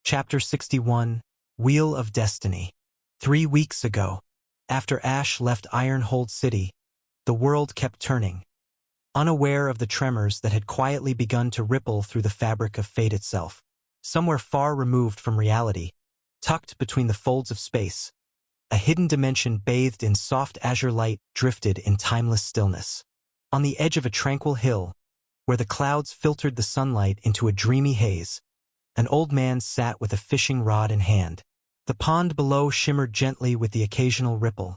Chapter 61, Wheel of Destiny. 3 weeks ago, after Ash left Ironhold City, the world kept turning, unaware of the tremors that had quietly begun to ripple through the fabric of fate itself. Somewhere far removed from reality, tucked between the folds of space, a hidden dimension bathed in soft azure light drifted in timeless stillness. On the edge of a tranquil hill, where the clouds filtered the sunlight into a dreamy haze, an old man sat with a fishing rod in hand. The pond below shimmered gently with the occasional ripple,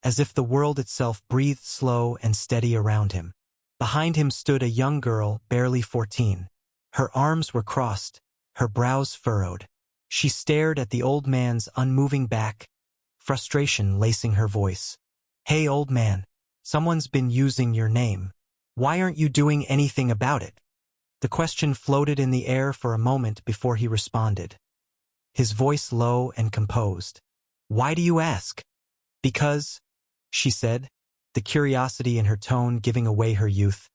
as if the world itself breathed slow and steady around him. Behind him stood a young girl, barely 14. Her arms were crossed, her brows furrowed. She stared at the old man's unmoving back, frustration lacing her voice. "Hey, old man, someone's been using your name. Why aren't you doing anything about it?" The question floated in the air for a moment before he responded, his voice low and composed. "Why do you ask?" "Because," she said, the curiosity in her tone giving away her youth.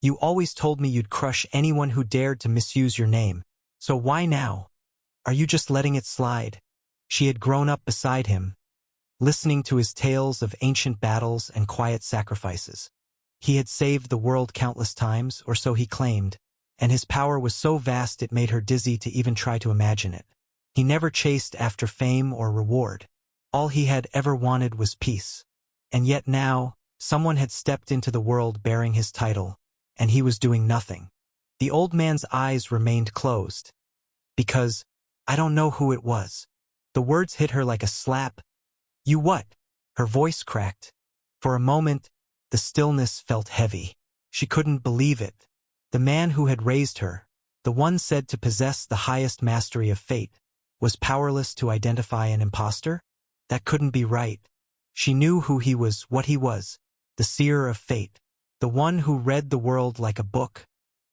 "You always told me you'd crush anyone who dared to misuse your name. So why now? Are you just letting it slide?" She had grown up beside him, listening to his tales of ancient battles and quiet sacrifices. He had saved the world countless times, or so he claimed, and his power was so vast it made her dizzy to even try to imagine it. He never chased after fame or reward. All he had ever wanted was peace. And yet now, someone had stepped into the world bearing his title, and he was doing nothing. The old man's eyes remained closed. "Because I don't know who it was." The words hit her like a slap. "You what?" Her voice cracked. For a moment, the stillness felt heavy. She couldn't believe it. The man who had raised her, the one said to possess the highest mastery of fate, was powerless to identify an imposter? That couldn't be right. She knew who he was, what he was, the seer of fate, the one who read the world like a book,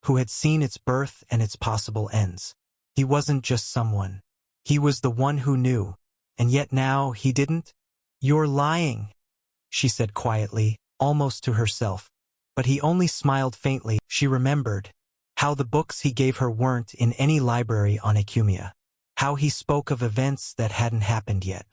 who had seen its birth and its possible ends. He wasn't just someone. He was the one who knew, and yet now he didn't. "You're lying," she said quietly, almost to herself. But he only smiled faintly. She remembered how the books he gave her weren't in any library on Ecumia, how he spoke of events that hadn't happened yet,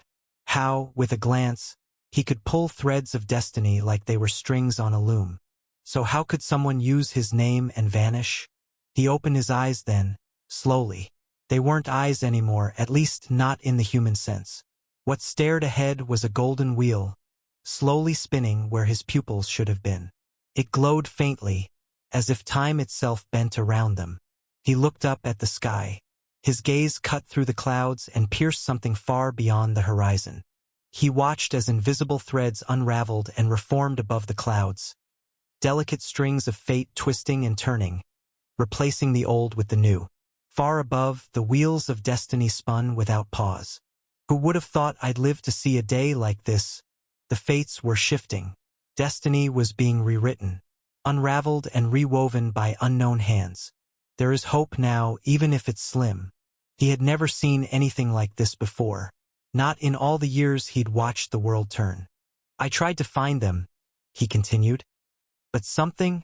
how, with a glance, he could pull threads of destiny like they were strings on a loom. So how could someone use his name and vanish? He opened his eyes then, slowly. They weren't eyes anymore, at least not in the human sense. What stared ahead was a golden wheel, slowly spinning where his pupils should have been. It glowed faintly, as if time itself bent around them. He looked up at the sky. His gaze cut through the clouds and pierced something far beyond the horizon. He watched as invisible threads unraveled and reformed above the clouds, delicate strings of fate twisting and turning, replacing the old with the new. Far above, the wheels of destiny spun without pause. Who would have thought I'd live to see a day like this? The fates were shifting. Destiny was being rewritten, unraveled and rewoven by unknown hands. There is hope now, even if it's slim. He had never seen anything like this before. Not in all the years he'd watched the world turn. "I tried to find them," he continued. "But something,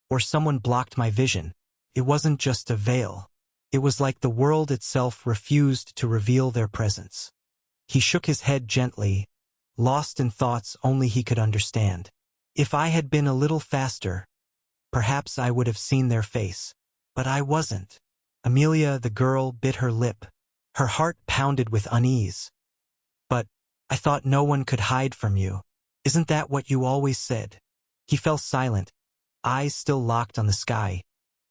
or someone blocked my vision. It wasn't just a veil. It was like the world itself refused to reveal their presence." He shook his head gently, lost in thoughts only he could understand. "If I had been a little faster, perhaps I would have seen their face. But I wasn't." Amelia, the girl, bit her lip. Her heart pounded with unease. "But I thought no one could hide from you. Isn't that what you always said?" He fell silent, eyes still locked on the sky,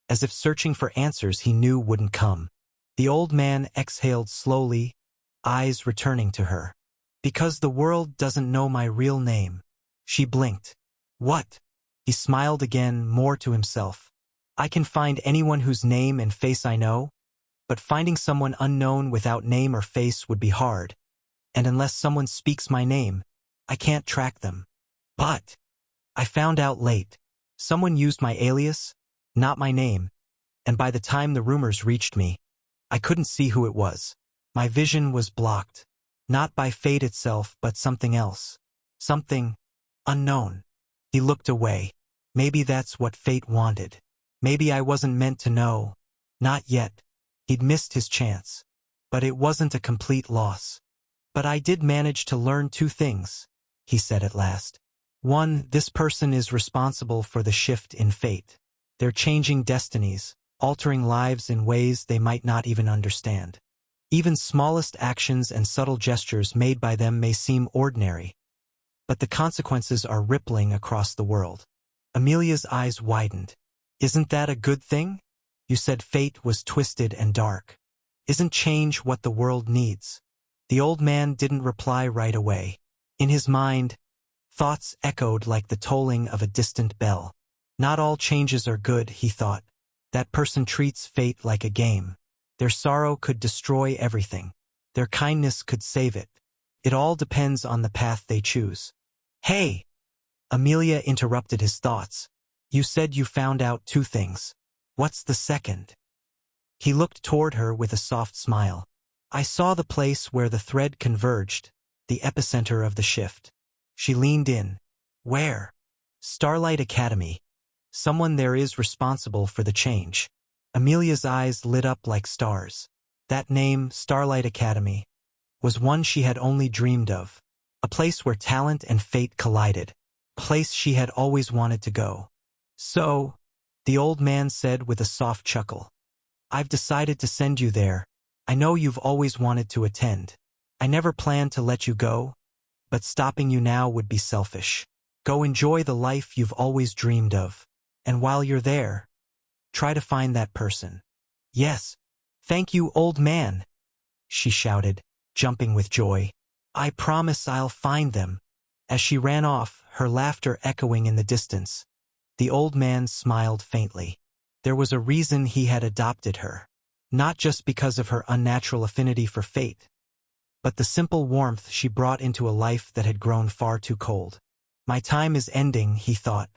as if searching for answers he knew wouldn't come. The old man exhaled slowly, eyes returning to her. "Because the world doesn't know my real name." She blinked. "What?" He smiled again, more to himself. "I can find anyone whose name and face I know, but finding someone unknown without name or face would be hard. And unless someone speaks my name, I can't track them. But I found out late. Someone used my alias, not my name, and by the time the rumors reached me, I couldn't see who it was. My vision was blocked, not by fate itself but something else. Something unknown." He looked away. Maybe that's what fate wanted. Maybe I wasn't meant to know. Not yet. He'd missed his chance. But it wasn't a complete loss. But I did manage to learn two things, he said at last. One, this person is responsible for the shift in fate. They're changing destinies, altering lives in ways they might not even understand. Even smallest actions and subtle gestures made by them may seem ordinary, but the consequences are rippling across the world. Amelia's eyes widened. Isn't that a good thing? You said fate was twisted and dark. Isn't change what the world needs? The old man didn't reply right away. In his mind, thoughts echoed like the tolling of a distant bell. Not all changes are good, he thought. That person treats fate like a game. Their sorrow could destroy everything. Their kindness could save it. It all depends on the path they choose. Hey! Amelia interrupted his thoughts. You said you found out two things. What's the second? He looked toward her with a soft smile. I saw the place where the thread converged, the epicenter of the shift. She leaned in. Where? Starlight Academy. Someone there is responsible for the change. Amelia's eyes lit up like stars. That name, Starlight Academy, was one she had only dreamed of. A place where talent and fate collided. A place she had always wanted to go. So, the old man said with a soft chuckle, I've decided to send you there. I know you've always wanted to attend. I never planned to let you go, but stopping you now would be selfish. Go enjoy the life you've always dreamed of. And while you're there, try to find that person. Yes. Thank you, old man, she shouted, jumping with joy. I promise I'll find them. As she ran off, her laughter echoing in the distance, the old man smiled faintly. There was a reason he had adopted her. Not just because of her unnatural affinity for fate, but the simple warmth she brought into a life that had grown far too cold. My time is ending, he thought,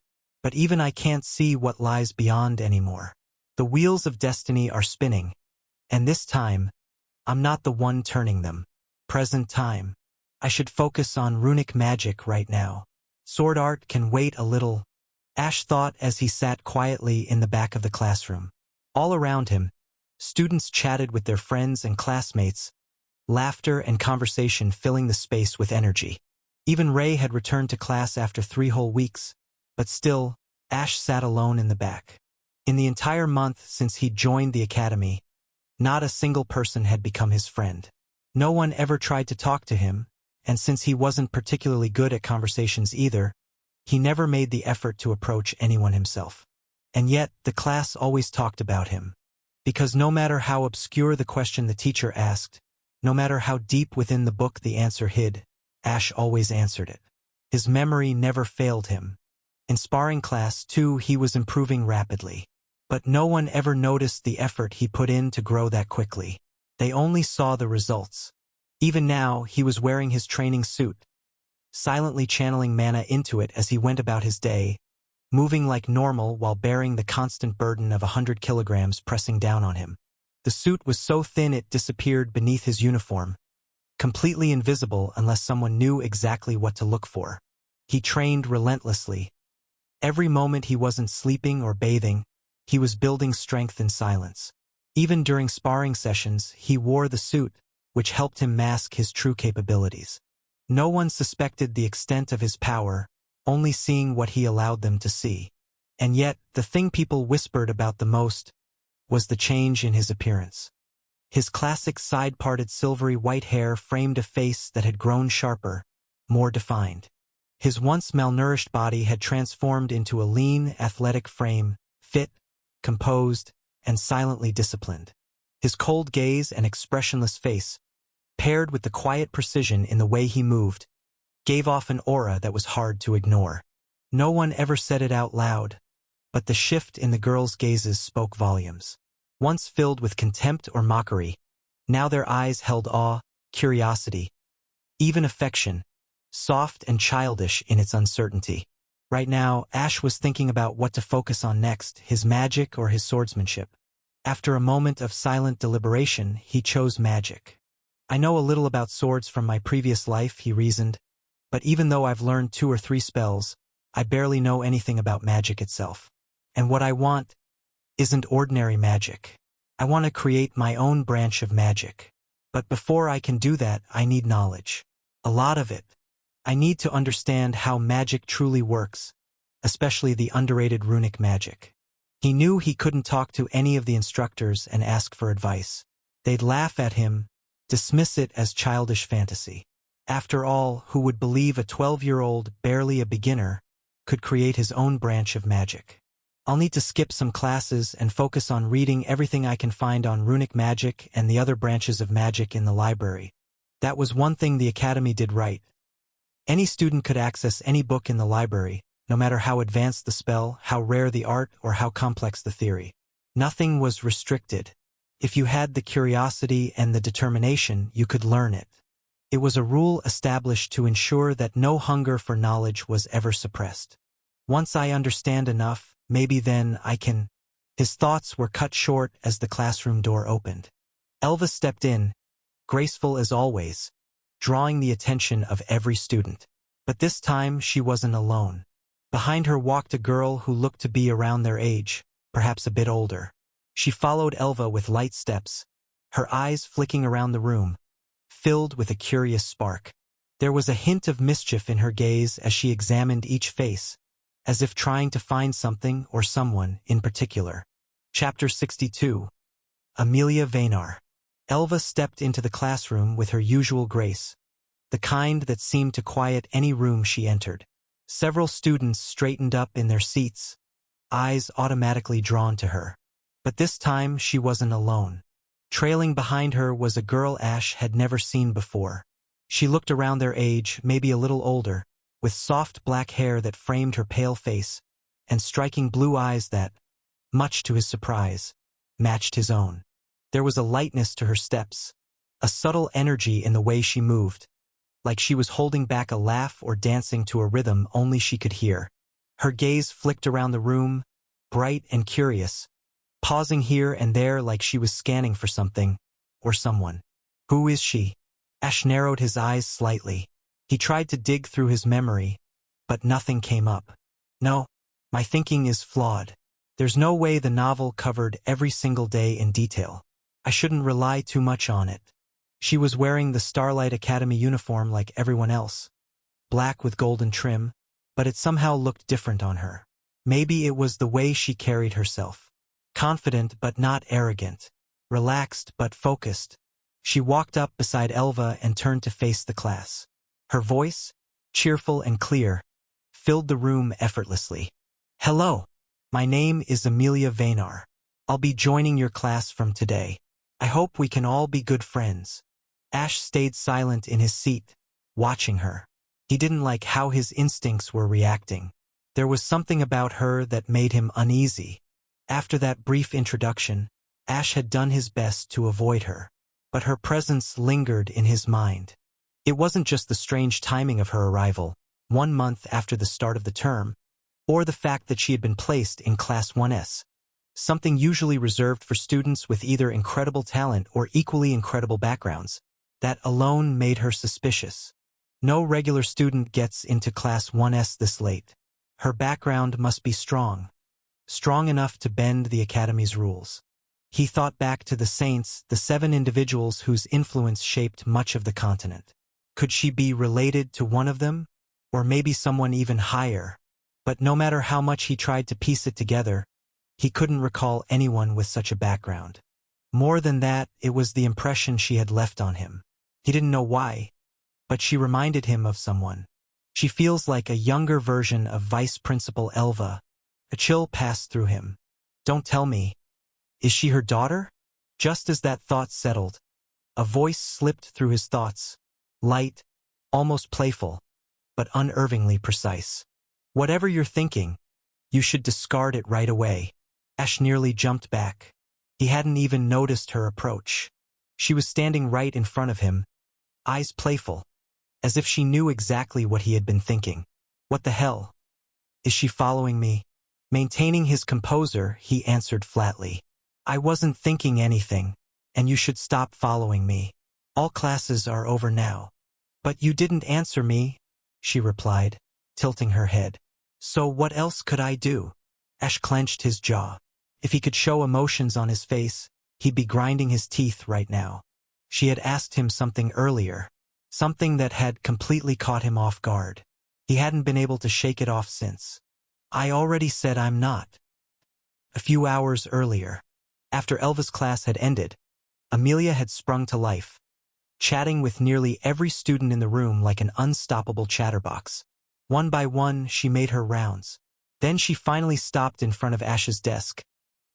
but even I can't see what lies beyond anymore. The wheels of destiny are spinning, and this time, I'm not the one turning them. Present time. I should focus on runic magic right now. Sword art can wait a little, Ash thought as he sat quietly in the back of the classroom. All around him, students chatted with their friends and classmates, laughter and conversation filling the space with energy. Even Ray had returned to class after 3 whole weeks, but still, Ash sat alone in the back. In the entire month since he'd joined the academy, not a single person had become his friend. No one ever tried to talk to him, and since he wasn't particularly good at conversations either, he never made the effort to approach anyone himself. And yet, the class always talked about him. Because no matter how obscure the question the teacher asked, no matter how deep within the book the answer hid, Ash always answered it. His memory never failed him. In sparring class, too, he was improving rapidly. But no one ever noticed the effort he put in to grow that quickly. They only saw the results. Even now, he was wearing his training suit, silently channeling mana into it as he went about his day, moving like normal while bearing the constant burden of 100 kilograms pressing down on him. The suit was so thin it disappeared beneath his uniform, completely invisible unless someone knew exactly what to look for. He trained relentlessly. Every moment he wasn't sleeping or bathing, he was building strength in silence. Even during sparring sessions, he wore the suit, which helped him mask his true capabilities. No one suspected the extent of his power, only seeing what he allowed them to see. And yet, the thing people whispered about the most was the change in his appearance. His classic side-parted silvery white hair framed a face that had grown sharper, more defined. His once malnourished body had transformed into a lean, athletic frame, fit, composed, and silently disciplined. His cold gaze and expressionless face, paired with the quiet precision in the way he moved, gave off an aura that was hard to ignore. No one ever said it out loud, but the shift in the girls' gazes spoke volumes. Once filled with contempt or mockery, now their eyes held awe, curiosity, even affection, soft and childish in its uncertainty. Right now, Ash was thinking about what to focus on next, his magic or his swordsmanship. After a moment of silent deliberation, he chose magic. I know a little about swords from my previous life, he reasoned, but even though I've learned 2 or 3 spells, I barely know anything about magic itself. And what I want isn't ordinary magic. I want to create my own branch of magic. But before I can do that, I need knowledge. A lot of it. I need to understand how magic truly works, especially the underrated runic magic. He knew he couldn't talk to any of the instructors and ask for advice. They'd laugh at him, dismiss it as childish fantasy. After all, who would believe a 12-year-old, barely a beginner, could create his own branch of magic? I'll need to skip some classes and focus on reading everything I can find on runic magic and the other branches of magic in the library. That was one thing the academy did right. Any student could access any book in the library, no matter how advanced the spell, how rare the art, or how complex the theory. Nothing was restricted. If you had the curiosity and the determination, you could learn it. It was a rule established to ensure that no hunger for knowledge was ever suppressed. Once I understand enough, maybe then I can... His thoughts were cut short as the classroom door opened. Elva stepped in, graceful as always, drawing the attention of every student. But this time she wasn't alone. Behind her walked a girl who looked to be around their age, perhaps a bit older. She followed Elva with light steps, her eyes flicking around the room, filled with a curious spark. There was a hint of mischief in her gaze as she examined each face, as if trying to find something or someone in particular. Chapter 62. Amelia Vainar. Elva stepped into the classroom with her usual grace, the kind that seemed to quiet any room she entered. Several students straightened up in their seats, eyes automatically drawn to her. But this time she wasn't alone. Trailing behind her was a girl Ash had never seen before. She looked around their age, maybe a little older, with soft black hair that framed her pale face, and striking blue eyes that, much to his surprise, matched his own. There was a lightness to her steps, a subtle energy in the way she moved, like she was holding back a laugh or dancing to a rhythm only she could hear. Her gaze flicked around the room, bright and curious, pausing here and there like she was scanning for something, or someone. Who is she? Ash narrowed his eyes slightly. He tried to dig through his memory, but nothing came up. No, my thinking is flawed. There's no way the novel covered every single day in detail. I shouldn't rely too much on it. She was wearing the Starlight Academy uniform like everyone else, black with golden trim, but it somehow looked different on her. Maybe it was the way she carried herself. Confident but not arrogant, relaxed but focused. She walked up beside Elva and turned to face the class. Her voice, cheerful and clear, filled the room effortlessly. Hello, my name is Amelia Vainar. I'll be joining your class from today. I hope we can all be good friends. Ash stayed silent in his seat, watching her. He didn't like how his instincts were reacting. There was something about her that made him uneasy. After that brief introduction, Ash had done his best to avoid her, but her presence lingered in his mind. It wasn't just the strange timing of her arrival, 1 month after the start of the term, or the fact that she had been placed in Class 1S, something usually reserved for students with either incredible talent or equally incredible backgrounds. That alone made her suspicious. No regular student gets into Class 1S this late. Her background must be strong enough to bend the Academy's rules. He thought back to the Saints, the 7 individuals whose influence shaped much of the continent. Could she be related to one of them? Or maybe someone even higher? But no matter how much he tried to piece it together, he couldn't recall anyone with such a background. More than that, it was the impression she had left on him. He didn't know why, but she reminded him of someone. She feels like a younger version of Vice Principal Elva. A chill passed through him. Don't tell me. Is she her daughter? Just as that thought settled, a voice slipped through his thoughts, light, almost playful, but unervingly precise. Whatever you're thinking, you should discard it right away. Ash nearly jumped back. He hadn't even noticed her approach. She was standing right in front of him, eyes playful, as if she knew exactly what he had been thinking. What the hell? Is she following me? Maintaining his composure, he answered flatly. I wasn't thinking anything, and you should stop following me. All classes are over now. But you didn't answer me, she replied, tilting her head. So what else could I do? Ash clenched his jaw. If he could show emotions on his face, he'd be grinding his teeth right now. She had asked him something earlier, something that had completely caught him off guard. He hadn't been able to shake it off since. I already said I'm not. A few hours earlier, after Elva's class had ended, Amelia had sprung to life, chatting with nearly every student in the room like an unstoppable chatterbox. One by one, she made her rounds. Then she finally stopped in front of Ash's desk,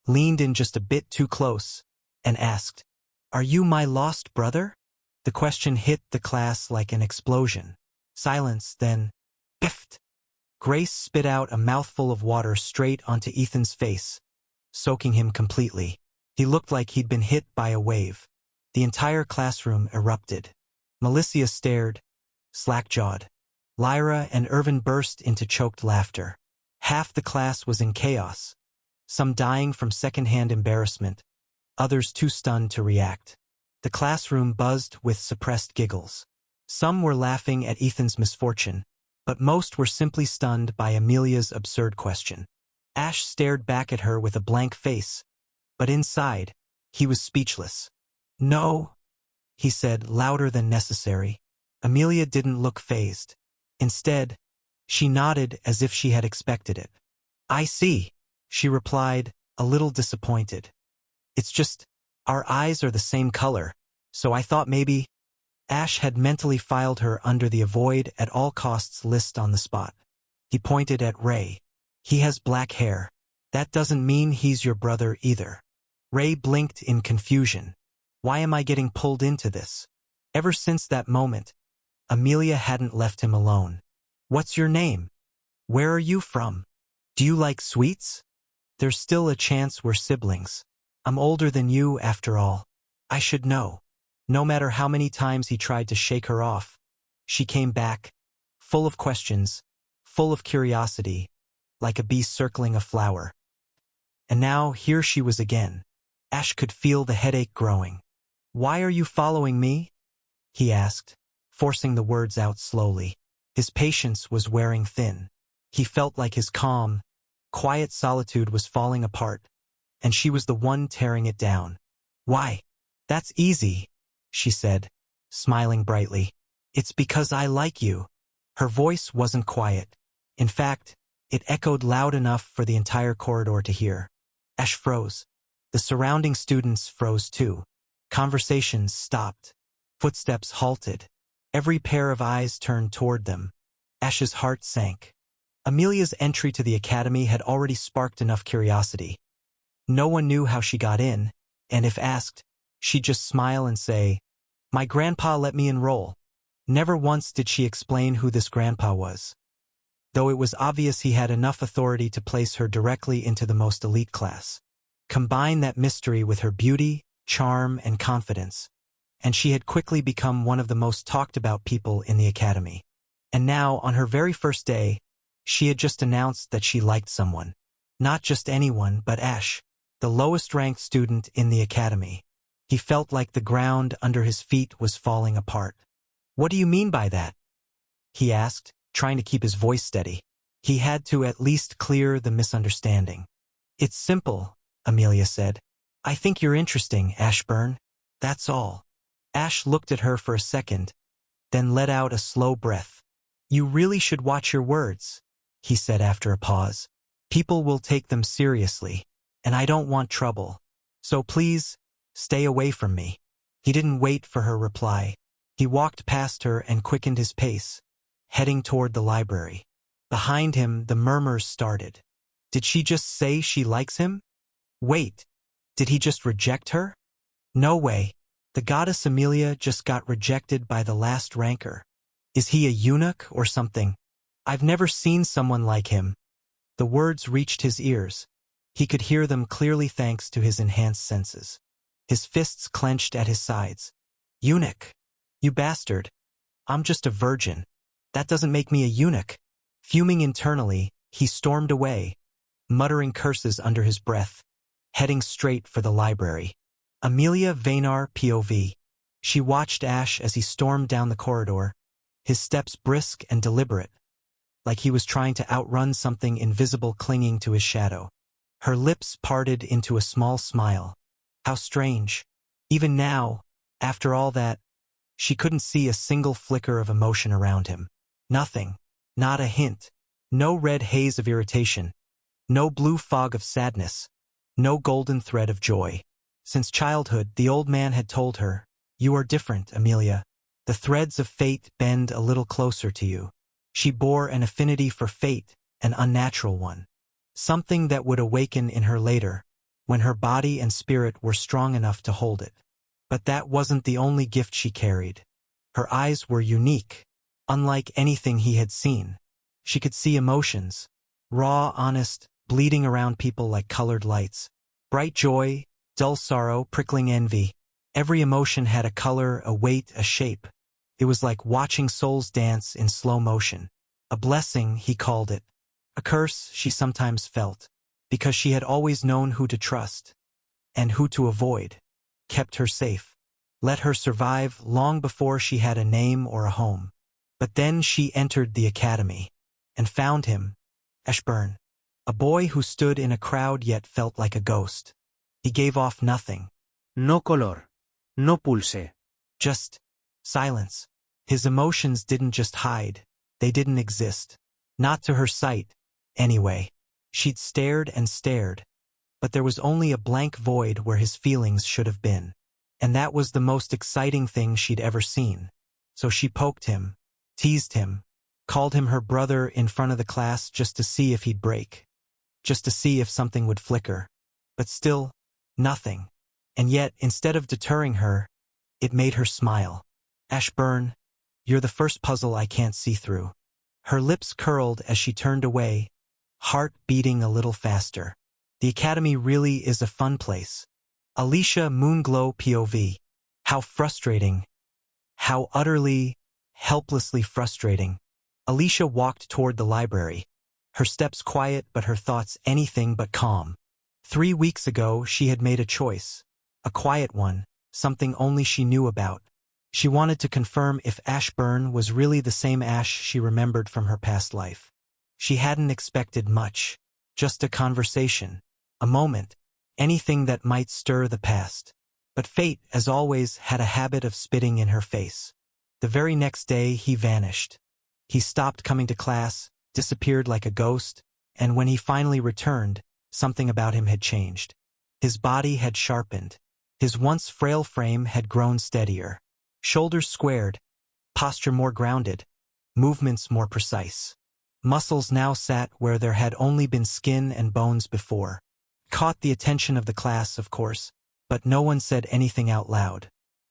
leaned in just a bit too close, and asked, "Are you my lost brother?" The question hit the class like an explosion. Silence, then, biffed. Grace spit out a mouthful of water straight onto Ethan's face, soaking him completely. He looked like he'd been hit by a wave. The entire classroom erupted. Melissa stared, slack-jawed. Lyra and Irvin burst into choked laughter. Half the class was in chaos, some dying from secondhand embarrassment, others too stunned to react. The classroom buzzed with suppressed giggles. Some were laughing at Ethan's misfortune, but most were simply stunned by Amelia's absurd question. Ash stared back at her with a blank face, but inside, he was speechless. "No," he said, louder than necessary. Amelia didn't look fazed. Instead, she nodded as if she had expected it. "I see," she replied, a little disappointed. "It's just, our eyes are the same color, so I thought maybe—" Ash had mentally filed her under the avoid at all costs list on the spot. He pointed at Ray. "He has black hair. That doesn't mean he's your brother either." Ray blinked in confusion. Why am I getting pulled into this? Ever since that moment, Amelia hadn't left him alone. "What's your name? Where are you from? Do you like sweets? There's still a chance we're siblings. I'm older than you, after all. I should know." No matter how many times he tried to shake her off, she came back, full of questions, full of curiosity, like a bee circling a flower. And now here she was again. Ash could feel the headache growing. "Why are you following me?" he asked, forcing the words out slowly. His patience was wearing thin. He felt like his calm, quiet solitude was falling apart, and she was the one tearing it down. "Why? That's easy," she said, smiling brightly. "It's because I like you." Her voice wasn't quiet. In fact, it echoed loud enough for the entire corridor to hear. Ash froze. The surrounding students froze too. Conversations stopped. Footsteps halted. Every pair of eyes turned toward them. Ash's heart sank. Amelia's entry to the academy had already sparked enough curiosity. No one knew how she got in, and if asked, she'd just smile and say, "My grandpa let me enroll." Never once did she explain who this grandpa was, though it was obvious he had enough authority to place her directly into the most elite class. Combine that mystery with her beauty, charm, and confidence, and she had quickly become one of the most talked about people in the academy. And now, on her very first day, she had just announced that she liked someone. Not just anyone, but Ash, the lowest-ranked student in the academy. He felt like the ground under his feet was falling apart. "What do you mean by that?" he asked, trying to keep his voice steady. He had to at least clear the misunderstanding. "It's simple," Amelia said. "I think you're interesting, Ashburn. That's all." Ash looked at her for a second, then let out a slow breath. "You really should watch your words," he said after a pause. "People will take them seriously, and I don't want trouble. So please, stay away from me." He didn't wait for her reply. He walked past her and quickened his pace, heading toward the library. Behind him, the murmurs started. Did she just say she likes him? Wait, did he just reject her? No way. The goddess Amelia just got rejected by the last ranker. Is he a eunuch or something? I've never seen someone like him. The words reached his ears. He could hear them clearly thanks to his enhanced senses. His fists clenched at his sides. Eunuch. You bastard. I'm just a virgin. That doesn't make me a eunuch. Fuming internally, he stormed away, muttering curses under his breath, heading straight for the library. Amelia Vaynar POV. She watched Ash as he stormed down the corridor, his steps brisk and deliberate, like he was trying to outrun something invisible clinging to his shadow. Her lips parted into a small smile. How strange. Even now, After all that, she couldn't see a single flicker of emotion around him. Nothing. Not a hint. No red haze of irritation. No blue fog of sadness. No golden thread of joy. Since childhood, the old man had told her, "You are different, Amelia. The threads of fate bend a little closer to you." She bore an affinity for fate, an unnatural one. Something that would awaken in her later, when her body and spirit were strong enough to hold it. But that wasn't the only gift she carried. Her eyes were unique, unlike anything he had seen. She could see emotions, raw, honest, bleeding around people like colored lights. Bright joy, dull sorrow, prickling envy. Every emotion had a color, a weight, a shape. It was like watching souls dance in slow motion. A blessing, he called it. A curse, she sometimes felt, because she had always known who to trust and who to avoid. Kept her safe, let her survive long before she had a name or a home. But then she entered the academy and found him, Ashburn, a boy who stood in a crowd yet felt like a ghost. He gave off nothing. No color. No pulse. Just silence. His emotions didn't just hide, they didn't exist. Not to her sight, anyway. She'd stared and stared, but there was only a blank void where his feelings should have been. And that was the most exciting thing she'd ever seen. So she poked him, teased him, called him her brother in front of the class just to see if he'd break. Just to see if something would flicker. But still, nothing. And yet, instead of deterring her, it made her smile. Ashburn, you're the first puzzle I can't see through. Her lips curled as she turned away, heart beating a little faster. The academy really is a fun place. Alicia Moonglow POV. How frustrating. How utterly, helplessly frustrating. Alicia walked toward the library. Her steps quiet but her thoughts anything but calm. 3 weeks ago she had made a choice. A quiet one, something only she knew about. She wanted to confirm if Ashburn was really the same Ash she remembered from her past life. She hadn't expected much. Just a conversation. A moment. Anything that might stir the past. But fate, as always, had a habit of spitting in her face. The very next day he vanished. He stopped coming to class, disappeared like a ghost, and when he finally returned, something about him had changed. His body had sharpened. His once frail frame had grown steadier. Shoulders squared, posture more grounded, movements more precise. Muscles now sat where there had only been skin and bones before. Caught the attention of the class, of course, but no one said anything out loud.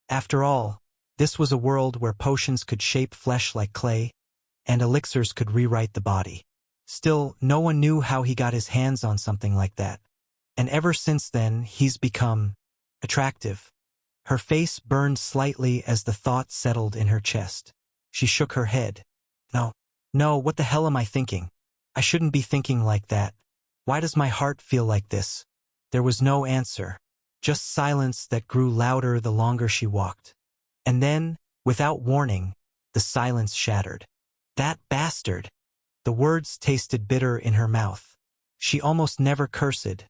After all, this was a world where potions could shape flesh like clay, and elixirs could rewrite the body. Still, no one knew how he got his hands on something like that. And ever since then, he's become attractive. Her face burned slightly as the thought settled in her chest. She shook her head. No, what the hell am I thinking? I shouldn't be thinking like that. Why does my heart feel like this? There was no answer. Just silence that grew louder the longer she walked. And then, without warning, the silence shattered. That bastard! The words tasted bitter in her mouth. She almost never cursed,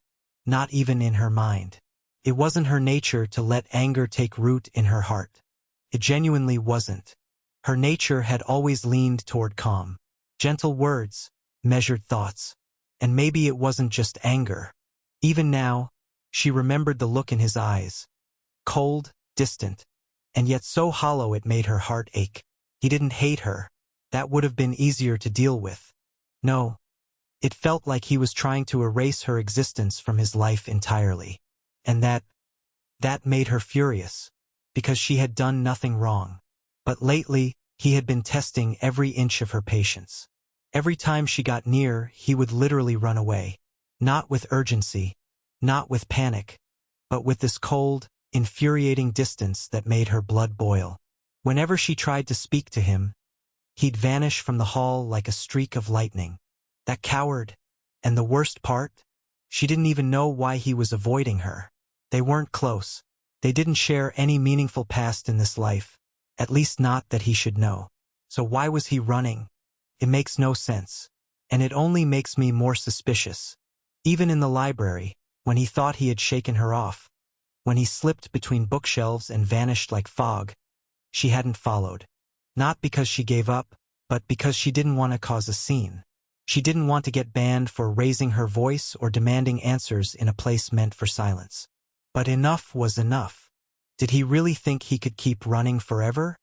not even in her mind. It wasn't her nature to let anger take root in her heart. It genuinely wasn't. Her nature had always leaned toward calm. Gentle words, measured thoughts. And maybe it wasn't just anger. Even now, she remembered the look in his eyes. Cold, distant, and yet so hollow it made her heart ache. He didn't hate her. That would have been easier to deal with. No. It felt like he was trying to erase her existence from his life entirely. And that made her furious, because she had done nothing wrong. But lately, he had been testing every inch of her patience. Every time she got near, he would literally run away. Not with urgency, not with panic, but with this cold, infuriating distance that made her blood boil. Whenever she tried to speak to him, he'd vanish from the hall like a streak of lightning. That coward. And the worst part? She didn't even know why he was avoiding her. They weren't close. They didn't share any meaningful past in this life. At least not that he should know. So why was he running? It makes no sense. And it only makes me more suspicious. Even in the library, when he thought he had shaken her off. when he slipped between bookshelves and vanished like fog, she hadn't followed. Not because she gave up, but because she didn't want to cause a scene. She didn't want to get banned for raising her voice or demanding answers in a place meant for silence. But enough was enough. Did he really think he could keep running forever?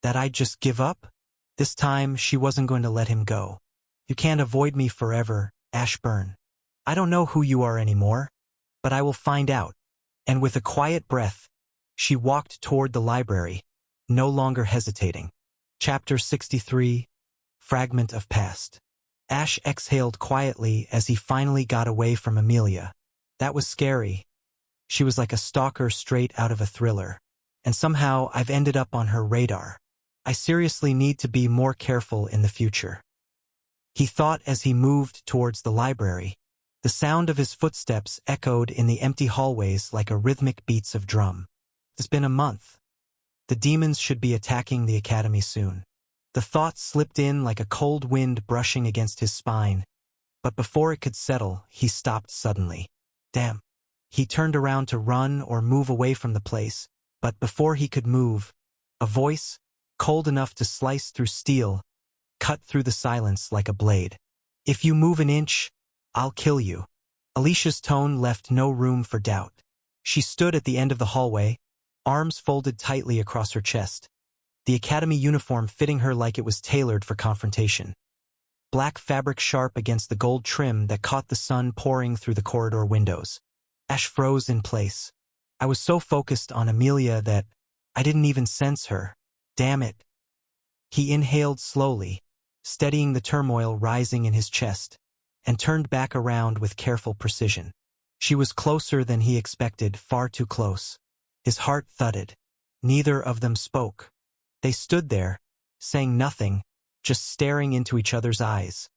That I'd just give up? This time, she wasn't going to let him go. You can't avoid me forever, Ashburn. I don't know who you are anymore, but I will find out. And with a quiet breath, she walked toward the library, no longer hesitating. Chapter 63, Fragment of Past. Ash exhaled quietly as he finally got away from Amelia. That was scary. She was like a stalker straight out of a thriller. And somehow I've ended up on her radar. I seriously need to be more careful in the future. He thought as he moved towards the library. The sound of his footsteps echoed in the empty hallways like a rhythmic beats of drum. It's been a month. The demons should be attacking the academy soon. The thought slipped in like a cold wind brushing against his spine. But before it could settle, he stopped suddenly. Damn. He turned around to run or move away from the place, but before he could move, a voice, cold enough to slice through steel, cut through the silence like a blade. If you move an inch, I'll kill you. Alicia's tone left no room for doubt. She stood at the end of the hallway, arms folded tightly across her chest, the academy uniform fitting her like it was tailored for confrontation. Black fabric sharp against the gold trim that caught the sun pouring through the corridor windows. Ash froze in place. I was so focused on Amelia that I didn't even sense her. Damn it. He inhaled slowly, steadying the turmoil rising in his chest, and turned back around with careful precision. She was closer than he expected, far too close. His heart thudded. Neither of them spoke. They stood there, saying nothing, just staring into each other's eyes.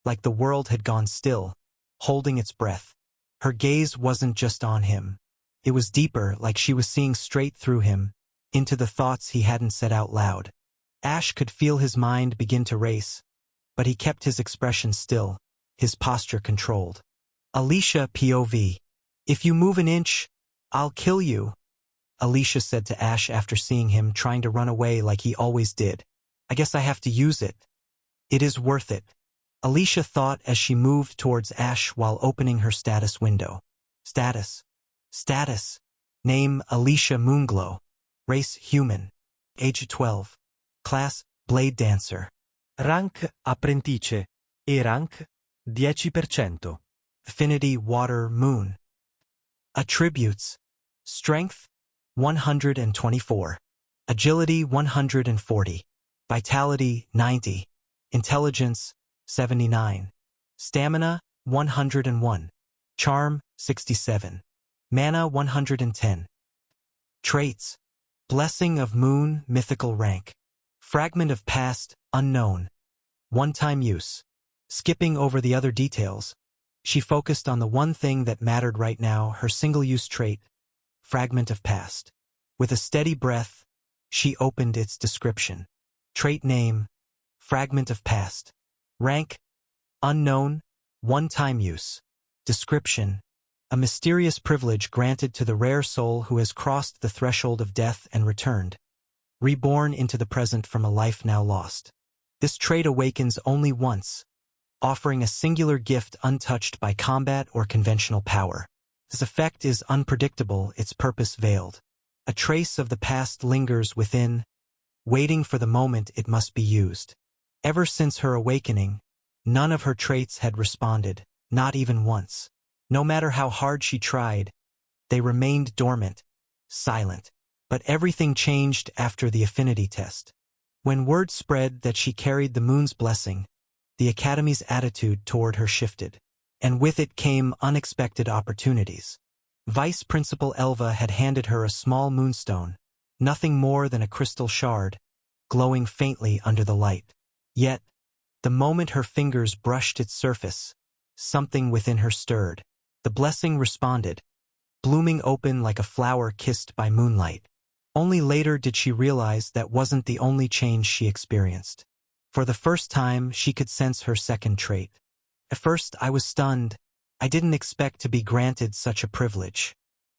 Like the world had gone still, holding its breath. Her gaze wasn't just on him. It was deeper, like she was seeing straight through him, into the thoughts he hadn't said out loud. Ash could feel his mind begin to race, but he kept his expression still, his posture controlled. Alicia POV. If you move an inch, I'll kill you, Alicia said to Ash after seeing him trying to run away like he always did. I guess I have to use it. It is worth it, Alicia thought as she moved towards Ash while opening her status window. Status. Status. Name Alicia Moonglow. Race human. Age 12. Class Blade Dancer. Rank Apprendice. E rank 10%. Affinity Water Moon. Attributes. Strength 124. Agility 140. Vitality 90. Intelligence 79. Stamina 101. Charm 67. Mana 110. Traits. Blessing of Moon, mythical rank. Fragment of Past, unknown. One-time use. Skipping over the other details, she focused on the one thing that mattered right now, her single-use trait, Fragment of Past. With a steady breath, she opened its description. Trait name, Fragment of Past. Rank, unknown, one-time use. Description, a mysterious privilege granted to the rare soul who has crossed the threshold of death and returned, reborn into the present from a life now lost. This trait awakens only once, offering a singular gift untouched by combat or conventional power. This effect is unpredictable, its purpose veiled. A trace of the past lingers within, waiting for the moment it must be used. Ever since her awakening, none of her traits had responded, not even once. No matter how hard she tried, they remained dormant, silent. But everything changed after the affinity test. When word spread that she carried the moon's blessing, the Academy's attitude toward her shifted, and with it came unexpected opportunities. Vice Principal Elva had handed her a small moonstone, nothing more than a crystal shard, glowing faintly under the light. Yet, the moment her fingers brushed its surface, something within her stirred. The blessing responded, blooming open like a flower kissed by moonlight. Only later did she realize that wasn't the only change she experienced. For the first time, she could sense her second trait. At first, I was stunned. I didn't expect to be granted such a privilege.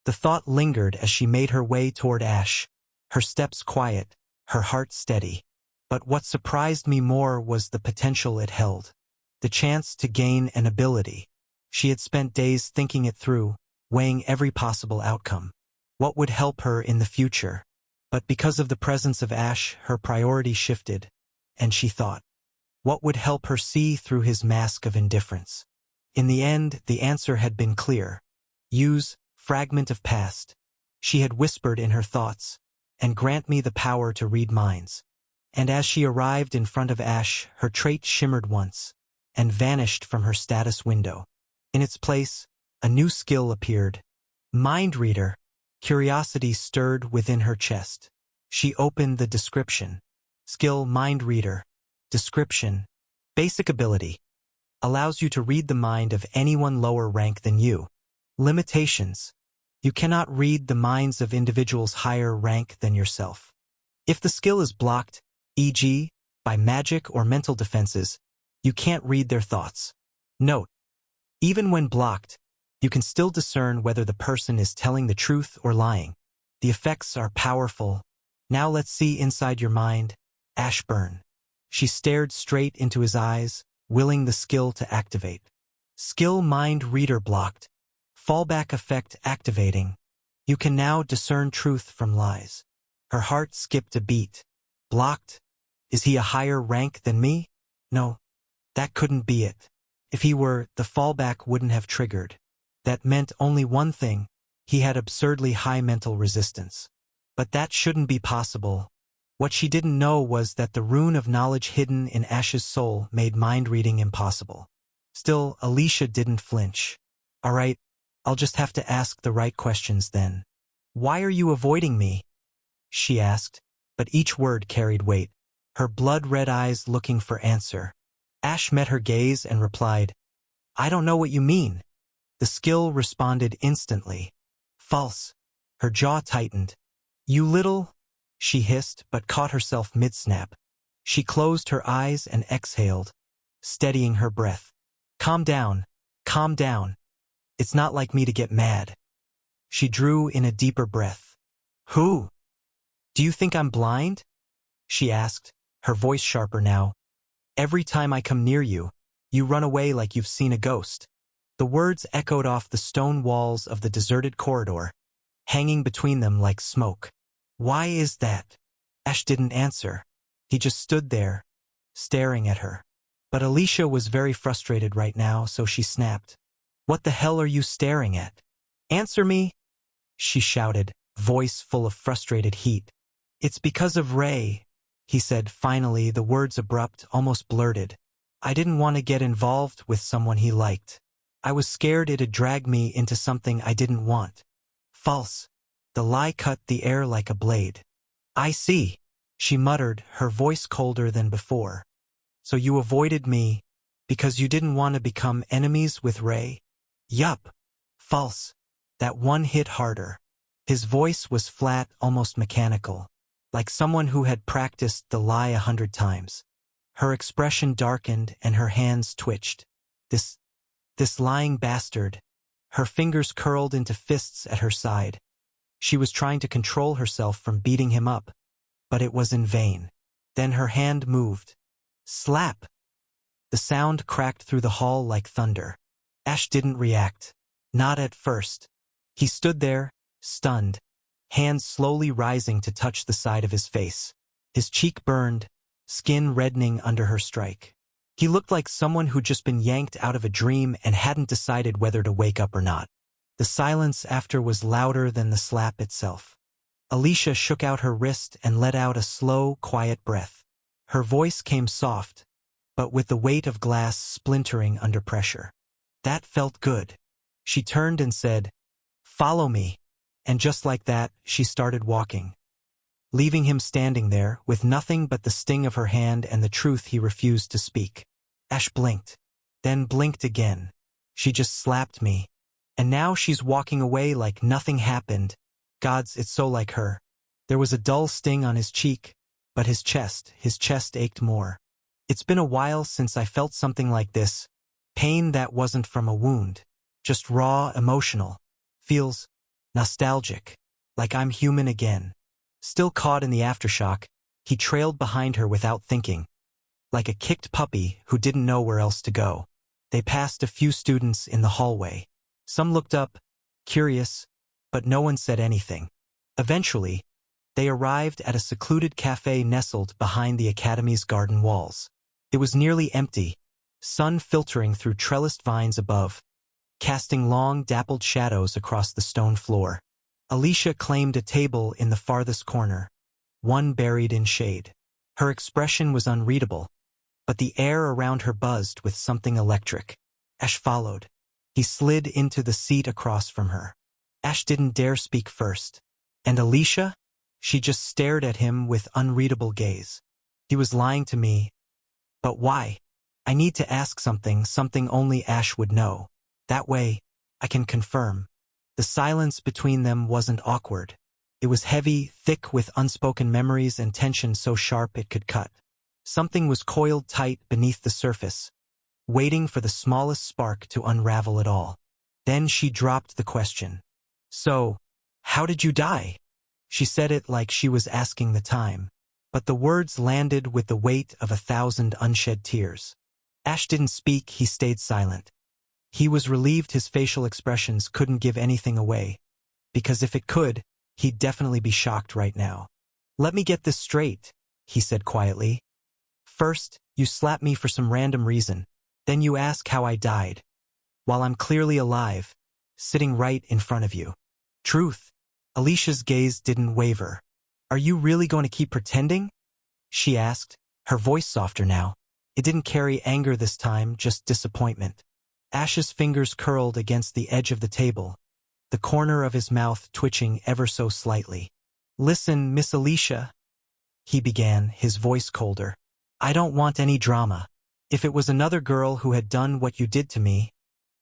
The thought lingered as she made her way toward Ash, her steps quiet, her heart steady. But what surprised me more was the potential it held. The chance to gain an ability. She had spent days thinking it through, weighing every possible outcome. What would help her in the future? But because of the presence of Ash, her priority shifted, and she thought, what would help her see through his mask of indifference? In the end, the answer had been clear. Use fragment of past. She had whispered in her thoughts, and grant me the power to read minds. And as she arrived in front of Ash, her trait shimmered once, and vanished from her status window. In its place, a new skill appeared. Mind Reader. Curiosity stirred within her chest. She opened the description. Skill Mind Reader. Description. Basic ability. Allows you to read the mind of anyone lower rank than you. Limitations. You cannot read the minds of individuals higher rank than yourself. If the skill is blocked, e.g., by magic or mental defenses, you can't read their thoughts. Note: even when blocked, you can still discern whether the person is telling the truth or lying. The effects are powerful. Now let's see inside your mind. Ashburn. She stared straight into his eyes, willing the skill to activate. Skill Mind Reader blocked. Fallback effect activating. You can now discern truth from lies. Her heart skipped a beat. Blocked? Is he a higher rank than me? No, that couldn't be it. If he were, the fallback wouldn't have triggered. That meant only one thing: he had absurdly high mental resistance. But that shouldn't be possible. What she didn't know was that the rune of knowledge hidden in Ash's soul made mind reading impossible. Still, Alicia didn't flinch. All right, I'll just have to ask the right questions then. Why are you avoiding me? She asked, but each word carried weight, her blood-red eyes looking for answer. Ash met her gaze and replied, I don't know what you mean. The skill responded instantly. False. Her jaw tightened. You little... She hissed, but caught herself mid-snap. She closed her eyes and exhaled, steadying her breath. Calm down. Calm down. It's not like me to get mad. She drew in a deeper breath. Who? Do you think I'm blind? She asked, her voice sharper now. Every time I come near you, you run away like you've seen a ghost. The words echoed off the stone walls of the deserted corridor, hanging between them like smoke. Why is that? Ash didn't answer. He just stood there, staring at her. But Alicia was very frustrated right now, so she snapped. What the hell are you staring at? Answer me, she shouted, voice full of frustrated heat. It's because of Ray, he said finally, the words abrupt, almost blurted. I didn't want to get involved with someone he liked. I was scared it'd drag me into something I didn't want. False. The lie cut the air like a blade. I see, she muttered, her voice colder than before. So you avoided me because you didn't want to become enemies with Ray? Yup. False. That one hit harder. His voice was flat, almost mechanical, like someone who had practiced the lie 100 times. Her expression darkened and her hands twitched. This lying bastard. Her fingers curled into fists at her side. She was trying to control herself from beating him up, but it was in vain. Then her hand moved. Slap! The sound cracked through the hall like thunder. Ash didn't react. Not at first. He stood there, stunned, hands slowly rising to touch the side of his face. His cheek burned, skin reddening under her strike. He looked like someone who'd just been yanked out of a dream and hadn't decided whether to wake up or not. The silence after was louder than the slap itself. Alicia shook out her wrist and let out a slow, quiet breath. Her voice came soft, but with the weight of glass splintering under pressure. That felt good. She turned and said, "Follow me." And just like that, she started walking, leaving him standing there with nothing but the sting of her hand and the truth he refused to speak. Ash blinked, then blinked again. She just slapped me. And now she's walking away like nothing happened. Gods, it's so like her. There was a dull sting on his cheek, but his chest ached more. It's been a while since I felt something like this. Pain that wasn't from a wound. Just raw, emotional. Feels Nostalgic. Like I'm human again. Still caught in the aftershock, he trailed behind her without thinking. Like a kicked puppy who didn't know where else to go. They passed a few students in the hallway. Some looked up, curious, but no one said anything. Eventually, they arrived at a secluded cafe nestled behind the academy's garden walls. It was nearly empty, sun filtering through trellised vines above, casting long, dappled shadows across the stone floor. Alicia claimed a table in the farthest corner, one buried in shade. Her expression was unreadable, but the air around her buzzed with something electric. Ash followed. He slid into the seat across from her. Ash didn't dare speak first. And Alicia? She just stared at him with unreadable gaze. He was lying to me. But why? I need to ask something only Ash would know. That way, I can confirm. The silence between them wasn't awkward. It was heavy, thick with unspoken memories and tension so sharp it could cut. Something was coiled tight beneath the surface, waiting for the smallest spark to unravel it all. Then she dropped the question. So, how did you die? She said it like she was asking the time, but the words landed with the weight of 1,000 unshed tears. Ash didn't speak, he stayed silent. He was relieved his facial expressions couldn't give anything away, because if it could, he'd definitely be shocked right now. Let me get this straight, he said quietly. First, you slap me for some random reason, then you ask how I died, while I'm clearly alive, sitting right in front of you. Truth. Alicia's gaze didn't waver. Are you really going to keep pretending? She asked, her voice softer now. It didn't carry anger this time, just disappointment. Ash's fingers curled against the edge of the table, the corner of his mouth twitching ever so slightly. Listen, Miss Alicia, he began, his voice colder. I don't want any drama. If it was another girl who had done what you did to me,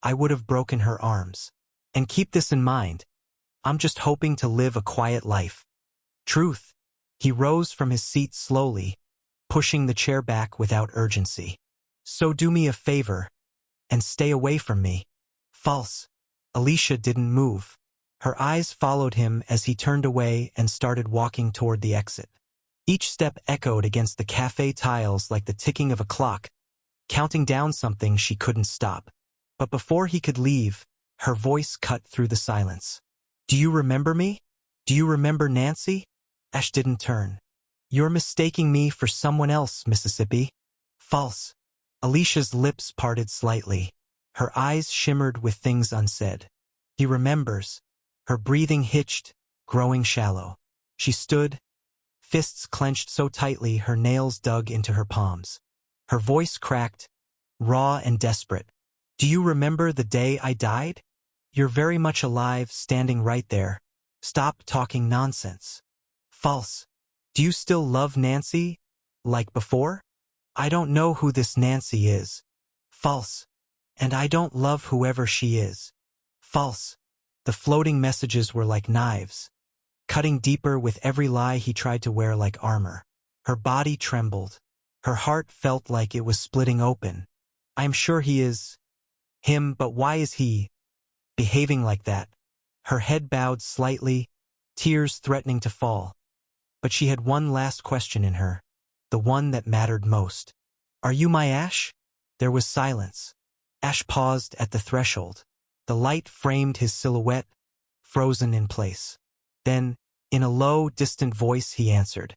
I would have broken her arms. And keep this in mind. I'm just hoping to live a quiet life. Truth. He rose from his seat slowly, pushing the chair back without urgency. So do me a favor, and stay away from me. False. Alicia didn't move. Her eyes followed him as he turned away and started walking toward the exit. Each step echoed against the cafe tiles like the ticking of a clock, counting down something she couldn't stop. But before he could leave, her voice cut through the silence. Do you remember me? Do you remember Nancy? Ash didn't turn. You're mistaking me for someone else, Mississippi. False. Alicia's lips parted slightly. Her eyes shimmered with things unsaid. He remembers. Her breathing hitched, growing shallow. She stood, fists clenched so tightly her nails dug into her palms. Her voice cracked, raw and desperate. Do you remember the day I died? You're very much alive, standing right there. Stop talking nonsense. False. Do you still love Nancy, like before? I don't know who this Nancy is. False. And I don't love whoever she is. False. The floating messages were like knives, cutting deeper with every lie he tried to wear like armor. Her body trembled. Her heart felt like it was splitting open. I'm sure he is him, but why is he behaving like that? Her head bowed slightly, tears threatening to fall. But she had one last question in her, the one that mattered most. Are you my Ash? There was silence. Ash paused at the threshold. The light framed his silhouette, frozen in place. Then, in a low, distant voice, he answered.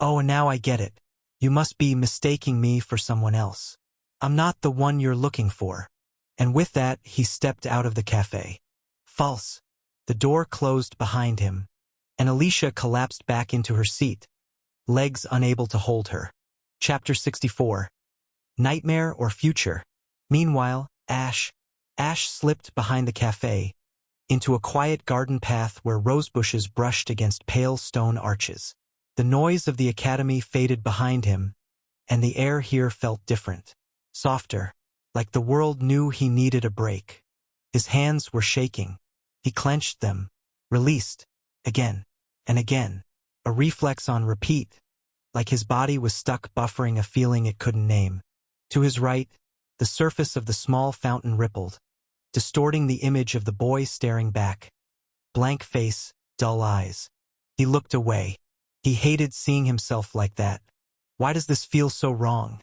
Oh, and now I get it. You must be mistaking me for someone else. I'm not the one you're looking for. And with that, he stepped out of the cafe. False. The door closed behind him, and Alicia collapsed back into her seat, legs unable to hold her. Chapter 64. Nightmare or Future? Meanwhile, Ash slipped behind the cafe, into a quiet garden path where rosebushes brushed against pale stone arches. The noise of the academy faded behind him, and the air here felt different, softer, like the world knew he needed a break. His hands were shaking. He clenched them, released, again and again, a reflex on repeat, like his body was stuck buffering a feeling it couldn't name. To his right, the surface of the small fountain rippled, distorting the image of the boy staring back, blank face, dull eyes. He looked away. He hated seeing himself like that. Why does this feel so wrong?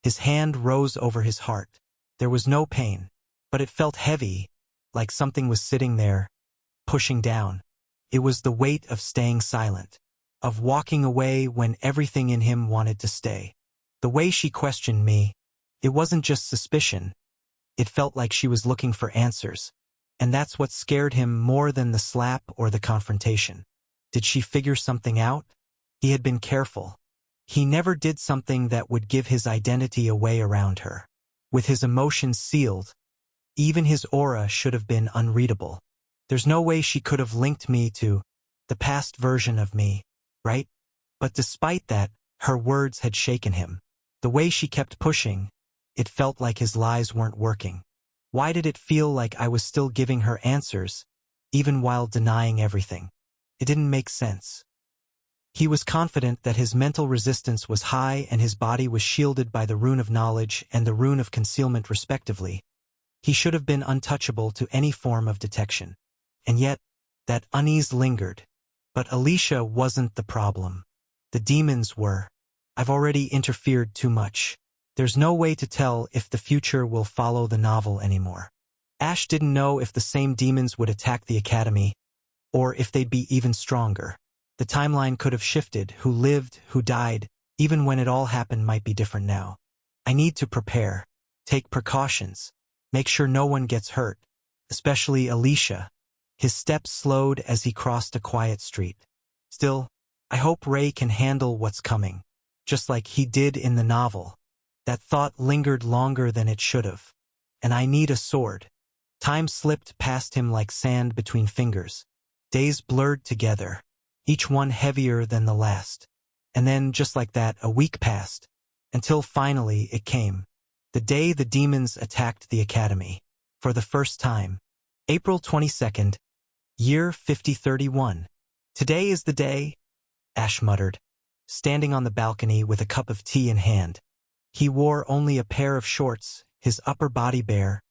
His hand rose over his heart. There was no pain, but it felt heavy, like something was sitting there, pushing down. It was the weight of staying silent, of walking away when everything in him wanted to stay. The way she questioned me, it wasn't just suspicion. It felt like she was looking for answers. And that's what scared him more than the slap or the confrontation. Did she figure something out? He had been careful. He never did something that would give his identity away around her. With his emotions sealed, even his aura should have been unreadable. There's no way she could have linked me to the past version of me, right? But despite that, her words had shaken him. The way she kept pushing, it felt like his lies weren't working. Why did it feel like I was still giving her answers, even while denying everything? It didn't make sense. He was confident that his mental resistance was high and his body was shielded by the rune of knowledge and the rune of concealment respectively. He should have been untouchable to any form of detection. And yet, that unease lingered. But Alicia wasn't the problem. The demons were. I've already interfered too much. There's no way to tell if the future will follow the novel anymore. Ash didn't know if the same demons would attack the academy, or if they'd be even stronger. The timeline could have shifted. Who lived, who died, even when it all happened might be different now. I need to prepare, take precautions, make sure no one gets hurt, especially Alicia. His steps slowed as he crossed a quiet street. Still, I hope Ray can handle what's coming, just like he did in the novel. That thought lingered longer than it should have. And I need a sword. Time slipped past him like sand between fingers. Days blurred together, each one heavier than the last. And then, just like that, a week passed, until finally it came. The day the demons attacked the academy. For the first time. April 22nd, year 5031. Today is the day, Ash muttered, standing on the balcony with a cup of tea in hand. He wore only a pair of shorts, his upper body bare,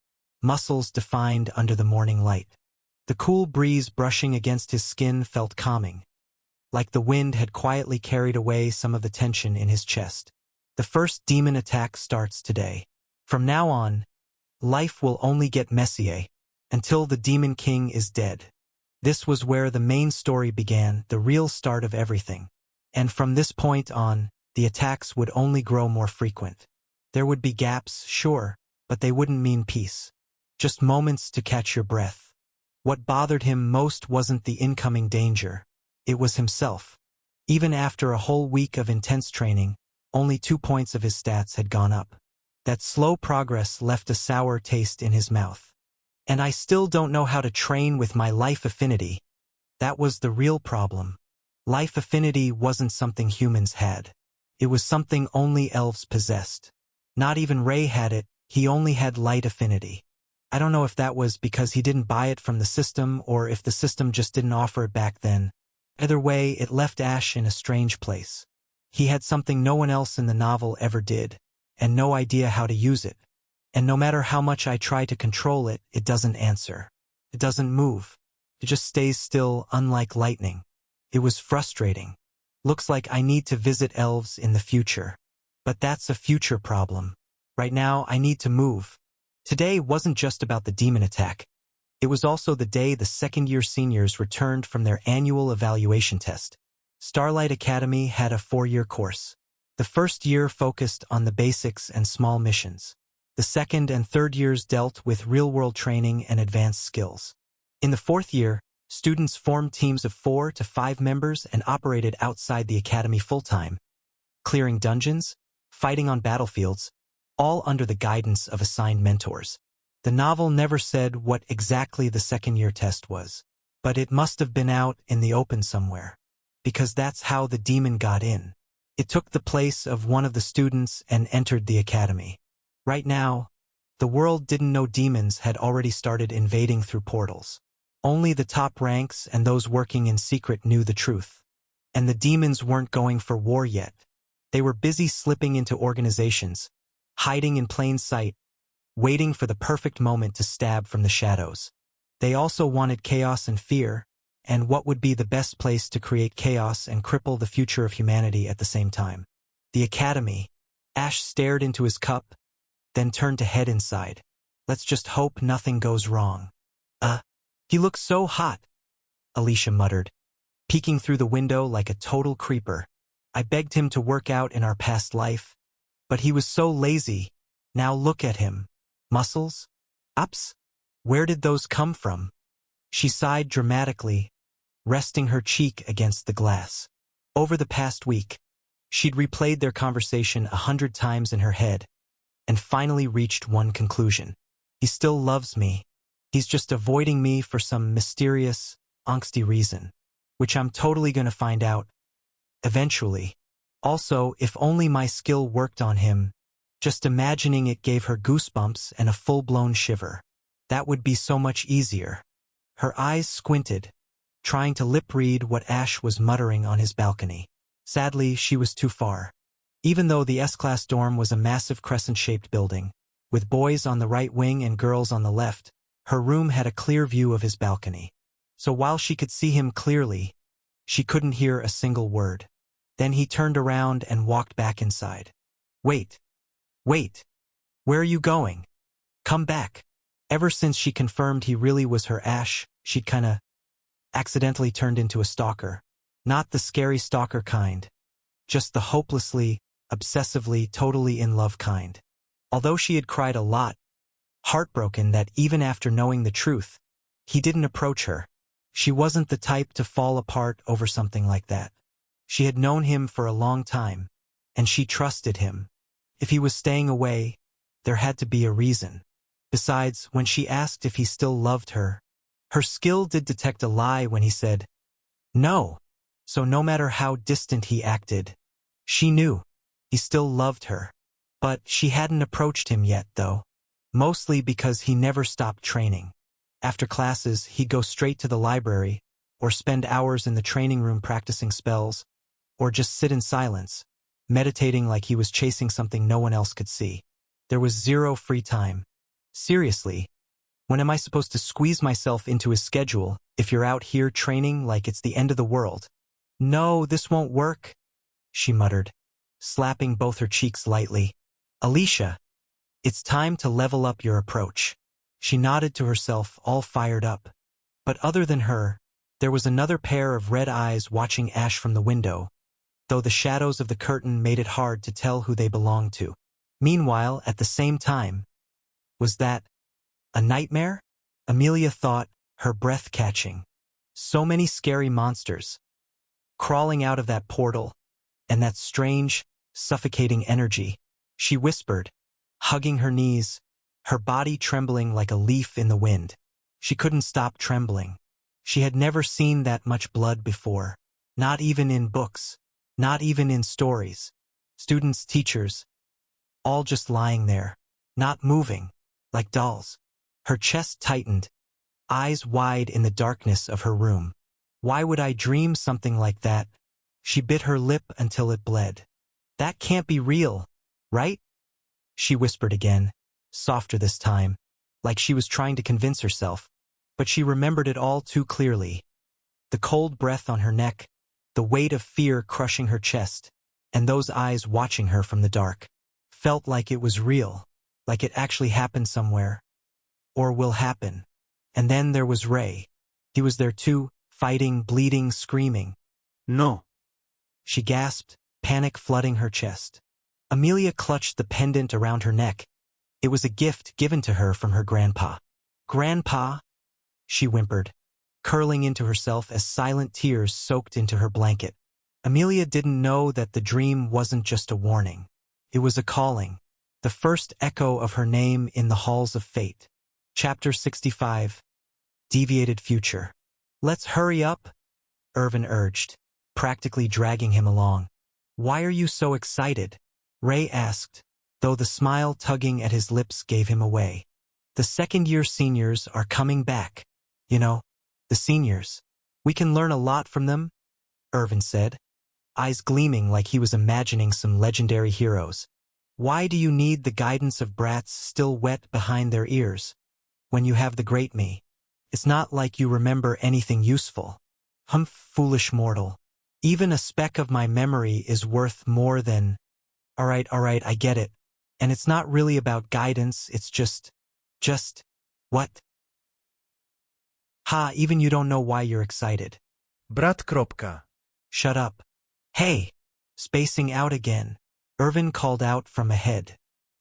muscles defined under the morning light. The cool breeze brushing against his skin felt calming, like the wind had quietly carried away some of the tension in his chest. The first demon attack starts today. From now on, life will only get messier, until the Demon King is dead. This was where the main story began, the real start of everything. And from this point on, the attacks would only grow more frequent. There would be gaps, sure, but they wouldn't mean peace. Just moments to catch your breath. What bothered him most wasn't the incoming danger. It was himself. Even after a whole week of intense training, only 2 points of his stats had gone up. That slow progress left a sour taste in his mouth. And I still don't know how to train with my life affinity. That was the real problem. Life affinity wasn't something humans had. It was something only elves possessed. Not even Ray had it, he only had light affinity. I don't know if that was because he didn't buy it from the system or if the system just didn't offer it back then. Either way, it left Ash in a strange place. He had something no one else in the novel ever did, and no idea how to use it. And no matter how much I try to control it, it doesn't answer. It doesn't move. It just stays still, unlike lightning. It was frustrating. Looks like I need to visit elves in the future. But that's a future problem. Right now, I need to move. Today wasn't just about the demon attack. It was also the day the second-year seniors returned from their annual evaluation test. Starlight Academy had a 4-year course. The first year focused on the basics and small missions. The second and third years dealt with real-world training and advanced skills. In the fourth year, students formed teams of 4 to 5 members and operated outside the academy full-time, clearing dungeons, fighting on battlefields, all under the guidance of assigned mentors. The novel never said what exactly the second-year test was, but it must have been out in the open somewhere, because that's how the demon got in. It took the place of one of the students and entered the academy. Right now, the world didn't know demons had already started invading through portals. Only the top ranks and those working in secret knew the truth. And the demons weren't going for war yet. They were busy slipping into organizations, hiding in plain sight, waiting for the perfect moment to stab from the shadows. They also wanted chaos and fear, and what would be the best place to create chaos and cripple the future of humanity at the same time. The academy. Ash stared into his cup, then turned to head inside. Let's just hope nothing goes wrong. He looks so hot, Alicia muttered, peeking through the window like a total creeper. I begged him to work out in our past life, but he was so lazy. Now look at him. Muscles? Ups? Where did those come from? She sighed dramatically, resting her cheek against the glass. Over the past week, she'd replayed their conversation 100 times in her head, and finally reached one conclusion. He still loves me. He's just avoiding me for some mysterious, angsty reason, which I'm totally gonna find out eventually. Also, if only my skill worked on him, just imagining it gave her goosebumps and a full-blown shiver. That would be so much easier. Her eyes squinted, trying to lip-read what Ash was muttering on his balcony. Sadly, she was too far. Even though the S-Class dorm was a massive crescent-shaped building, with boys on the right wing and girls on the left, her room had a clear view of his balcony. So while she could see him clearly, she couldn't hear a single word. Then he turned around and walked back inside. Wait. Where are you going? Come back. Ever since she confirmed he really was her Ash, she'd kinda accidentally turned into a stalker. Not the scary stalker kind. Just the hopelessly, obsessively, totally in love kind. Although she had cried a lot, heartbroken that even after knowing the truth, he didn't approach her. She wasn't the type to fall apart over something like that. She had known him for a long time, and she trusted him. If he was staying away, there had to be a reason. Besides, when she asked if he still loved her, her skill did detect a lie when he said, no. So no matter how distant he acted, she knew he still loved her. But she hadn't approached him yet, though. Mostly because he never stopped training. After classes, he'd go straight to the library, or spend hours in the training room practicing spells, or just sit in silence, meditating like he was chasing something no one else could see. There was zero free time. Seriously, when am I supposed to squeeze myself into his schedule if you're out here training like it's the end of the world? No, this won't work, she muttered, slapping both her cheeks lightly. Alicia, it's time to level up your approach. She nodded to herself, all fired up. But other than her, there was another pair of red eyes watching Ash from the window, though the shadows of the curtain made it hard to tell who they belonged to. Meanwhile, at the same time, was that a nightmare? Amelia thought, her breath catching. So many scary monsters crawling out of that portal, and that strange, suffocating energy. She whispered, hugging her knees, her body trembling like a leaf in the wind. She couldn't stop trembling. She had never seen that much blood before. Not even in books. Not even in stories. Students, teachers, all just lying there, not moving, like dolls. Her chest tightened, eyes wide in the darkness of her room. Why would I dream something like that? She bit her lip until it bled. That can't be real, right? She whispered again, softer this time, like she was trying to convince herself. But she remembered it all too clearly. The cold breath on her neck, the weight of fear crushing her chest, and those eyes watching her from the dark. Felt like it was real, like it actually happened somewhere. Or will happen. And then there was Ray. He was there too, fighting, bleeding, screaming. No. She gasped, panic flooding her chest. Amelia clutched the pendant around her neck. It was a gift given to her from her grandpa. Grandpa? She whimpered, curling into herself as silent tears soaked into her blanket. Amelia didn't know that the dream wasn't just a warning. It was a calling, the first echo of her name in the halls of fate. Chapter 65. Deviated Future. Let's hurry up, Irvin urged, practically dragging him along. Why are you so excited? Ray asked, though the smile tugging at his lips gave him away. The second-year seniors are coming back. You know, the seniors. We can learn a lot from them, Irvin said, eyes gleaming like he was imagining some legendary heroes. Why do you need the guidance of brats still wet behind their ears, when you have the great me? It's not like you remember anything useful. Foolish mortal. Even a speck of my memory is worth more than... Alright, I get it. And it's not really about guidance, it's just... What? Even you don't know why you're excited. Brat. Kropka. Shut up. Hey! Spacing out again. Irvin called out from ahead.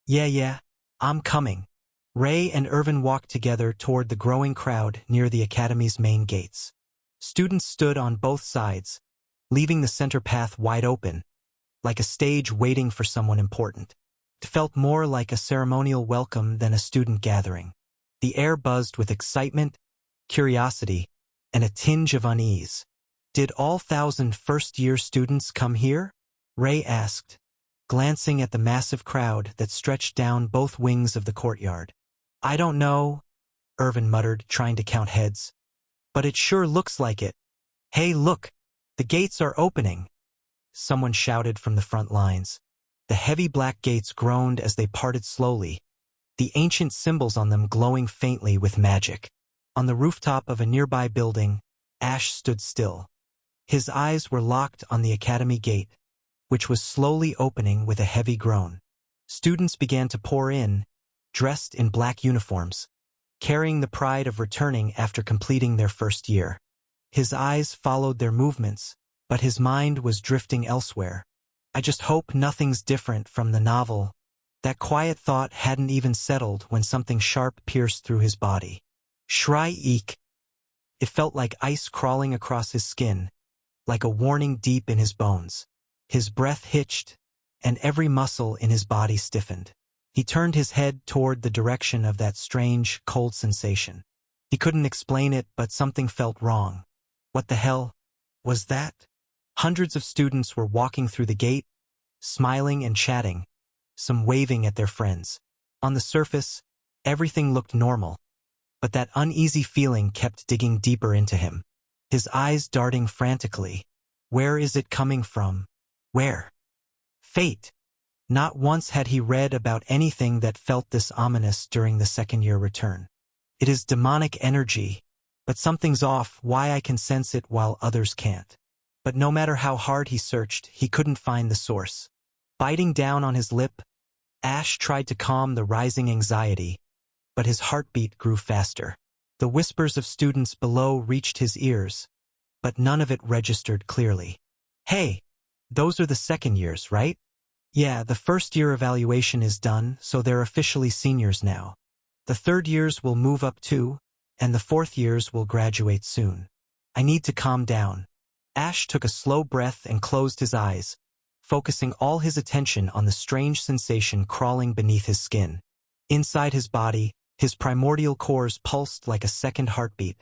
Yeah, I'm coming. Ray and Irvin walked together toward the growing crowd near the academy's main gates. Students stood on both sides, leaving the center path wide open, like a stage waiting for someone important. It felt more like a ceremonial welcome than a student gathering. The air buzzed with excitement, curiosity, and a tinge of unease. Did all 1,000 first-year students come here? Ray asked, glancing at the massive crowd that stretched down both wings of the courtyard. I don't know, Irvin muttered, trying to count heads. But it sure looks like it. Hey, look! The gates are opening! Someone shouted from the front lines. The heavy black gates groaned as they parted slowly, the ancient symbols on them glowing faintly with magic. On the rooftop of a nearby building, Ash stood still. His eyes were locked on the academy gate, which was slowly opening with a heavy groan. Students began to pour in, dressed in black uniforms, carrying the pride of returning after completing their first year. His eyes followed their movements, but his mind was drifting elsewhere. I just hope nothing's different from the novel. That quiet thought hadn't even settled when something sharp pierced through his body. Shrai-eek! It felt like ice crawling across his skin, like a warning deep in his bones. His breath hitched, and every muscle in his body stiffened. He turned his head toward the direction of that strange, cold sensation. He couldn't explain it, but something felt wrong. What the hell was that? Hundreds of students were walking through the gate, smiling and chatting, some waving at their friends. On the surface, everything looked normal, but that uneasy feeling kept digging deeper into him. His eyes darting frantically. Where is it coming from? Where? Fate. Not once had he read about anything that felt this ominous during the second-year return. It is demonic energy, but something's off. Why I can sense it while others can't. But no matter how hard he searched, he couldn't find the source. Biting down on his lip, Ash tried to calm the rising anxiety, but his heartbeat grew faster. The whispers of students below reached his ears, but none of it registered clearly. Hey, those are the second years, right? Yeah, the first-year evaluation is done, so they're officially seniors now. The third years will move up too, and the fourth years will graduate soon. I need to calm down. Ash took a slow breath and closed his eyes, focusing all his attention on the strange sensation crawling beneath his skin. Inside his body, his primordial cores pulsed like a second heartbeat,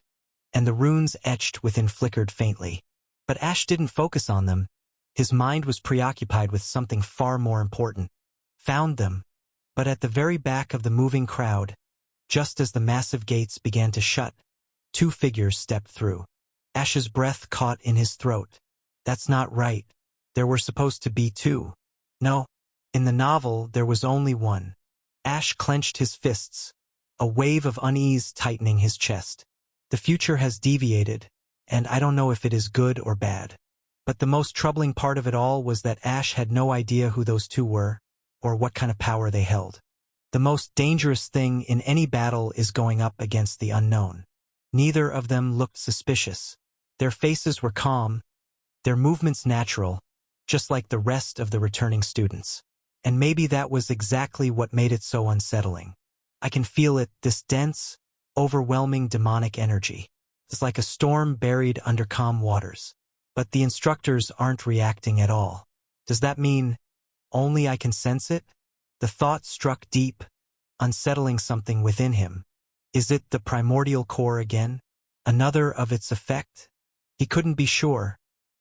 and the runes etched within flickered faintly. But Ash didn't focus on them. His mind was preoccupied with something far more important. Found them. But at the very back of the moving crowd, just as the massive gates began to shut, two figures stepped through. Ash's breath caught in his throat. That's not right. There were supposed to be two. No, in the novel there was only one. Ash clenched his fists, a wave of unease tightening his chest. The future has deviated, and I don't know if it is good or bad. But the most troubling part of it all was that Ash had no idea who those two were, or what kind of power they held. The most dangerous thing in any battle is going up against the unknown. Neither of them looked suspicious. Their faces were calm, their movements natural, just like the rest of the returning students. And maybe that was exactly what made it so unsettling. I can feel it, this dense, overwhelming demonic energy. It's like a storm buried under calm waters. But the instructors aren't reacting at all. Does that mean only I can sense it? The thought struck deep, unsettling something within him. Is it the primordial core again? Another of its effect? He couldn't be sure,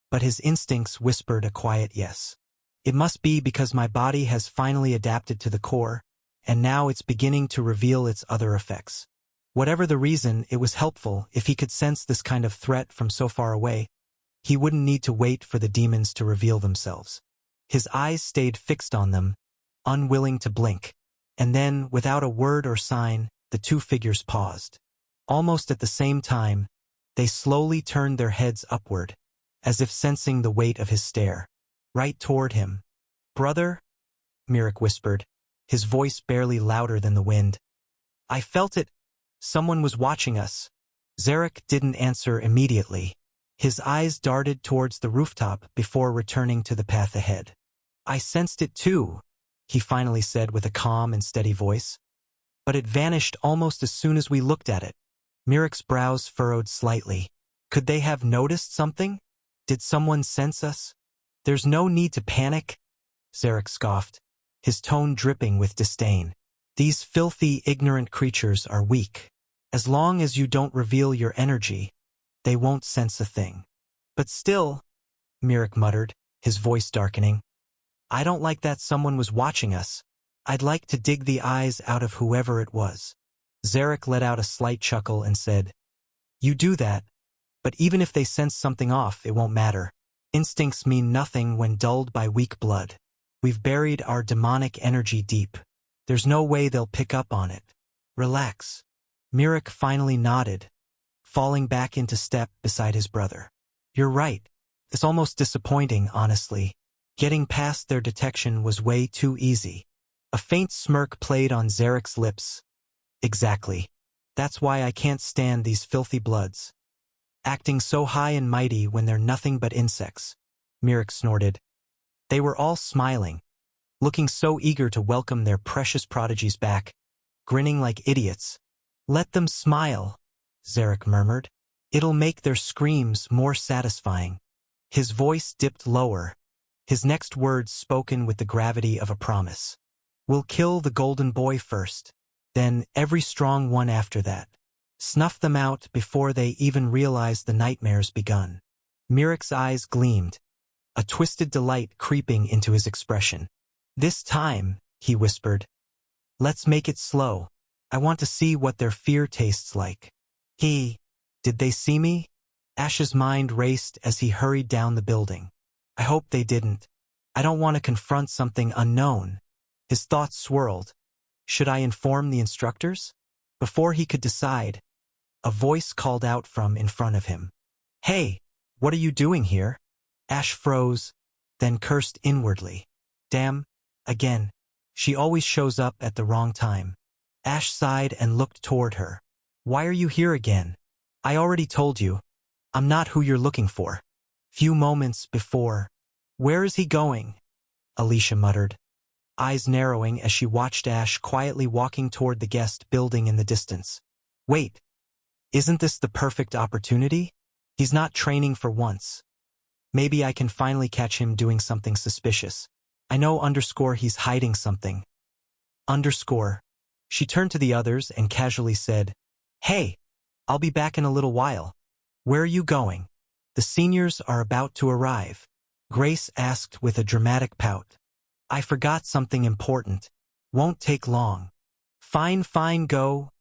but his instincts whispered a quiet yes. It must be because my body has finally adapted to the core, and now it's beginning to reveal its other effects. Whatever the reason, it was helpful. If he could sense this kind of threat from so far away, he wouldn't need to wait for the demons to reveal themselves. His eyes stayed fixed on them, unwilling to blink. And then, without a word or sign, the two figures paused. Almost at the same time, they slowly turned their heads upward, as if sensing the weight of his stare. Right toward him. "Brother?" Mirek whispered, his voice barely louder than the wind. "I felt it. Someone was watching us." Zarek didn't answer immediately. His eyes darted towards the rooftop before returning to the path ahead. "I sensed it too," he finally said with a calm and steady voice. "But it vanished almost as soon as we looked at it." Mirek's brows furrowed slightly. Could they have noticed something? Did someone sense us? "There's no need to panic," Zarek scoffed, his tone dripping with disdain. "These filthy, ignorant creatures are weak. As long as you don't reveal your energy, they won't sense a thing." "But still," Mirek muttered, his voice darkening, "I don't like that someone was watching us. I'd like to dig the eyes out of whoever it was." Zarek let out a slight chuckle and said, "You do that, but even if they sense something off, it won't matter. Instincts mean nothing when dulled by weak blood. We've buried our demonic energy deep. There's no way they'll pick up on it. Relax." Mirek finally nodded, falling back into step beside his brother. "You're right. It's almost disappointing, honestly. Getting past their detection was way too easy." A faint smirk played on Zarek's lips. "Exactly. That's why I can't stand these filthy bloods. Acting so high and mighty when they're nothing but insects." Mirek snorted. They were all smiling, looking so eager to welcome their precious prodigies back, grinning like idiots. "Let them smile," Zarek murmured. "It'll make their screams more satisfying." His voice dipped lower, his next words spoken with the gravity of a promise. "We'll kill the golden boy first, then every strong one after that. Snuff them out before they even realize the nightmare's begun." Mirek's eyes gleamed, a twisted delight creeping into his expression. "This time," he whispered, "let's make it slow. I want to see what their fear tastes like." Did they see me? Ash's mind raced as he hurried down the building. "I hope they didn't. I don't want to confront something unknown." His thoughts swirled. Should I inform the instructors? Before he could decide, a voice called out from in front of him. "Hey, what are you doing here?" Ash froze, then cursed inwardly. "Damn, again. She always shows up at the wrong time." Ash sighed and looked toward her. "Why are you here again?" "I already told you. I'm not who you're looking for." Few moments before. "Where is he going?" Alicia muttered, eyes narrowing as she watched Ash quietly walking toward the guest building in the distance. "Wait. Isn't this the perfect opportunity? He's not training for once. Maybe I can finally catch him doing something suspicious. I know he's hiding something." She turned to the others and casually said, "Hey, I'll be back in a little while." "Where are you going?" "The seniors are about to arrive," Grace asked with a dramatic pout. "I forgot something important. Won't take long." Fine, go,"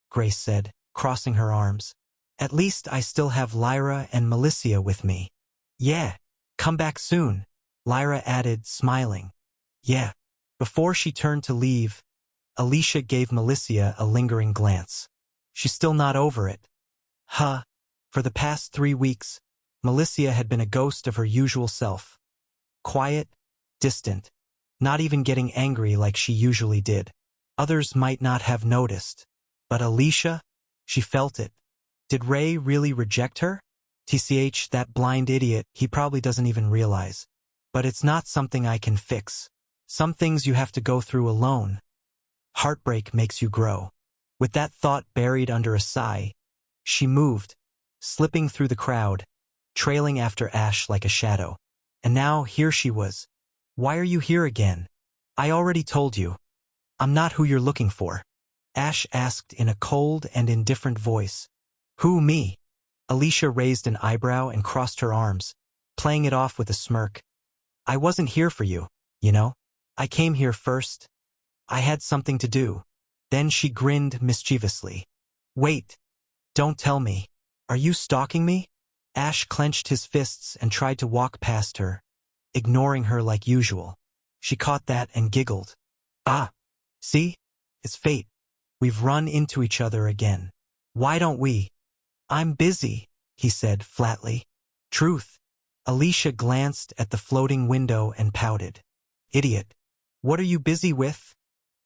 Grace said, crossing her arms. "At least I still have Lyra and Melissia with me." "Yeah, come back soon," Lyra added, smiling. "Yeah." Before she turned to leave, Alicia gave Melissia a lingering glance. She's still not over it. For the past 3 weeks, Melissia had been a ghost of her usual self. Quiet, distant, not even getting angry like she usually did. Others might not have noticed, but Alicia, she felt it. Did Ray really reject her? TCH, that blind idiot, he probably doesn't even realize. But it's not something I can fix. Some things you have to go through alone. Heartbreak makes you grow. With that thought buried under a sigh, she moved, slipping through the crowd, trailing after Ash like a shadow. And now here she was. "Why are you here again?" "I already told you. I'm not who you're looking for," Ash asked in a cold and indifferent voice. "Who, me?" Alicia raised an eyebrow and crossed her arms, playing it off with a smirk. "I wasn't here for you, you know. I came here first. I had something to do." Then she grinned mischievously. "Wait. Don't tell me. Are you stalking me?" Ash clenched his fists and tried to walk past her, ignoring her like usual. She caught that and giggled. "Ah, see? It's fate. We've run into each other again." Why don't we? I'm busy, he said flatly. Truth. Alicia glanced at the floating window and pouted. Idiot. What are you busy with?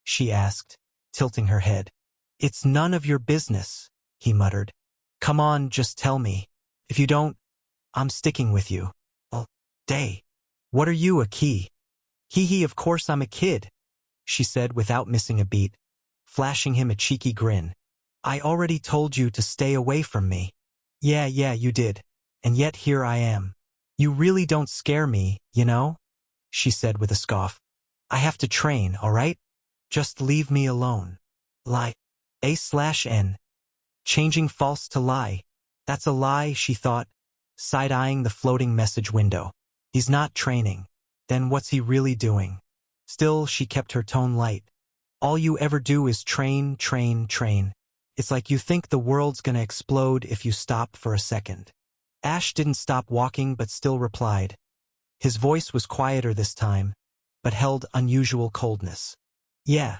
She asked, tilting her head. It's none of your business, he muttered. Come on, just tell me. If you don't, I'm sticking with you. All day. What are you, a key? Hee, of course I'm a kid, she said without missing a beat, flashing him a cheeky grin. I already told you to stay away from me. Yeah, you did. And yet here I am. You really don't scare me, you know? She said with a scoff. I have to train, all right? Just leave me alone. Lie. A/N. Changing false to lie. That's a lie, she thought, side-eyeing the floating message window. He's not training. Then what's he really doing? Still, she kept her tone light. All you ever do is train. It's like you think the world's gonna explode if you stop for a second. Ash didn't stop walking but still replied. His voice was quieter this time, but held unusual coldness. Yeah.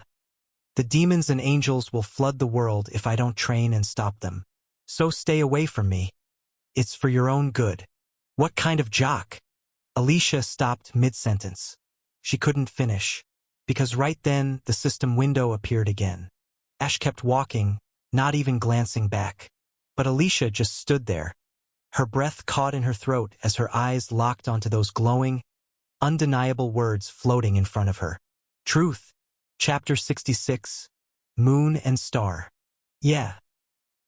The demons and angels will flood the world if I don't train and stop them. So stay away from me. It's for your own good. What kind of jock? Alicia stopped mid-sentence. She couldn't finish, because right then the system window appeared again. Ash kept walking, not even glancing back. But Alicia just stood there, her breath caught in her throat as her eyes locked onto those glowing, undeniable words floating in front of her. Truth. Chapter 66. Moon and Star. Yeah.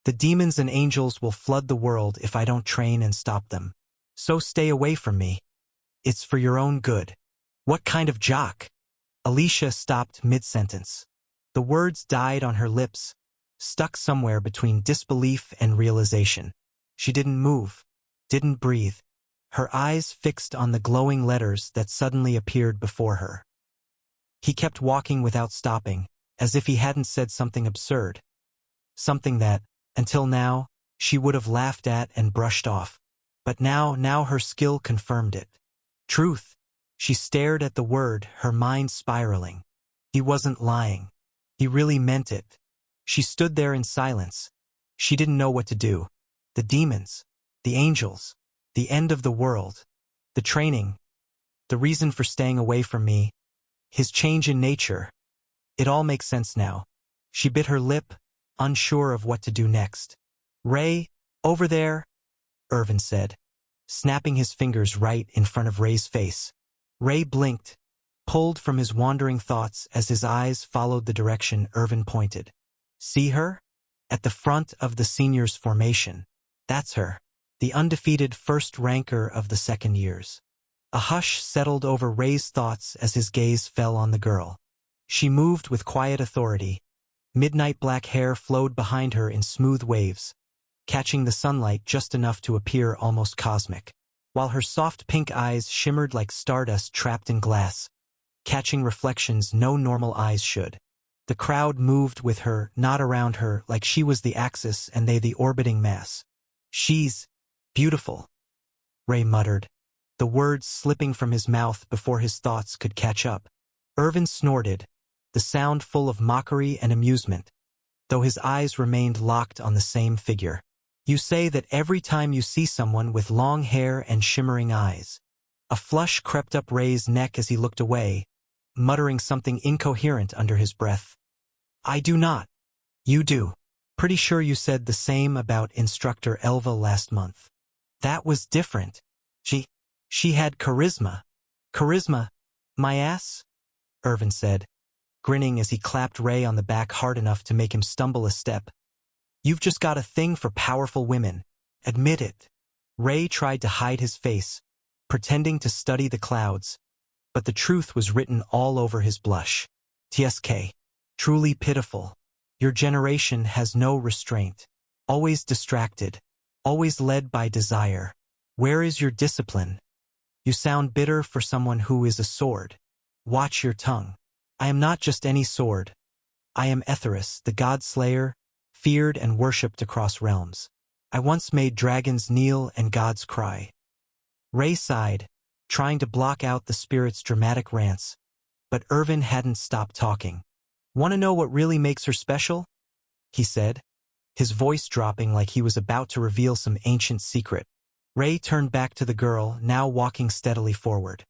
The demons and angels will flood the world if I don't train and stop them. So stay away from me. It's for your own good. What kind of jock? Alicia stopped mid-sentence. The words died on her lips, stuck somewhere between disbelief and realization. She didn't move, didn't breathe, her eyes fixed on the glowing letters that suddenly appeared before her. He kept walking without stopping, as if he hadn't said something absurd. Something that, until now, she would have laughed at and brushed off. But now her skill confirmed it. Truth. She stared at the word, her mind spiraling. He wasn't lying. He really meant it. She stood there in silence. She didn't know what to do. The demons, the angels, the end of the world, the training, the reason for staying away from me, his change in nature. It all makes sense now. She bit her lip, unsure of what to do next. Ray, over there, Irvin said, snapping his fingers right in front of Ray's face. Ray blinked, pulled from his wandering thoughts as his eyes followed the direction Irvin pointed. See her? At the front of the seniors' formation. That's her, the undefeated first ranker of the second years. A hush settled over Ray's thoughts as his gaze fell on the girl. She moved with quiet authority. Midnight black hair flowed behind her in smooth waves, catching the sunlight just enough to appear almost cosmic, while her soft pink eyes shimmered like stardust trapped in glass, catching reflections no normal eyes should. The crowd moved with her, not around her, like she was the axis and they the orbiting mass. She's beautiful, Ray muttered, the words slipping from his mouth before his thoughts could catch up. Irvin snorted, the sound full of mockery and amusement, though his eyes remained locked on the same figure. You say that every time you see someone with long hair and shimmering eyes. A flush crept up Ray's neck as he looked away, muttering something incoherent under his breath. I do not. You do. Pretty sure you said the same about instructor Elva last month. That was different. She had charisma. Charisma? My ass? Irvin said, grinning as he clapped Ray on the back hard enough to make him stumble a step. You've just got a thing for powerful women. Admit it. Ray tried to hide his face, pretending to study the clouds, but the truth was written all over his blush. TSK. Truly pitiful. Your generation has no restraint. Always distracted. Always led by desire. Where is your discipline? You sound bitter for someone who is a sword. Watch your tongue. I am not just any sword. I am Etheris, the god slayer, feared and worshipped across realms. I once made dragons kneel and gods cry. Ray sighed, trying to block out the spirit's dramatic rants, but Irvin hadn't stopped talking. Want to know what really makes her special? He said. his voice dropping like he was about to reveal some ancient secret. Ray turned back to the girl, now walking steadily forward.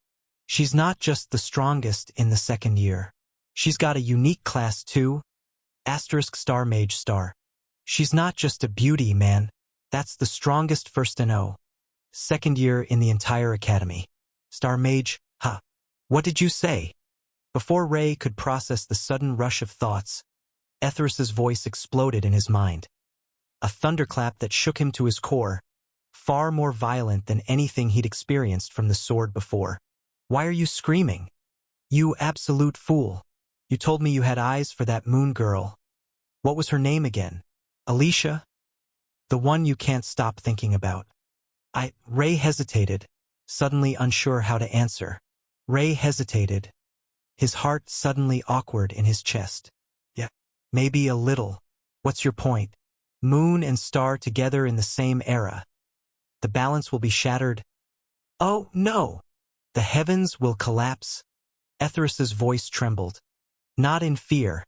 She's not just the strongest in the second year. She's got a unique class too. Asterisk star mage star. She's not just a beauty, man. That's the strongest first and second year in the entire academy. Star mage, huh? What did you say? Before Ray could process the sudden rush of thoughts, Etheris's voice exploded in his mind. A thunderclap that shook him to his core, far more violent than anything he'd experienced from the sword before. Why are you screaming? You absolute fool. You told me you had eyes for that moon girl. What was her name again? Alicia? The one you can't stop thinking about. Ray hesitated, suddenly unsure how to answer. Ray hesitated, his heart suddenly awkward in his chest. Yeah, maybe a little. What's your point? Moon and star together in the same era. The balance will be shattered. Oh, no! The heavens will collapse. Etheris's voice trembled. Not in fear,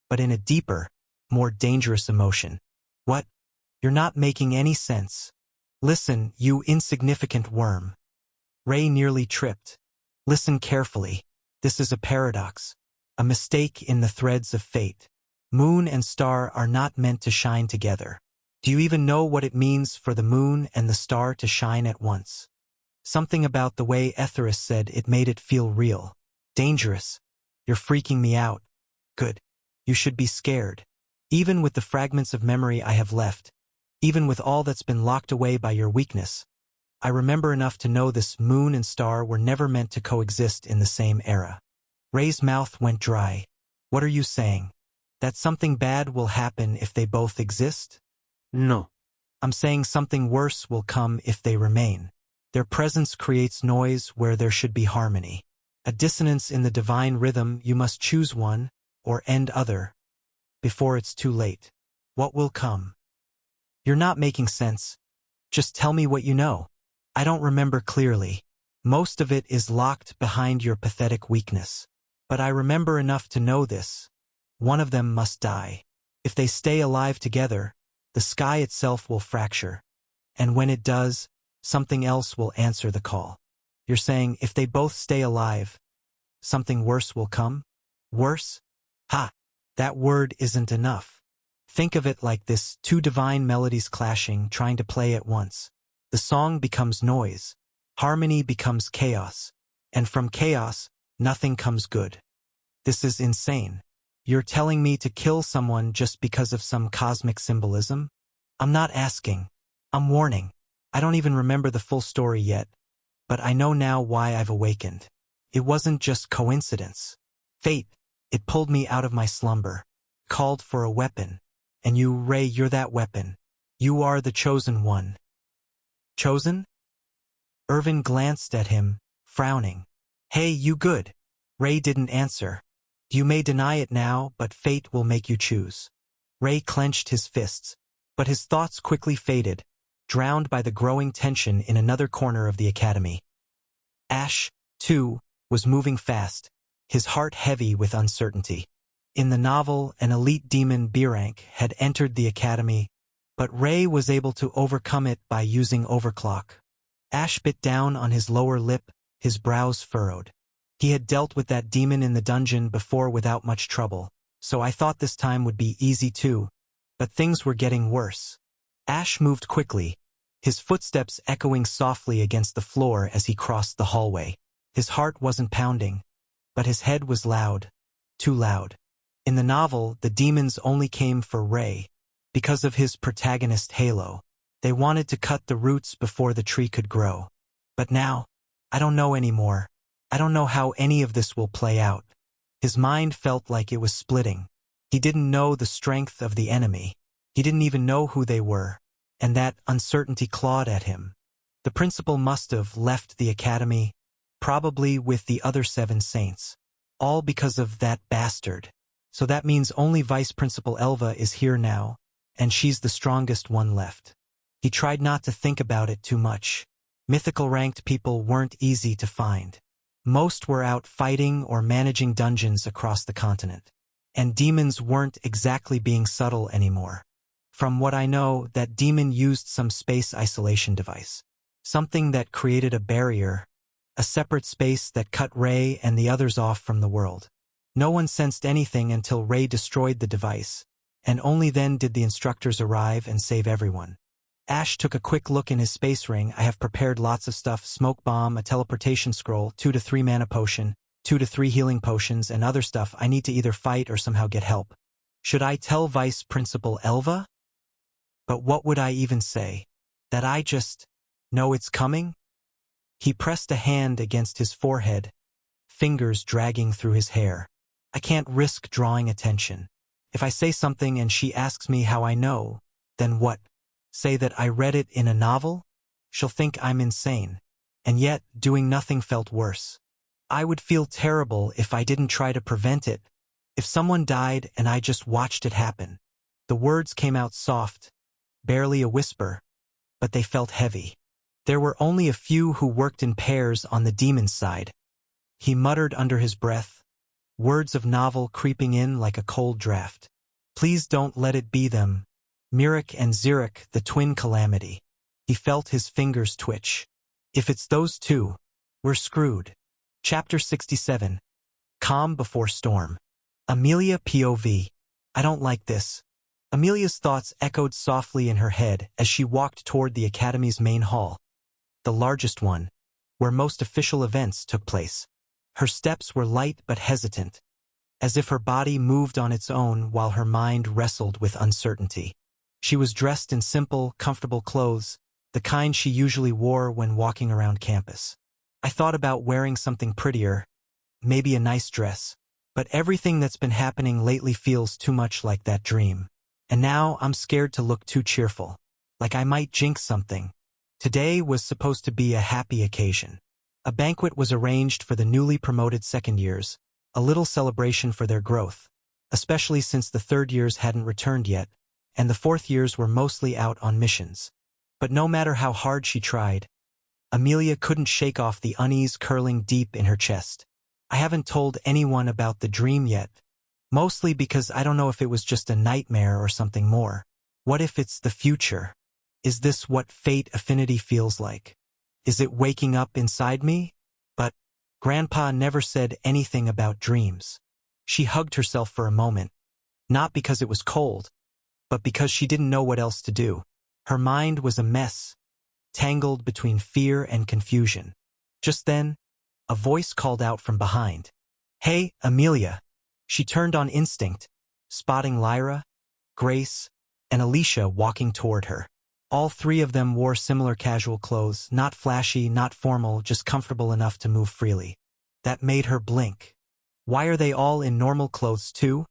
but in a deeper, more dangerous emotion. What? You're not making any sense. Listen, you insignificant worm. Ray nearly tripped. Listen carefully. This is a paradox. A mistake in the threads of fate. Moon and star are not meant to shine together. Do you even know what it means for the moon and the star to shine at once? Something about the way Etheris said it made it feel real. Dangerous. You're freaking me out. Good. You should be scared. Even with the fragments of memory I have left, even with all that's been locked away by your weakness, I remember enough to know this moon and star were never meant to coexist in the same era. Ray's mouth went dry. What are you saying? That something bad will happen if they both exist? No. I'm saying something worse will come if they remain. Their presence creates noise where there should be harmony. A dissonance in the divine rhythm. You must choose one, or end other, before it's too late. What will come? You're not making sense. Just tell me what you know. I don't remember clearly. Most of it is locked behind your pathetic weakness. But I remember enough to know this. One of them must die. If they stay alive together, the sky itself will fracture. And when it does, something else will answer the call. You're saying if they both stay alive, something worse will come? Worse? Ha! That word isn't enough. Think of it like this: two divine melodies clashing, trying to play at once. The song becomes noise. Harmony becomes chaos. And from chaos, nothing comes good. This is insane. You're telling me to kill someone just because of some cosmic symbolism? I'm not asking. I'm warning. I don't even remember the full story yet, but I know now why I've awakened. It wasn't just coincidence. Fate, it pulled me out of my slumber, called for a weapon. And you, Ray, you're that weapon. You are the chosen one. Chosen? Irvin glanced at him, frowning. Hey, you good? Ray didn't answer. You may deny it now, but fate will make you choose. Ray clenched his fists, but his thoughts quickly faded, drowned by the growing tension in another corner of the academy. Ash, too, was moving fast, his heart heavy with uncertainty. In the novel, an elite demon Birank had entered the academy, but Ray was able to overcome it by using overclock. Ash bit down on his lower lip, his brows furrowed. He had dealt with that demon in the dungeon before without much trouble, so I thought this time would be easy too, but things were getting worse. Ash moved quickly, his footsteps echoing softly against the floor as he crossed the hallway. His heart wasn't pounding, but his head was loud, too loud. In the novel, the demons only came for Ray, because of his protagonist Halo. They wanted to cut the roots before the tree could grow. But now, I don't know anymore. I don't know how any of this will play out. His mind felt like it was splitting. He didn't know the strength of the enemy. He didn't even know who they were, and that uncertainty clawed at him. The principal must have left the academy, probably with the other 7 saints, all because of that bastard. So that means only Vice Principal Elva is here now, and she's the strongest one left. He tried not to think about it too much. Mythical ranked people weren't easy to find. Most were out fighting or managing dungeons across the continent. And demons weren't exactly being subtle anymore. From what I know, that demon used some space isolation device. Something that created a barrier, a separate space that cut Ray and the others off from the world. No one sensed anything until Ray destroyed the device, and only then did the instructors arrive and save everyone. Ash took a quick look in his space ring. I have prepared lots of stuff: smoke bomb, a teleportation scroll, 2 to 3 mana potion, 2 to 3 healing potions, and other stuff. I need to either fight or somehow get help. Should I tell Vice Principal Elva? But what would I even say? That I just know it's coming? He pressed a hand against his forehead, fingers dragging through his hair. I can't risk drawing attention. If I say something and she asks me how I know, then what? Say that I read it in a novel? She'll think I'm insane. And yet, doing nothing felt worse. I would feel terrible if I didn't try to prevent it. If someone died and I just watched it happen. The words came out soft, barely a whisper, but they felt heavy. There were only a few who worked in pairs on the demon's side. He muttered under his breath, words of novel creeping in like a cold draft. Please don't let it be them. Mirik and Xirik, the twin calamity. He felt his fingers twitch. If it's those two, we're screwed. Chapter 67. Calm before storm. Amelia POV. I don't like this. Amelia's thoughts echoed softly in her head as she walked toward the Academy's main hall, the largest one, where most official events took place. Her steps were light but hesitant, as if her body moved on its own while her mind wrestled with uncertainty. She was dressed in simple, comfortable clothes, the kind she usually wore when walking around campus. I thought about wearing something prettier, maybe a nice dress, but everything that's been happening lately feels too much like that dream. And now I'm scared to look too cheerful, like I might jinx something. Today was supposed to be a happy occasion. A banquet was arranged for the newly promoted second years, a little celebration for their growth, especially since the third years hadn't returned yet, and the fourth years were mostly out on missions. But no matter how hard she tried, Amelia couldn't shake off the unease curling deep in her chest. I haven't told anyone about the dream yet, mostly because I don't know if it was just a nightmare or something more. What if it's the future? Is this what fate affinity feels like? Is it waking up inside me? But Grandpa never said anything about dreams. She hugged herself for a moment, not because it was cold, but because she didn't know what else to do. Her mind was a mess, tangled between fear and confusion. Just then, a voice called out from behind. Hey, Amelia. She turned on instinct, spotting Lyra, Grace, and Alicia walking toward her. All three of them wore similar casual clothes, not flashy, not formal, just comfortable enough to move freely. That made her blink. Why are they all in normal clothes too?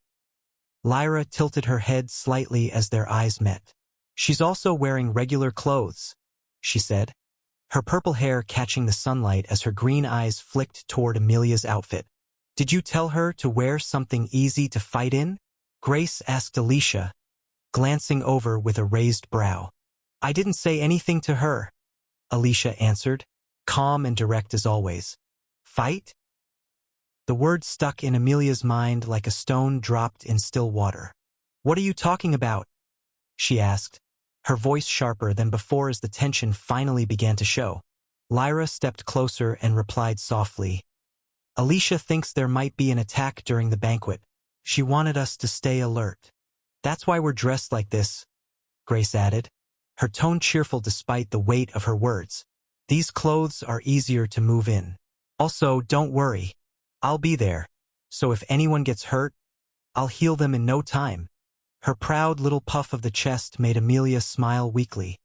Lyra tilted her head slightly as their eyes met. She's also wearing regular clothes, she said, her purple hair catching the sunlight as her green eyes flicked toward Amelia's outfit. Did you tell her to wear something easy to fight in? Grace asked Alicia, glancing over with a raised brow. I didn't say anything to her, Alicia answered, calm and direct as always. Fight? The word stuck in Amelia's mind like a stone dropped in still water. What are you talking about? She asked, her voice sharper than before as the tension finally began to show. Lyra stepped closer and replied softly. Alicia thinks there might be an attack during the banquet. She wanted us to stay alert. That's why we're dressed like this, Grace added, her tone cheerful despite the weight of her words. These clothes are easier to move in. Also, don't worry. I'll be there. So if anyone gets hurt, I'll heal them in no time. Her proud little puff of the chest made Amelia smile weakly,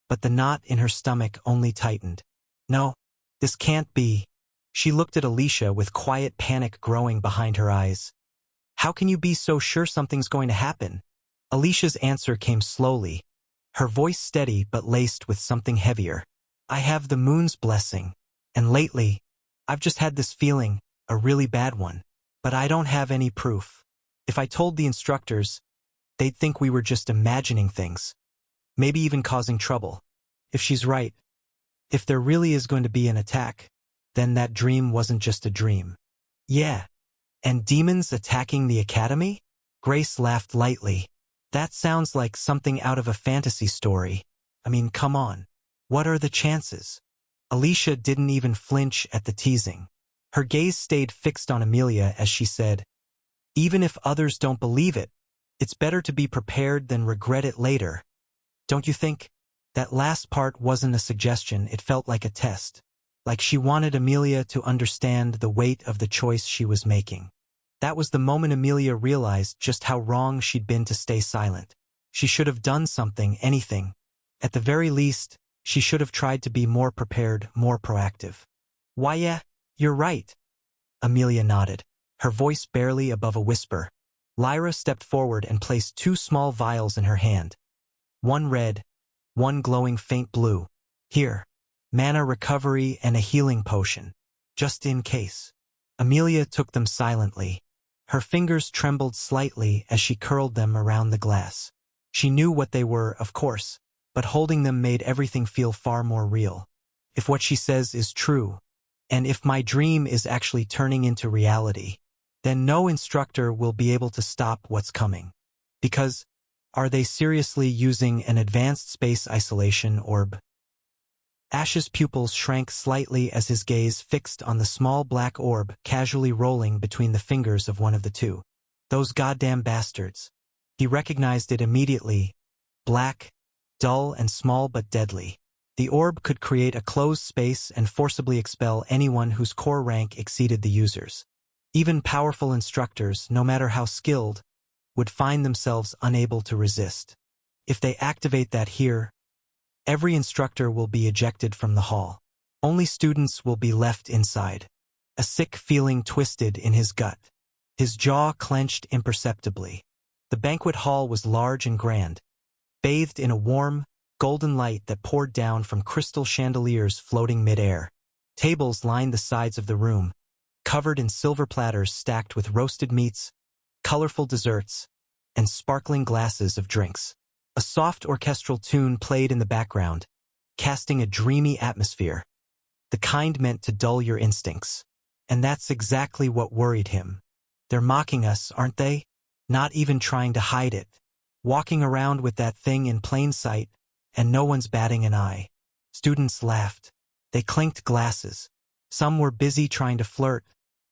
but the knot in her stomach only tightened. No, this can't be. She looked at Alicia with quiet panic growing behind her eyes. How can you be so sure something's going to happen? Alicia's answer came slowly, her voice steady but laced with something heavier. I have the moon's blessing, and lately, I've just had this feeling, a really bad one. But I don't have any proof. If I told the instructors, they'd think we were just imagining things, maybe even causing trouble. If she's right, if there really is going to be an attack, then that dream wasn't just a dream. Yeah. And demons attacking the academy? Grace laughed lightly. That sounds like something out of a fantasy story. I mean, come on. What are the chances? Alicia didn't even flinch at the teasing. Her gaze stayed fixed on Amelia as she said, "Even if others don't believe it, it's better to be prepared than regret it later. Don't you think?" That last part wasn't a suggestion, it felt like a test. Like she wanted Amelia to understand the weight of the choice she was making. That was the moment Amelia realized just how wrong she'd been to stay silent. She should have done something, anything. At the very least, she should have tried to be more prepared, more proactive. "Why, yeah, you're right." Amelia nodded, her voice barely above a whisper. Lyra stepped forward and placed 2 small vials in her hand. One red, one glowing faint blue. "Here, mana recovery and a healing potion, just in case." Amelia took them silently. Her fingers trembled slightly as she curled them around the glass. She knew what they were, of course, but holding them made everything feel far more real. If what she says is true, and if my dream is actually turning into reality, then no instructor will be able to stop what's coming. Because, are they seriously using an advanced space isolation orb? Ash's pupils shrank slightly as his gaze fixed on the small black orb casually rolling between the fingers of one of the two. Those goddamn bastards. He recognized it immediately. Black, dull and small but deadly. The orb could create a closed space and forcibly expel anyone whose core rank exceeded the user's. Even powerful instructors, no matter how skilled, would find themselves unable to resist. If they activate that here, every instructor will be ejected from the hall. Only students will be left inside. A sick feeling twisted in his gut. His jaw clenched imperceptibly. The banquet hall was large and grand, bathed in a warm, golden light that poured down from crystal chandeliers floating mid-air. Tables lined the sides of the room, covered in silver platters stacked with roasted meats, colorful desserts, and sparkling glasses of drinks. A soft orchestral tune played in the background, casting a dreamy atmosphere, the kind meant to dull your instincts. And that's exactly what worried him. They're mocking us, aren't they? Not even trying to hide it. Walking around with that thing in plain sight, and no one's batting an eye. Students laughed. They clinked glasses. Some were busy trying to flirt,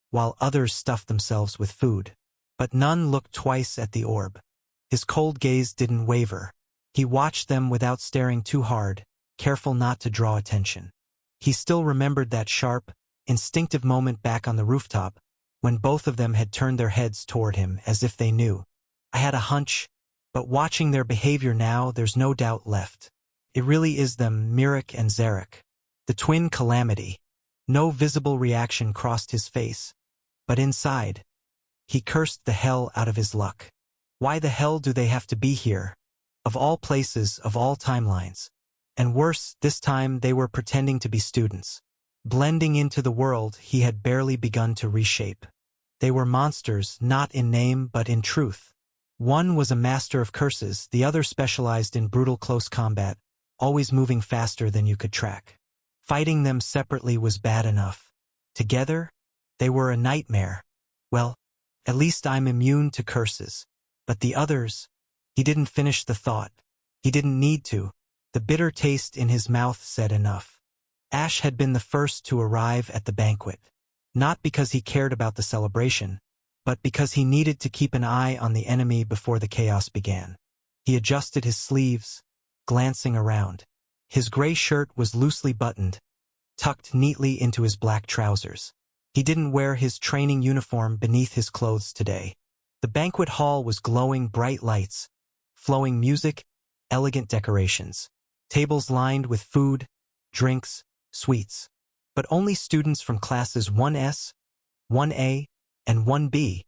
while others stuffed themselves with food. But none looked twice at the orb. His cold gaze didn't waver. He watched them without staring too hard, careful not to draw attention. He still remembered that sharp, instinctive moment back on the rooftop, when both of them had turned their heads toward him as if they knew. "I had a hunch, but watching their behavior now, there's no doubt left. It really is them, Mirik and Zarek. The twin calamity." No visible reaction crossed his face, but inside, he cursed the hell out of his luck. Why the hell do they have to be here? Of all places, of all timelines. And worse, this time they were pretending to be students, blending into the world he had barely begun to reshape. They were monsters, not in name but in truth. One was a master of curses, the other specialized in brutal close combat, always moving faster than you could track. Fighting them separately was bad enough. Together, they were a nightmare. Well, at least I'm immune to curses. But the others, he didn't finish the thought. He didn't need to. The bitter taste in his mouth said enough. Ash had been the first to arrive at the banquet. Not because he cared about the celebration, but because he needed to keep an eye on the enemy before the chaos began. He adjusted his sleeves, glancing around. His gray shirt was loosely buttoned, tucked neatly into his black trousers. He didn't wear his training uniform beneath his clothes today. The banquet hall was glowing bright lights, flowing music, elegant decorations. Tables lined with food, drinks, sweets. But only students from classes 1S, 1A, and 1B,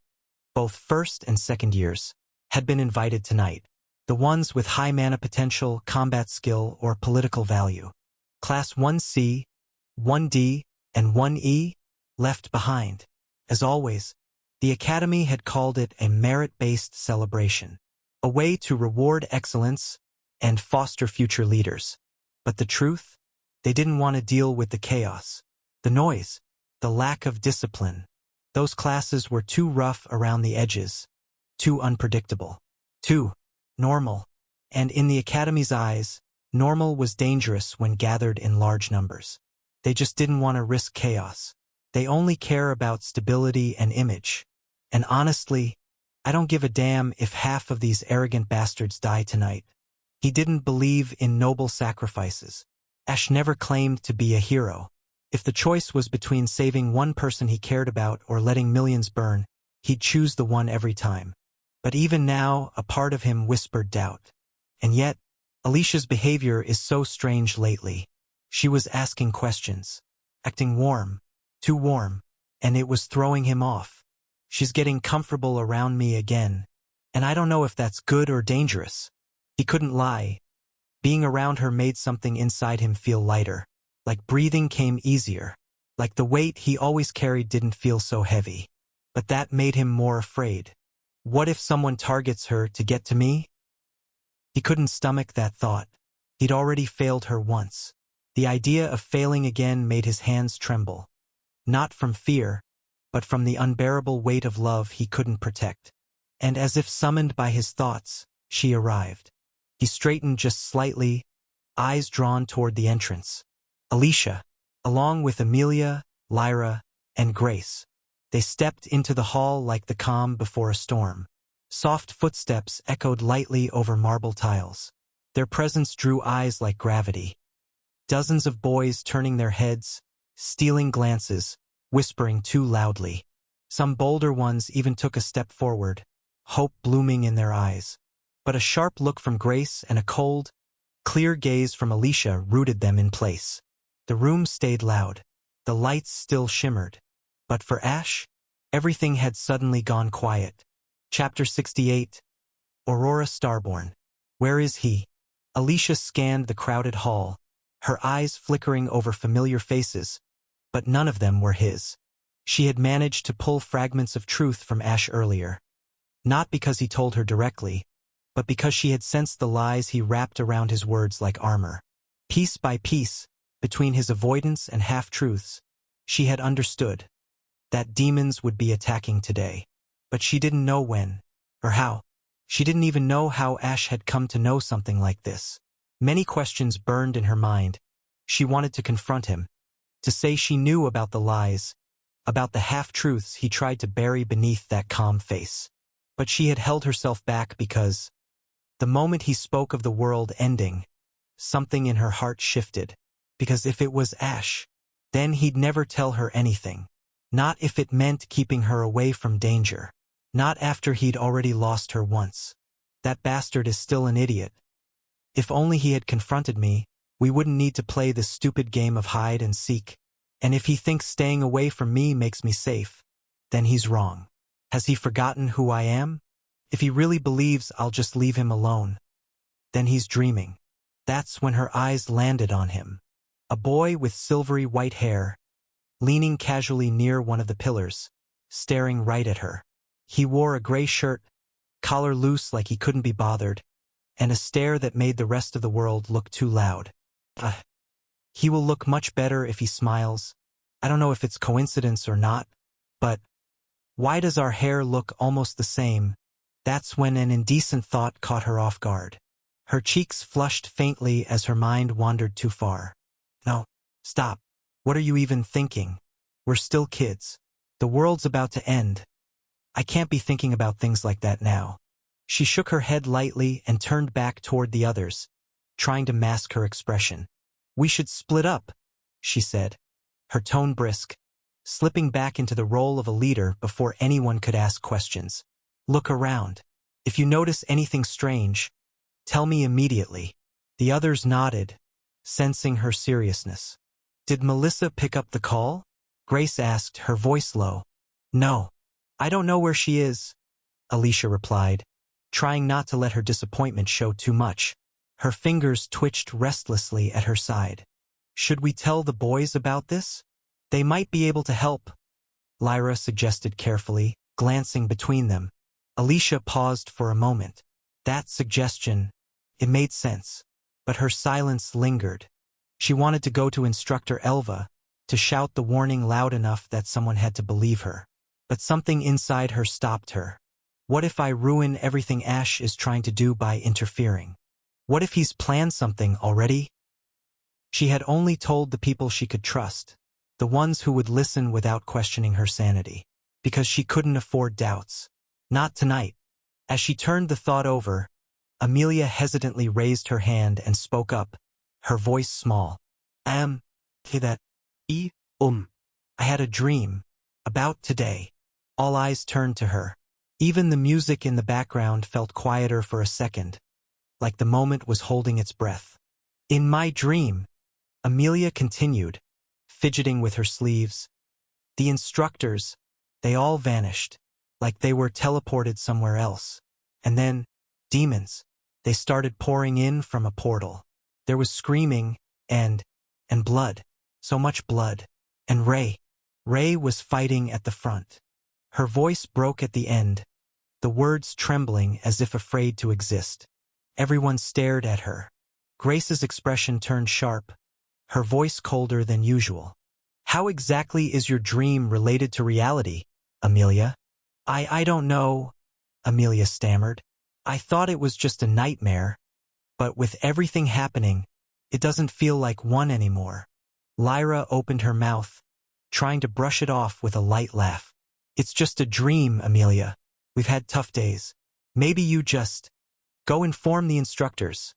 both first and second years, had been invited tonight. The ones with high mana potential, combat skill, or political value. Class 1C, 1D, and 1E left behind. As always, the Academy had called it a merit-based celebration, a way to reward excellence and foster future leaders. But the truth? They didn't want to deal with the chaos, the noise, the lack of discipline. Those classes were too rough around the edges, too unpredictable, too Normal. And in the Academy's eyes, normal was dangerous when gathered in large numbers. They just didn't want to risk chaos. They only care about stability and image. And honestly, I don't give a damn if half of these arrogant bastards die tonight. He didn't believe in noble sacrifices. Ash never claimed to be a hero. If the choice was between saving one person he cared about or letting millions burn, he'd choose the one every time. But even now, a part of him whispered doubt. And yet, Alicia's behavior is so strange lately. She was asking questions, acting warm, too warm, and it was throwing him off. She's getting comfortable around me again, and I don't know if that's good or dangerous. He couldn't lie. Being around her made something inside him feel lighter, like breathing came easier, like the weight he always carried didn't feel so heavy. But that made him more afraid. What if someone targets her to get to me? He couldn't stomach that thought. He'd already failed her once. The idea of failing again made his hands tremble. Not from fear, but from the unbearable weight of love he couldn't protect. And as if summoned by his thoughts, she arrived. He straightened just slightly, eyes drawn toward the entrance. Alicia, along with Amelia, Lyra, and Grace. They stepped into the hall like the calm before a storm. Soft footsteps echoed lightly over marble tiles. Their presence drew eyes like gravity. Dozens of boys turning their heads, stealing glances, whispering too loudly. Some bolder ones even took a step forward, hope blooming in their eyes. But a sharp look from Grace and a cold, clear gaze from Alicia rooted them in place. The room stayed loud. The lights still shimmered. But for Ash, everything had suddenly gone quiet. Chapter 68. Aurora Starborn. Where is he? Alicia scanned the crowded hall, her eyes flickering over familiar faces, but none of them were his. She had managed to pull fragments of truth from Ash earlier. Not because he told her directly, but because she had sensed the lies he wrapped around his words like armor. Piece by piece, between his avoidance and half-truths, she had understood that demons would be attacking today. But she didn't know when, or how. She didn't even know how Ash had come to know something like this. Many questions burned in her mind. She wanted to confront him, to say she knew about the lies, about the half-truths he tried to bury beneath that calm face. But she had held herself back because, the moment he spoke of the world ending, something in her heart shifted. Because if it was Ash, then he'd never tell her anything. Not if it meant keeping her away from danger. Not after he'd already lost her once. That bastard is still an idiot. If only he had confronted me, we wouldn't need to play this stupid game of hide and seek. And if he thinks staying away from me makes me safe, then he's wrong. Has he forgotten who I am? If he really believes I'll just leave him alone, then he's dreaming. That's when her eyes landed on him. A boy with silvery white hair, leaning casually near one of the pillars, staring right at her. He wore a gray shirt, collar loose like he couldn't be bothered, and a stare that made the rest of the world look too loud. He will look much better if he smiles. I don't know if it's coincidence or not, but why does our hair look almost the same? That's when an indecent thought caught her off guard. Her cheeks flushed faintly as her mind wandered too far. No, stop. What are you even thinking? We're still kids. The world's about to end. I can't be thinking about things like that now. She shook her head lightly and turned back toward the others, trying to mask her expression. We should split up, she said, her tone brisk, slipping back into the role of a leader before anyone could ask questions. Look around. If you notice anything strange, tell me immediately. The others nodded, sensing her seriousness. Did Melissa pick up the call? Grace asked, her voice low. No. I don't know where she is, Alicia replied, trying not to let her disappointment show too much. Her fingers twitched restlessly at her side. Should we tell the boys about this? They might be able to help, Lyra suggested carefully, glancing between them. Alicia paused for a moment. That suggestion, it made sense, but her silence lingered. She wanted to go to Instructor Elva, to shout the warning loud enough that someone had to believe her. But something inside her stopped her. What if I ruin everything Ash is trying to do by interfering? What if he's planned something already? She had only told the people she could trust, the ones who would listen without questioning her sanity, because she couldn't afford doubts. Not tonight. As she turned the thought over, Amelia hesitantly raised her hand and spoke up, her voice small. That. I had a dream. About today. All eyes turned to her. Even the music in the background felt quieter for a second, like the moment was holding its breath. In my dream, Amelia continued, fidgeting with her sleeves. The instructors, they all vanished, like they were teleported somewhere else. And then, demons, they started pouring in from a portal. There was screaming, and blood. So much blood. And Ray was fighting at the front. Her voice broke at the end, the words trembling as if afraid to exist. Everyone stared at her. Grace's expression turned sharp, her voice colder than usual. How exactly is your dream related to reality, Amelia? I don't know, Amelia stammered. I thought it was just a nightmare, but with everything happening, it doesn't feel like one anymore. Lyra opened her mouth, trying to brush it off with a light laugh. It's just a dream, Amelia. We've had tough days. Maybe you just go inform the instructors,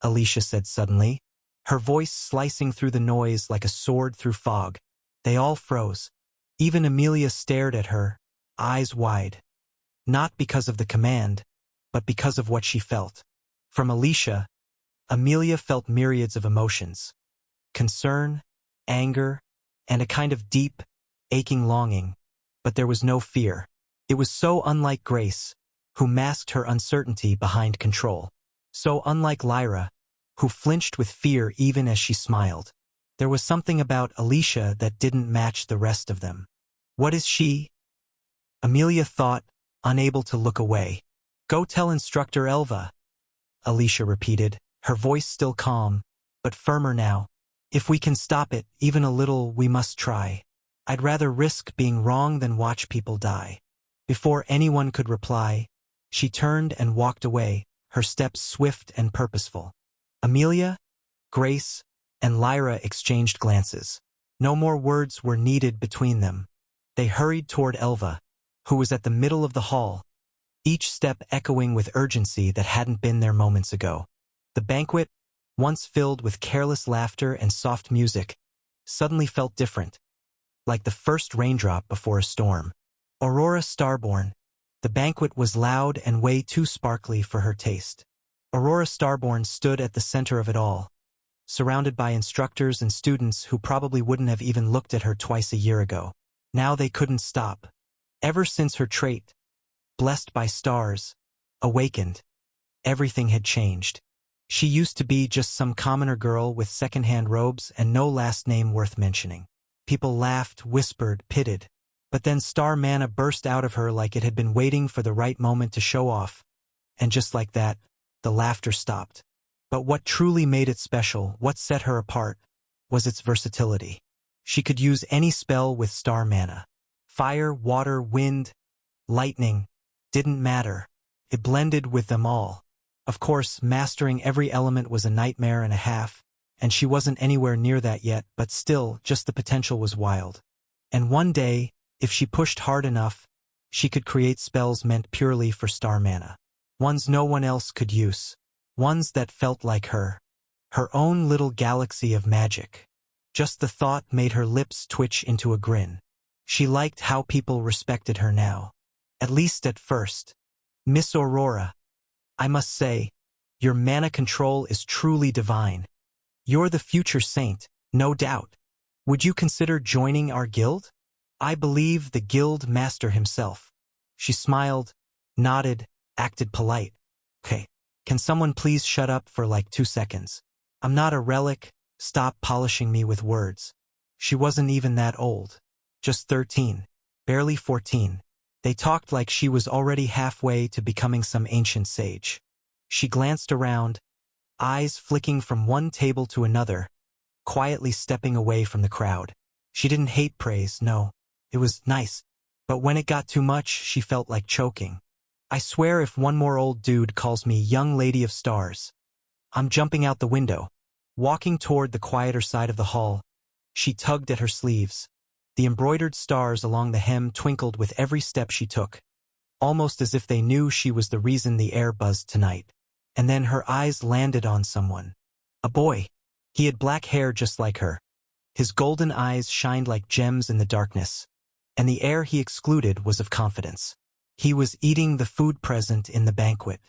Alicia said suddenly, her voice slicing through the noise like a sword through fog. They all froze. Even Amelia stared at her, eyes wide. Not because of the command, but because of what she felt. From Alicia, Amelia felt myriads of emotions. Concern, anger, and a kind of deep, aching longing. But there was no fear. It was so unlike Grace, who masked her uncertainty behind control. So unlike Lyra, who flinched with fear even as she smiled. There was something about Alicia that didn't match the rest of them. What is she? Amelia thought, unable to look away. Go tell Instructor Elva, Alicia repeated, her voice still calm, but firmer now. If we can stop it, even a little, we must try. I'd rather risk being wrong than watch people die. Before anyone could reply, she turned and walked away, her steps swift and purposeful. Amelia, Grace, and Lyra exchanged glances. No more words were needed between them. They hurried toward Elva, who was at the middle of the hall, each step echoing with urgency that hadn't been there moments ago. The banquet, once filled with careless laughter and soft music, suddenly felt different, like the first raindrop before a storm. Aurora Starborn. The banquet was loud and way too sparkly for her taste. Aurora Starborn stood at the center of it all, surrounded by instructors and students who probably wouldn't have even looked at her twice a year ago. Now they couldn't stop. Ever since her trait, blessed by stars, awakened, everything had changed. She used to be just some commoner girl with second-hand robes and no last name worth mentioning. People laughed, whispered, pitted. But then star mana burst out of her like it had been waiting for the right moment to show off. And just like that, the laughter stopped. But what truly made it special, what set her apart, was its versatility. She could use any spell with star mana. Fire, water, wind, lightning, didn't matter. It blended with them all. Of course, mastering every element was a nightmare and a half, and she wasn't anywhere near that yet, but still, just the potential was wild. And one day, if she pushed hard enough, she could create spells meant purely for star mana. Ones no one else could use. Ones that felt like her. Her own little galaxy of magic. Just the thought made her lips twitch into a grin. She liked how people respected her now. At least at first. Miss Aurora, I must say, your mana control is truly divine. You're the future saint, no doubt. Would you consider joining our guild? I believe the guild master himself. She smiled, nodded, acted polite. Okay, can someone please shut up for like 2 seconds? I'm not a relic, stop polishing me with words. She wasn't even that old. Just 13, barely 14. They talked like she was already halfway to becoming some ancient sage. She glanced around, eyes flicking from one table to another, quietly stepping away from the crowd. She didn't hate praise, no. It was nice. But when it got too much, she felt like choking. I swear if one more old dude calls me young lady of stars, I'm jumping out the window. Walking toward the quieter side of the hall, she tugged at her sleeves. The embroidered stars along the hem twinkled with every step she took, almost as if they knew she was the reason the air buzzed tonight. And then her eyes landed on someone. A boy. He had black hair just like her. His golden eyes shined like gems in the darkness, and the air he excluded was of confidence. He was eating the food present in the banquet.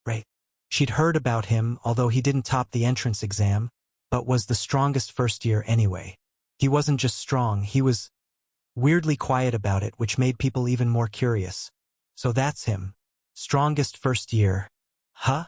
Right. She'd heard about him, although he didn't top the entrance exam, but was the strongest first year anyway. He wasn't just strong, he was weirdly quiet about it, which made people even more curious. So that's him. Strongest first year. Huh?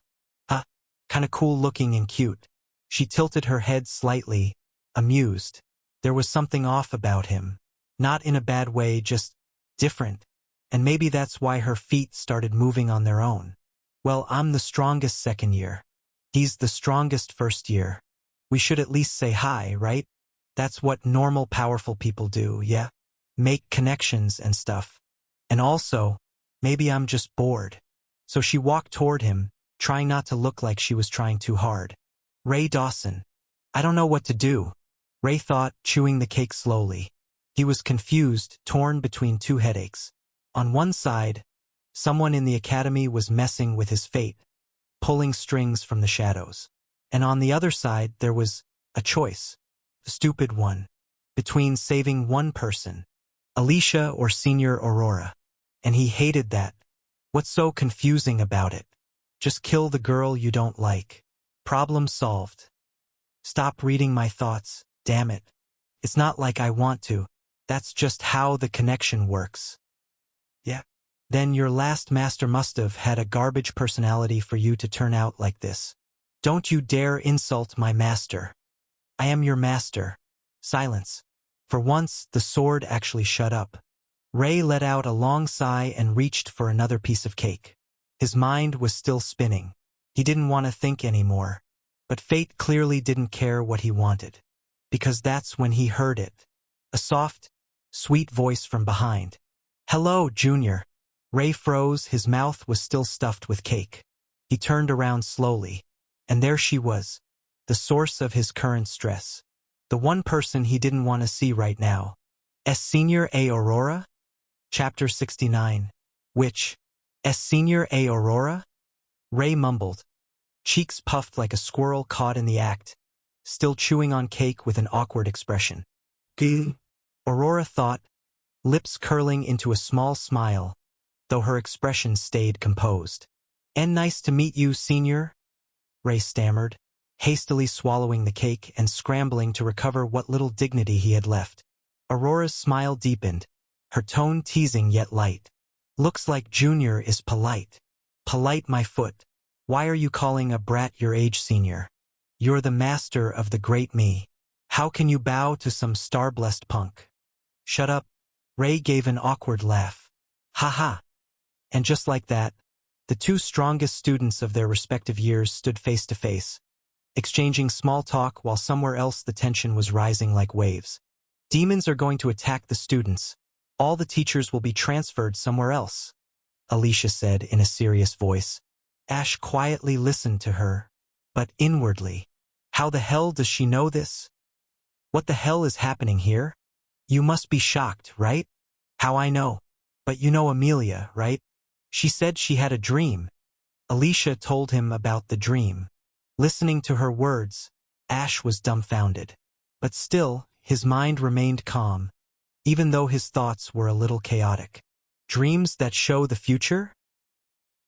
Kinda cool looking and cute. She tilted her head slightly, amused. There was something off about him. Not in a bad way, just different. And maybe that's why her feet started moving on their own. Well, I'm the strongest second year. He's the strongest first year. We should at least say hi, right? That's what normal powerful people do, yeah? Make connections and stuff. And also, maybe I'm just bored. So she walked toward him, trying not to look like she was trying too hard. Ray Dawson. I don't know what to do, Ray thought, chewing the cake slowly. He was confused, torn between two headaches. On one side, someone in the academy was messing with his fate, pulling strings from the shadows. And on the other side, there was a choice, a stupid one, between saving one person, Alicia or Senior Aurora. And he hated that. What's so confusing about it? Just kill the girl you don't like. Problem solved. Stop reading my thoughts, damn it. It's not like I want to. That's just how the connection works. Yeah. Then your last master must have had a garbage personality for you to turn out like this. Don't you dare insult my master. I am your master. Silence. For once, the sword actually shut up. Ray let out a long sigh and reached for another piece of cake. His mind was still spinning. He didn't want to think anymore. But fate clearly didn't care what he wanted. Because that's when he heard it. A soft, sweet voice from behind. Hello, Junior. Ray froze, his mouth was still stuffed with cake. He turned around slowly. And there she was. The source of his current stress. The one person he didn't want to see right now. Senior Aurora? Chapter 69. Which? Senior Aurora? Ray mumbled. Cheeks puffed like a squirrel caught in the act, still chewing on cake with an awkward expression. Gee. Aurora thought, lips curling into a small smile, though her expression stayed composed. And nice to meet you, Senior, Ray stammered, hastily swallowing the cake and scrambling to recover what little dignity he had left. Aurora's smile deepened, her tone teasing yet light. Looks like Junior is polite. Polite, my foot. Why are you calling a brat your age, Senior? You're the master of the great me. How can you bow to some star-blessed punk? Shut up. Ray gave an awkward laugh. Ha ha. And just like that, the two strongest students of their respective years stood face to face, exchanging small talk while somewhere else the tension was rising like waves. Demons are going to attack the students. All the teachers will be transferred somewhere else, Alicia said in a serious voice. Ash quietly listened to her, but inwardly. How the hell does she know this? What the hell is happening here? You must be shocked, right? How I know. But you know Amelia, right? She said she had a dream. Alicia told him about the dream. Listening to her words, Ash was dumbfounded. But still, his mind remained calm, even though his thoughts were a little chaotic. Dreams that show the future?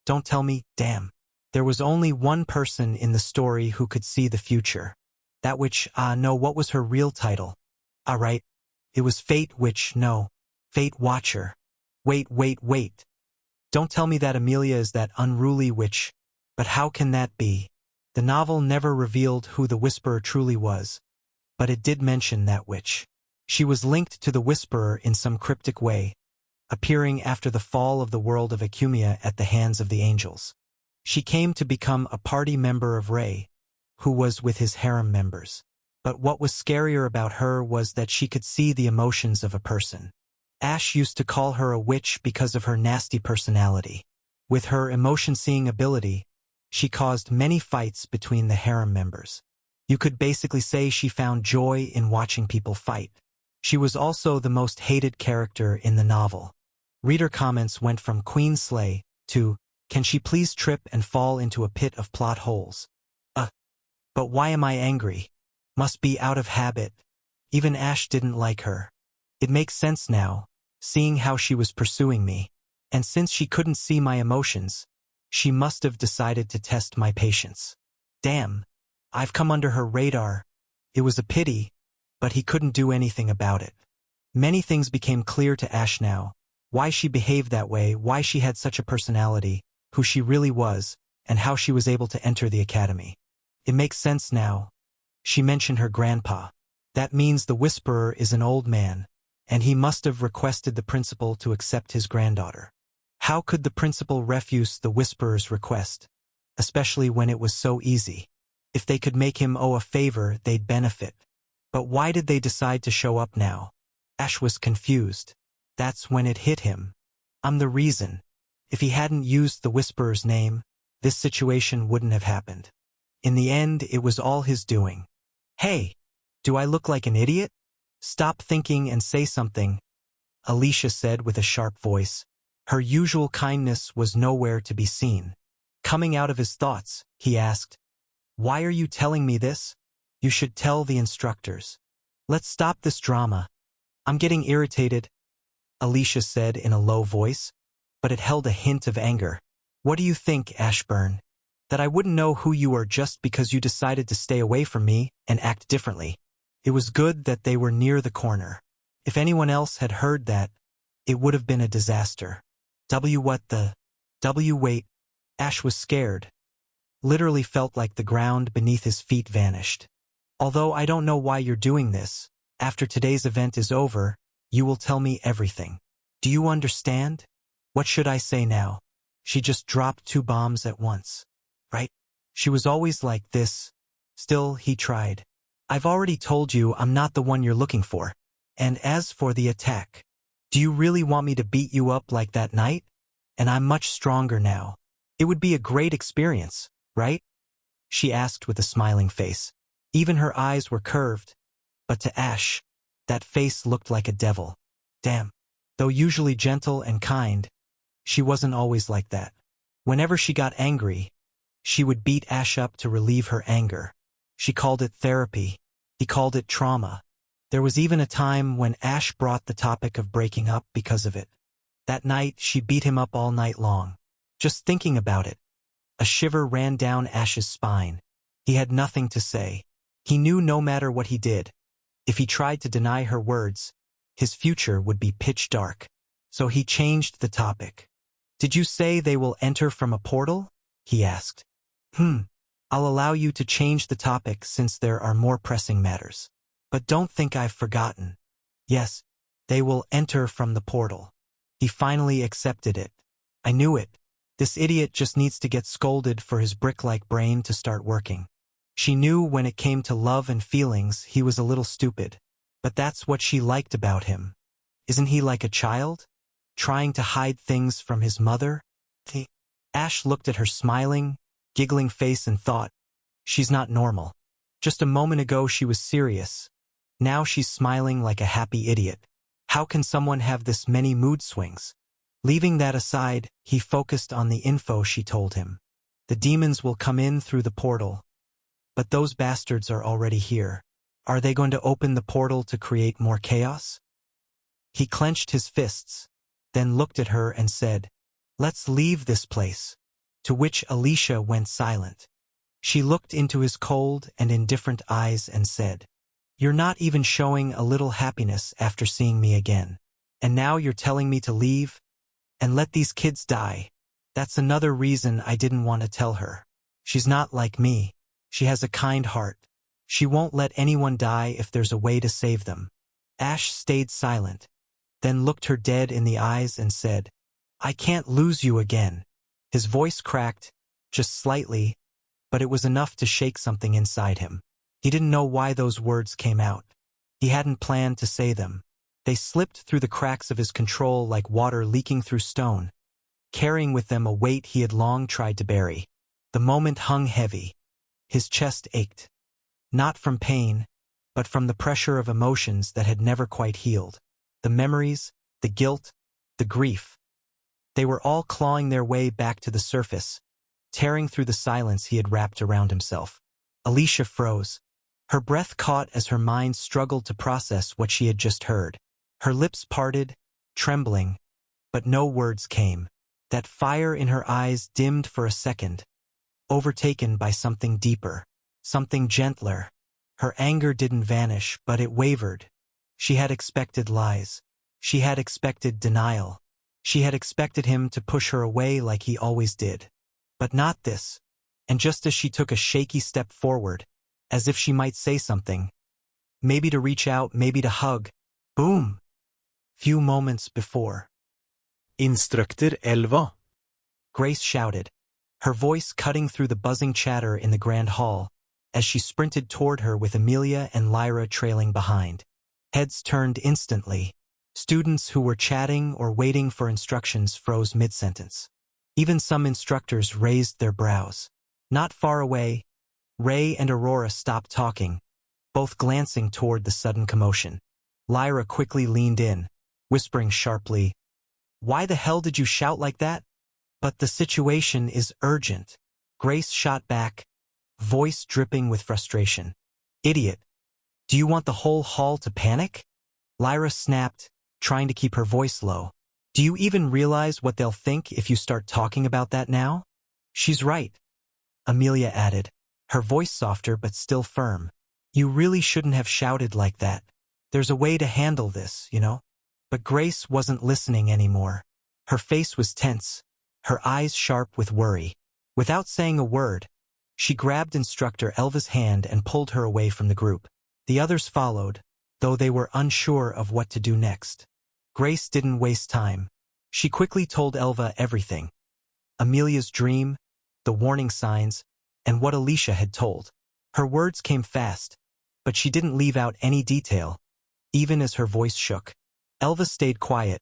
Don't tell me, damn. There was only one person in the story who could see the future. That which, no, what was her real title? Right. It was Fate Witch, no. Fate Watcher. Wait. Don't tell me that Amelia is that unruly witch. But how can that be? The novel never revealed who the Whisperer truly was. But it did mention that witch. She was linked to the Whisperer in some cryptic way, appearing after the fall of the world of Ecumia at the hands of the angels. She came to become a party member of Ray, who was with his harem members. But what was scarier about her was that she could see the emotions of a person. Ash used to call her a witch because of her nasty personality. With her emotion-seeing ability, she caused many fights between the harem members. You could basically say she found joy in watching people fight. She was also the most hated character in the novel. Reader comments went from Queen Slay to, "Can she please trip and fall into a pit of plot holes? But why am I angry? Must be out of habit." Even Ash didn't like her. It makes sense now, seeing how she was pursuing me. And since she couldn't see my emotions, she must have decided to test my patience. Damn, I've come under her radar. It was a pity, but he couldn't do anything about it. Many things became clear to Ash now. Why she behaved that way, why she had such a personality, who she really was, and how she was able to enter the academy. It makes sense now. She mentioned her grandpa. That means the Whisperer is an old man, and he must have requested the principal to accept his granddaughter. How could the principal refuse the Whisperer's request, especially when it was so easy? If they could make him owe a favor, they'd benefit. But why did they decide to show up now? Ash was confused. That's when it hit him. I'm the reason. If he hadn't used the Whisperer's name, this situation wouldn't have happened. In the end, it was all his doing. Hey, do I look like an idiot? Stop thinking and say something, Alicia said with a sharp voice. Her usual kindness was nowhere to be seen. Coming out of his thoughts, he asked, "Why are you telling me this? You should tell the instructors. Let's stop this drama. I'm getting irritated," Alicia said in a low voice, but it held a hint of anger. "What do you think, Ashburn? That I wouldn't know who you are just because you decided to stay away from me and act differently? It was good that they were near the corner. If anyone else had heard that, it would have been a disaster." Wait. Ash was scared. Literally felt like the ground beneath his feet vanished. "Although I don't know why you're doing this, after today's event is over, you will tell me everything. Do you understand? What should I say now?" She just dropped 2 bombs at once. Right? She was always like this. Still, he tried. "I've already told you I'm not the one you're looking for. And as for the attack, do you really want me to beat you up like that night? And I'm much stronger now. It would be a great experience, right?" she asked with a smiling face. Even her eyes were curved. But to Ash, that face looked like a devil. Damn. Though usually gentle and kind, she wasn't always like that. Whenever she got angry, she would beat Ash up to relieve her anger. She called it therapy. He called it trauma. There was even a time when Ash brought the topic of breaking up because of it. That night, she beat him up all night long. Just thinking about it, a shiver ran down Ash's spine. He had nothing to say. He knew no matter what he did, if he tried to deny her words, his future would be pitch dark. So he changed the topic. "Did you say they will enter from a portal?" he asked. I'll allow you to change the topic since there are more pressing matters. But don't think I've forgotten. Yes, they will enter from the portal." He finally accepted it. I knew it. This idiot just needs to get scolded for his brick-like brain to start working. She knew when it came to love and feelings, he was a little stupid. But that's what she liked about him. Isn't he like a child? Trying to hide things from his mother? Ash looked at her smiling, giggling face and thought, she's not normal. Just a moment ago she was serious. Now she's smiling like a happy idiot. How can someone have this many mood swings? Leaving that aside, he focused on the info she told him. The demons will come in through the portal. But those bastards are already here. Are they going to open the portal to create more chaos? He clenched his fists, then looked at her and said, "Let's leave this place." To which Alicia went silent. She looked into his cold and indifferent eyes and said, "You're not even showing a little happiness after seeing me again. And now you're telling me to leave and let these kids die. That's another reason I didn't want to tell her. She's not like me. She has a kind heart. She won't let anyone die if there's a way to save them." Ash stayed silent, then looked her dead in the eyes and said, "I can't lose you again." His voice cracked, just slightly, but it was enough to shake something inside him. He didn't know why those words came out. He hadn't planned to say them. They slipped through the cracks of his control like water leaking through stone. carrying with them a weight he had long tried to bury. The moment hung heavy. His chest ached. Not from pain, but from the pressure of emotions that had never quite healed. The memories, the guilt, the grief. They were all clawing their way back to the surface, tearing through the silence he had wrapped around himself. Alicia froze. Her breath caught as her mind struggled to process what she had just heard. Her lips parted, trembling, but no words came. That fire in her eyes dimmed for a second, overtaken by something deeper, something gentler. Her anger didn't vanish, but it wavered. She had expected lies. She had expected denial. She had expected him to push her away like he always did. But not this. And just as she took a shaky step forward, as if she might say something, maybe to reach out, maybe to hug, boom! Few moments before. Instructor 11. Grace shouted, her voice cutting through the buzzing chatter in the grand hall, as she sprinted toward her with Amelia and Lyra trailing behind. Heads turned instantly. Students who were chatting or waiting for instructions froze mid-sentence. Even some instructors raised their brows. Not far away, Ray and Aurora stopped talking, both glancing toward the sudden commotion. Lyra quickly leaned in, whispering sharply, "Why the hell did you shout like that?" "But the situation is urgent," Grace shot back, voice dripping with frustration. "Idiot. Do you want the whole hall to panic?" Lyra snapped, trying to keep her voice low. "Do you even realize what they'll think if you start talking about that now?" "She's right," Amelia added, her voice softer but still firm. "You really shouldn't have shouted like that. There's a way to handle this, you know?" But Grace wasn't listening anymore. Her face was tense, her eyes sharp with worry. Without saying a word, she grabbed Instructor Elva's hand and pulled her away from the group. The others followed, though they were unsure of what to do next. Grace didn't waste time. She quickly told Elva everything. Amelia's dream, the warning signs, and what Alicia had told. Her words came fast, but she didn't leave out any detail, even as her voice shook. Elva stayed quiet,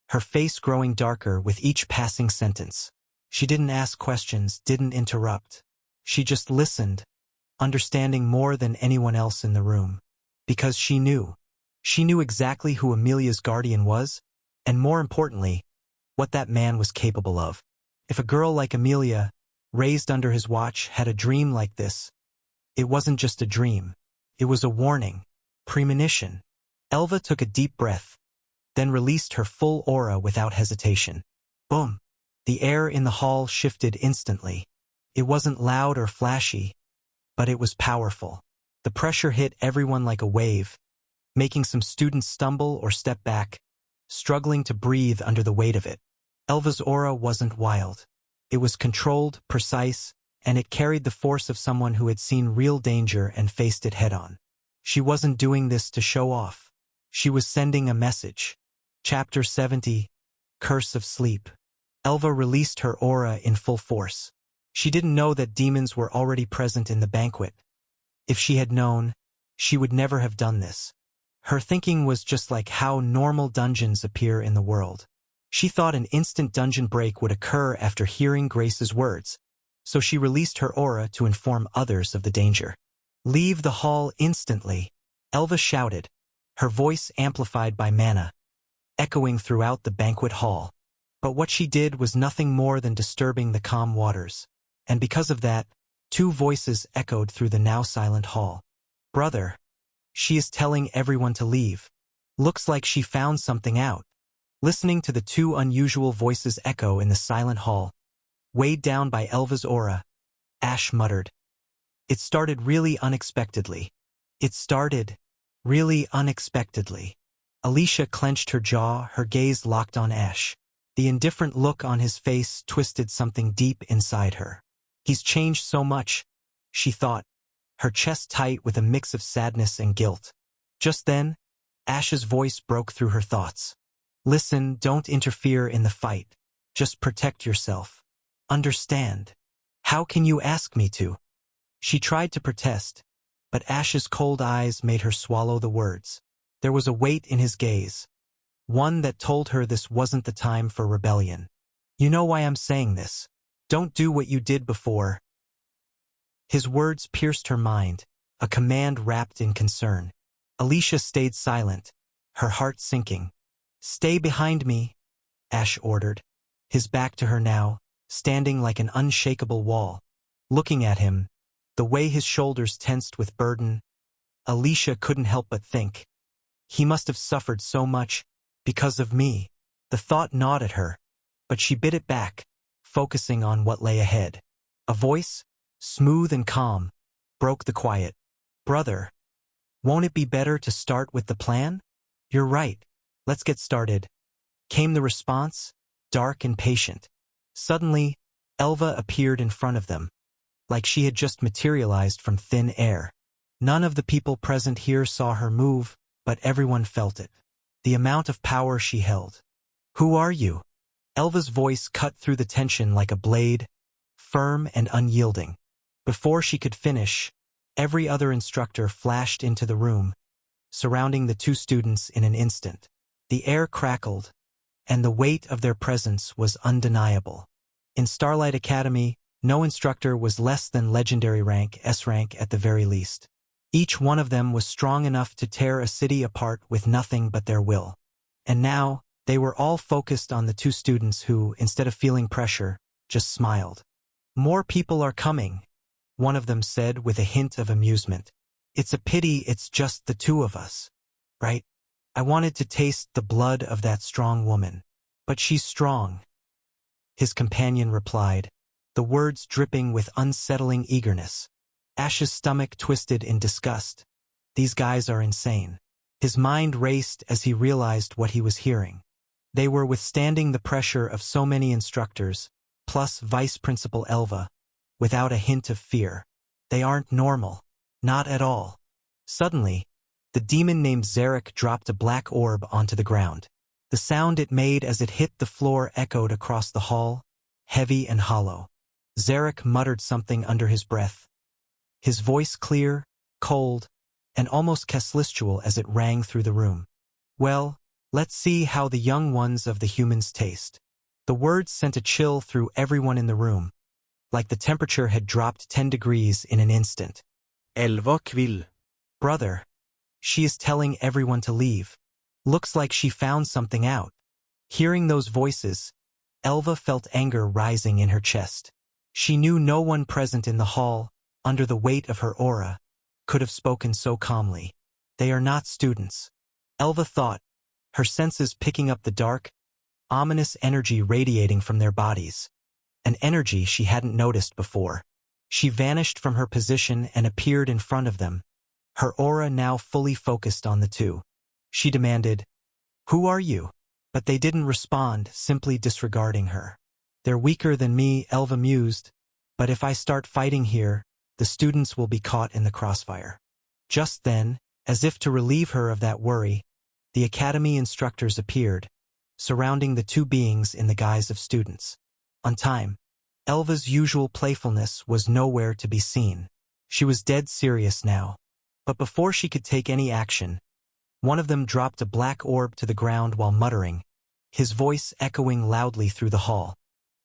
her face growing darker with each passing sentence. She didn't ask questions, didn't interrupt. She just listened, understanding more than anyone else in the room. Because she knew. She knew exactly who Amelia's guardian was, and more importantly, what that man was capable of. If a girl like Amelia, raised under his watch, had a dream like this, it wasn't just a dream. It was a warning, premonition. Elva took a deep breath, then released her full aura without hesitation. Boom! The air in the hall shifted instantly. It wasn't loud or flashy, but it was powerful. The pressure hit everyone like a wave, making some students stumble or step back, struggling to breathe under the weight of it. Elva's aura wasn't wild. It was controlled, precise, and it carried the force of someone who had seen real danger and faced it head-on. She wasn't doing this to show off. She was sending a message. Chapter 70, Curse of Sleep. Elva released her aura in full force. She didn't know that demons were already present in the banquet. If she had known, she would never have done this. Her thinking was just like how normal dungeons appear in the world. She thought an instant dungeon break would occur after hearing Grace's words, so she released her aura to inform others of the danger. "Leave the hall instantly," Elva shouted, her voice amplified by mana, echoing throughout the banquet hall. But what she did was nothing more than disturbing the calm waters. And because of that, two voices echoed through the now silent hall. "Brother, she is telling everyone to leave. Looks like she found something out." Listening to the two unusual voices echo in the silent hall, weighed down by Elva's aura, Ash muttered, "It started really unexpectedly. It started really unexpectedly." Alicia clenched her jaw, her gaze locked on Ash. The indifferent look on his face twisted something deep inside her. He's changed so much, she thought, her chest tight with a mix of sadness and guilt. Just then, Ash's voice broke through her thoughts. "Listen, don't interfere in the fight. Just protect yourself. Understand? How can you ask me to?" She tried to protest, but Ash's cold eyes made her swallow the words. There was a weight in his gaze, one that told her this wasn't the time for rebellion. You know why I'm saying this. Don't do what you did before. His words pierced her mind, a command wrapped in concern. Alicia stayed silent, her heart sinking. Stay behind me, Ash ordered, his back to her now, standing like an unshakable wall. Looking at him, the way his shoulders tensed with burden, Alicia couldn't help but think. He must have suffered so much, because of me. The thought gnawed at her, but she bit it back, focusing on what lay ahead. A voice, smooth and calm, broke the quiet. Brother, won't it be better to start with the plan? You're right. Let's get started. Came the response, dark and patient. Suddenly, Elva appeared in front of them, like she had just materialized from thin air. None of the people present here saw her move, but everyone felt it. The amount of power she held. Who are you? Elva's voice cut through the tension like a blade, firm and unyielding. Before she could finish, every other instructor flashed into the room, surrounding the two students in an instant. The air crackled, and the weight of their presence was undeniable. In Starlight Academy, no instructor was less than legendary rank, S rank at the very least. Each one of them was strong enough to tear a city apart with nothing but their will. And now, they were all focused on the two students who, instead of feeling pressure, just smiled. More people are coming, one of them said with a hint of amusement. It's a pity it's just the two of us, right? I wanted to taste the blood of that strong woman. But she's strong, his companion replied, the words dripping with unsettling eagerness. Ash's stomach twisted in disgust. These guys are insane. His mind raced as he realized what he was hearing. They were withstanding the pressure of so many instructors, plus Vice Principal Elva, without a hint of fear. They aren't normal. Not at all. Suddenly, the demon named Zarek dropped a black orb onto the ground. The sound it made as it hit the floor echoed across the hall, heavy and hollow. Zarek muttered something under his breath, his voice clear, cold, and almost celestial as it rang through the room. Well, let's see how the young ones of the humans taste. The words sent a chill through everyone in the room, like the temperature had dropped 10 degrees in an instant. Elva Kvill. Brother, she is telling everyone to leave. Looks like she found something out. Hearing those voices, Elva felt anger rising in her chest. She knew no one present in the hall, under the weight of her aura, could have spoken so calmly. They are not students. Elva thought, her senses picking up the dark, ominous energy radiating from their bodies. An energy she hadn't noticed before. She vanished from her position and appeared in front of them, her aura now fully focused on the two. She demanded, "Who are you?" But they didn't respond, simply disregarding her. They're weaker than me, Elva mused, but if I start fighting here, the students will be caught in the crossfire. Just then, as if to relieve her of that worry, the academy instructors appeared, surrounding the two beings in the guise of students. On time, Elva's usual playfulness was nowhere to be seen. She was dead serious now. But before she could take any action, one of them dropped a black orb to the ground while muttering, his voice echoing loudly through the hall.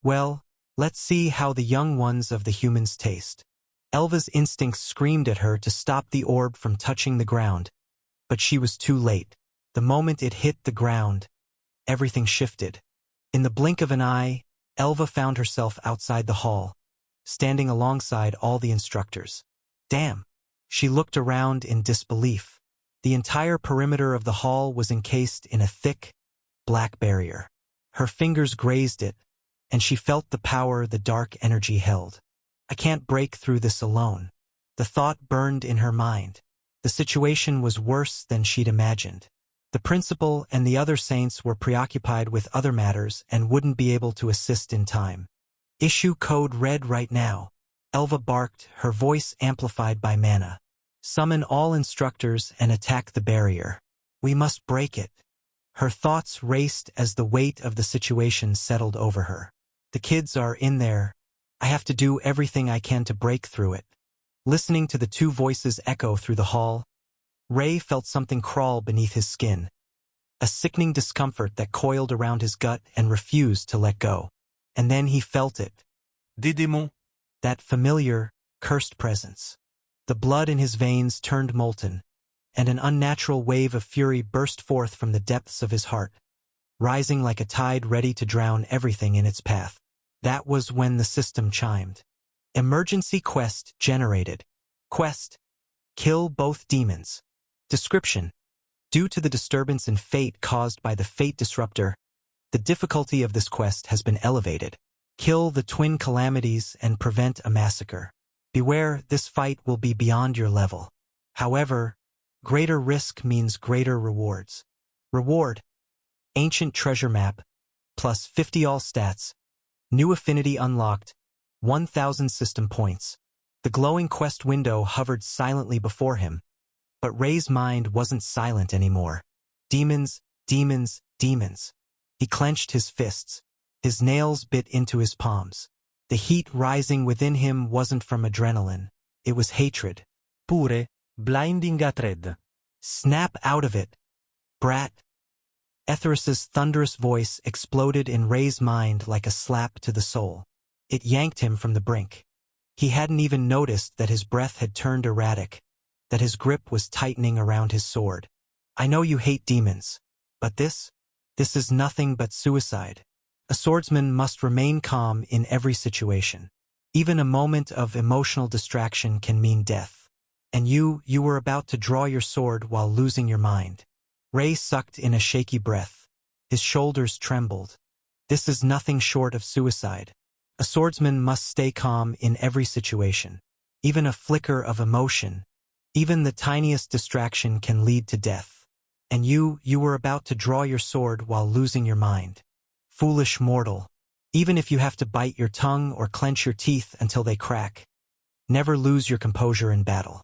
Well, let's see how the young ones of the humans taste. Elva's instincts screamed at her to stop the orb from touching the ground, but she was too late. The moment it hit the ground, everything shifted. In the blink of an eye, Elva found herself outside the hall, standing alongside all the instructors. Damn! She looked around in disbelief. The entire perimeter of the hall was encased in a thick, black barrier. Her fingers grazed it, and she felt the power the dark energy held. I can't break through this alone. The thought burned in her mind. The situation was worse than she'd imagined. The principal and the other saints were preoccupied with other matters and wouldn't be able to assist in time. Issue code red right now. Elva barked, her voice amplified by mana. Summon all instructors and attack the barrier. We must break it. Her thoughts raced as the weight of the situation settled over her. The kids are in there. I have to do everything I can to break through it. Listening to the two voices echo through the hall, Ray felt something crawl beneath his skin. A sickening discomfort that coiled around his gut and refused to let go. And then he felt it, Des démons. that familiar, cursed presence. The blood in his veins turned molten, and an unnatural wave of fury burst forth from the depths of his heart, rising like a tide ready to drown everything in its path. That was when the system chimed. Emergency quest generated. Quest: kill both demons. Description: due to the disturbance in fate caused by the fate disruptor, the difficulty of this quest has been elevated. Kill the twin calamities and prevent a massacre. Beware, this fight will be beyond your level. However, greater risk means greater rewards. Reward: ancient treasure map, plus 50 all stats, new affinity unlocked, 1,000 system points. The glowing quest window hovered silently before him, but Ray's mind wasn't silent anymore. Demons, demons, demons. He clenched his fists. His nails bit into his palms. The heat rising within him wasn't from adrenaline. It was hatred. Pure, blinding hatred. Snap out of it, brat. Etheris's thunderous voice exploded in Ray's mind like a slap to the soul. It yanked him from the brink. He hadn't even noticed that his breath had turned erratic, that his grip was tightening around his sword. I know you hate demons, but this is nothing but suicide. A swordsman must remain calm in every situation. Even a moment of emotional distraction can mean death. And you were about to draw your sword while losing your mind. Ray sucked in a shaky breath. His shoulders trembled. This is nothing short of suicide. A swordsman must stay calm in every situation. Even a flicker of emotion, even the tiniest distraction can lead to death. And you were about to draw your sword while losing your mind. Foolish mortal. Even if you have to bite your tongue or clench your teeth until they crack, never lose your composure in battle.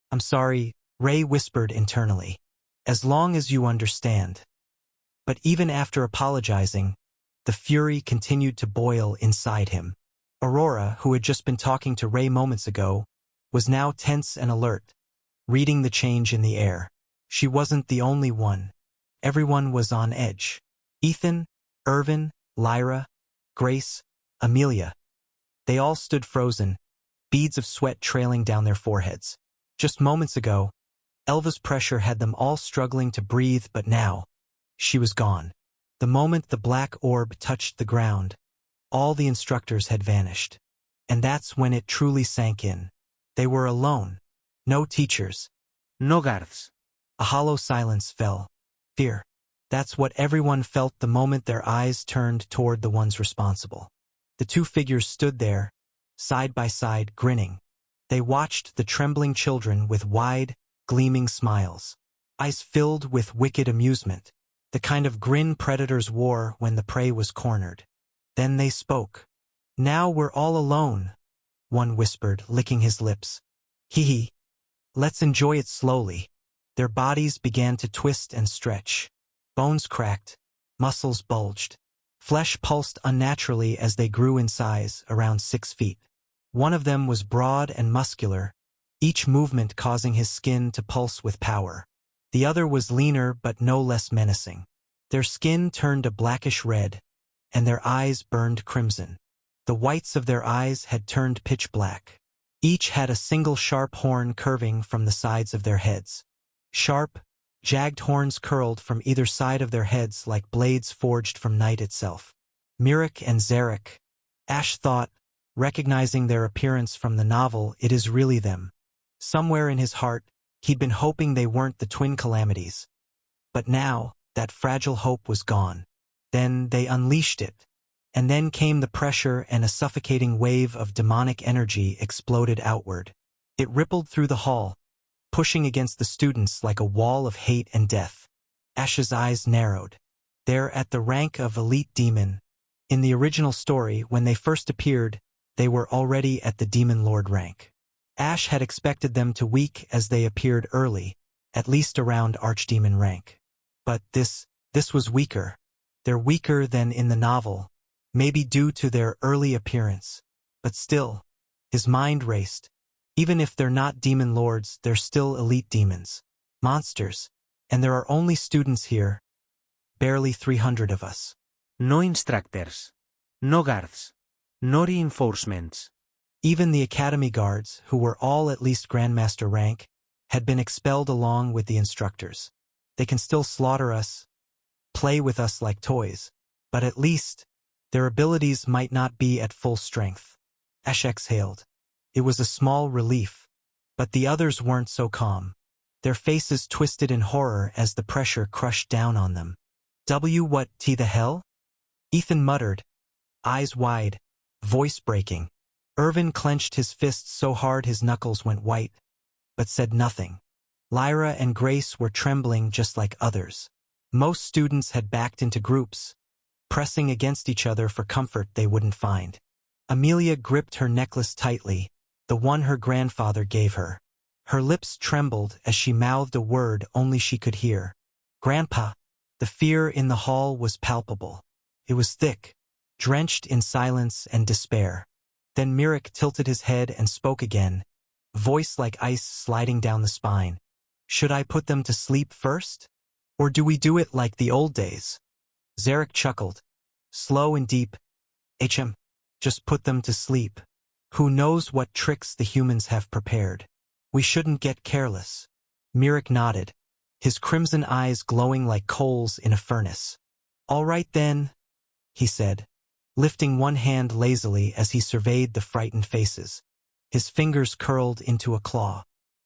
I'm sorry, Ray whispered internally. As long as you understand. But even after apologizing, the fury continued to boil inside him. Aurora, who had just been talking to Ray moments ago, was now tense and alert, reading the change in the air. She wasn't the only one. Everyone was on edge. Ethan, Irvin, Lyra, Grace, Amelia. They all stood frozen, beads of sweat trailing down their foreheads. Just moments ago, Elva's pressure had them all struggling to breathe, but now, she was gone. The moment the black orb touched the ground, all the instructors had vanished. And that's when it truly sank in. They were alone. No teachers. No guards. A hollow silence fell. Fear. That's what everyone felt the moment their eyes turned toward the ones responsible. The two figures stood there, side by side, grinning. They watched the trembling children with wide, gleaming smiles, eyes filled with wicked amusement, the kind of grin predators wore when the prey was cornered. Then they spoke. Now we're all alone, one whispered, licking his lips. Hee. Let's enjoy it slowly. Their bodies began to twist and stretch. Bones cracked, muscles bulged. Flesh pulsed unnaturally as they grew in size, around 6 feet. One of them was broad and muscular, each movement causing his skin to pulse with power. The other was leaner but no less menacing. Their skin turned a blackish red, and their eyes burned crimson. The whites of their eyes had turned pitch black. Each had a single sharp horn curving from the sides of their heads. Sharp, jagged horns curled from either side of their heads like blades forged from night itself. Mirek and Zarek. Ash thought, recognizing their appearance from the novel, it is really them. Somewhere in his heart, he'd been hoping they weren't the twin calamities. But now, that fragile hope was gone. Then they unleashed it. And then came the pressure, and a suffocating wave of demonic energy exploded outward. It rippled through the hall, pushing against the students like a wall of hate and death. Ash's eyes narrowed. They're at the rank of elite demon. In the original story, when they first appeared, they were already at the Demon Lord rank. Ash had expected them to weak as they appeared early, at least around Archdemon rank. But this was weaker. They're weaker than in the novel, maybe due to their early appearance. But still, his mind raced. Even if they're not demon lords, they're still elite demons. Monsters. And there are only students here. Barely 300 of us. No instructors. No guards. No reinforcements. Even the academy guards, who were all at least Grandmaster rank, had been expelled along with the instructors. They can still slaughter us, play with us like toys, but at least their abilities might not be at full strength. Ash exhaled. It was a small relief, but the others weren't so calm. Their faces twisted in horror as the pressure crushed down on them. What the hell? Ethan muttered, eyes wide, voice breaking. Irvin clenched his fists so hard his knuckles went white, but said nothing. Lyra and Grace were trembling just like others. Most students had backed into groups, pressing against each other for comfort they wouldn't find. Amelia gripped her necklace tightly, the one her grandfather gave her. Her lips trembled as she mouthed a word only she could hear. Grandpa. The fear in the hall was palpable. It was thick, drenched in silence and despair. Then Mirek tilted his head and spoke again, voice like ice sliding down the spine. Should I put them to sleep first? Or do we do it like the old days? Zarek chuckled, slow and deep. Just put them to sleep. Who knows what tricks the humans have prepared? We shouldn't get careless. Mirek nodded, his crimson eyes glowing like coals in a furnace. All right then, he said, lifting one hand lazily as he surveyed the frightened faces. His fingers curled into a claw.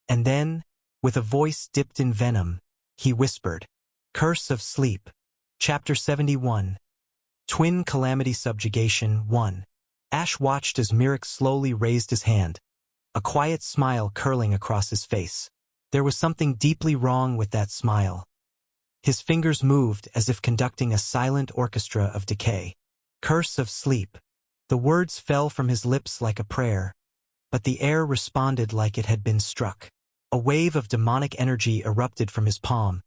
And then, with a voice dipped in venom, he whispered, Curse of Sleep. Chapter 71. Twin Calamity Subjugation 1. Ash watched as Mirek slowly raised his hand, a quiet smile curling across his face. There was something deeply wrong with that smile. His fingers moved as if conducting a silent orchestra of decay. Curse of Sleep. The words fell from his lips like a prayer, but the air responded like it had been struck. A wave of demonic energy erupted from his palm,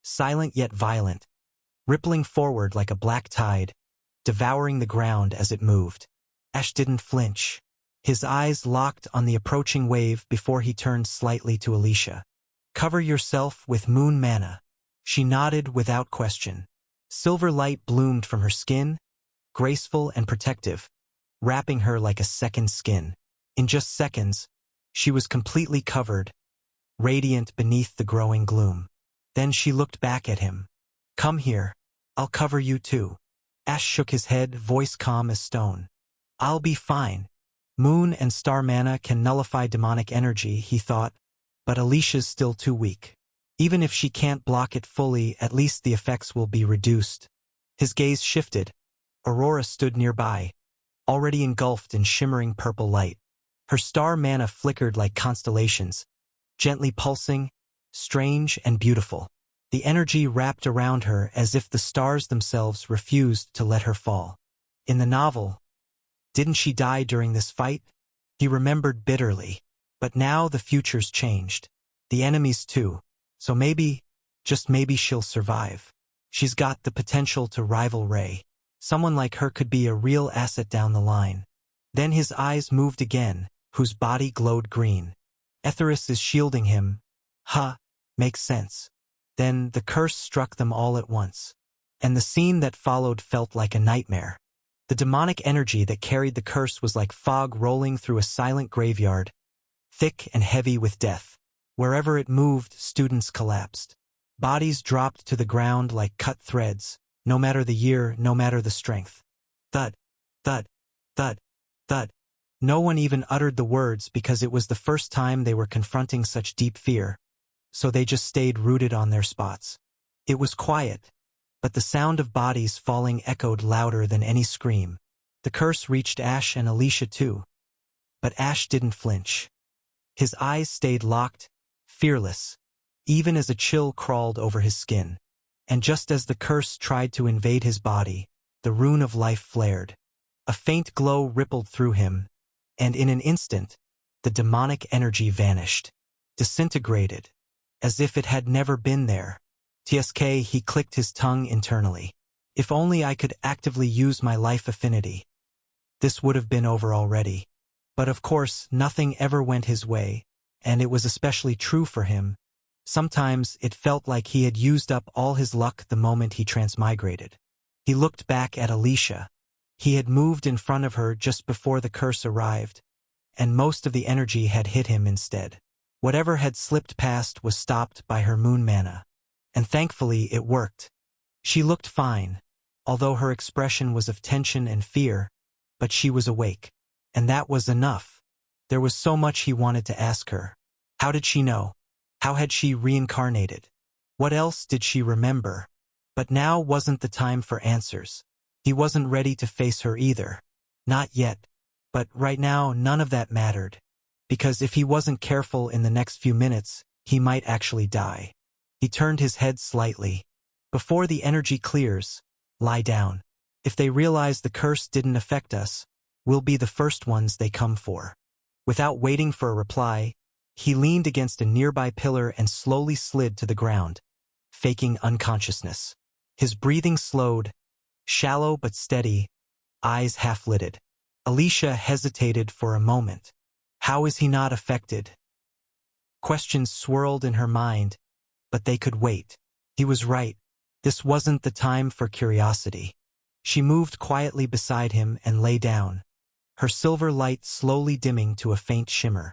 silent yet violent, rippling forward like a black tide, devouring the ground as it moved. Ash didn't flinch. His eyes locked on the approaching wave before he turned slightly to Alicia. Cover yourself with moon mana. She nodded without question. Silver light bloomed from her skin, graceful and protective, wrapping her like a second skin. In just seconds, she was completely covered, radiant beneath the growing gloom. Then she looked back at him. Come here. I'll cover you too. Ash shook his head, voice calm as stone. I'll be fine. Moon and star mana can nullify demonic energy, he thought, but Alicia's still too weak. Even if she can't block it fully, at least the effects will be reduced. His gaze shifted. Aurora stood nearby, already engulfed in shimmering purple light. Her star mana flickered like constellations, gently pulsing, strange and beautiful. The energy wrapped around her as if the stars themselves refused to let her fall. In the novel, didn't she die during this fight? He remembered bitterly. But now the future's changed. The enemies too. So maybe, just maybe she'll survive. She's got the potential to rival Rey. Someone like her could be a real asset down the line. Then his eyes moved again, whose body glowed green. Etheris is shielding him. Makes sense. Then the curse struck them all at once. And the scene that followed felt like a nightmare. The demonic energy that carried the curse was like fog rolling through a silent graveyard, thick and heavy with death. Wherever it moved, students collapsed. Bodies dropped to the ground like cut threads, no matter the year, no matter the strength. Thud, thud, thud, thud. No one even uttered the words because it was the first time they were confronting such deep fear, so they just stayed rooted on their spots. It was quiet, but the sound of bodies falling echoed louder than any scream. The curse reached Ash and Alicia too. But Ash didn't flinch. His eyes stayed locked, fearless, even as a chill crawled over his skin. And just as the curse tried to invade his body, the rune of life flared. A faint glow rippled through him, and in an instant, the demonic energy vanished, disintegrated, as if it had never been there. TSK, he clicked his tongue internally. If only I could actively use my life affinity. This would have been over already. But of course, nothing ever went his way, and it was especially true for him. Sometimes it felt like he had used up all his luck the moment he transmigrated. He looked back at Alicia, He had moved in front of her just before the curse arrived, and most of the energy had hit him instead. Whatever had slipped past was stopped by her moon mana. And thankfully it worked. She looked fine, although her expression was of tension and fear, but she was awake. And that was enough. There was so much he wanted to ask her. How did she know? How had she reincarnated? What else did she remember? But now wasn't the time for answers. He wasn't ready to face her either. Not yet. But right now none of that mattered. Because if he wasn't careful in the next few minutes, he might actually die. He turned his head slightly. Before the energy clears, lie down. If they realize the curse didn't affect us, we'll be the first ones they come for. Without waiting for a reply, he leaned against a nearby pillar and slowly slid to the ground, faking unconsciousness. His breathing slowed, shallow but steady, eyes half-lidded. Alicia hesitated for a moment. How is he not affected? Questions swirled in her mind, but they could wait. He was right. This wasn't the time for curiosity. She moved quietly beside him and lay down, her silver light slowly dimming to a faint shimmer.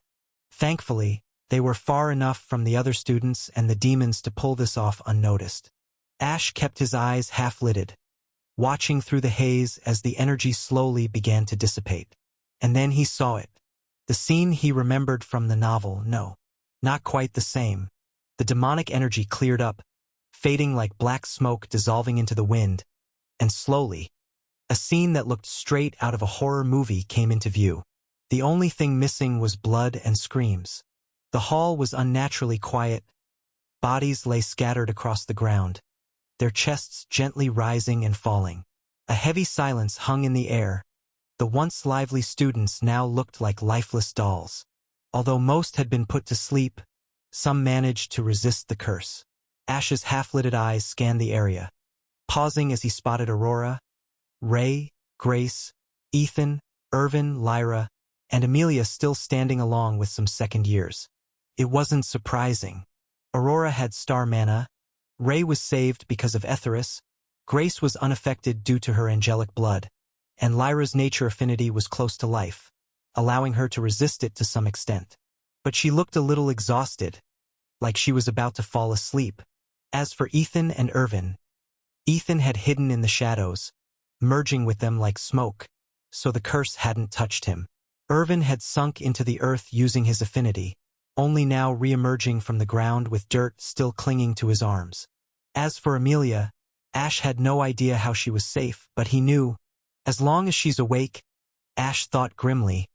Thankfully, they were far enough from the other students and the demons to pull this off unnoticed. Ash kept his eyes half-lidded, watching through the haze as the energy slowly began to dissipate. And then he saw it. The scene he remembered from the novel, no, not quite the same. The demonic energy cleared up, fading like black smoke dissolving into the wind, and slowly, a scene that looked straight out of a horror movie came into view. The only thing missing was blood and screams. The hall was unnaturally quiet. Bodies lay scattered across the ground, their chests gently rising and falling. A heavy silence hung in the air. The once lively students now looked like lifeless dolls. Although most had been put to sleep, some managed to resist the curse. Ash's half-lidded eyes scanned the area, pausing as he spotted Aurora, Ray, Grace, Ethan, Irvin, Lyra, and Amelia still standing along with some second years. It wasn't surprising. Aurora had star mana, Ray was saved because of Etheris, Grace was unaffected due to her angelic blood, and Lyra's nature affinity was close to life, allowing her to resist it to some extent. But she looked a little exhausted, like she was about to fall asleep. As for Ethan and Irvin, Ethan had hidden in the shadows, merging with them like smoke, so the curse hadn't touched him. Irvin had sunk into the earth using his affinity, only now re-emerging from the ground with dirt still clinging to his arms. As for Amelia, Ash had no idea how she was safe, but he knew, as long as she's awake, Ash thought grimly,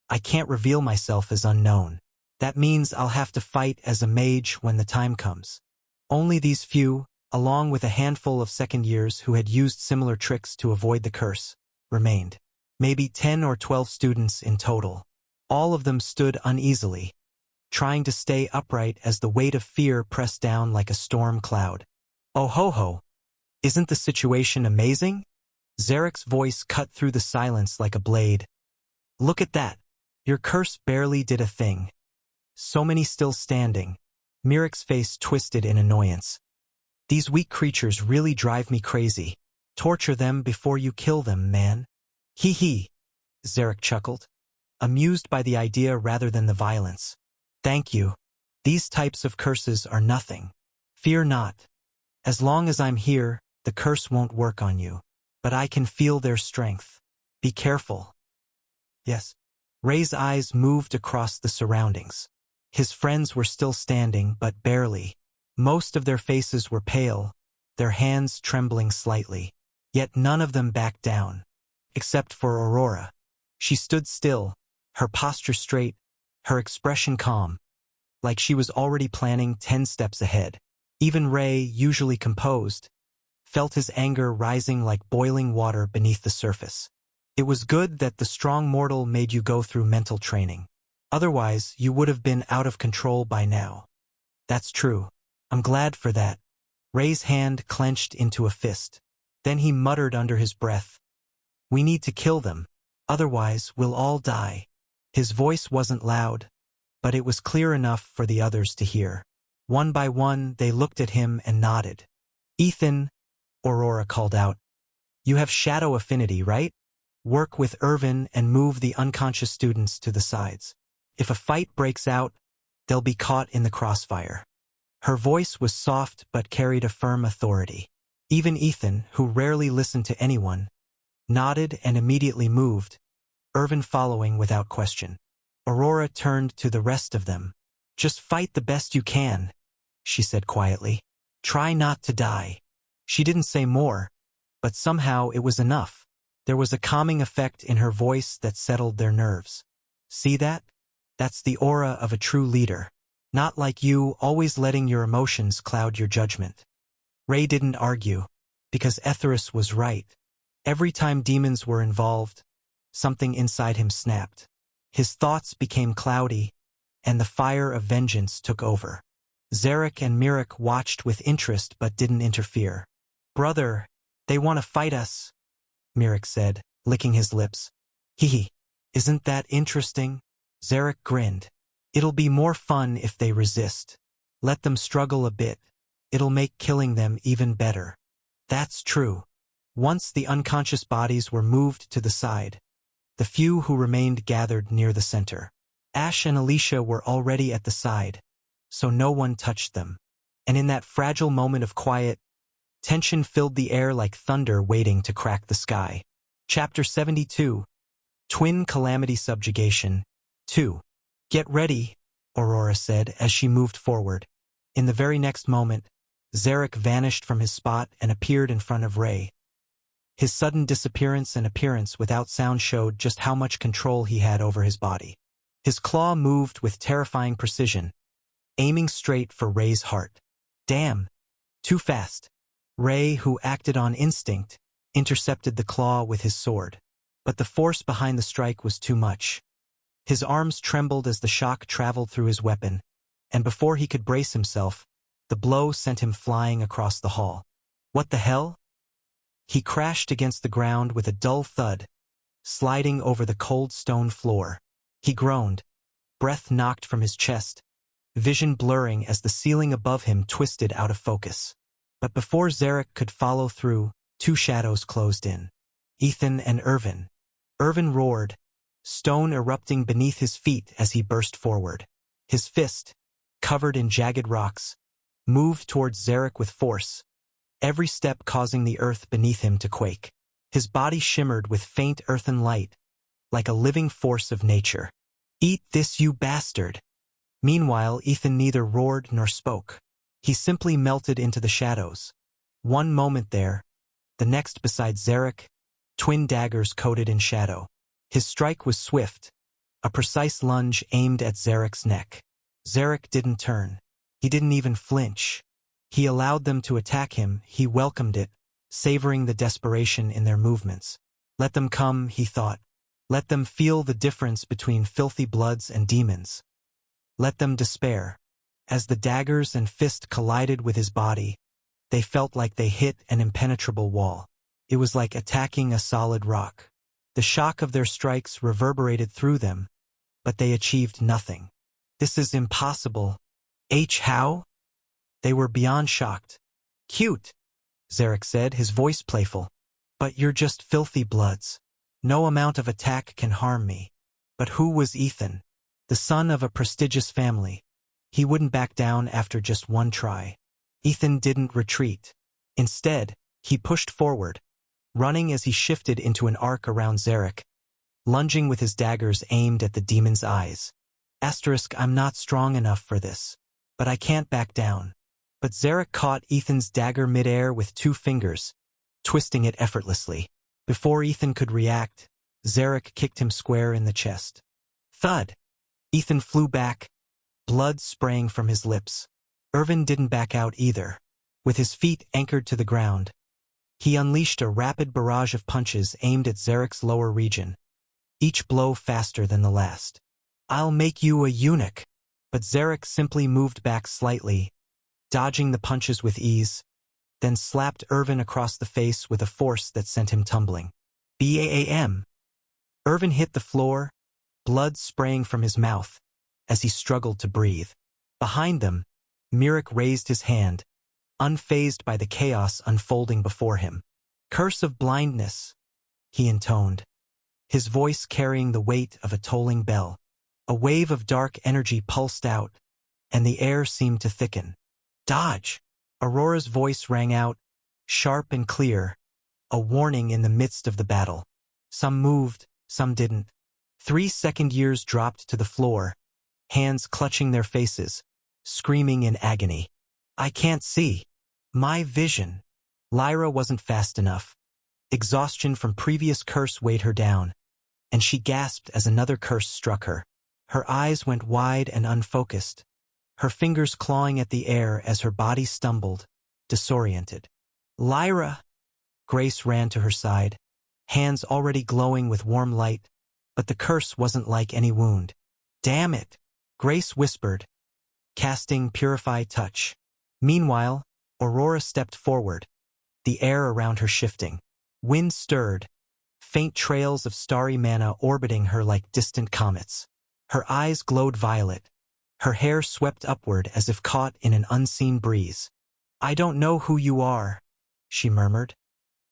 I can't reveal myself as unknown. That means I'll have to fight as a mage when the time comes. Only these few, along with a handful of second years who had used similar tricks to avoid the curse, remained. Maybe 10 or 12 students in total. All of them stood uneasily, trying to stay upright as the weight of fear pressed down like a storm cloud. Oh ho ho! Isn't the situation amazing? Zarek's voice cut through the silence like a blade. Look at that. Your curse barely did a thing. So many still standing. Mirek's face twisted in annoyance. These weak creatures really drive me crazy. Torture them before you kill them, man. Hee hee. Zarek chuckled, amused by the idea rather than the violence. Thank you. These types of curses are nothing. Fear not. As long as I'm here, the curse won't work on you. But I can feel their strength. Be careful. Yes. Ray's eyes moved across the surroundings. His friends were still standing, but barely. Most of their faces were pale, their hands trembling slightly. Yet none of them backed down. Except for Aurora. She stood still, her posture straight, her expression calm, like she was already planning 10 steps ahead. Even Ray, usually composed, felt his anger rising like boiling water beneath the surface. It was good that the strong mortal made you go through mental training. Otherwise, you would have been out of control by now. That's true. I'm glad for that. Ray's hand clenched into a fist. Then he muttered under his breath, We need to kill them. Otherwise, we'll all die. His voice wasn't loud, but it was clear enough for the others to hear. One by one, they looked at him and nodded. Ethan, Aurora called out, You have shadow affinity, right? Work with Irvin and move the unconscious students to the sides. If a fight breaks out, they'll be caught in the crossfire. Her voice was soft but carried a firm authority. Even Ethan, who rarely listened to anyone, nodded and immediately moved, Irvin following without question. Aurora turned to the rest of them. "Just fight the best you can," she said quietly. "Try not to die." She didn't say more, but somehow it was enough. There was a calming effect in her voice that settled their nerves. "See that? That's the aura of a true leader. Not like you, always letting your emotions cloud your judgment." Ray didn't argue, because Etheris was right. Every time demons were involved, something inside him snapped. His thoughts became cloudy, and the fire of vengeance took over. Zarek and Mirek watched with interest but didn't interfere. "Brother, they want to fight us," Mirek said, licking his lips. "Hee, isn't that interesting?" Zarek grinned. "It'll be more fun if they resist. Let them struggle a bit. It'll make killing them even better." That's true. Once the unconscious bodies were moved to the side, the few who remained gathered near the center. Ash and Alicia were already at the side, so no one touched them. And in that fragile moment of quiet, tension filled the air like thunder waiting to crack the sky. Chapter 72. Twin Calamity Subjugation 2. "Get ready," Aurora said as she moved forward. In the very next moment, Zarek vanished from his spot and appeared in front of Ray. His sudden disappearance and appearance without sound showed just how much control he had over his body. His claw moved with terrifying precision, aiming straight for Ray's heart. Damn! Too fast. Ray, who acted on instinct, intercepted the claw with his sword. But the force behind the strike was too much. His arms trembled as the shock traveled through his weapon, and before he could brace himself, the blow sent him flying across the hall. What the hell? He crashed against the ground with a dull thud, sliding over the cold stone floor. He groaned, breath knocked from his chest, vision blurring as the ceiling above him twisted out of focus. But before Zarek could follow through, two shadows closed in. Ethan and Irvin. Irvin roared, stone erupting beneath his feet as he burst forward. His fist, covered in jagged rocks, moved towards Zarek with force, every step causing the earth beneath him to quake. His body shimmered with faint earthen light, like a living force of nature. "Eat this, you bastard!" Meanwhile, Ethan neither roared nor spoke. He simply melted into the shadows. One moment there, the next beside Zarek, twin daggers coated in shadow. His strike was swift, a precise lunge aimed at Zarek's neck. Zarek didn't turn. He didn't even flinch. He allowed them to attack him, he welcomed it, savoring the desperation in their movements. Let them come, he thought. Let them feel the difference between filthy bloods and demons. Let them despair. As the daggers and fist collided with his body, they felt like they hit an impenetrable wall. It was like attacking a solid rock. The shock of their strikes reverberated through them, but they achieved nothing. "This is impossible. How?" They were beyond shocked. "Cute," Zarek said, his voice playful. "But you're just filthy bloods. No amount of attack can harm me." But who was Ethan? The son of a prestigious family. He wouldn't back down after just one try. Ethan didn't retreat. Instead, he pushed forward, running as he shifted into an arc around Zarek, lunging with his daggers aimed at the demon's eyes. "I'm not strong enough for this, but I can't back down." But Zarek caught Ethan's dagger midair with 2 fingers, twisting it effortlessly. Before Ethan could react, Zarek kicked him square in the chest. Thud! Ethan flew back, blood spraying from his lips. Irvin didn't back out either. With his feet anchored to the ground, he unleashed a rapid barrage of punches aimed at Zarek's lower region, each blow faster than the last. "I'll make you a eunuch." But Zarek simply moved back slightly, dodging the punches with ease, then slapped Irvin across the face with a force that sent him tumbling. Bam! Irvin hit the floor, blood spraying from his mouth, as he struggled to breathe. Behind them, Mirek raised his hand, unfazed by the chaos unfolding before him. "Curse of blindness," he intoned, his voice carrying the weight of a tolling bell. A wave of dark energy pulsed out, and the air seemed to thicken. "Dodge!" Aurora's voice rang out, sharp and clear, a warning in the midst of the battle. Some moved, some didn't. 3 second years dropped to the floor, hands clutching their faces, screaming in agony. "I can't see. My vision." Lyra wasn't fast enough. Exhaustion from previous curse weighed her down, and she gasped as another curse struck her. Her eyes went wide and unfocused, her fingers clawing at the air as her body stumbled, disoriented. "Lyra!" Grace ran to her side, hands already glowing with warm light, but the curse wasn't like any wound. "Damn it!" Grace whispered, casting Purify Touch. Meanwhile, Aurora stepped forward, the air around her shifting. Wind stirred, faint trails of starry mana orbiting her like distant comets. Her eyes glowed violet, her hair swept upward as if caught in an unseen breeze. "I don't know who you are," she murmured,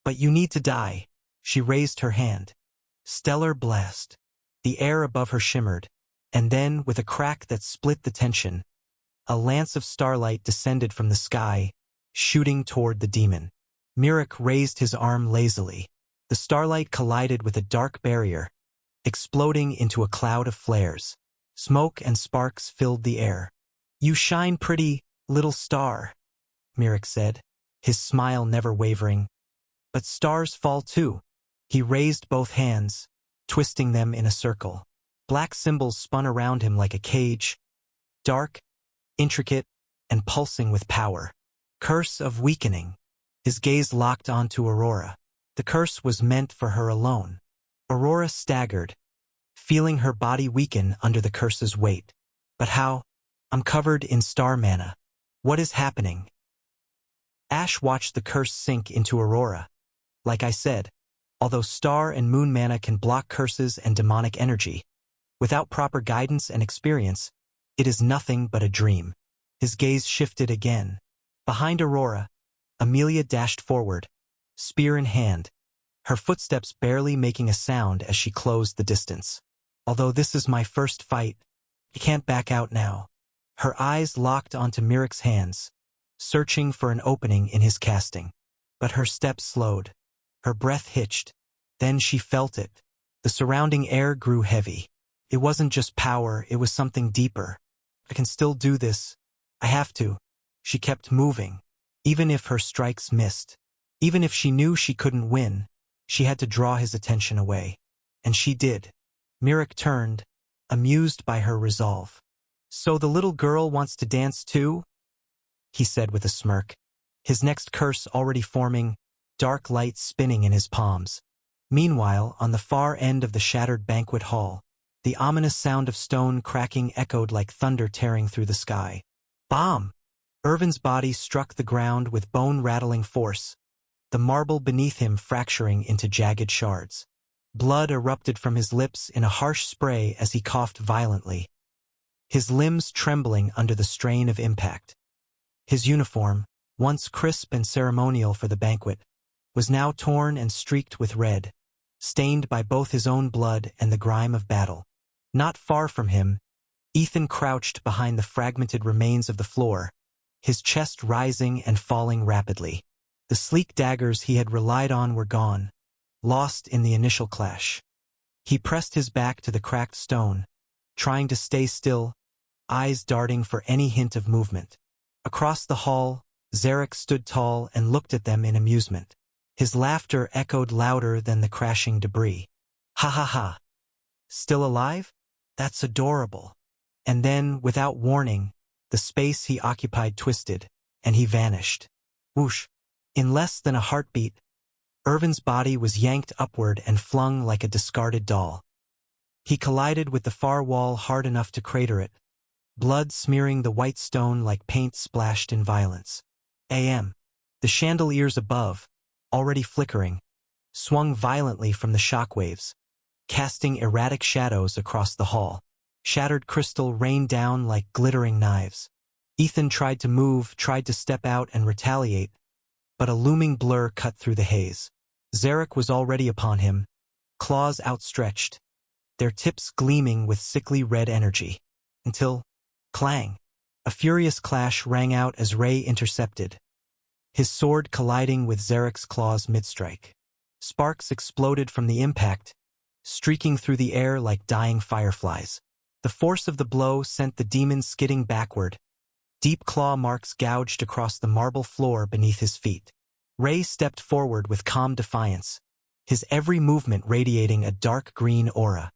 "but you need to die." She raised her hand. Stellar blast. The air above her shimmered, and then, with a crack that split the tension, a lance of starlight descended from the sky, shooting toward the demon. Mirek raised his arm lazily. The starlight collided with a dark barrier, exploding into a cloud of flares. Smoke and sparks filled the air. "You shine pretty, little star," Mirek said, his smile never wavering. "But stars fall too." He raised both hands, twisting them in a circle. Black symbols spun around him like a cage, dark, intricate, and pulsing with power. "Curse of weakening." His gaze locked onto Aurora. The curse was meant for her alone. Aurora staggered, feeling her body weaken under the curse's weight. "But how? I'm covered in star mana. What is happening?" Ash watched the curse sink into Aurora. "Like I said, although star and moon mana can block curses and demonic energy, without proper guidance and experience, it is nothing but a dream." His gaze shifted again. Behind Aurora, Amelia dashed forward, spear in hand, her footsteps barely making a sound as she closed the distance. "Although this is my first fight, you can't back out now." Her eyes locked onto Mirek's hands, searching for an opening in his casting. But her steps slowed. Her breath hitched. Then she felt it. The surrounding air grew heavy. It wasn't just power, it was something deeper. "I can still do this. I have to." She kept moving. Even if her strikes missed, even if she knew she couldn't win, she had to draw his attention away. And she did. Mirek turned, amused by her resolve. "So the little girl wants to dance too?" he said with a smirk, his next curse already forming, dark light spinning in his palms. Meanwhile, on the far end of the shattered banquet hall, the ominous sound of stone cracking echoed like thunder tearing through the sky. Bomb! Irvin's body struck the ground with bone-rattling force, the marble beneath him fracturing into jagged shards. Blood erupted from his lips in a harsh spray as he coughed violently, his limbs trembling under the strain of impact. His uniform, once crisp and ceremonial for the banquet, was now torn and streaked with red, stained by both his own blood and the grime of battle. Not far from him, Ethan crouched behind the fragmented remains of the floor, his chest rising and falling rapidly. The sleek daggers he had relied on were gone, lost in the initial clash. He pressed his back to the cracked stone, trying to stay still, eyes darting for any hint of movement. Across the hall, Zarek stood tall and looked at them in amusement. His laughter echoed louder than the crashing debris. "Ha ha ha! Still alive? That's adorable." And then, without warning, the space he occupied twisted, and he vanished. Whoosh! In less than a heartbeat, Irvin's body was yanked upward and flung like a discarded doll. He collided with the far wall hard enough to crater it, blood smearing the white stone like paint splashed in violence. A.M. The chandeliers above, already flickering, swung violently from the shockwaves, casting erratic shadows across the hall. Shattered crystal rained down like glittering knives. Ethan tried to move, tried to step out and retaliate, but a looming blur cut through the haze. Zarek was already upon him, claws outstretched, their tips gleaming with sickly red energy. Until, clang, a furious clash rang out as Ray intercepted, his sword colliding with Zarek's claws mid-strike. Sparks exploded from the impact, streaking through the air like dying fireflies. The force of the blow sent the demon skidding backward, deep claw marks gouged across the marble floor beneath his feet. Ray stepped forward with calm defiance, his every movement radiating a dark green aura.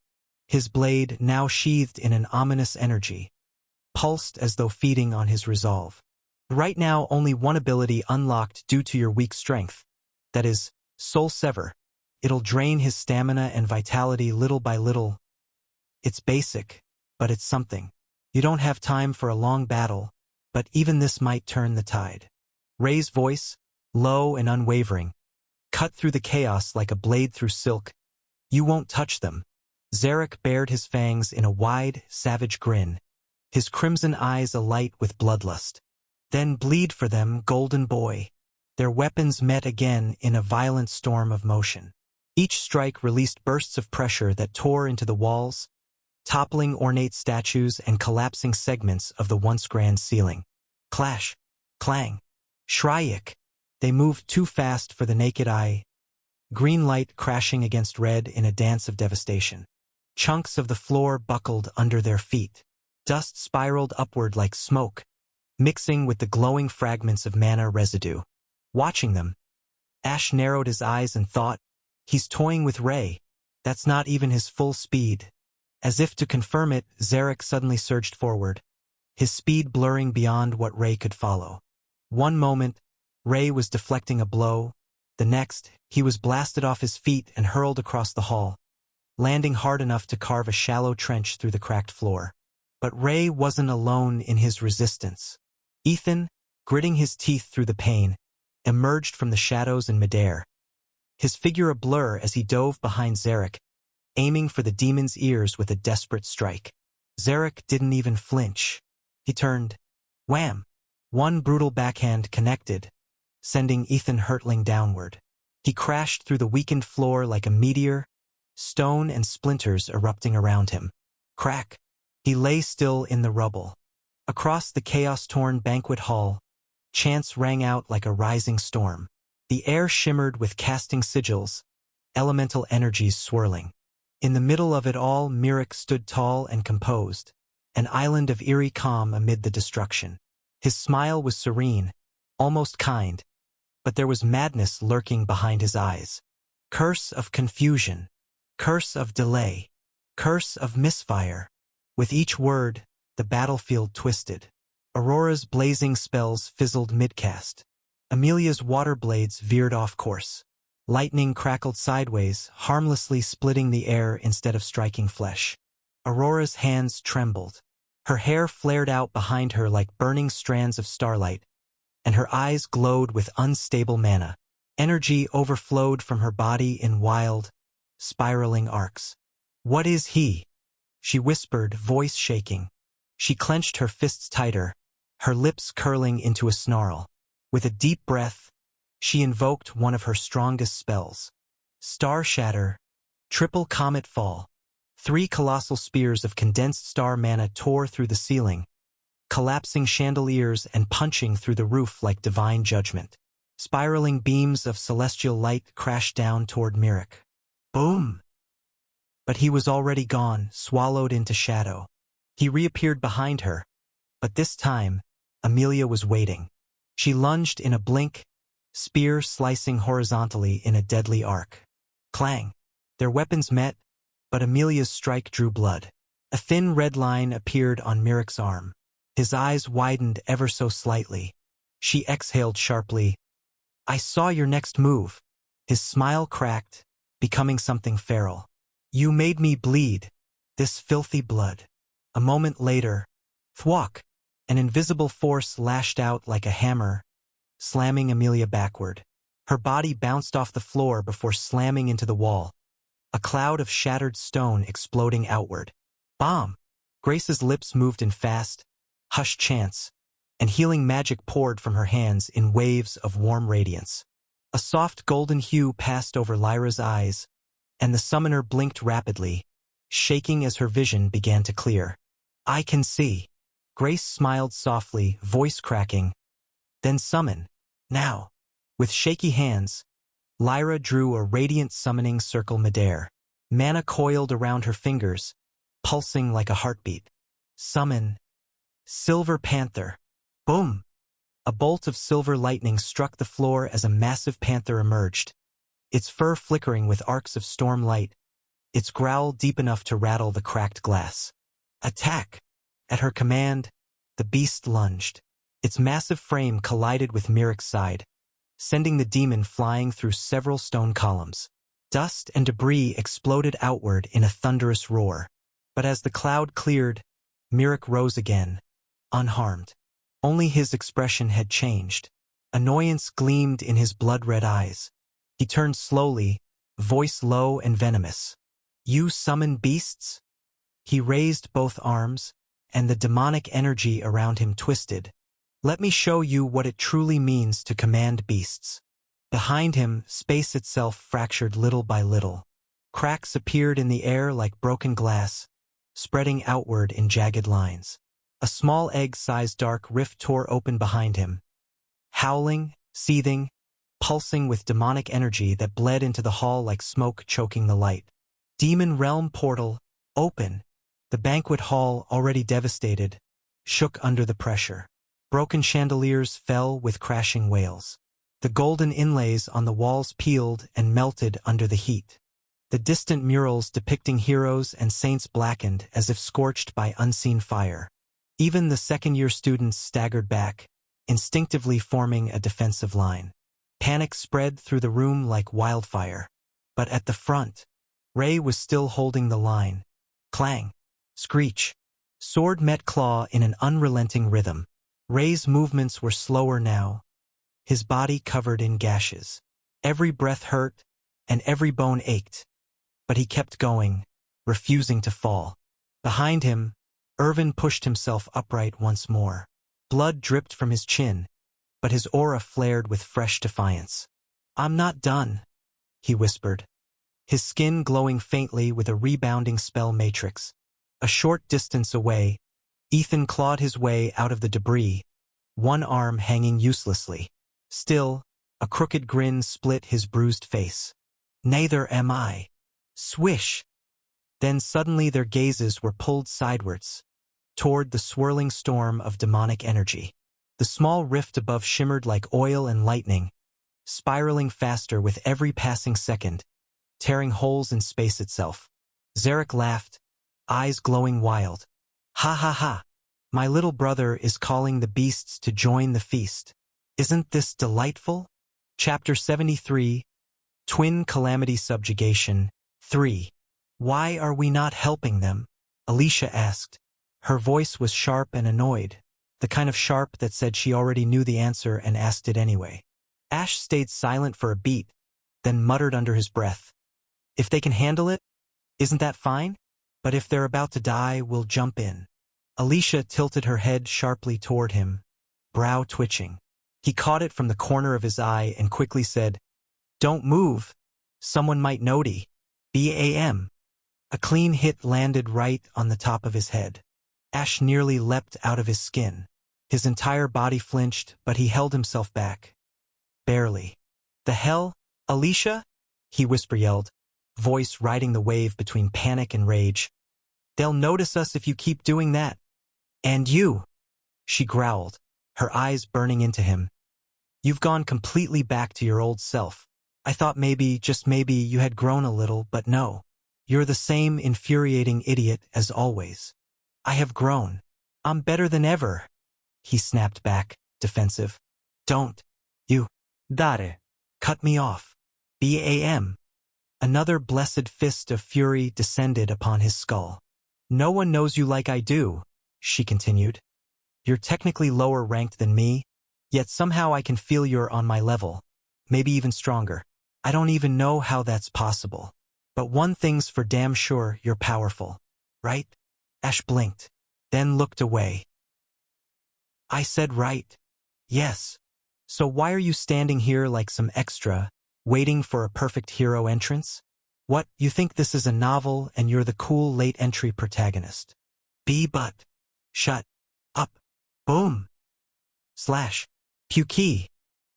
His blade, now sheathed in an ominous energy, pulsed as though feeding on his resolve. Right now, only one ability unlocked due to your weak strength. That is, Soul Sever. It'll drain his stamina and vitality little by little. It's basic, but it's something. You don't have time for a long battle, but even this might turn the tide. Ray's voice, low and unwavering, cut through the chaos like a blade through silk. You won't touch them. Zarek bared his fangs in a wide, savage grin, his crimson eyes alight with bloodlust. Then bleed for them, golden boy. Their weapons met again in a violent storm of motion. Each strike released bursts of pressure that tore into the walls, toppling ornate statues and collapsing segments of the once grand ceiling. Clash, clang, shrieck. They moved too fast for the naked eye, green light crashing against red in a dance of devastation. Chunks of the floor buckled under their feet. Dust spiraled upward like smoke, mixing with the glowing fragments of mana residue. Watching them, Ash narrowed his eyes and thought, he's toying with Ray. That's not even his full speed. As if to confirm it, Zarek suddenly surged forward, his speed blurring beyond what Ray could follow. One moment, Ray was deflecting a blow. The next, he was blasted off his feet and hurled across the hall, landing hard enough to carve a shallow trench through the cracked floor. But Ray wasn't alone in his resistance. Ethan, gritting his teeth through the pain, emerged from the shadows in midair, his figure a blur as he dove behind Zarek, aiming for the demon's ears with a desperate strike. Zarek didn't even flinch. He turned. Wham! One brutal backhand connected, sending Ethan hurtling downward. He crashed through the weakened floor like a meteor, stone and splinters erupting around him. Crack! He lay still in the rubble. Across the chaos-torn banquet hall, chants rang out like a rising storm. The air shimmered with casting sigils, elemental energies swirling. In the middle of it all, Mirek stood tall and composed, an island of eerie calm amid the destruction. His smile was serene, almost kind, but there was madness lurking behind his eyes. Curse of confusion, curse of delay, curse of misfire. With each word, the battlefield twisted. Aurora's blazing spells fizzled midcast. Amelia's water blades veered off course. Lightning crackled sideways, harmlessly splitting the air instead of striking flesh. Aurora's hands trembled. Her hair flared out behind her like burning strands of starlight, and her eyes glowed with unstable mana. Energy overflowed from her body in wild, spiraling arcs. What is he? She whispered, voice shaking. She clenched her fists tighter, her lips curling into a snarl. With a deep breath, she invoked one of her strongest spells. Star Shatter, Triple Comet Fall. 3 colossal spears of condensed star mana tore through the ceiling, collapsing chandeliers and punching through the roof like divine judgment. Spiraling beams of celestial light crashed down toward Mirek. Boom! But he was already gone, swallowed into shadow. He reappeared behind her, but this time, Amelia was waiting. She lunged in a blink, spear slicing horizontally in a deadly arc. Clang! Their weapons met, but Amelia's strike drew blood. A thin red line appeared on Mirek's arm. His eyes widened ever so slightly. She exhaled sharply. I saw your next move. His smile cracked, becoming something feral. You made me bleed. This filthy blood. A moment later, thwack! An invisible force lashed out like a hammer, slamming Amelia backward. Her body bounced off the floor before slamming into the wall, a cloud of shattered stone exploding outward. Bomb! Grace's lips moved in fast, hushed chants, and healing magic poured from her hands in waves of warm radiance. A soft golden hue passed over Lyra's eyes, and the summoner blinked rapidly, shaking as her vision began to clear. I can see. Grace smiled softly, voice cracking. Then summon. Now. With shaky hands, Lyra drew a radiant summoning circle midair. Mana coiled around her fingers, pulsing like a heartbeat. Summon. Silver Panther. Boom! A bolt of silver lightning struck the floor as a massive panther emerged, its fur flickering with arcs of storm light, its growl deep enough to rattle the cracked glass. Attack! At her command, the beast lunged. Its massive frame collided with Myric's side, sending the demon flying through several stone columns. Dust and debris exploded outward in a thunderous roar. But as the cloud cleared, Myric rose again, unharmed. Only his expression had changed. Annoyance gleamed in his blood-red eyes. He turned slowly, voice low and venomous. You summon beasts? He raised both arms, and the demonic energy around him twisted. Let me show you what it truly means to command beasts. Behind him, space itself fractured little by little. Cracks appeared in the air like broken glass, spreading outward in jagged lines. A small egg-sized dark rift tore open behind him. Howling, seething, pulsing with demonic energy that bled into the hall like smoke choking the light. Demon Realm Portal, open. The banquet hall, already devastated, shook under the pressure. Broken chandeliers fell with crashing wails. The golden inlays on the walls peeled and melted under the heat. The distant murals depicting heroes and saints blackened as if scorched by unseen fire. Even the second-year students staggered back, instinctively forming a defensive line. Panic spread through the room like wildfire. But at the front, Ray was still holding the line. Clang. Screech. Sword met claw in an unrelenting rhythm. Ray's movements were slower now, his body covered in gashes. Every breath hurt, and every bone ached. But he kept going, refusing to fall. Behind him, Irvin pushed himself upright once more. Blood dripped from his chin, but his aura flared with fresh defiance. I'm not done, he whispered, his skin glowing faintly with a rebounding spell matrix. A short distance away, Ethan clawed his way out of the debris, one arm hanging uselessly. Still, a crooked grin split his bruised face. Neither am I. Swish! Then suddenly their gazes were pulled sidewards, toward the swirling storm of demonic energy. The small rift above shimmered like oil and lightning, spiraling faster with every passing second, tearing holes in space itself. Zarek laughed, eyes glowing wild. Ha ha ha! My little brother is calling the beasts to join the feast. Isn't this delightful? Chapter 73, Twin Calamity Subjugation, 3. Why are we not helping them? Alicia asked. Her voice was sharp and annoyed, the kind of sharp that said she already knew the answer and asked it anyway. Ash stayed silent for a beat, then muttered under his breath. If they can handle it, isn't that fine? But if they're about to die, we'll jump in. Alicia tilted her head sharply toward him, brow twitching. He caught it from the corner of his eye and quickly said, Don't move. Someone might noti. BAM. A clean hit landed right on the top of his head. Ash nearly leapt out of his skin. His entire body flinched, but he held himself back. Barely. The hell? Alicia? He whisper-yelled, voice riding the wave between panic and rage. They'll notice us if you keep doing that. And you, she growled, her eyes burning into him. You've gone completely back to your old self. I thought maybe, just maybe, you had grown a little, but no. You're the same infuriating idiot as always. I have grown. I'm better than ever. He snapped back, defensive. Don't. You. Dare. Cut me off. BAM. Another blessed fist of fury descended upon his skull. No one knows you like I do, she continued. You're technically lower ranked than me, yet somehow I can feel you're on my level, maybe even stronger. I don't even know how that's possible. But one thing's for damn sure, you're powerful, right? Ash blinked, then looked away. I said right. Yes. So why are you standing here like some extra, waiting for a perfect hero entrance? What, you think this is a novel and you're the cool late entry protagonist? But. Shut. Up. Boom. Slash. Pew.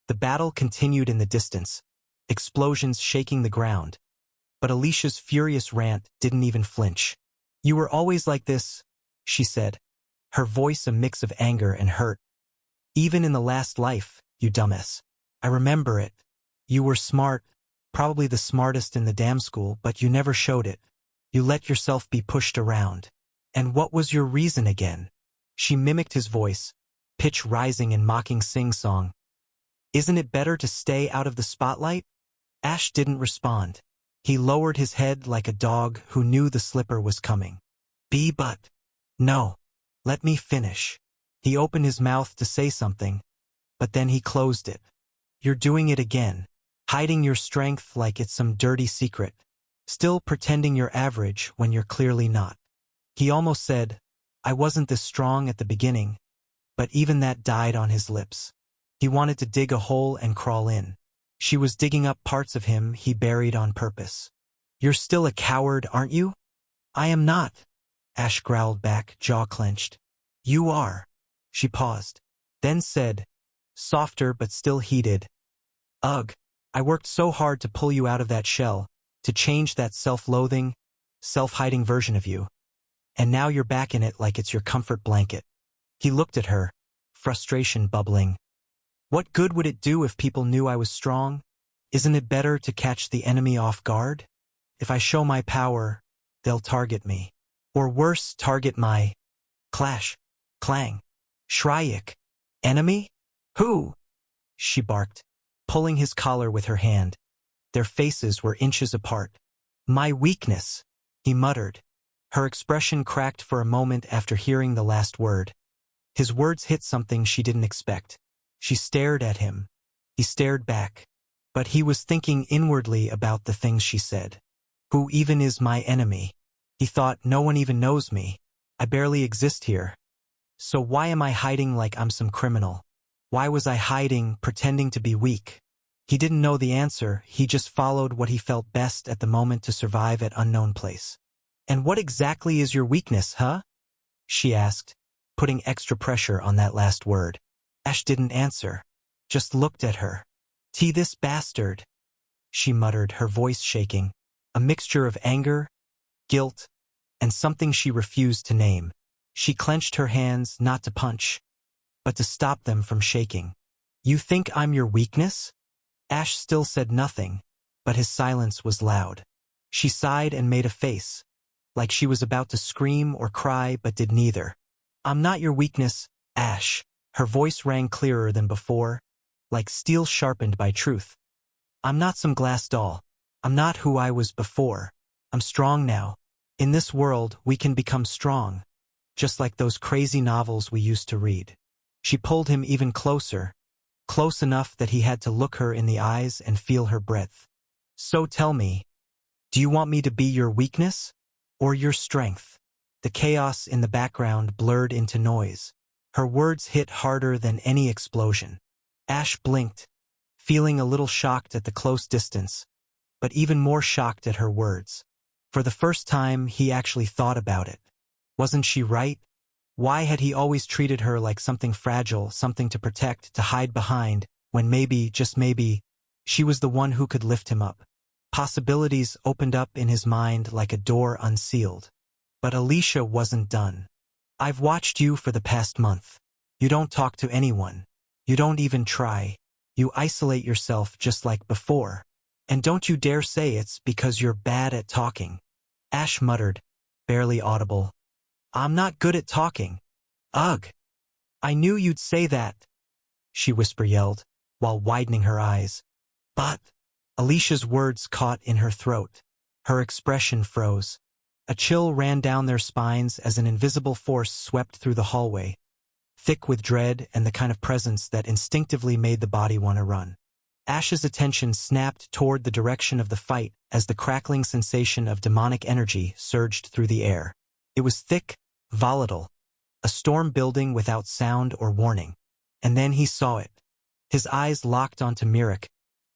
The battle continued in the distance, explosions shaking the ground. But Alicia's furious rant didn't even flinch. You were always like this, she said, her voice a mix of anger and hurt. Even in the last life, you dumbass. I remember it. You were smart, probably the smartest in the damn school, but you never showed it. You let yourself be pushed around. And what was your reason again? She mimicked his voice, pitch rising in mocking sing-song. Isn't it better to stay out of the spotlight? Ash didn't respond. He lowered his head like a dog who knew the slipper was coming. But. No. Let me finish. He opened his mouth to say something, but then he closed it. You're doing it again, hiding your strength like it's some dirty secret, still pretending you're average when you're clearly not. He almost said, I wasn't this strong at the beginning, but even that died on his lips. He wanted to dig a hole and crawl in. She was digging up parts of him he buried on purpose. You're still a coward, aren't you? I am not, Ash growled back, jaw clenched. You are. She paused, then said, softer but still heated. Ugh, I worked so hard to pull you out of that shell, to change that self-loathing, self-hiding version of you. And now you're back in it like it's your comfort blanket. He looked at her, frustration bubbling. What good would it do if people knew I was strong? Isn't it better to catch the enemy off guard? If I show my power, they'll target me. Or worse, target my clash, clang, Shryak. Enemy? Who? She barked, pulling his collar with her hand. Their faces were inches apart. My weakness, he muttered. Her expression cracked for a moment after hearing the last word. His words hit something she didn't expect. She stared at him. He stared back. But he was thinking inwardly about the things she said. Who even is my enemy? He thought, no one even knows me. I barely exist here. So why am I hiding like I'm some criminal? Why was I hiding, pretending to be weak? He didn't know the answer, he just followed what he felt best at the moment to survive at unknown place. And what exactly is your weakness, huh? She asked, putting extra pressure on that last word. Ash didn't answer, just looked at her. This bastard, she muttered, her voice shaking, a mixture of anger, guilt, and something she refused to name. She clenched her hands not to punch, but to stop them from shaking. You think I'm your weakness? Ash still said nothing, but his silence was loud. She sighed and made a face, like she was about to scream or cry but did neither. I'm not your weakness, Ash. Her voice rang clearer than before, like steel sharpened by truth. I'm not some glass doll. I'm not who I was before. I'm strong now. In this world, we can become strong, just like those crazy novels we used to read. She pulled him even closer, close enough that he had to look her in the eyes and feel her breath. So tell me, do you want me to be your weakness or your strength? The chaos in the background blurred into noise. Her words hit harder than any explosion. Ash blinked, feeling a little shocked at the close distance, but even more shocked at her words. For the first time, he actually thought about it. Wasn't she right? Why had he always treated her like something fragile, something to protect, to hide behind, when maybe, just maybe, she was the one who could lift him up? Possibilities opened up in his mind like a door unsealed. But Alicia wasn't done. I've watched you for the past month. You don't talk to anyone. You don't even try. You isolate yourself just like before. And don't you dare say it's because you're bad at talking. Ash muttered, barely audible. I'm not good at talking. Ugh. I knew you'd say that, she yelled, while widening her eyes. But Alicia's words caught in her throat. Her expression froze. A chill ran down their spines as an invisible force swept through the hallway, thick with dread and the kind of presence that instinctively made the body want to run. Ash's attention snapped toward the direction of the fight as the crackling sensation of demonic energy surged through the air. It was thick, volatile, a storm building without sound or warning. And then he saw it. His eyes locked onto Mirek,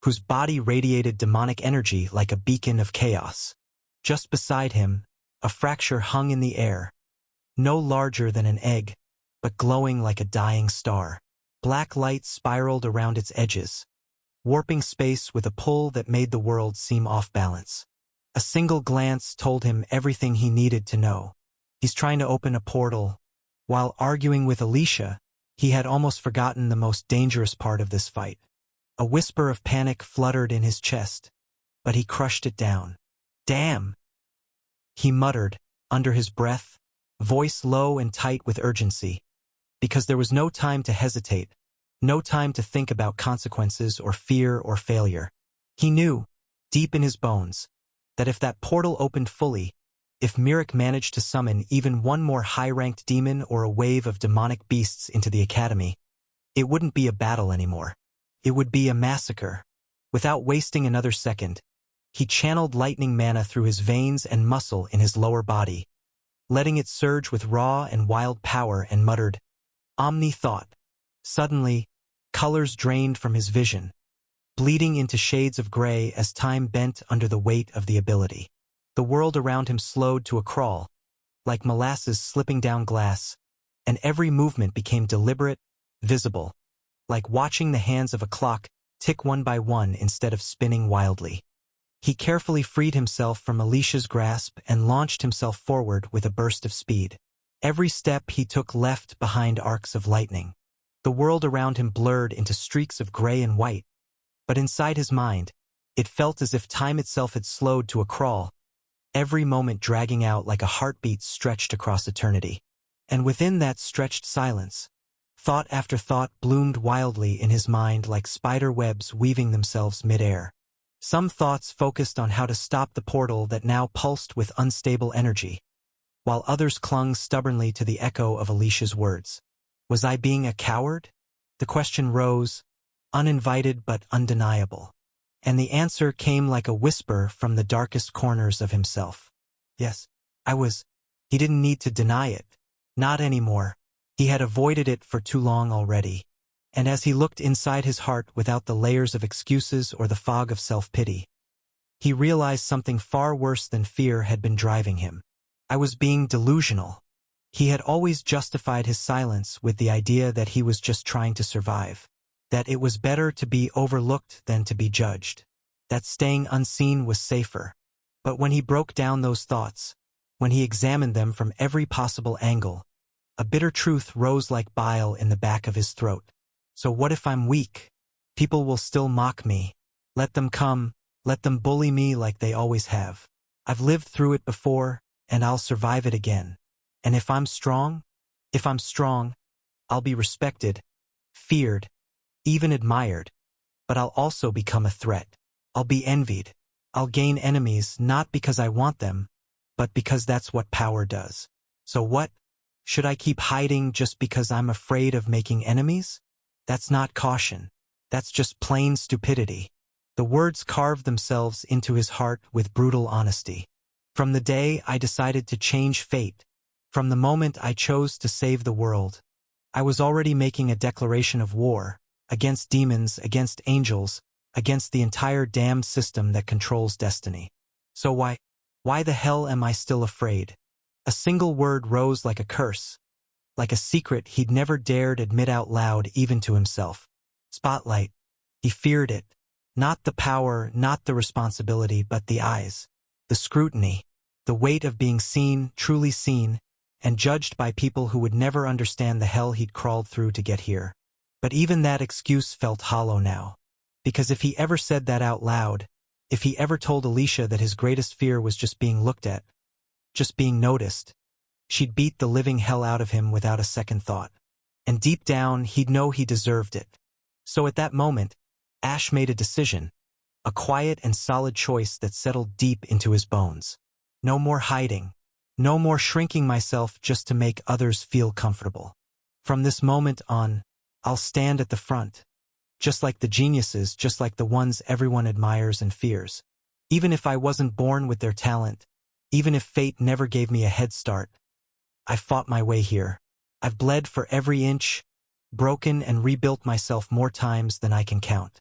whose body radiated demonic energy like a beacon of chaos. Just beside him, a fracture hung in the air, no larger than an egg, but glowing like a dying star. Black light spiraled around its edges, warping space with a pull that made the world seem off balance. A single glance told him everything he needed to know. He's trying to open a portal. While arguing with Alicia, he had almost forgotten the most dangerous part of this fight. A whisper of panic fluttered in his chest, but he crushed it down. "Damn!" he muttered, under his breath, voice low and tight with urgency, because there was no time to hesitate, no time to think about consequences or fear or failure. He knew, deep in his bones, that if that portal opened fully, if Mirek managed to summon even one more high-ranked demon or a wave of demonic beasts into the academy, it wouldn't be a battle anymore. It would be a massacre. Without wasting another second, he channeled lightning mana through his veins and muscle in his lower body, letting it surge with raw and wild power, and muttered, "Omni Thought." Suddenly, colors drained from his vision, bleeding into shades of gray as time bent under the weight of the ability. The world around him slowed to a crawl, like molasses slipping down glass, and every movement became deliberate, visible, like watching the hands of a clock tick one by one instead of spinning wildly. He carefully freed himself from Alicia's grasp and launched himself forward with a burst of speed. Every step he took left behind arcs of lightning. The world around him blurred into streaks of gray and white, but inside his mind, it felt as if time itself had slowed to a crawl, every moment dragging out like a heartbeat stretched across eternity. And within that stretched silence, thought after thought bloomed wildly in his mind like spider webs weaving themselves mid-air. Some thoughts focused on how to stop the portal that now pulsed with unstable energy, while others clung stubbornly to the echo of Alicia's words. Was I being a coward? The question rose, uninvited but undeniable. And the answer came like a whisper from the darkest corners of himself. Yes, I was. He didn't need to deny it. Not anymore. He had avoided it for too long already. And as he looked inside his heart without the layers of excuses or the fog of self-pity, he realized something far worse than fear had been driving him. I was being delusional. He had always justified his silence with the idea that he was just trying to survive, that it was better to be overlooked than to be judged, that staying unseen was safer. But when he broke down those thoughts, when he examined them from every possible angle, a bitter truth rose like bile in the back of his throat. So what if I'm weak? People will still mock me. Let them come, let them bully me like they always have. I've lived through it before, and I'll survive it again. And if I'm strong, I'll be respected, feared, even admired. But I'll also become a threat. I'll be envied. I'll gain enemies not because I want them, but because that's what power does. So what? Should I keep hiding just because I'm afraid of making enemies? That's not caution. That's just plain stupidity. The words carved themselves into his heart with brutal honesty. From the day I decided to change fate, from the moment I chose to save the world, I was already making a declaration of war, against demons, against angels, against the entire damned system that controls destiny. So why the hell am I still afraid? A single word rose like a curse, like a secret he'd never dared admit out loud even to himself. Spotlight. He feared it. Not the power, not the responsibility, but the eyes, the scrutiny, the weight of being seen, truly seen, and judged by people who would never understand the hell he'd crawled through to get here. But even that excuse felt hollow now. Because if he ever said that out loud, if he ever told Alicia that his greatest fear was just being looked at, just being noticed, she'd beat the living hell out of him without a second thought. And deep down, he'd know he deserved it. So at that moment, Ash made a decision, a quiet and solid choice that settled deep into his bones. No more hiding. No more shrinking myself just to make others feel comfortable. From this moment on, I'll stand at the front. Just like the geniuses, just like the ones everyone admires and fears. Even if I wasn't born with their talent, even if fate never gave me a head start, I fought my way here. I've bled for every inch, broken and rebuilt myself more times than I can count.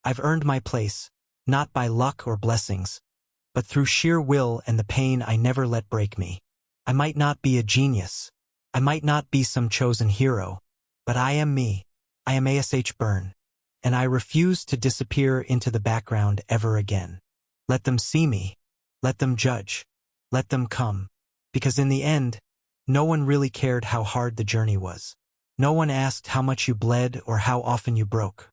I've earned my place, not by luck or blessings, but through sheer will and the pain I never let break me. I might not be a genius. I might not be some chosen hero, but I am me. I am ASH Byrne, and I refuse to disappear into the background ever again. Let them see me. Let them judge. Let them come. Because in the end, no one really cared how hard the journey was. No one asked how much you bled or how often you broke.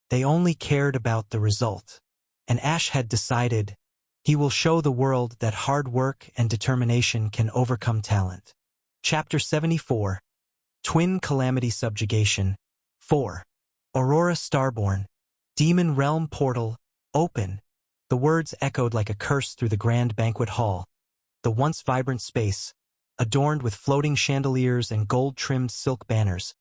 They only cared about the result. And Ash had decided he will show the world that hard work and determination can overcome talent. Chapter 74. Twin Calamity Subjugation. 4. Aurora Starborn. Demon Realm Portal. Open. The words echoed like a curse through the grand banquet hall. The once vibrant space, adorned with floating chandeliers and gold-trimmed silk banners,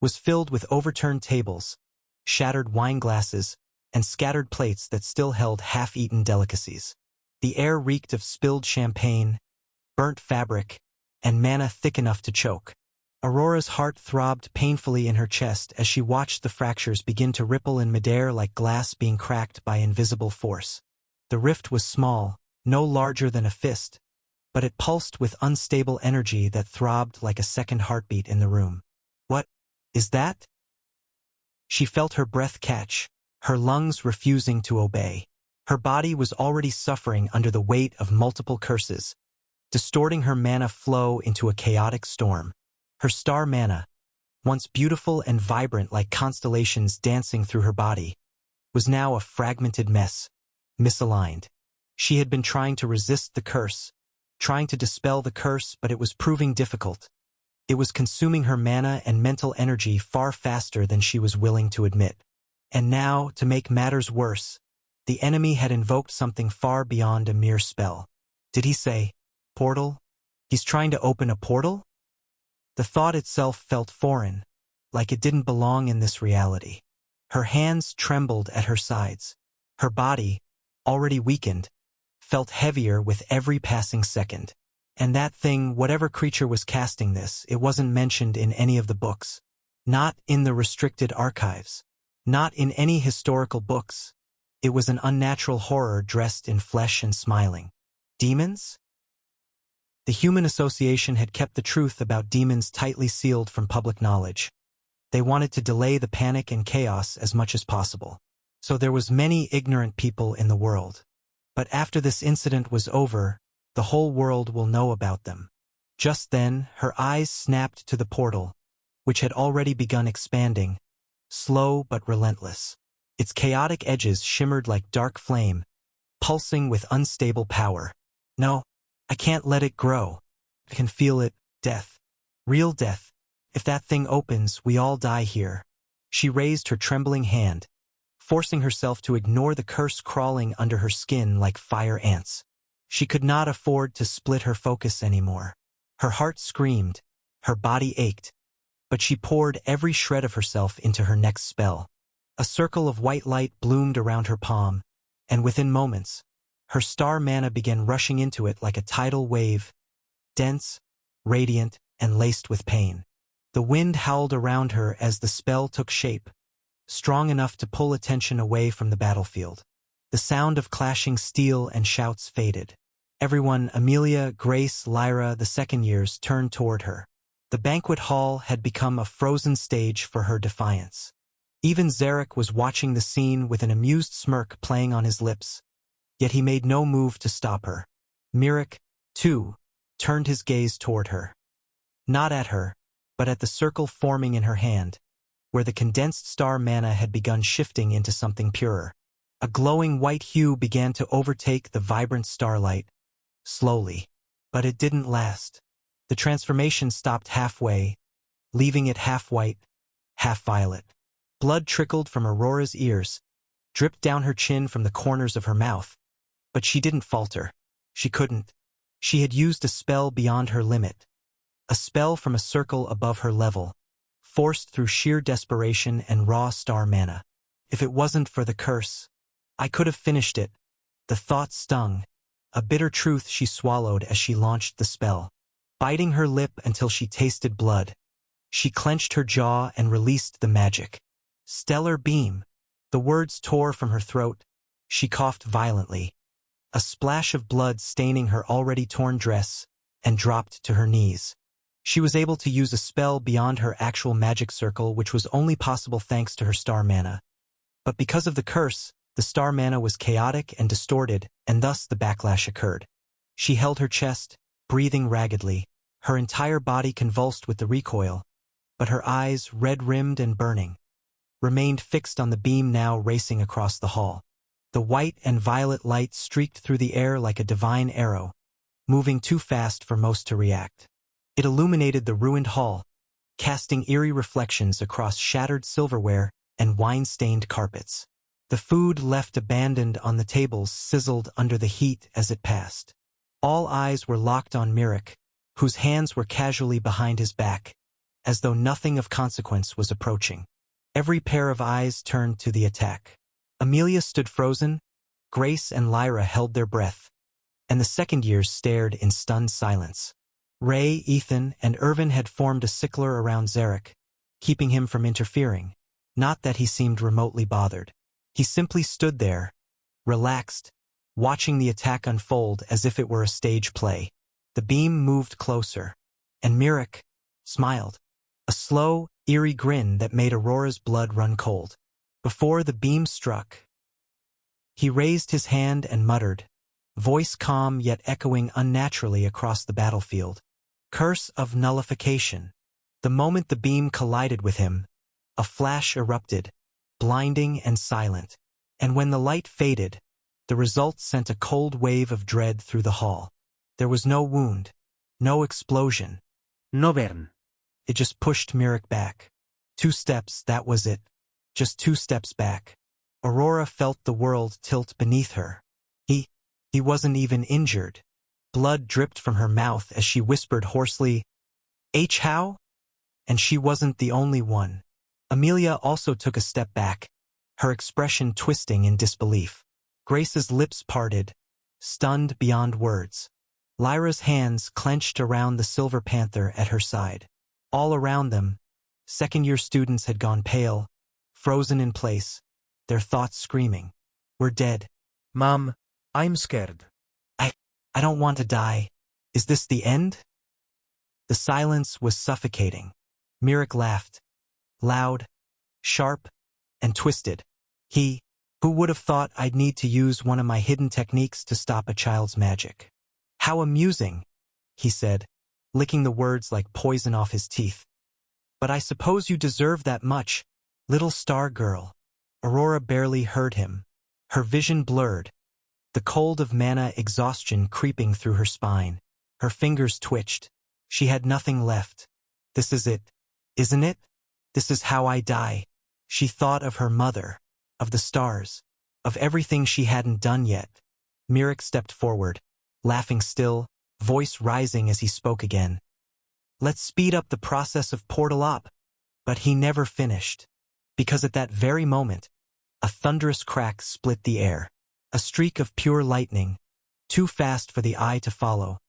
was filled with overturned tables, shattered wine glasses, and scattered plates that still held half-eaten delicacies. The air reeked of spilled champagne, burnt fabric, and manna thick enough to choke. Aurora's heart throbbed painfully in her chest as she watched the fractures begin to ripple in midair like glass being cracked by invisible force. The rift was small, no larger than a fist, but it pulsed with unstable energy that throbbed like a second heartbeat in the room. What is that? She felt her breath catch, her lungs refusing to obey. Her body was already suffering under the weight of multiple curses, distorting her mana flow into a chaotic storm. Her star mana, once beautiful and vibrant like constellations dancing through her body, was now a fragmented mess, misaligned. She had been trying to resist the curse, trying to dispel the curse, but it was proving difficult. It was consuming her mana and mental energy far faster than she was willing to admit. And now, to make matters worse, the enemy had invoked something far beyond a mere spell. Did he say, portal? He's trying to open a portal? The thought itself felt foreign, like it didn't belong in this reality. Her hands trembled at her sides. Her body, already weakened, felt heavier with every passing second. And that thing, whatever creature was casting this, it wasn't mentioned in any of the books. Not in the restricted archives. Not in any historical books. It was an unnatural horror dressed in flesh and smiling. Demons? The Human Association had kept the truth about demons tightly sealed from public knowledge. They wanted to delay the panic and chaos as much as possible. So there was many ignorant people in the world. But after this incident was over, the whole world will know about them. Just then, her eyes snapped to the portal, which had already begun expanding, slow but relentless. Its chaotic edges shimmered like dark flame, pulsing with unstable power. No, I can't let it grow. I can feel it, death. Real death. If that thing opens, we all die here. She raised her trembling hand, forcing herself to ignore the curse crawling under her skin like fire ants. She could not afford to split her focus anymore. Her heart screamed, her body ached, but she poured every shred of herself into her next spell. A circle of white light bloomed around her palm, and within moments, her star mana began rushing into it like a tidal wave, dense, radiant, and laced with pain. The wind howled around her as the spell took shape, strong enough to pull attention away from the battlefield. The sound of clashing steel and shouts faded. Everyone, Amelia, Grace, Lyra, the second years, turned toward her. The banquet hall had become a frozen stage for her defiance. Even Zarek was watching the scene with an amused smirk playing on his lips, yet he made no move to stop her. Mirek, too, turned his gaze toward her. Not at her, but at the circle forming in her hand, where the condensed star mana had begun shifting into something purer. A glowing white hue began to overtake the vibrant starlight, slowly. But it didn't last. The transformation stopped halfway, leaving it half white, half violet. Blood trickled from Aurora's ears, dripped down her chin from the corners of her mouth. But she didn't falter. She couldn't. She had used a spell beyond her limit. A spell from a circle above her level, forced through sheer desperation and raw star mana. If it wasn't for the curse, I could have finished it. The thought stung, a bitter truth she swallowed as she launched the spell. Biting her lip until she tasted blood, she clenched her jaw and released the magic. Stellar Beam. The words tore from her throat. She coughed violently, a splash of blood staining her already torn dress, and dropped to her knees. She was able to use a spell beyond her actual magic circle, which was only possible thanks to her star mana. But because of the curse, the star mana was chaotic and distorted, and thus the backlash occurred. She held her chest, breathing raggedly, her entire body convulsed with the recoil, but her eyes, red-rimmed and burning, remained fixed on the beam now racing across the hall. The white and violet light streaked through the air like a divine arrow, moving too fast for most to react. It illuminated the ruined hall, casting eerie reflections across shattered silverware and wine-stained carpets. The food left abandoned on the tables sizzled under the heat as it passed. All eyes were locked on Mirek, whose hands were casually behind his back, as though nothing of consequence was approaching. Every pair of eyes turned to the attack. Amelia stood frozen, Grace and Lyra held their breath, and the second years stared in stunned silence. Ray, Ethan, and Irvin had formed a sickler around Zarek, keeping him from interfering. Not that he seemed remotely bothered. He simply stood there, relaxed, watching the attack unfold as if it were a stage play. The beam moved closer, and Mirek smiled, a slow, eerie grin that made Aurora's blood run cold. Before the beam struck, he raised his hand and muttered, voice calm yet echoing unnaturally across the battlefield. Curse of nullification. The moment the beam collided with him, a flash erupted, blinding and silent, and when the light faded, the result sent a cold wave of dread through the hall. There was no wound, no explosion. No burn. It just pushed Mirek back. 2 steps, that was it. Just 2 steps back. Aurora felt the world tilt beneath her. He wasn't even injured. Blood dripped from her mouth as she whispered hoarsely, How? And she wasn't the only one. Amelia also took a step back, her expression twisting in disbelief. Grace's lips parted, stunned beyond words. Lyra's hands clenched around the Silver Panther at her side. All around them, second-year students had gone pale, frozen in place, their thoughts screaming, we're dead. Mom, I'm scared. I don't want to die. Is this the end? The silence was suffocating. Mirek laughed, loud, sharp, and twisted. Who would have thought I'd need to use one of my hidden techniques to stop a child's magic? How amusing, he said, licking the words like poison off his teeth. But I suppose you deserve that much, little star girl. Aurora barely heard him, her vision blurred, the cold of mana exhaustion creeping through her spine. Her fingers twitched. She had nothing left. This is it, isn't it? This is how I die. She thought of her mother, of the stars, of everything she hadn't done yet. Mirek stepped forward, laughing still, voice rising as he spoke again. Let's speed up the process of portal up. But he never finished, because at that very moment, a thunderous crack split the air. A streak of pure lightning, too fast for the eye to follow,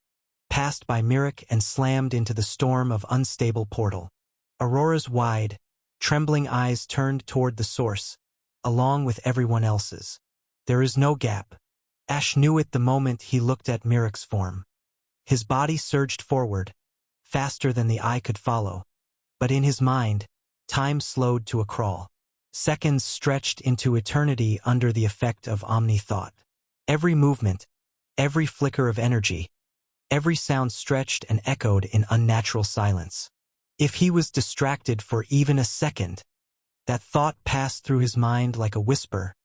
passed by Mirek and slammed into the storm of unstable portal. Aurora's wide, trembling eyes turned toward the source, along with everyone else's. There is no gap. Ash knew it the moment he looked at Mirek's form. His body surged forward, faster than the eye could follow, but in his mind, time slowed to a crawl. Seconds stretched into eternity under the effect of omni-thought. Every movement, every flicker of energy, every sound stretched and echoed in unnatural silence. If he was distracted for even a second, that thought passed through his mind like a whisper,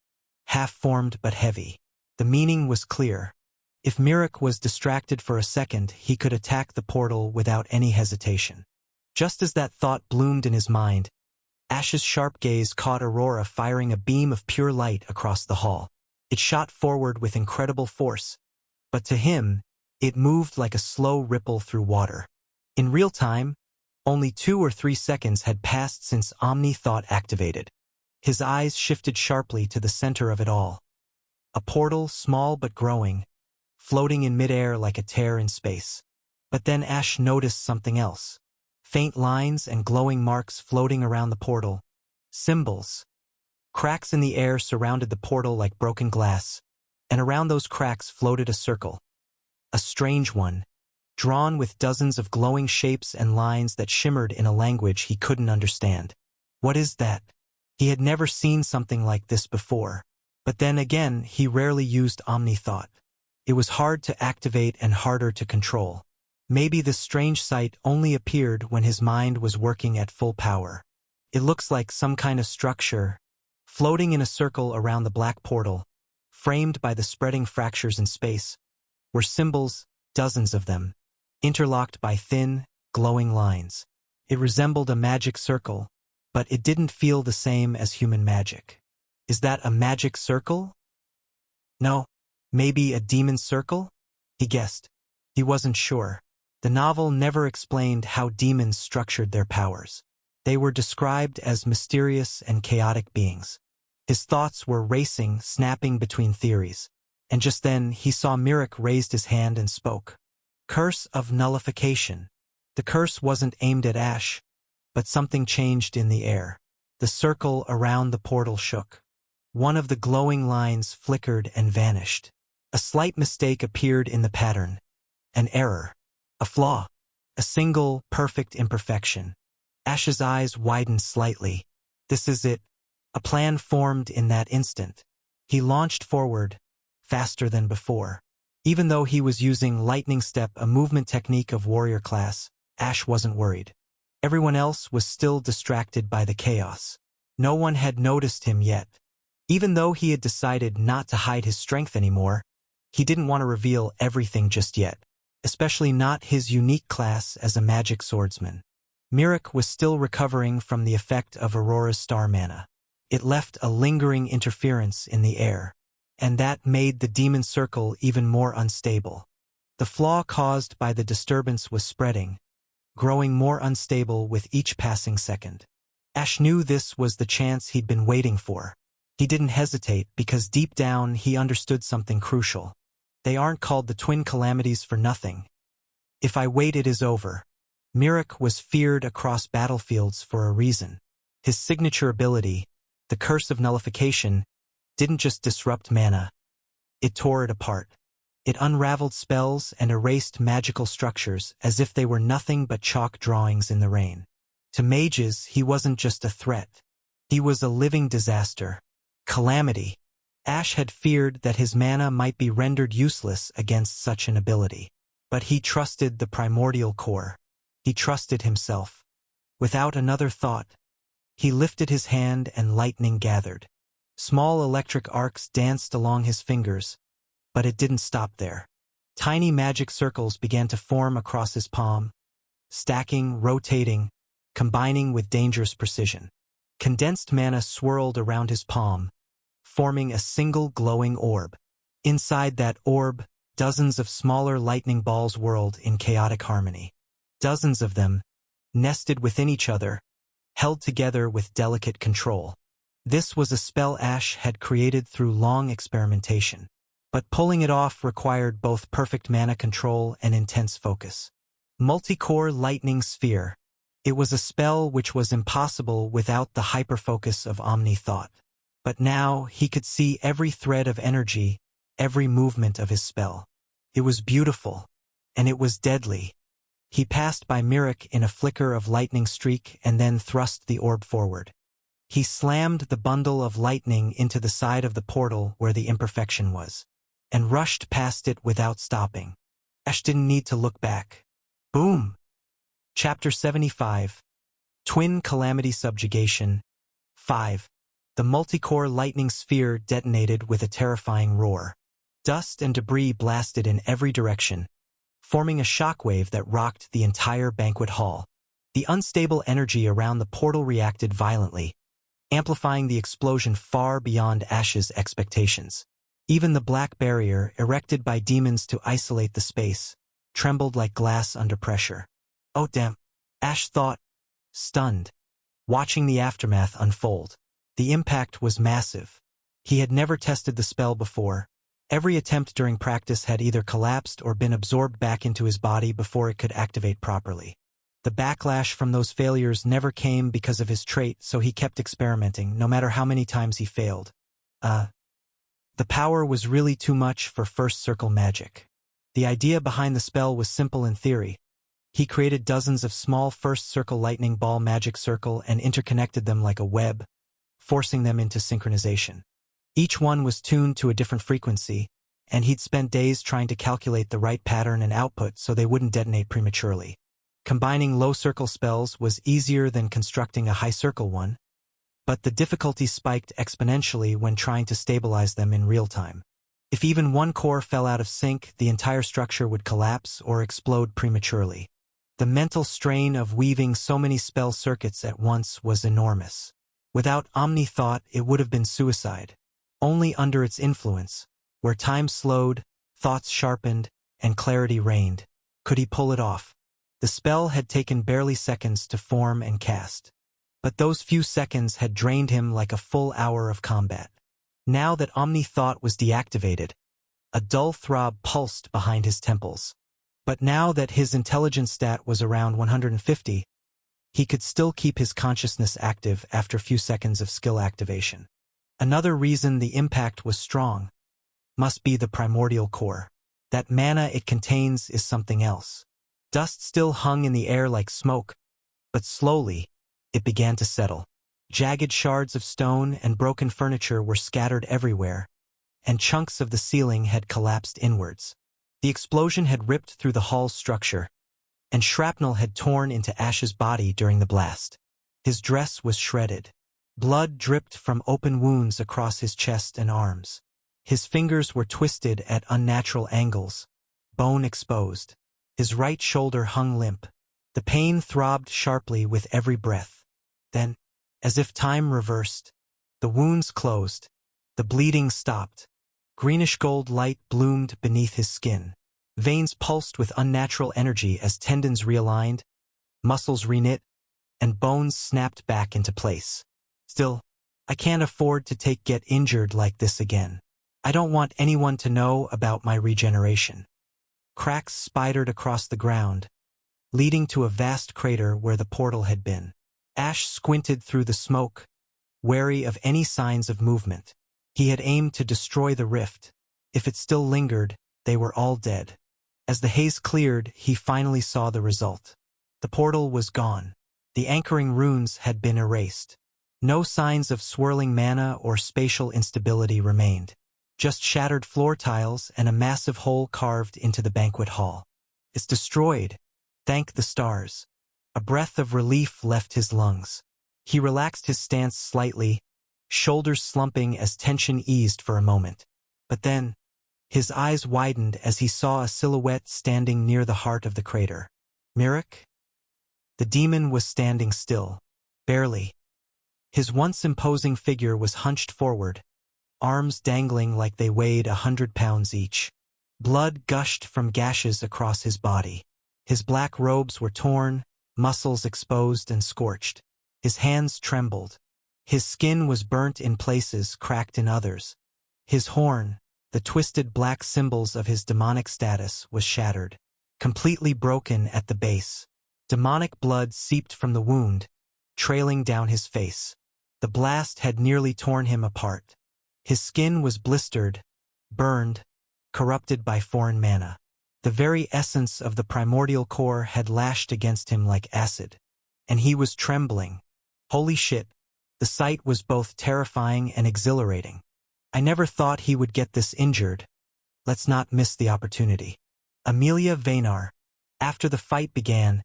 half-formed but heavy. The meaning was clear. If Mirek was distracted for a second, he could attack the portal without any hesitation. Just as that thought bloomed in his mind, Ash's sharp gaze caught Aurora firing a beam of pure light across the hall. It shot forward with incredible force, but to him, it moved like a slow ripple through water. In real time, only 2 or 3 seconds had passed since Omni-Thought activated. His eyes shifted sharply to the center of it all. A portal, small but growing, floating in midair like a tear in space. But then Ash noticed something else. Faint lines and glowing marks floating around the portal. Symbols. Cracks in the air surrounded the portal like broken glass, and around those cracks floated a circle. A strange one, drawn with dozens of glowing shapes and lines that shimmered in a language he couldn't understand. What is that? He had never seen something like this before. But then again, he rarely used Omni-Thought. It was hard to activate and harder to control. Maybe this strange sight only appeared when his mind was working at full power. It looks like some kind of structure, floating in a circle around the black portal, framed by the spreading fractures in space, were symbols, dozens of them, interlocked by thin, glowing lines. It resembled a magic circle, but it didn't feel the same as human magic. Is that a magic circle? No. Maybe a demon circle? He guessed. He wasn't sure. The novel never explained how demons structured their powers. They were described as mysterious and chaotic beings. His thoughts were racing, snapping between theories. And just then, he saw Mirek raised his hand and spoke. Curse of Nullification. The curse wasn't aimed at Ash, but something changed in the air. The circle around the portal shook. One of the glowing lines flickered and vanished. A slight mistake appeared in the pattern. An error. A flaw. A single, perfect imperfection. Ash's eyes widened slightly. This is it. A plan formed in that instant. He launched forward, faster than before. Even though he was using Lightning Step, a movement technique of warrior class, Ash wasn't worried. Everyone else was still distracted by the chaos. No one had noticed him yet. Even though he had decided not to hide his strength anymore, he didn't want to reveal everything just yet, especially not his unique class as a magic swordsman. Mirek was still recovering from the effect of Aurora's star mana. It left a lingering interference in the air, and that made the demon circle even more unstable. The flaw caused by the disturbance was spreading, growing more unstable with each passing second. Ash knew this was the chance he'd been waiting for. He didn't hesitate because deep down he understood something crucial. They aren't called the Twin Calamities for nothing. If I wait, it is over. Mirek was feared across battlefields for a reason. His signature ability, the Curse of Nullification, didn't just disrupt mana. It tore it apart. It unraveled spells and erased magical structures as if they were nothing but chalk drawings in the rain. To mages, he wasn't just a threat. He was a living disaster. Calamity. Ash had feared that his mana might be rendered useless against such an ability. But he trusted the primordial core. He trusted himself. Without another thought, he lifted his hand and lightning gathered. Small electric arcs danced along his fingers, but it didn't stop there. Tiny magic circles began to form across his palm, stacking, rotating, combining with dangerous precision. Condensed mana swirled around his palm, forming a single glowing orb. Inside that orb, dozens of smaller lightning balls whirled in chaotic harmony. Dozens of them, nested within each other, held together with delicate control. This was a spell Ash had created through long experimentation. But pulling it off required both perfect mana control and intense focus. Multicore Lightning Sphere. It was a spell which was impossible without the hyperfocus of Omni-Thought. But now he could see every thread of energy, every movement of his spell. It was beautiful, and it was deadly. He passed by Mirek in a flicker of lightning streak and then thrust the orb forward. He slammed the bundle of lightning into the side of the portal where the imperfection was, and rushed past it without stopping. Ash didn't need to look back. Boom! Chapter 75. Twin Calamity Subjugation. 5. The multicore lightning sphere detonated with a terrifying roar. Dust and debris blasted in every direction, forming a shockwave that rocked the entire banquet hall. The unstable energy around the portal reacted violently, amplifying the explosion far beyond Ash's expectations. Even the black barrier, erected by demons to isolate the space, trembled like glass under pressure. Oh damn, Ash thought, stunned, watching the aftermath unfold. The impact was massive. He had never tested the spell before. Every attempt during practice had either collapsed or been absorbed back into his body before it could activate properly. The backlash from those failures never came because of his trait, so he kept experimenting, no matter how many times he failed. The power was really too much for First Circle magic. The idea behind the spell was simple in theory. He created dozens of small First Circle lightning ball magic circle and interconnected them like a web, forcing them into synchronization. Each one was tuned to a different frequency, and he'd spent days trying to calculate the right pattern and output so they wouldn't detonate prematurely. Combining low circle spells was easier than constructing a high circle one, but the difficulty spiked exponentially when trying to stabilize them in real time. If even one core fell out of sync, the entire structure would collapse or explode prematurely. The mental strain of weaving so many spell circuits at once was enormous. Without Omni-Thought, it would have been suicide. Only under its influence, where time slowed, thoughts sharpened, and clarity reigned, could he pull it off. The spell had taken barely seconds to form and cast. But those few seconds had drained him like a full hour of combat. Now that Omni-Thought was deactivated, a dull throb pulsed behind his temples. But now that his intelligence stat was around 150, he could still keep his consciousness active after a few seconds of skill activation. Another reason the impact was strong must be the primordial core. That mana it contains is something else. Dust still hung in the air like smoke, but slowly, it began to settle. Jagged shards of stone and broken furniture were scattered everywhere, and chunks of the ceiling had collapsed inwards. The explosion had ripped through the hall's structure, and shrapnel had torn into Ash's body during the blast. His dress was shredded. Blood dripped from open wounds across his chest and arms. His fingers were twisted at unnatural angles, bone exposed. His right shoulder hung limp. The pain throbbed sharply with every breath. Then, as if time reversed, the wounds closed. The bleeding stopped. Greenish-gold light bloomed beneath his skin. Veins pulsed with unnatural energy as tendons realigned, muscles reknit, and bones snapped back into place. Still, I can't afford to get injured like this again. I don't want anyone to know about my regeneration. Cracks spidered across the ground, leading to a vast crater where the portal had been. Ash squinted through the smoke, wary of any signs of movement. He had aimed to destroy the rift. If it still lingered, they were all dead. As the haze cleared, he finally saw the result. The portal was gone. The anchoring runes had been erased. No signs of swirling mana or spatial instability remained. Just shattered floor tiles and a massive hole carved into the banquet hall. It's destroyed. Thank the stars. A breath of relief left his lungs. He relaxed his stance slightly, shoulders slumping as tension eased for a moment. But then, his eyes widened as he saw a silhouette standing near the heart of the crater. Mirek? The demon was standing still. Barely. His once imposing figure was hunched forward, arms dangling like they weighed 100 pounds each. Blood gushed from gashes across his body. His black robes were torn, muscles exposed and scorched. His hands trembled. His skin was burnt in places, cracked in others. His horn, the twisted black symbols of his demonic status, was shattered, completely broken at the base. Demonic blood seeped from the wound, trailing down his face. The blast had nearly torn him apart. His skin was blistered, burned, corrupted by foreign mana. The very essence of the primordial core had lashed against him like acid. And he was trembling. Holy shit. The sight was both terrifying and exhilarating. I never thought he would get this injured. Let's not miss the opportunity. Amelia Vaynar. After the fight began,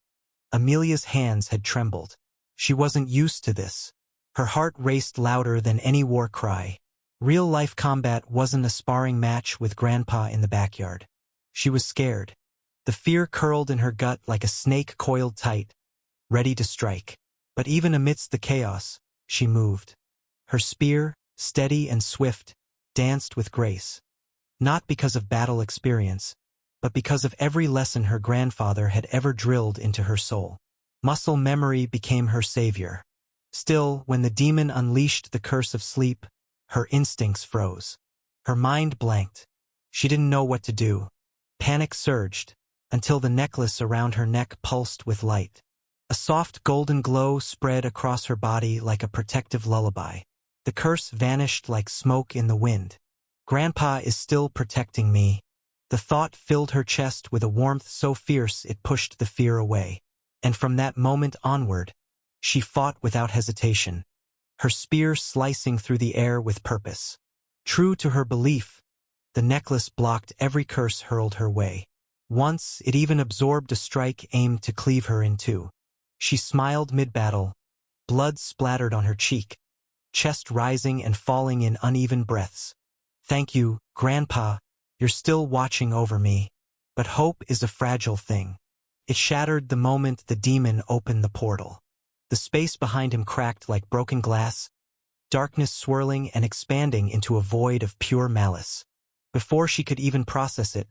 Amelia's hands had trembled. She wasn't used to this. Her heart raced louder than any war cry. Real-life combat wasn't a sparring match with Grandpa in the backyard. She was scared. The fear curled in her gut like a snake coiled tight, ready to strike. But even amidst the chaos, she moved. Her spear, steady and swift, danced with grace. Not because of battle experience, but because of every lesson her grandfather had ever drilled into her soul. Muscle memory became her savior. Still, when the demon unleashed the curse of sleep, her instincts froze. Her mind blanked. She didn't know what to do. Panic surged, until the necklace around her neck pulsed with light. A soft golden glow spread across her body like a protective lullaby. The curse vanished like smoke in the wind. Grandpa is still protecting me. The thought filled her chest with a warmth so fierce it pushed the fear away. And from that moment onward, she fought without hesitation, her spear slicing through the air with purpose. True to her belief, the necklace blocked every curse hurled her way. Once, it even absorbed a strike aimed to cleave her in two. She smiled mid-battle, blood splattered on her cheek, chest rising and falling in uneven breaths. Thank you, Grandpa, you're still watching over me. But hope is a fragile thing. It shattered the moment the demon opened the portal. The space behind him cracked like broken glass, darkness swirling and expanding into a void of pure malice. Before she could even process it,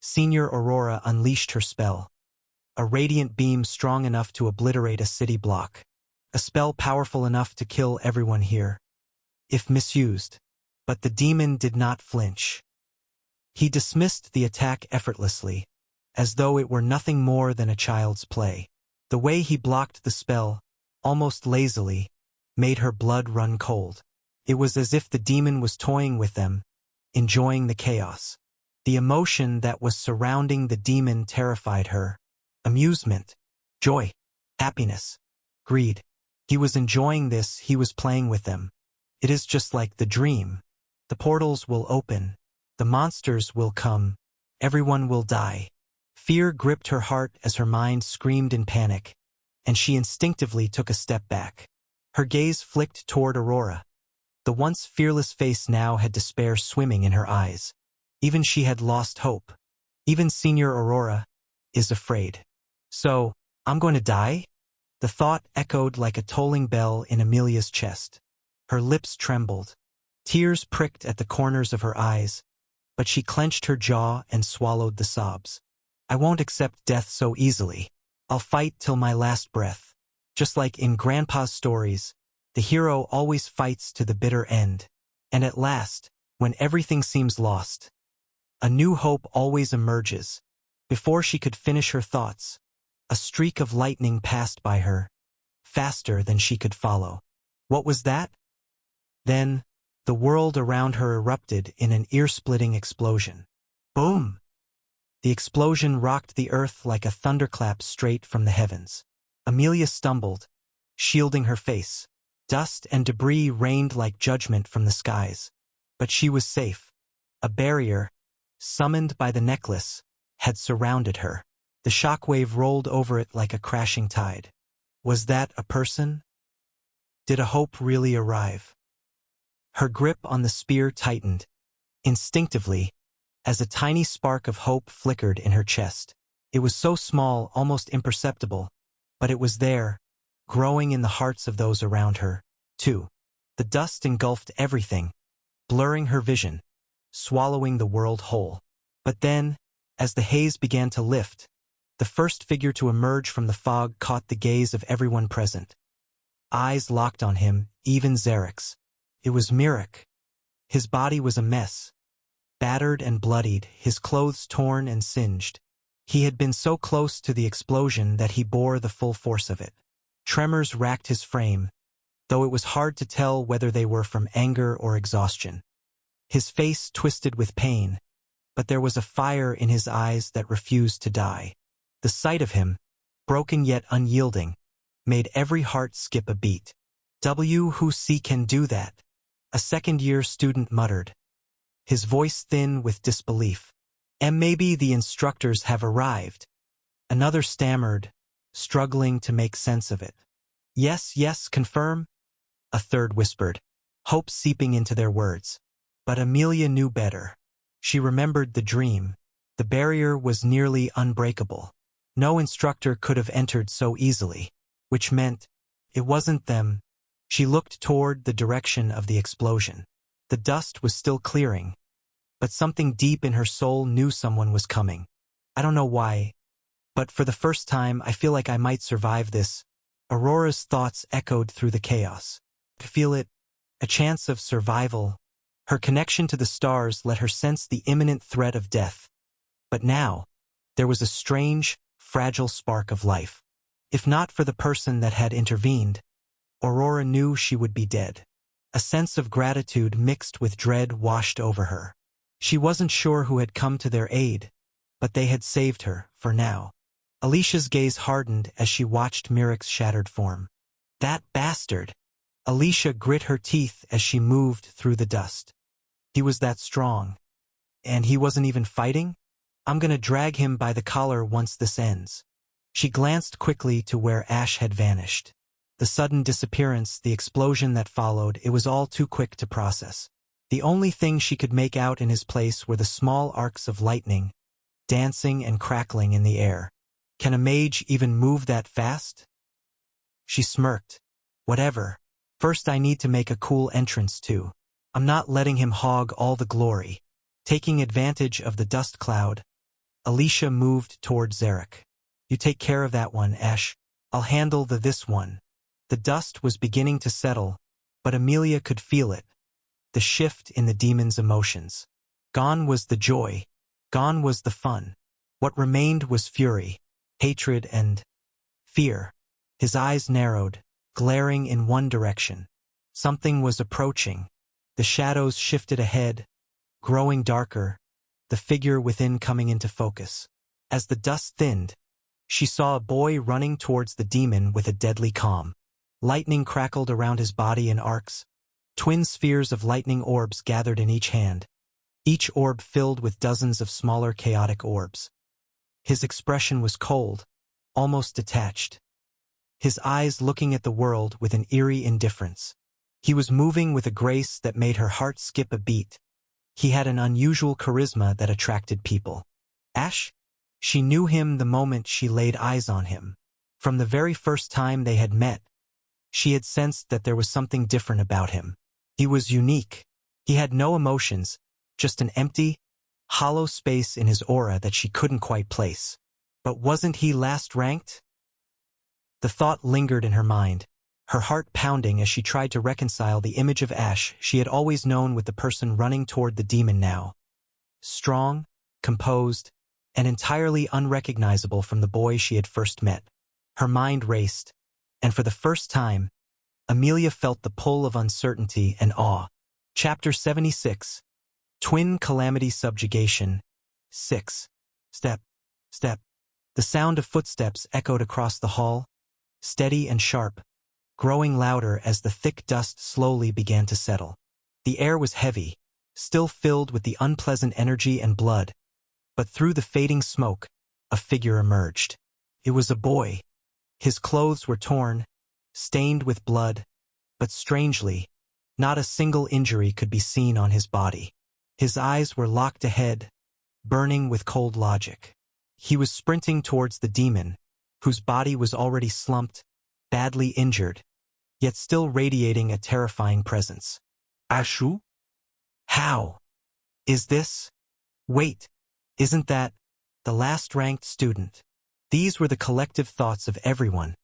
Senior Aurora unleashed her spell. A radiant beam strong enough to obliterate a city block. A spell powerful enough to kill everyone here, if misused. But the demon did not flinch. He dismissed the attack effortlessly, as though it were nothing more than a child's play. The way he blocked the spell, almost lazily, made her blood run cold. It was as if the demon was toying with them, enjoying the chaos. The emotion that was surrounding the demon terrified her. Amusement, joy, happiness, greed. He was enjoying this, he was playing with them. It is just like the dream. The portals will open. The monsters will come. Everyone will die. Fear gripped her heart as her mind screamed in panic, and she instinctively took a step back. Her gaze flicked toward Aurora. The once fearless face now had despair swimming in her eyes. Even she had lost hope. Even Senior Aurora is afraid. So, I'm going to die? The thought echoed like a tolling bell in Amelia's chest. Her lips trembled. Tears pricked at the corners of her eyes, but she clenched her jaw and swallowed the sobs. I won't accept death so easily. I'll fight till my last breath. Just like in Grandpa's stories, the hero always fights to the bitter end. And at last, when everything seems lost, a new hope always emerges. Before she could finish her thoughts, a streak of lightning passed by her, faster than she could follow. What was that? Then, the world around her erupted in an ear-splitting explosion. Boom! The explosion rocked the earth like a thunderclap straight from the heavens. Amelia stumbled, shielding her face. Dust and debris rained like judgment from the skies. But she was safe. A barrier, summoned by the necklace, had surrounded her. The shockwave rolled over it like a crashing tide. Was that a person? Did a hope really arrive? Her grip on the spear tightened, instinctively, as a tiny spark of hope flickered in her chest. It was so small, almost imperceptible, but it was there, growing in the hearts of those around her, too. The dust engulfed everything, blurring her vision, swallowing the world whole. But then, as the haze began to lift, the first figure to emerge from the fog caught the gaze of everyone present. Eyes locked on him, even Xerix. It was Mirek. His body was a mess, battered and bloodied, his clothes torn and singed. He had been so close to the explosion that he bore the full force of it. Tremors racked his frame, though it was hard to tell whether they were from anger or exhaustion. His face twisted with pain, but there was a fire in his eyes that refused to die. The sight of him, broken yet unyielding, made every heart skip a beat. Who can do that? A second-year student muttered, his voice thin with disbelief. And maybe the instructors have arrived. Another stammered, struggling to make sense of it. Yes, yes, confirm. A third whispered, hope seeping into their words. But Amelia knew better. She remembered the dream. The barrier was nearly unbreakable. No instructor could have entered so easily, which meant it wasn't them. She looked toward the direction of the explosion. The dust was still clearing, but something deep in her soul knew someone was coming. I don't know why, but for the first time I feel like I might survive this. Aurora's thoughts echoed through the chaos. To feel it, a chance of survival. Her connection to the stars let her sense the imminent threat of death. But now, there was a strange, fragile spark of life. If not for the person that had intervened, Aurora knew she would be dead. A sense of gratitude mixed with dread washed over her. She wasn't sure who had come to their aid, but they had saved her, for now. Alicia's gaze hardened as she watched Mirak's shattered form. That bastard! Alicia grit her teeth as she moved through the dust. He was that strong. And he wasn't even fighting? I'm gonna drag him by the collar once this ends. She glanced quickly to where Ash had vanished. The sudden disappearance, the explosion that followed, it was all too quick to process. The only thing she could make out in his place were the small arcs of lightning, dancing and crackling in the air. Can a mage even move that fast? She smirked. Whatever. First I need to make a cool entrance too. I'm not letting him hog all the glory. Taking advantage of the dust cloud, Alicia moved toward Zarek. You take care of that one, Ash. I'll handle this one. The dust was beginning to settle, but Amelia could feel it. The shift in the demon's emotions. Gone was the joy. Gone was the fun. What remained was fury, hatred, and fear. His eyes narrowed, glaring in one direction. Something was approaching. The shadows shifted ahead, growing darker, the figure within coming into focus. As the dust thinned, she saw a boy running towards the demon with a deadly calm. Lightning crackled around his body in arcs. Twin spheres of lightning orbs gathered in each hand, each orb filled with dozens of smaller chaotic orbs. His expression was cold, almost detached. His eyes looking at the world with an eerie indifference. He was moving with a grace that made her heart skip a beat. He had an unusual charisma that attracted people. Ash? She knew him the moment she laid eyes on him. From the very first time they had met, she had sensed that there was something different about him. He was unique. He had no emotions, just an empty, hollow space in his aura that she couldn't quite place. But wasn't he last ranked? The thought lingered in her mind, her heart pounding as she tried to reconcile the image of Ash she had always known with the person running toward the demon now. Strong, composed, and entirely unrecognizable from the boy she had first met. Her mind raced, and for the first time, Amelia felt the pull of uncertainty and awe. Chapter 76. Twin Calamity Subjugation. 6. Step. Step. The sound of footsteps echoed across the hall, steady and sharp, growing louder as the thick dust slowly began to settle. The air was heavy, still filled with the unpleasant energy and blood, but through the fading smoke, a figure emerged. It was a boy. His clothes were torn, stained with blood, but strangely, not a single injury could be seen on his body. His eyes were locked ahead, burning with cold logic. He was sprinting towards the demon, whose body was already slumped, badly injured, yet still radiating a terrifying presence. Ashu? How? Is this? Wait, isn't that the last-ranked student? These were the collective thoughts of everyone,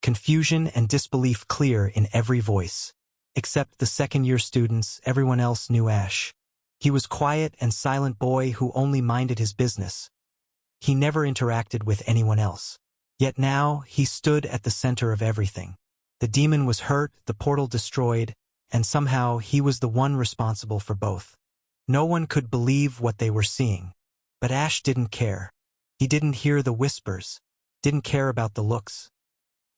confusion and disbelief clear in every voice. Except the second-year students, everyone else knew Ash. He was quiet and silent boy who only minded his business. He never interacted with anyone else. Yet now, he stood at the center of everything. The demon was hurt, the portal destroyed, and somehow he was the one responsible for both. No one could believe what they were seeing. But Ash didn't care. He didn't hear the whispers, didn't care about the looks.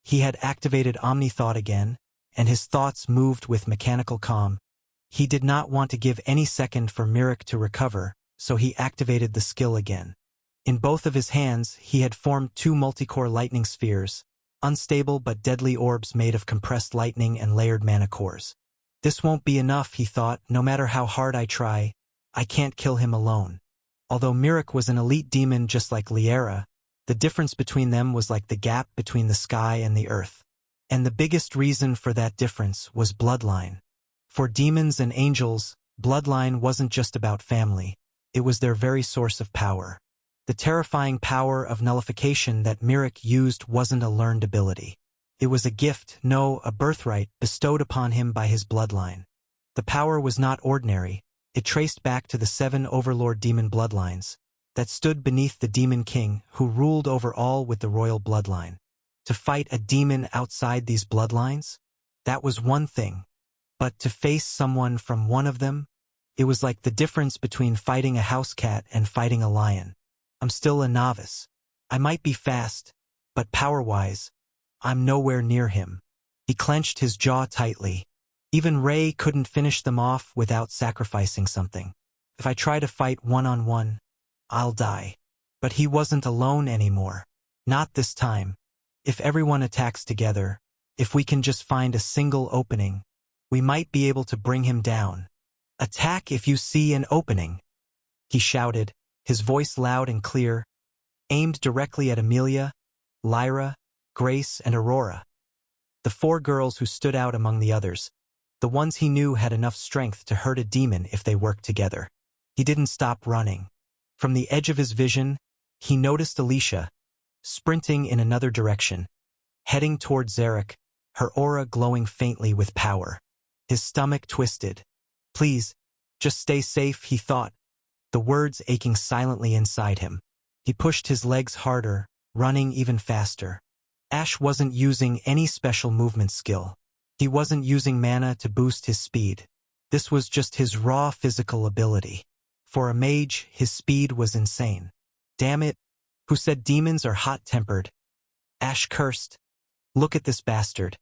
He had activated Omnithought again, and his thoughts moved with mechanical calm. He did not want to give any second for Mirak to recover, so he activated the skill again. In both of his hands, he had formed 2 multicore lightning spheres, unstable but deadly orbs made of compressed lightning and layered mana cores. This won't be enough, he thought. No matter how hard I try, I can't kill him alone. Although Mirak was an elite demon just like Liera, the difference between them was like the gap between the sky and the earth. And the biggest reason for that difference was bloodline. For demons and angels, bloodline wasn't just about family. It was their very source of power. The terrifying power of nullification that Mirak used wasn't a learned ability. It was a gift, no, a birthright, bestowed upon him by his bloodline. The power was not ordinary. It traced back to the 7 overlord demon bloodlines that stood beneath the demon king who ruled over all with the royal bloodline. To fight a demon outside these bloodlines? That was one thing. But to face someone from one of them? It was like the difference between fighting a house cat and fighting a lion. I'm still a novice. I might be fast, but power-wise, I'm nowhere near him. He clenched his jaw tightly. Even Ray couldn't finish them off without sacrificing something. If I try to fight one-on-one, I'll die. But he wasn't alone anymore. Not this time. If everyone attacks together, if we can just find a single opening, we might be able to bring him down. Attack if you see an opening, he shouted, his voice loud and clear, aimed directly at Amelia, Lyra, Grace, and Aurora. The 4 girls who stood out among the others, the ones he knew had enough strength to hurt a demon if they worked together. He didn't stop running. From the edge of his vision, he noticed Alicia, sprinting in another direction, heading toward Zarek, her aura glowing faintly with power. His stomach twisted. Please, just stay safe, he thought, the words aching silently inside him. He pushed his legs harder, running even faster. Ash wasn't using any special movement skill. He wasn't using mana to boost his speed. This was just his raw physical ability. For a mage, his speed was insane. Damn it, who said demons are hot-tempered? Ash cursed. Look at this bastard.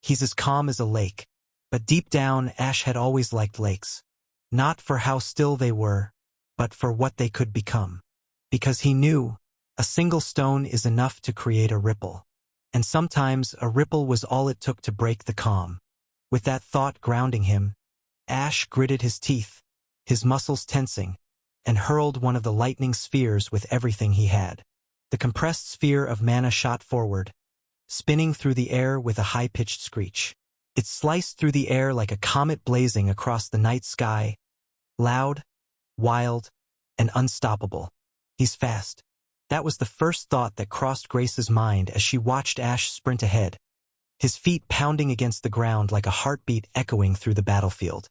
He's as calm as a lake. But deep down, Ash had always liked lakes. Not for how still they were, but for what they could become. Because he knew, a single stone is enough to create a ripple. And sometimes a ripple was all it took to break the calm. With that thought grounding him, Ash gritted his teeth, his muscles tensing, and hurled one of the lightning spheres with everything he had. The compressed sphere of mana shot forward, spinning through the air with a high-pitched screech. It sliced through the air like a comet blazing across the night sky, loud, wild, and unstoppable. He's fast. That was the first thought that crossed Grace's mind as she watched Ash sprint ahead, his feet pounding against the ground like a heartbeat echoing through the battlefield.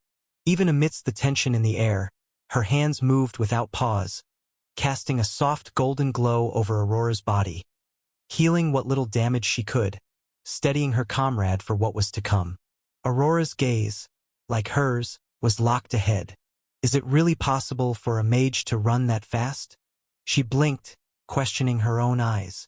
Even amidst the tension in the air, her hands moved without pause, casting a soft golden glow over Aurora's body, healing what little damage she could, steadying her comrade for what was to come. Aurora's gaze, like hers, was locked ahead. Is it really possible for a mage to run that fast? She blinked, questioning her own eyes.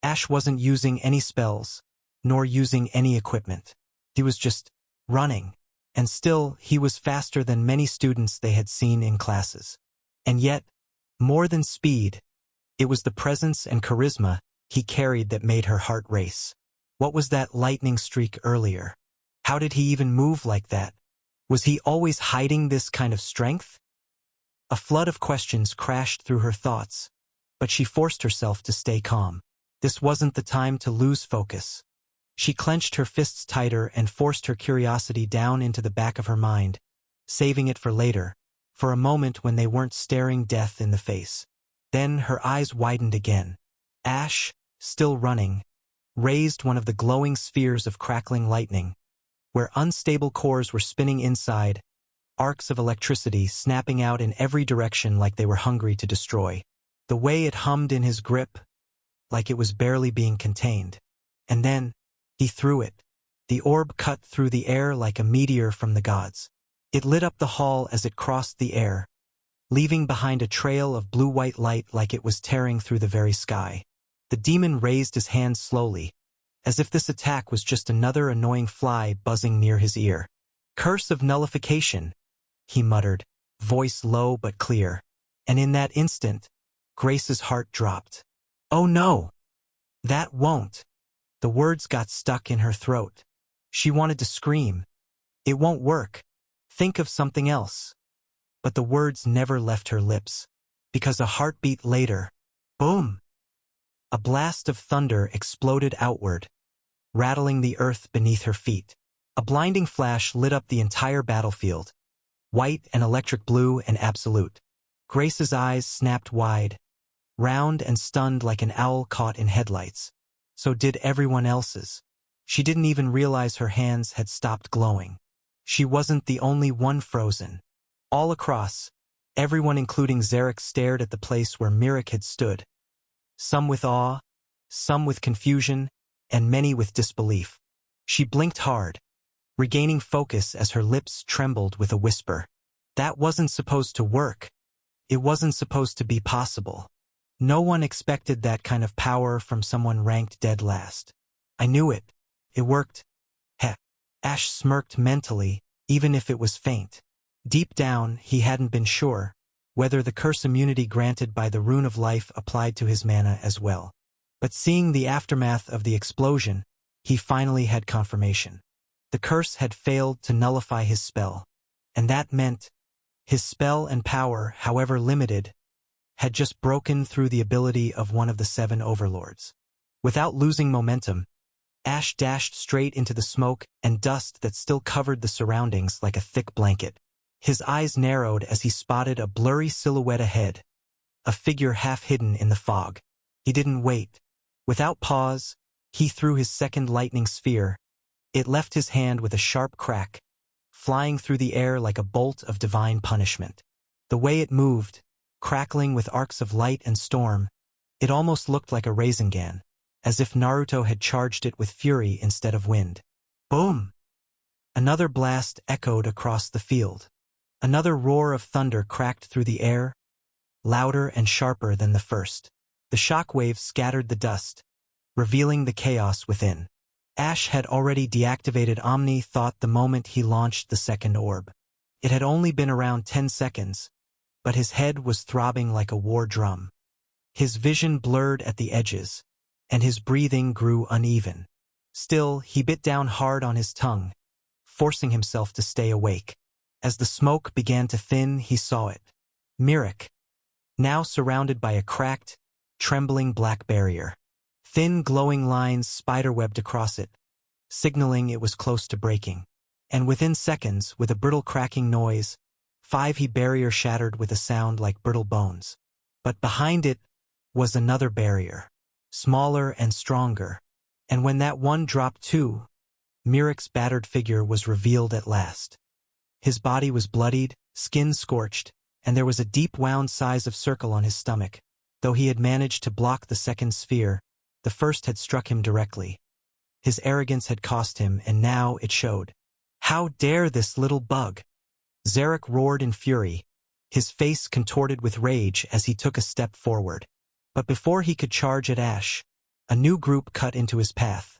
Ash wasn't using any spells, nor using any equipment. He was just running. And still, he was faster than many students they had seen in classes. And yet, more than speed, it was the presence and charisma he carried that made her heart race. What was that lightning streak earlier? How did he even move like that? Was he always hiding this kind of strength? A flood of questions crashed through her thoughts, but she forced herself to stay calm. This wasn't the time to lose focus. She clenched her fists tighter and forced her curiosity down into the back of her mind, saving it for later, for a moment when they weren't staring death in the face. Then her eyes widened again. Ash, still running, raised one of the glowing spheres of crackling lightning, where unstable cores were spinning inside, arcs of electricity snapping out in every direction like they were hungry to destroy. The way it hummed in his grip, like it was barely being contained. And then, he threw it. The orb cut through the air like a meteor from the gods. It lit up the hall as it crossed the air, leaving behind a trail of blue-white light like it was tearing through the very sky. The demon raised his hand slowly, as if this attack was just another annoying fly buzzing near his ear. "Curse of nullification," he muttered, voice low but clear. And in that instant, Grace's heart dropped. "Oh no! That won't." The words got stuck in her throat. She wanted to scream. "It won't work. Think of something else." But the words never left her lips, because a heartbeat later, boom! A blast of thunder exploded outward, rattling the earth beneath her feet. A blinding flash lit up the entire battlefield, white and electric blue and absolute. Grace's eyes snapped wide, round and stunned like an owl caught in headlights. So did everyone else's. She didn't even realize her hands had stopped glowing. She wasn't the only one frozen. All across, everyone including Zarek stared at the place where Mirik had stood. Some with awe, some with confusion, and many with disbelief. She blinked hard, regaining focus as her lips trembled with a whisper. That wasn't supposed to work. It wasn't supposed to be possible. No one expected that kind of power from someone ranked dead last. I knew it. It worked. Heh. Ash smirked mentally, even if it was faint. Deep down, he hadn't been sure whether the curse immunity granted by the Rune of Life applied to his mana as well. But seeing the aftermath of the explosion, he finally had confirmation. The curse had failed to nullify his spell, and that meant his spell and power, however limited, had just broken through the ability of one of the 7 overlords. Without losing momentum, Ash dashed straight into the smoke and dust that still covered the surroundings like a thick blanket. His eyes narrowed as he spotted a blurry silhouette ahead, a figure half hidden in the fog. He didn't wait. Without pause, he threw his second lightning sphere. It left his hand with a sharp crack, flying through the air like a bolt of divine punishment. The way it moved, crackling with arcs of light and storm, it almost looked like a Rasengan, as if Naruto had charged it with fury instead of wind. Boom! Another blast echoed across the field. Another roar of thunder cracked through the air, louder and sharper than the first. The shockwaves scattered the dust, revealing the chaos within. Ash had already deactivated Omni Thought the moment he launched the second orb. It had only been around 10 seconds, but his head was throbbing like a war drum. His vision blurred at the edges, and his breathing grew uneven. Still, he bit down hard on his tongue, forcing himself to stay awake. As the smoke began to thin, he saw it. Mirek, now surrounded by a cracked, trembling black barrier. Thin glowing lines spiderwebbed across it, signaling it was close to breaking. And within seconds, with a brittle cracking noise, 5 barrier shattered with a sound like brittle bones. But behind it was another barrier, smaller and stronger. And when that one dropped too, Mirek's battered figure was revealed at last. His body was bloodied, skin scorched, and there was a deep wound size of circle on his stomach. Though he had managed to block the second sphere, the first had struck him directly. His arrogance had cost him, and now it showed. How dare this little bug? Zarek roared in fury, his face contorted with rage as he took a step forward. But before he could charge at Ash, a new group cut into his path.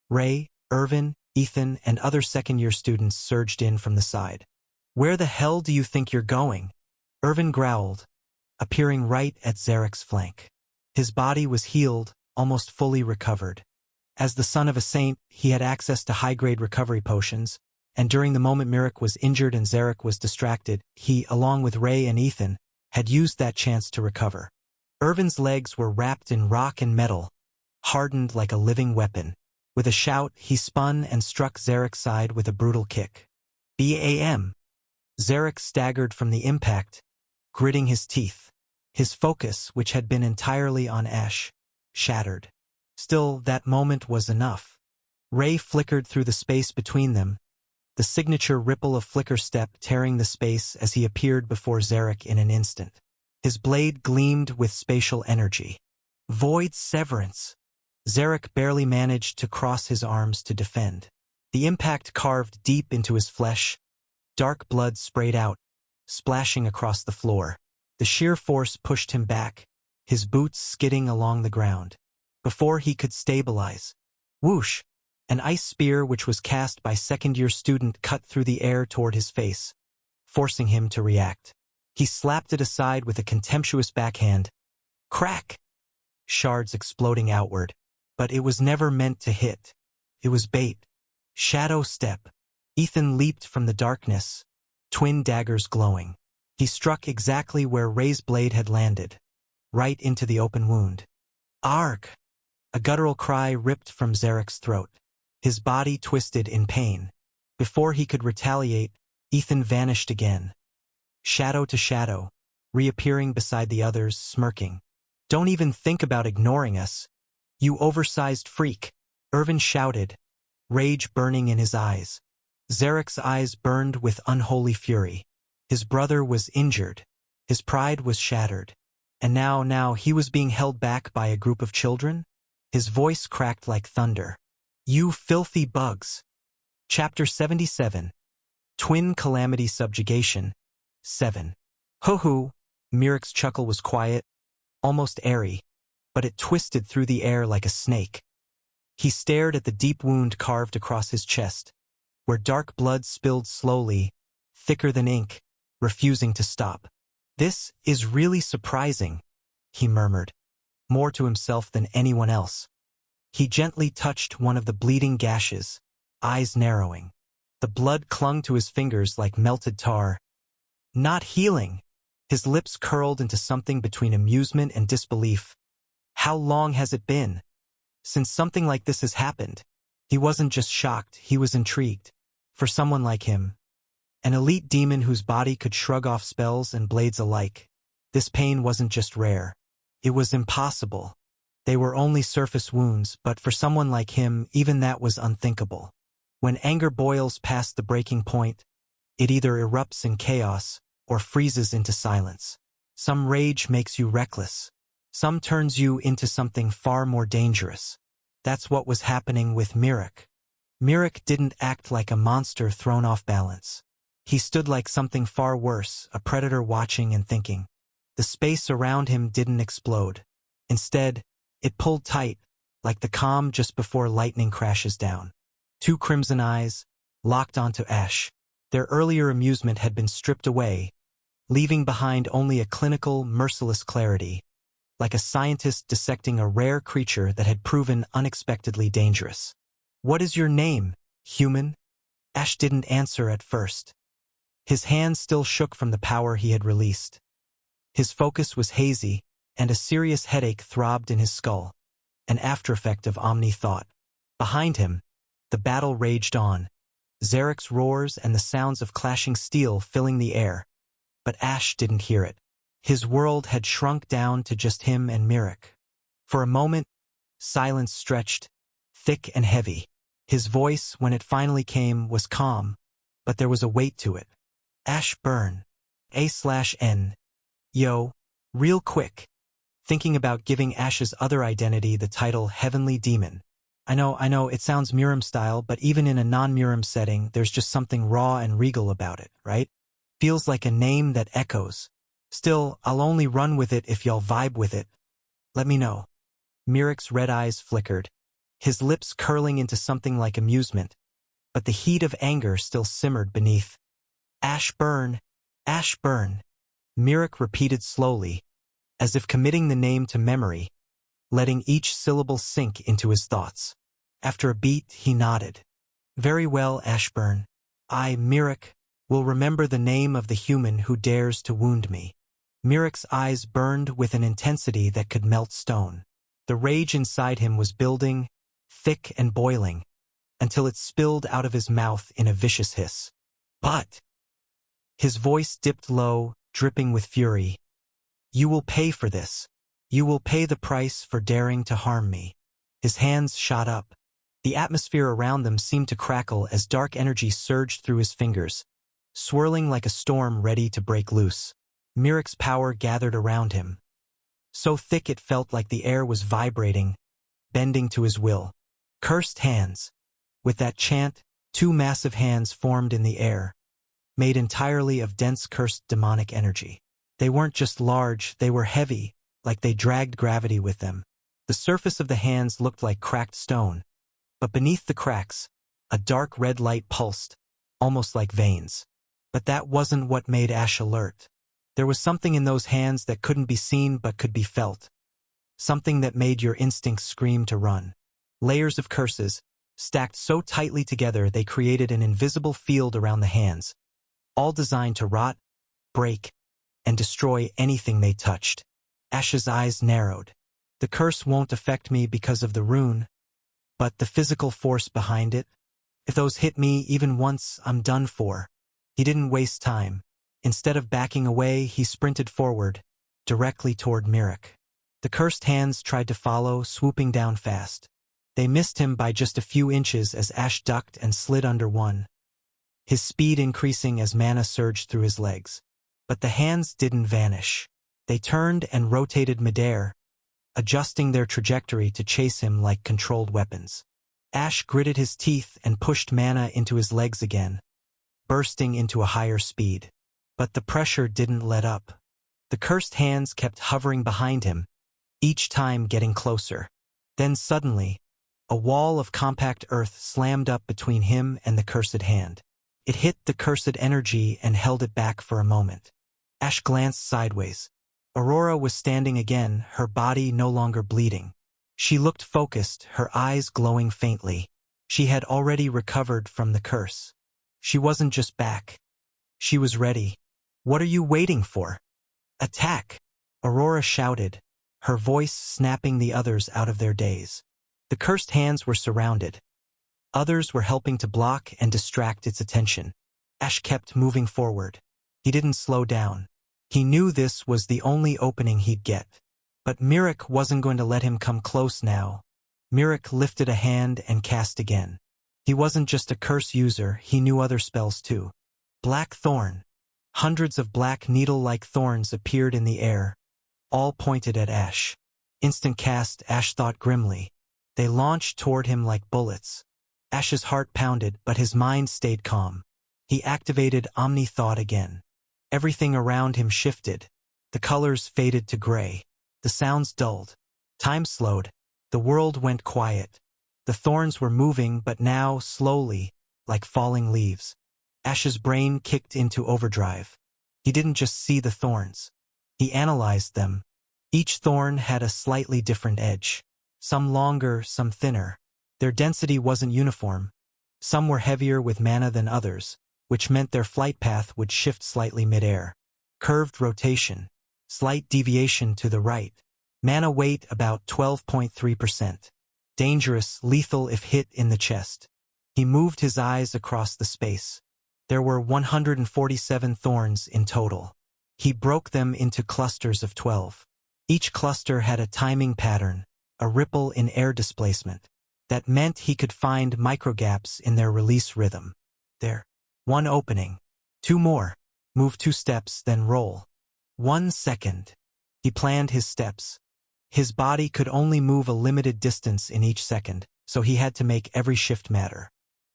Ray, Irvin, Ethan, and other second-year students surged in from the side. Where the hell do you think you're going? Irvin growled, appearing right at Zarek's flank. His body was healed, almost fully recovered. As the son of a saint, he had access to high-grade recovery potions, and during the moment Mirek was injured and Zarek was distracted, he, along with Ray and Ethan, had used that chance to recover. Irvin's legs were wrapped in rock and metal, hardened like a living weapon. With a shout, he spun and struck Zarek's side with a brutal kick. Bam! Zarek staggered from the impact, gritting his teeth. His focus, which had been entirely on Ash, shattered. Still, that moment was enough. Ray flickered through the space between them, the signature ripple of flicker step tearing the space as he appeared before Zarek in an instant. His blade gleamed with spatial energy. Void Severance! Zarek barely managed to cross his arms to defend. The impact carved deep into his flesh. Dark blood sprayed out, splashing across the floor. The sheer force pushed him back, his boots skidding along the ground. Before he could stabilize, whoosh! An ice spear which was cast by second-year student cut through the air toward his face, forcing him to react. He slapped it aside with a contemptuous backhand. Crack! Shards exploding outward. But it was never meant to hit. It was bait. Shadow step. Ethan leaped from the darkness, twin daggers glowing. He struck exactly where Ray's blade had landed, right into the open wound. Arg! A guttural cry ripped from Zarek's throat. His body twisted in pain. Before he could retaliate, Ethan vanished again. Shadow to shadow, reappearing beside the others, smirking. Don't even think about ignoring us, you oversized freak, Irvin shouted, rage burning in his eyes. Zarek's eyes burned with unholy fury. His brother was injured. His pride was shattered. And now he was being held back by a group of children? His voice cracked like thunder. You filthy bugs. Chapter 77. Twin Calamity Subjugation. 7. Hoo-hoo. Miric's chuckle was quiet, almost airy, but it twisted through the air like a snake. He stared at the deep wound carved across his chest, where dark blood spilled slowly, thicker than ink, refusing to stop. This is really surprising, he murmured, more to himself than anyone else. He gently touched one of the bleeding gashes, eyes narrowing. The blood clung to his fingers like melted tar. Not healing. His lips curled into something between amusement and disbelief. How long has it been since something like this has happened? He wasn't just shocked, he was intrigued. For someone like him, an elite demon whose body could shrug off spells and blades alike, this pain wasn't just rare. It was impossible. They were only surface wounds, but for someone like him, even that was unthinkable. When anger boils past the breaking point, it either erupts in chaos or freezes into silence. Some rage makes you reckless. Some turns you into something far more dangerous. That's what was happening with Miric. Miric didn't act like a monster thrown off balance. He stood like something far worse, a predator watching and thinking. The space around him didn't explode. Instead, it pulled tight, like the calm just before lightning crashes down. Two crimson eyes, locked onto Ash. Their earlier amusement had been stripped away, leaving behind only a clinical, merciless clarity, like a scientist dissecting a rare creature that had proven unexpectedly dangerous. What is your name, human? Ash didn't answer at first. His hands still shook from the power he had released. His focus was hazy, and a serious headache throbbed in his skull, an aftereffect of omni-thought. Behind him, the battle raged on, Zarek's roars and the sounds of clashing steel filling the air. But Ash didn't hear it. His world had shrunk down to just him and Miric. For a moment, silence stretched, thick and heavy. His voice, when it finally came, was calm, but there was a weight to it. Ash Burn. A/N. Yo, real quick. Thinking about giving Ash's other identity the title Heavenly Demon. I know, it sounds Mirim style, but even in a non-Mirim setting, there's just something raw and regal about it, right? Feels like a name that echoes. Still, I'll only run with it if y'all vibe with it. Let me know. Miric's red eyes flickered, his lips curling into something like amusement, but the heat of anger still simmered beneath. Ash Burn, Ash Burn. Miric repeated slowly, as if committing the name to memory, letting each syllable sink into his thoughts. After a beat, he nodded. Very well, Ashburn. I, Miric, will remember the name of the human who dares to wound me. Miric's eyes burned with an intensity that could melt stone. The rage inside him was building, thick and boiling, until it spilled out of his mouth in a vicious hiss. But his voice dipped low, dripping with fury. You will pay for this. You will pay the price for daring to harm me. His hands shot up. The atmosphere around them seemed to crackle as dark energy surged through his fingers, swirling like a storm ready to break loose. Miric's power gathered around him, so thick it felt like the air was vibrating, bending to his will. Cursed hands. With that chant, two massive hands formed in the air, made entirely of dense cursed demonic energy. They weren't just large, they were heavy, like they dragged gravity with them. The surface of the hands looked like cracked stone, but beneath the cracks, a dark red light pulsed, almost like veins. But that wasn't what made Ash alert. There was something in those hands that couldn't be seen but could be felt. Something that made your instincts scream to run. Layers of curses, stacked so tightly together they created an invisible field around the hands, all designed to rot, break, and destroy anything they touched. Ash's eyes narrowed. The curse won't affect me because of the rune, but the physical force behind it? If those hit me even once, I'm done for. He didn't waste time. Instead of backing away, he sprinted forward, directly toward Miric. The cursed hands tried to follow, swooping down fast. They missed him by just a few inches as Ash ducked and slid under one, his speed increasing as mana surged through his legs. But the hands didn't vanish. They turned and rotated midair, adjusting their trajectory to chase him like controlled weapons. Ash gritted his teeth and pushed mana into his legs again, bursting into a higher speed. But the pressure didn't let up. The cursed hands kept hovering behind him, each time getting closer. Then suddenly, a wall of compact earth slammed up between him and the cursed hand. It hit the cursed energy and held it back for a moment. Ash glanced sideways. Aurora was standing again, her body no longer bleeding. She looked focused, her eyes glowing faintly. She had already recovered from the curse. She wasn't just back. She was ready. "What are you waiting for? Attack!" Aurora shouted, her voice snapping the others out of their daze. The cursed hands were surrounded. Others were helping to block and distract its attention. Ash kept moving forward. He didn't slow down. He knew this was the only opening he'd get. But Mirek wasn't going to let him come close now. Mirek lifted a hand and cast again. He wasn't just a curse user, he knew other spells too. Black Thorn. Hundreds of black needle-like thorns appeared in the air, all pointed at Ash. Instant cast, Ash thought grimly. They launched toward him like bullets. Ash's heart pounded, but his mind stayed calm. He activated Omni Thought again. Everything around him shifted. The colors faded to gray. The sounds dulled. Time slowed. The world went quiet. The thorns were moving, but now slowly, like falling leaves. Ash's brain kicked into overdrive. He didn't just see the thorns. He analyzed them. Each thorn had a slightly different edge. Some longer, some thinner. Their density wasn't uniform. Some were heavier with mana than others, which meant their flight path would shift slightly mid-air. Curved rotation. Slight deviation to the right. Mana weight about 12.3%. Dangerous, lethal if hit in the chest. He moved his eyes across the space. There were 147 thorns in total. He broke them into clusters of 12. Each cluster had a timing pattern, a ripple in air displacement. That meant he could find microgaps in their release rhythm. There. One opening. Two more. Move 2 steps, then roll. 1 second. He planned his steps. His body could only move a limited distance in each second, so he had to make every shift matter.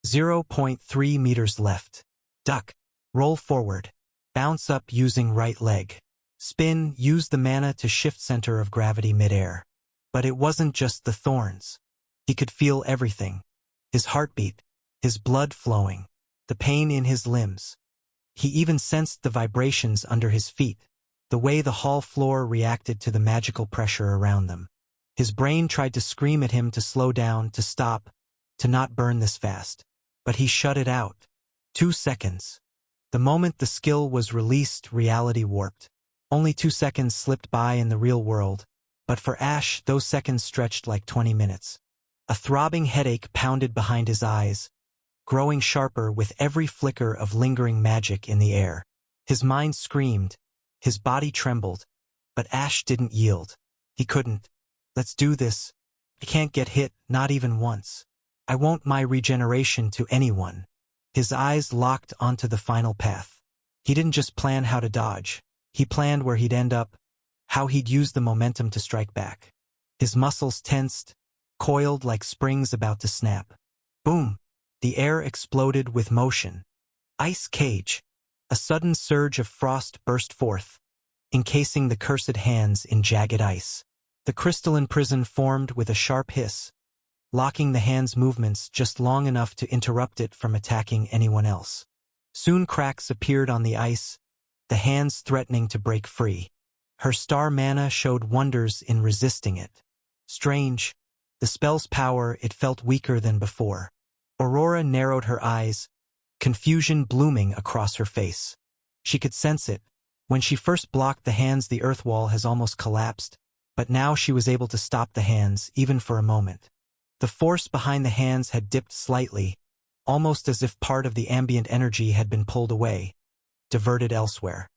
0.3 meters left. Duck. Roll forward. Bounce up using right leg. Spin, use the mana to shift center of gravity midair. But it wasn't just the thorns. He could feel everything. His heartbeat. His blood flowing. The pain in his limbs. He even sensed the vibrations under his feet, the way the hall floor reacted to the magical pressure around them. His brain tried to scream at him to slow down, to stop, to not burn this fast. But he shut it out. 2 seconds. The moment the skill was released, reality warped. Only 2 seconds slipped by in the real world, but for Ash, those seconds stretched like 20 minutes. A throbbing headache pounded behind his eyes, growing sharper with every flicker of lingering magic in the air. His mind screamed, his body trembled, but Ash didn't yield. He couldn't. "Let's do this. I can't get hit, not even once. I won't my regeneration to anyone." His eyes locked onto the final path. He didn't just plan how to dodge. He planned where he'd end up, how he'd use the momentum to strike back. His muscles tensed, coiled like springs about to snap. Boom! The air exploded with motion. Ice cage. A sudden surge of frost burst forth, encasing the cursed hands in jagged ice. The crystalline prison formed with a sharp hiss, locking the hand's movements just long enough to interrupt it from attacking anyone else. Soon cracks appeared on the ice, the hands threatening to break free. Her star mana showed wonders in resisting it. Strange. The spell's power, it felt weaker than before. Aurora narrowed her eyes, confusion blooming across her face. She could sense it. When she first blocked the hands, the earth wall has almost collapsed, but now she was able to stop the hands, even for a moment. The force behind the hands had dipped slightly, almost as if part of the ambient energy had been pulled away, diverted elsewhere.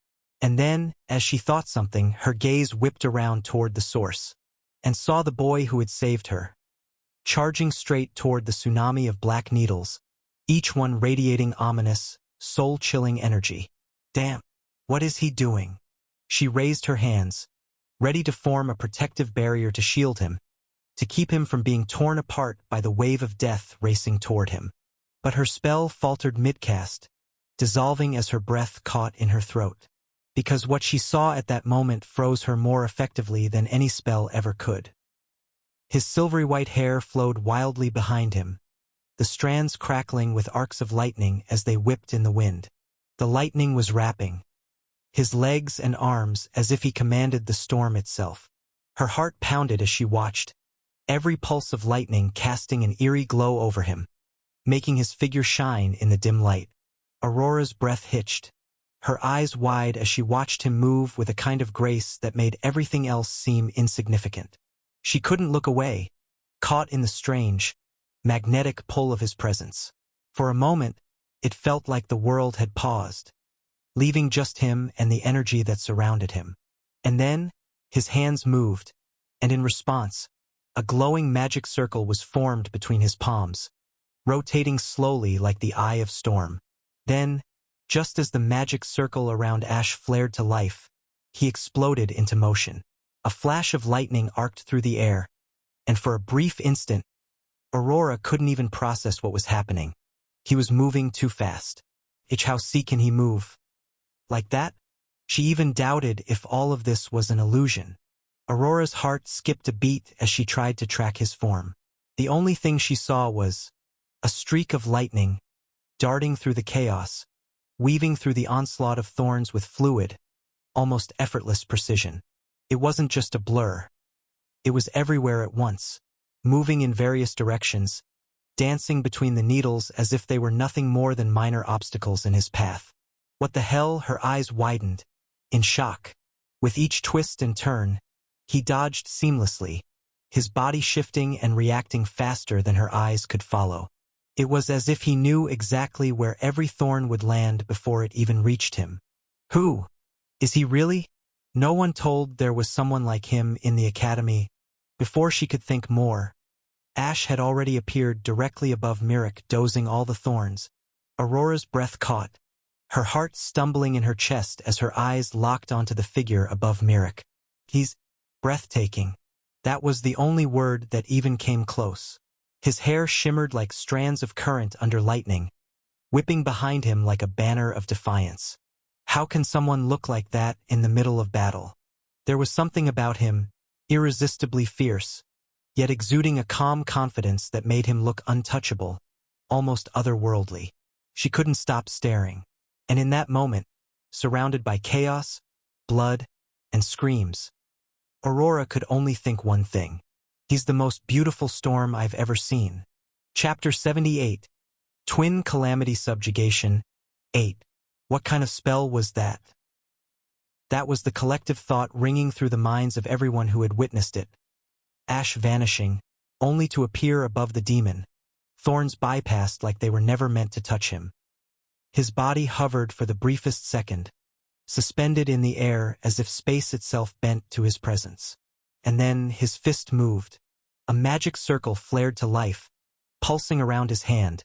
And then, as she thought something, her gaze whipped around toward the source, and saw the boy who had saved her, charging straight toward the tsunami of black needles, each one radiating ominous, soul-chilling energy. Damn! What is he doing? She raised her hands, ready to form a protective barrier to shield him, to keep him from being torn apart by the wave of death racing toward him. But her spell faltered mid-cast, dissolving as her breath caught in her throat, because what she saw at that moment froze her more effectively than any spell ever could. His silvery white hair flowed wildly behind him, the strands crackling with arcs of lightning as they whipped in the wind. The lightning was rapping his legs and arms as if he commanded the storm itself. Her heart pounded as she watched, every pulse of lightning casting an eerie glow over him, making his figure shine in the dim light. Aurora's breath hitched, her eyes wide as she watched him move with a kind of grace that made everything else seem insignificant. She couldn't look away, caught in the strange, magnetic pull of his presence. For a moment, it felt like the world had paused, leaving just him and the energy that surrounded him. And then, his hands moved, and in response, a glowing magic circle was formed between his palms, rotating slowly like the eye of storm. Then, just as the magic circle around Ash flared to life, he exploded into motion. A flash of lightning arced through the air, and for a brief instant, Aurora couldn't even process what was happening. He was moving too fast. How can he move like that? She even doubted if all of this was an illusion. Aurora's heart skipped a beat as she tried to track his form. The only thing she saw was a streak of lightning, darting through the chaos, weaving through the onslaught of thorns with fluid, almost effortless precision. It wasn't just a blur. It was everywhere at once, moving in various directions, dancing between the needles as if they were nothing more than minor obstacles in his path. What the hell? Her eyes widened, in shock. With each twist and turn, he dodged seamlessly, his body shifting and reacting faster than her eyes could follow. It was as if he knew exactly where every thorn would land before it even reached him. Who? Is he really? No one told there was someone like him in the academy. Before she could think more, Ash had already appeared directly above Mirek, dozing all the thorns. Aurora's breath caught, her heart stumbling in her chest as her eyes locked onto the figure above Mirek. He's breathtaking. That was the only word that even came close. His hair shimmered like strands of current under lightning, whipping behind him like a banner of defiance. How can someone look like that in the middle of battle? There was something about him, irresistibly fierce, yet exuding a calm confidence that made him look untouchable, almost otherworldly. She couldn't stop staring. And in that moment, surrounded by chaos, blood, and screams, Aurora could only think one thing. He's the most beautiful storm I've ever seen. Chapter 78. Twin Calamity Subjugation. 8. What kind of spell was that? That was the collective thought ringing through the minds of everyone who had witnessed it. Ash vanishing, only to appear above the demon, thorns bypassed like they were never meant to touch him. His body hovered for the briefest second, suspended in the air as if space itself bent to his presence. And then his fist moved. A magic circle flared to life, pulsing around his hand,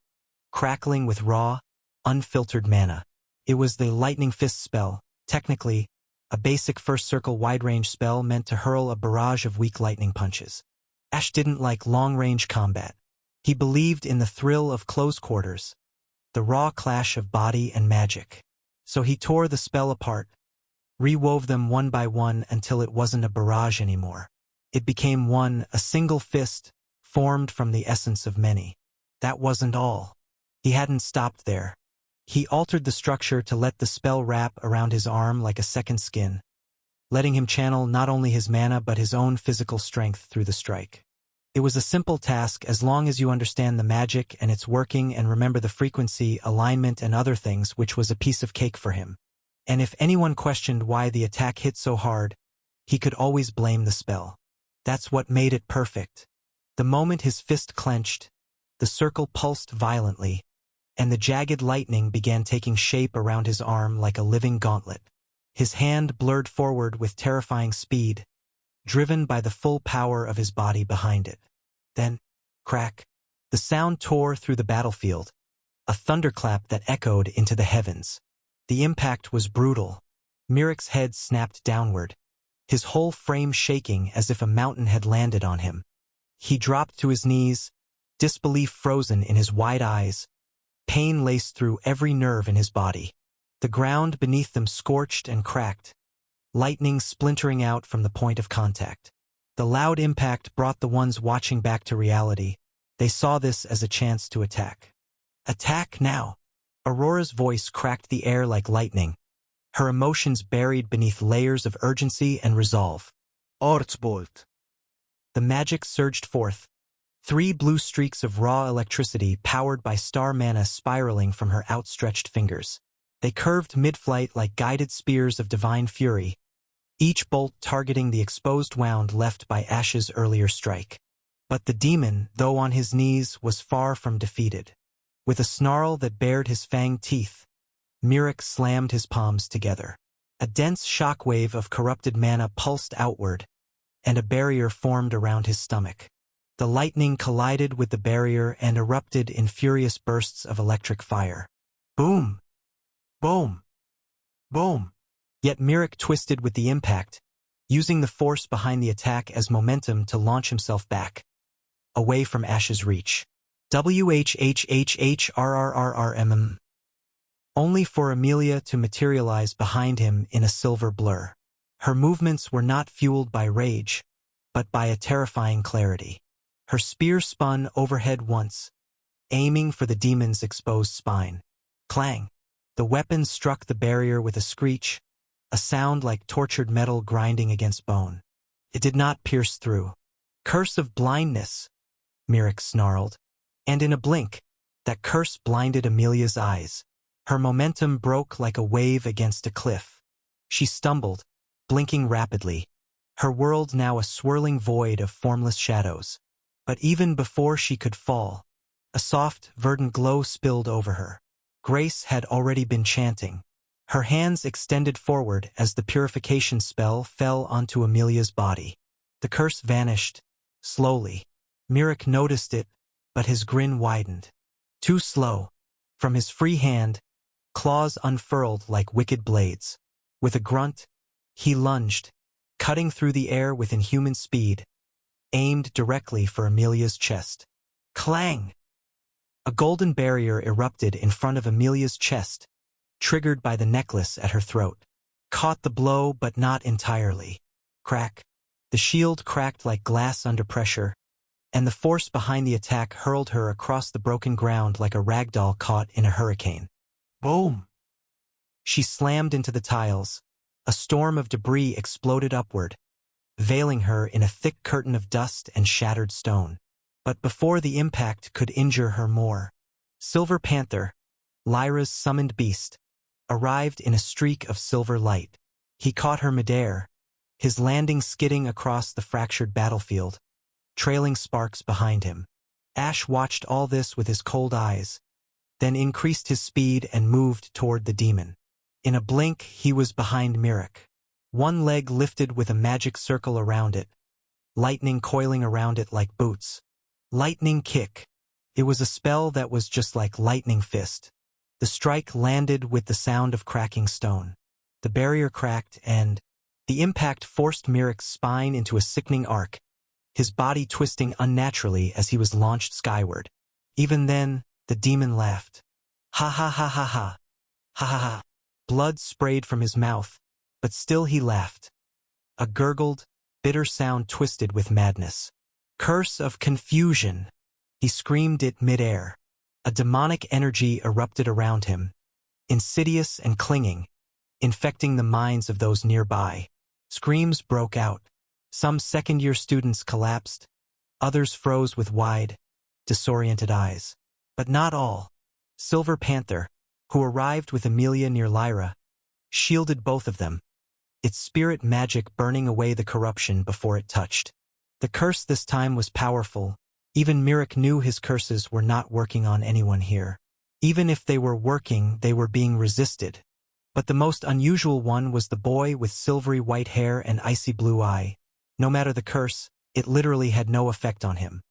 crackling with raw, unfiltered mana. It was the Lightning Fist spell, technically, a basic first circle wide-range spell meant to hurl a barrage of weak lightning punches. Ash didn't like long-range combat. He believed in the thrill of close quarters, the raw clash of body and magic. So he tore the spell apart, rewove them one by one until it wasn't a barrage anymore. It became one, a single fist, formed from the essence of many. That wasn't all. He hadn't stopped there. He altered the structure to let the spell wrap around his arm like a second skin, letting him channel not only his mana but his own physical strength through the strike. It was a simple task as long as you understand the magic and its working and remember the frequency, alignment, and other things, which was a piece of cake for him. And if anyone questioned why the attack hit so hard, he could always blame the spell. That's what made it perfect. The moment his fist clenched, the circle pulsed violently, and the jagged lightning began taking shape around his arm like a living gauntlet. His hand blurred forward with terrifying speed, driven by the full power of his body behind it. Then, crack, the sound tore through the battlefield, a thunderclap that echoed into the heavens. The impact was brutal. Mirek's head snapped downward, his whole frame shaking as if a mountain had landed on him. He dropped to his knees, disbelief frozen in his wide eyes. Pain laced through every nerve in his body. The ground beneath them scorched and cracked, lightning splintering out from the point of contact. The loud impact brought the ones watching back to reality. They saw this as a chance to attack. Attack now! Aurora's voice cracked the air like lightning, her emotions buried beneath layers of urgency and resolve. Ortsbolt. The magic surged forth, 3 blue streaks of raw electricity powered by star mana spiraling from her outstretched fingers. They curved mid-flight like guided spears of divine fury, each bolt targeting the exposed wound left by Ash's earlier strike. But the demon, though on his knees, was far from defeated. With a snarl that bared his fanged teeth, Mirek slammed his palms together. A dense shockwave of corrupted mana pulsed outward, and a barrier formed around his stomach. The lightning collided with the barrier and erupted in furious bursts of electric fire. Boom! Boom! Boom! Yet Mirek twisted with the impact, using the force behind the attack as momentum to launch himself back, away from Ash's reach. WHHHHRRRRMM. Only for Amelia to materialize behind him in a silver blur. Her movements were not fueled by rage, but by a terrifying clarity. Her spear spun overhead once, aiming for the demon's exposed spine. Clang! The weapon struck the barrier with a screech, a sound like tortured metal grinding against bone. It did not pierce through. Curse of blindness, Mirek snarled. And in a blink, that curse blinded Amelia's eyes. Her momentum broke like a wave against a cliff. She stumbled, blinking rapidly, her world now a swirling void of formless shadows. But even before she could fall, a soft, verdant glow spilled over her. Grace had already been chanting. Her hands extended forward as the purification spell fell onto Amelia's body. The curse vanished, slowly. Mirek noticed it, but his grin widened. Too slow. From his free hand, claws unfurled like wicked blades. With a grunt, he lunged, cutting through the air with inhuman speed, aimed directly for Amelia's chest. Clang! A golden barrier erupted in front of Amelia's chest, triggered by the necklace at her throat. Caught the blow, but not entirely. Crack! The shield cracked like glass under pressure, and the force behind the attack hurled her across the broken ground like a ragdoll caught in a hurricane. Boom! She slammed into the tiles. A storm of debris exploded upward, veiling her in a thick curtain of dust and shattered stone. But before the impact could injure her more, Silver Panther, Lyra's summoned beast, arrived in a streak of silver light. He caught her midair, his landing skidding across the fractured battlefield, trailing sparks behind him. Ash watched all this with his cold eyes, then increased his speed and moved toward the demon. In a blink, he was behind Mirek. One leg lifted with a magic circle around it, lightning coiling around it like boots. Lightning kick. It was a spell that was just like lightning fist. The strike landed with the sound of cracking stone. The barrier cracked and the impact forced Mirek's spine into a sickening arc, his body twisting unnaturally as he was launched skyward. Even then, the demon laughed. Ha ha ha ha ha. Ha ha ha. Blood sprayed from his mouth, but still he laughed. A gurgled, bitter sound twisted with madness. Curse of confusion. He screamed it mid-air. A demonic energy erupted around him, insidious and clinging, infecting the minds of those nearby. Screams broke out. Some second-year students collapsed, others froze with wide, disoriented eyes. But not all. Silver Panther, who arrived with Amelia near Lyra, shielded both of them, its spirit magic burning away the corruption before it touched. The curse this time was powerful. Even Mirek knew his curses were not working on anyone here. Even if they were working, they were being resisted. But the most unusual one was the boy with silvery white hair and icy blue eye. No matter the curse, it literally had no effect on him.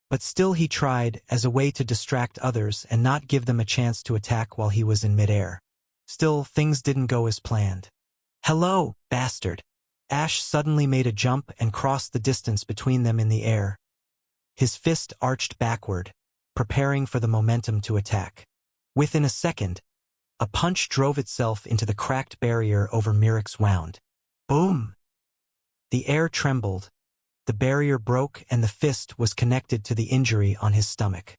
But still he tried, as a way to distract others and not give them a chance to attack while he was in midair. Still, things didn't go as planned. "Hello, bastard," Ash suddenly made a jump and crossed the distance between them in the air. His fist arched backward, preparing for the momentum to attack. Within a second, a punch drove itself into the cracked barrier over Miric's wound. Boom! The air trembled, the barrier broke, and the fist was connected to the injury on his stomach.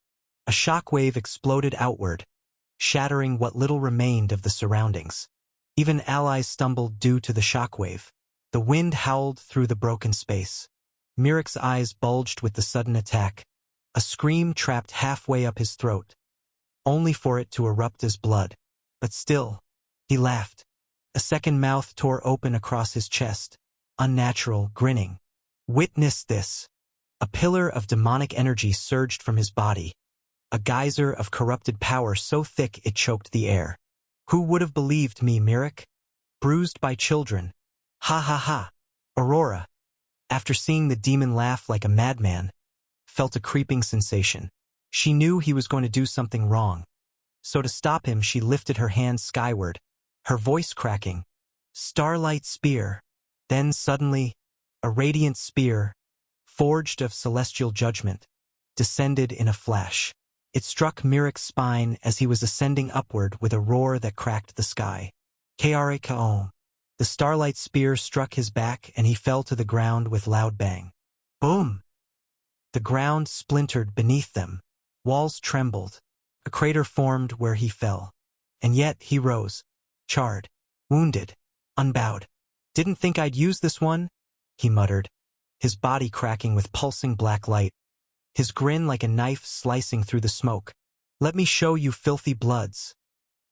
A shockwave exploded outward, shattering what little remained of the surroundings. Even allies stumbled due to the shockwave. The wind howled through the broken space. Miric's eyes bulged with the sudden attack, a scream trapped halfway up his throat, only for it to erupt as blood. But still, he laughed. A second mouth tore open across his chest, unnatural, grinning. Witness this. A pillar of demonic energy surged from his body, a geyser of corrupted power so thick it choked the air. Who would have believed me, Miric? Bruised by children. Ha ha ha. Aurora, after seeing the demon laugh like a madman, felt a creeping sensation. She knew he was going to do something wrong. So to stop him, she lifted her hand skyward, her voice cracking. Starlight Spear. Then suddenly, a radiant spear, forged of celestial judgment, descended in a flash. It struck Miric's spine as he was ascending upward with a roar that cracked the sky. Kare Kaom. The Starlight Spear struck his back and he fell to the ground with loud bang. Boom! The ground splintered beneath them. Walls trembled. A crater formed where he fell. And yet he rose, charred, wounded, unbowed. Didn't think I'd use this one, he muttered, his body cracking with pulsing black light, his grin like a knife slicing through the smoke. Let me show you filthy bloods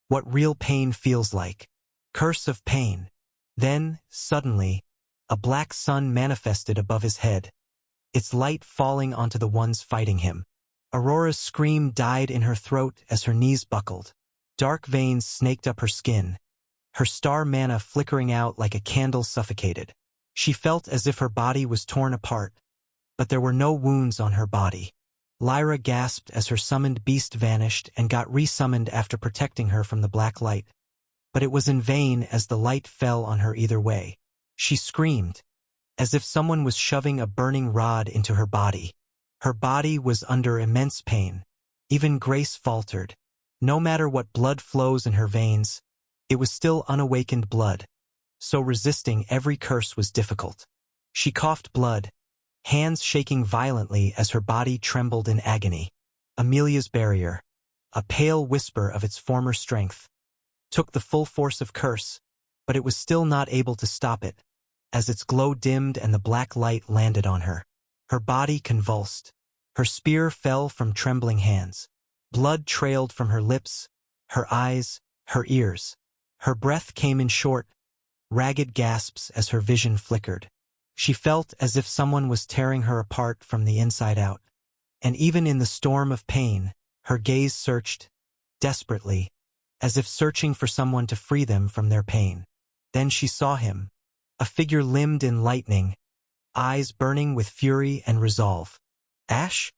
what real pain feels like. Curse of pain. Then, suddenly, a black sun manifested above his head, its light falling onto the ones fighting him. Aurora's scream died in her throat as her knees buckled. Dark veins snaked up her skin, her star mana flickering out like a candle suffocated. She felt as if her body was torn apart, but there were no wounds on her body. Lyra gasped as her summoned beast vanished and got resummoned after protecting her from the black light. But it was in vain as the light fell on her either way. She screamed, as if someone was shoving a burning rod into her body. Her body was under immense pain. Even Grace faltered. No matter what blood flows in her veins, it was still unawakened blood, so resisting every curse was difficult. She coughed blood, hands shaking violently as her body trembled in agony. Amelia's barrier, a pale whisper of its former strength, took the full force of curse, but it was still not able to stop it, as its glow dimmed and the black light landed on her. Her body convulsed. Her spear fell from trembling hands. Blood trailed from her lips, her eyes, her ears. Her breath came in short, ragged gasps as her vision flickered. She felt as if someone was tearing her apart from the inside out. And even in the storm of pain, her gaze searched, desperately, as if searching for someone to free them from their pain. Then she saw him, a figure limned in lightning, eyes burning with fury and resolve. Ash?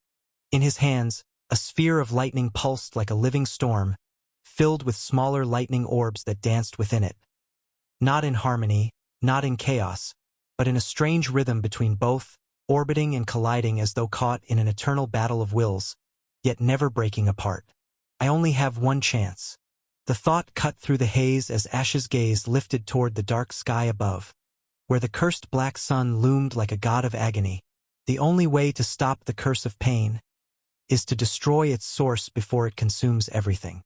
In his hands, a sphere of lightning pulsed like a living storm, filled with smaller lightning orbs that danced within it. Not in harmony, not in chaos, but in a strange rhythm between both, orbiting and colliding as though caught in an eternal battle of wills, yet never breaking apart. I only have one chance. The thought cut through the haze as Ash's gaze lifted toward the dark sky above, where the cursed black sun loomed like a god of agony. The only way to stop the curse of pain is to destroy its source before it consumes everything.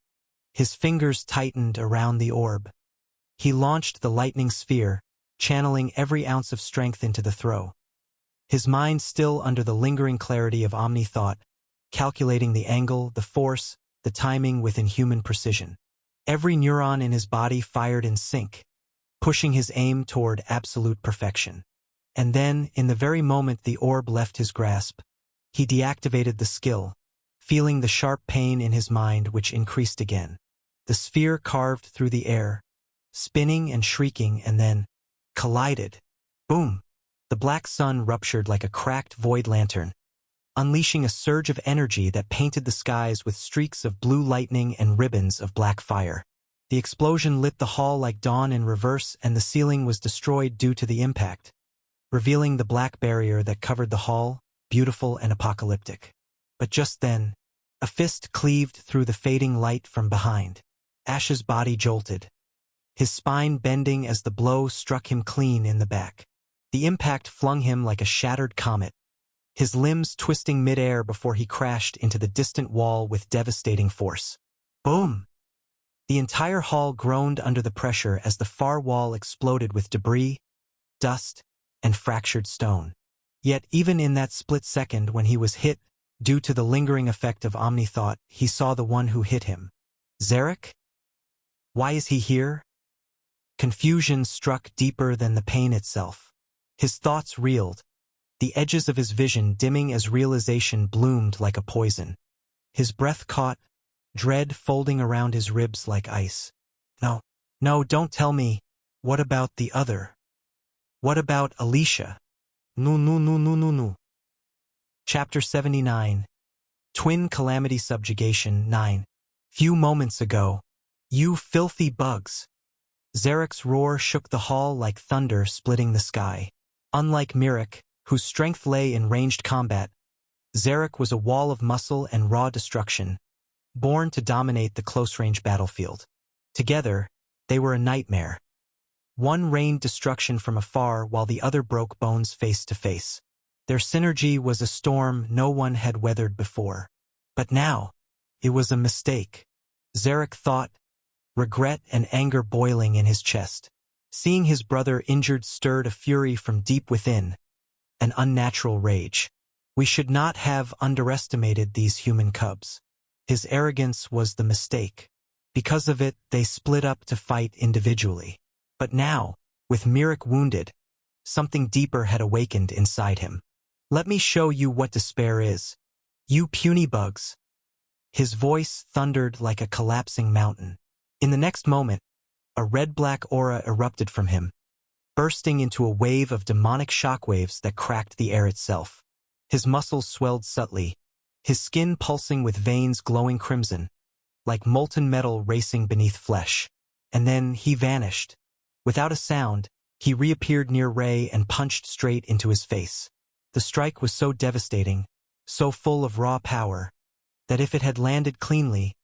His fingers tightened around the orb. He launched the lightning sphere, channeling every ounce of strength into the throw. His mind still under the lingering clarity of omni-thought, calculating the angle, the force, the timing with inhuman precision. Every neuron in his body fired in sync, pushing his aim toward absolute perfection. And then, in the very moment the orb left his grasp, he deactivated the skill, feeling the sharp pain in his mind which increased again. The sphere carved through the air, spinning and shrieking, and then collided. Boom! The black sun ruptured like a cracked void lantern, unleashing a surge of energy that painted the skies with streaks of blue lightning and ribbons of black fire. The explosion lit the hall like dawn in reverse, and the ceiling was destroyed due to the impact, revealing the black barrier that covered the hall, beautiful and apocalyptic. But just then, a fist cleaved through the fading light from behind. Ash's body jolted, his spine bending as the blow struck him clean in the back. The impact flung him like a shattered comet, his limbs twisting midair before he crashed into the distant wall with devastating force. Boom! The entire hall groaned under the pressure as the far wall exploded with debris, dust, and fractured stone. Yet even in that split second when he was hit, due to the lingering effect of Omnithought, he saw the one who hit him. Zarek? Why is he here? Confusion struck deeper than the pain itself. His thoughts reeled, the edges of his vision dimming as realization bloomed like a poison. His breath caught, dread folding around his ribs like ice. No, don't tell me. What about the other? What about Alicia? No. Chapter 79. Twin Calamity Subjugation 9. Few moments ago. You filthy bugs. Zarek's roar shook the hall like thunder splitting the sky. Unlike Mirek, whose strength lay in ranged combat, Zarek was a wall of muscle and raw destruction, born to dominate the close-range battlefield. Together, they were a nightmare. One rained destruction from afar while the other broke bones face to face. Their synergy was a storm no one had weathered before. But now, it was a mistake. Zarek thought, regret and anger boiling in his chest. Seeing his brother injured stirred a fury from deep within, an unnatural rage. We should not have underestimated these human cubs. His arrogance was the mistake. Because of it, they split up to fight individually. But now, with Mirek wounded, something deeper had awakened inside him. Let me show you what despair is. You puny bugs. His voice thundered like a collapsing mountain. In the next moment, a red-black aura erupted from him, bursting into a wave of demonic shockwaves that cracked the air itself. His muscles swelled subtly, his skin pulsing with veins glowing crimson, like molten metal racing beneath flesh. And then he vanished. Without a sound, he reappeared near Ray and punched straight into his face. The strike was so devastating, so full of raw power, that if it had landed cleanly,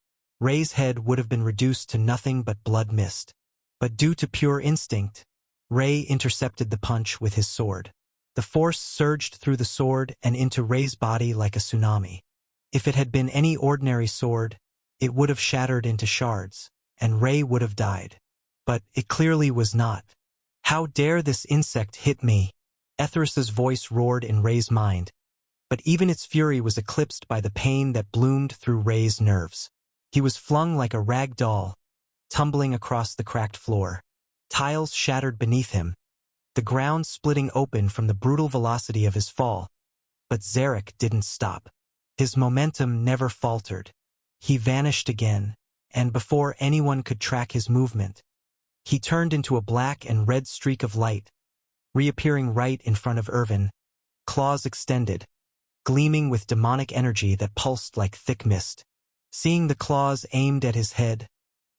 Ray's head would have been reduced to nothing but blood mist. But due to pure instinct, Ray intercepted the punch with his sword. The force surged through the sword and into Ray's body like a tsunami. If it had been any ordinary sword, it would have shattered into shards, and Ray would have died. But it clearly was not. How dare this insect hit me? Etheris's voice roared in Ray's mind, but even its fury was eclipsed by the pain that bloomed through Ray's nerves. He was flung like a rag doll, tumbling across the cracked floor. Tiles shattered beneath him, the ground splitting open from the brutal velocity of his fall. But Zarek didn't stop. His momentum never faltered. He vanished again, and before anyone could track his movement, he turned into a black and red streak of light, reappearing right in front of Irvin, claws extended, gleaming with demonic energy that pulsed like thick mist. Seeing the claws aimed at his head,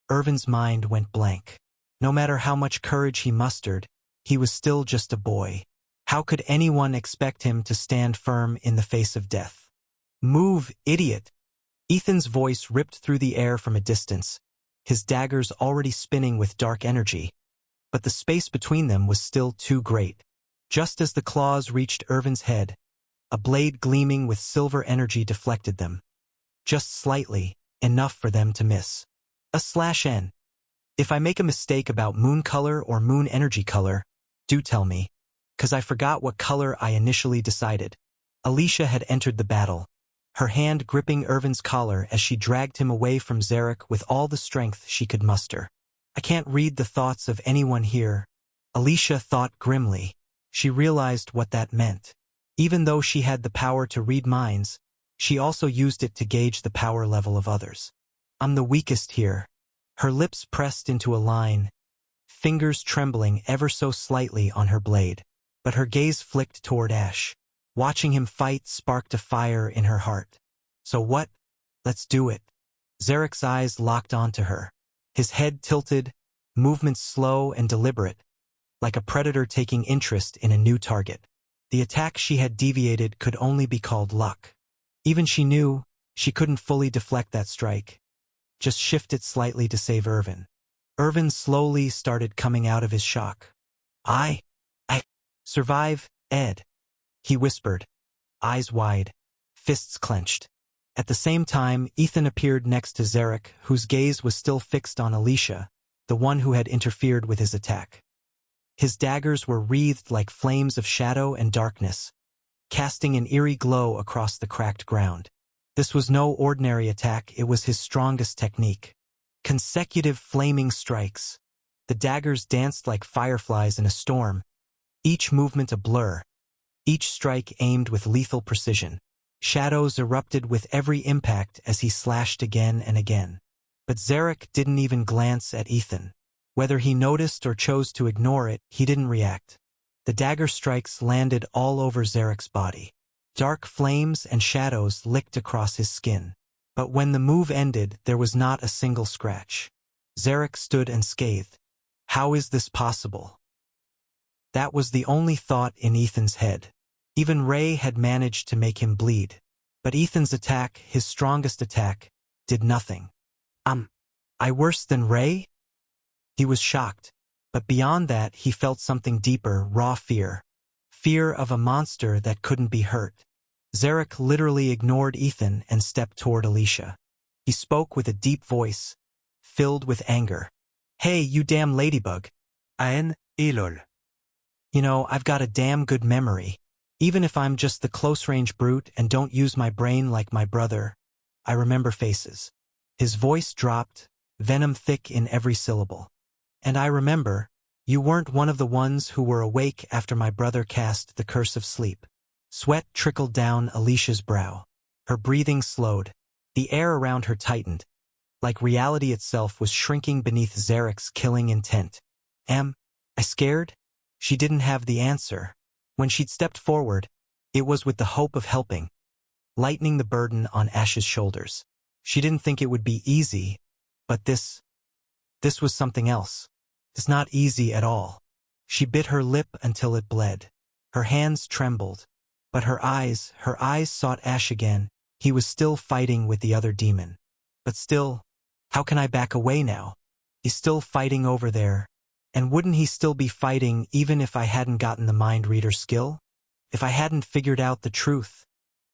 Irvin's mind went blank. No matter how much courage he mustered, he was still just a boy. How could anyone expect him to stand firm in the face of death? Move, idiot! Ethan's voice ripped through the air from a distance, his daggers already spinning with dark energy. But the space between them was still too great. Just as the claws reached Irvin's head, a blade gleaming with silver energy deflected them. Just slightly, enough for them to miss. A /N. If I make a mistake about moon color or moon energy color, do tell me, 'cause I forgot what color I initially decided. Alicia had entered the battle, her hand gripping Irvin's collar as she dragged him away from Zarek with all the strength she could muster. I can't read the thoughts of anyone here, Alicia thought grimly. She realized what that meant. Even though she had the power to read minds, she also used it to gauge the power level of others. I'm the weakest here. Her lips pressed into a line, fingers trembling ever so slightly on her blade. But her gaze flicked toward Ash. Watching him fight sparked a fire in her heart. So what? Let's do it. Zarek's eyes locked onto her, his head tilted, movements slow and deliberate, like a predator taking interest in a new target. The attack she had deviated could only be called luck. Even she knew she couldn't fully deflect that strike, just shift it slightly to save Irvin. Irvin slowly started coming out of his shock. I survive, Ed, he whispered, eyes wide, fists clenched. At the same time, Ethan appeared next to Zarek, whose gaze was still fixed on Alicia, the one who had interfered with his attack. His daggers were wreathed like flames of shadow and darkness, casting an eerie glow across the cracked ground. This was no ordinary attack, it was his strongest technique. Consecutive flaming strikes. The daggers danced like fireflies in a storm, each movement a blur, each strike aimed with lethal precision. Shadows erupted with every impact as he slashed again and again. But Zarek didn't even glance at Ethan. Whether he noticed or chose to ignore it, he didn't react. The dagger strikes landed all over Zarek's body. Dark flames and shadows licked across his skin. But when the move ended, there was not a single scratch. Zarek stood unscathed. How is this possible? That was the only thought in Ethan's head. Even Ray had managed to make him bleed. But Ethan's attack, his strongest attack, did nothing. I worse than Ray? He was shocked. But beyond that, he felt something deeper, raw fear. Fear of a monster that couldn't be hurt. Zarek literally ignored Ethan and stepped toward Alicia. He spoke with a deep voice, filled with anger. Hey, you damn ladybug. Elol. You know, I've got a damn good memory. Even if I'm just the close-range brute and don't use my brain like my brother, I remember faces. His voice dropped, venom thick in every syllable. And I remember, you weren't one of the ones who were awake after my brother cast the curse of sleep. Sweat trickled down Alicia's brow. Her breathing slowed. The air around her tightened, like reality itself was shrinking beneath Zarek's killing intent. Am I scared? She didn't have the answer. When she'd stepped forward, it was with the hope of helping, lightening the burden on Ash's shoulders. She didn't think it would be easy, but this was something else. It's not easy at all. She bit her lip until it bled. Her hands trembled, but her eyes sought Ash again. He was still fighting with the other demon. But still, how can I back away now? He's still fighting over there. And wouldn't he still be fighting even if I hadn't gotten the mind reader skill? If I hadn't figured out the truth?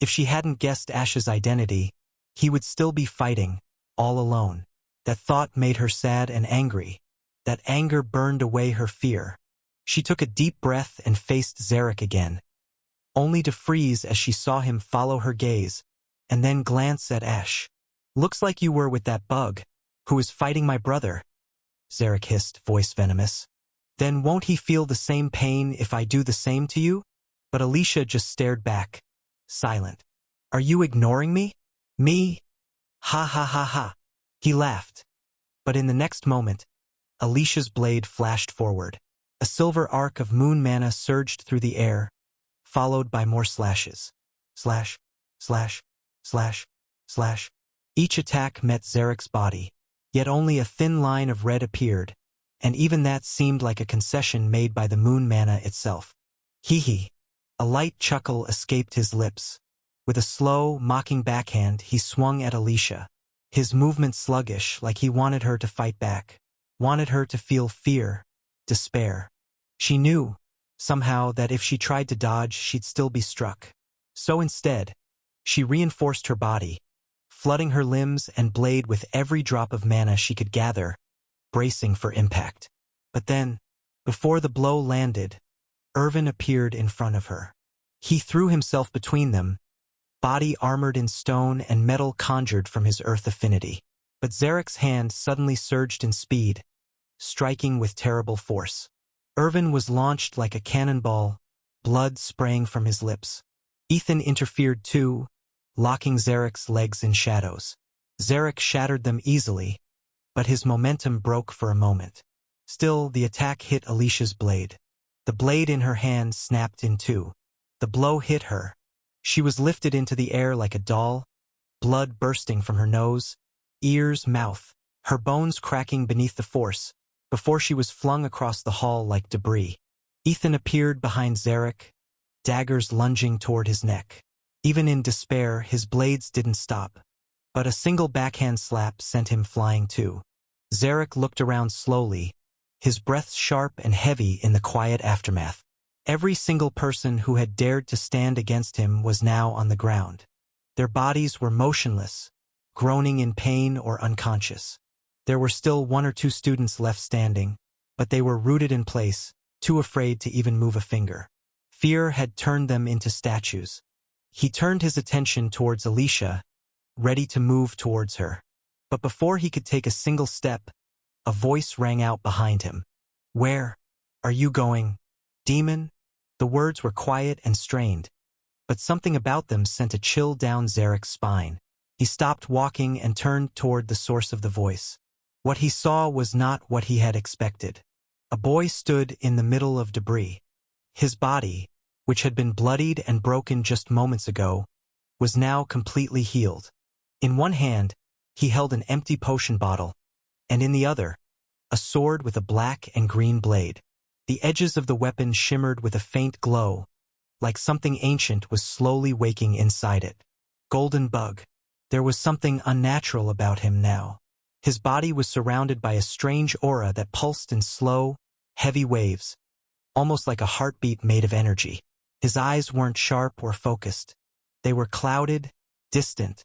If she hadn't guessed Ash's identity, he would still be fighting, all alone. That thought made her sad and angry. That anger burned away her fear. She took a deep breath and faced Zarek again, only to freeze as she saw him follow her gaze, and then glance at Ash. Looks like you were with that bug, who is fighting my brother, Zarek hissed, voice venomous. Then won't he feel the same pain if I do the same to you? But Alicia just stared back, silent. Are you ignoring me? Me? Ha ha ha ha. He laughed. But in the next moment, Alicia's blade flashed forward. A silver arc of moon mana surged through the air, followed by more slashes. Slash, slash, slash, slash. Each attack met Zarek's body, yet only a thin line of red appeared, and even that seemed like a concession made by the moon mana itself. Hee hee. A light chuckle escaped his lips. With a slow, mocking backhand, he swung at Alicia, his movement sluggish, like he wanted her to fight back, wanted her to feel fear, despair. She knew, somehow, that if she tried to dodge, she'd still be struck. So instead, she reinforced her body, flooding her limbs and blade with every drop of mana she could gather, bracing for impact. But then, before the blow landed, Irvin appeared in front of her. He threw himself between them, body armored in stone and metal conjured from his earth affinity. But Zarek's hand suddenly surged in speed, striking with terrible force. Irvin was launched like a cannonball, blood spraying from his lips. Ethan interfered too, locking Zarek's legs in shadows. Zarek shattered them easily, but his momentum broke for a moment. Still, the attack hit Alicia's blade. The blade in her hand snapped in two. The blow hit her. She was lifted into the air like a doll, blood bursting from her nose, ears, mouth. her bones cracking beneath the force, before she was flung across the hall like debris. Ethan appeared behind Zarek, daggers lunging toward his neck. Even in despair, his blades didn't stop, but a single backhand slap sent him flying too. Zarek looked around slowly, his breath sharp and heavy in the quiet aftermath. Every single person who had dared to stand against him was now on the ground. Their bodies were motionless, groaning in pain or unconscious. There were still 1 or 2 students left standing, but they were rooted in place, too afraid to even move a finger. Fear had turned them into statues. He turned his attention towards Alicia, ready to move towards her. But before he could take a single step, a voice rang out behind him. "Where are you going, demon?" The words were quiet and strained, but something about them sent a chill down Zarek's spine. He stopped walking and turned toward the source of the voice. What he saw was not what he had expected. A boy stood in the middle of debris. His body, which had been bloodied and broken just moments ago, was now completely healed. In one hand, he held an empty potion bottle, and in the other, a sword with a black and green blade. The edges of the weapon shimmered with a faint glow, like something ancient was slowly waking inside it. Golden Bug. There was something unnatural about him now. His body was surrounded by a strange aura that pulsed in slow, heavy waves, almost like a heartbeat made of energy. His eyes weren't sharp or focused. They were clouded, distant,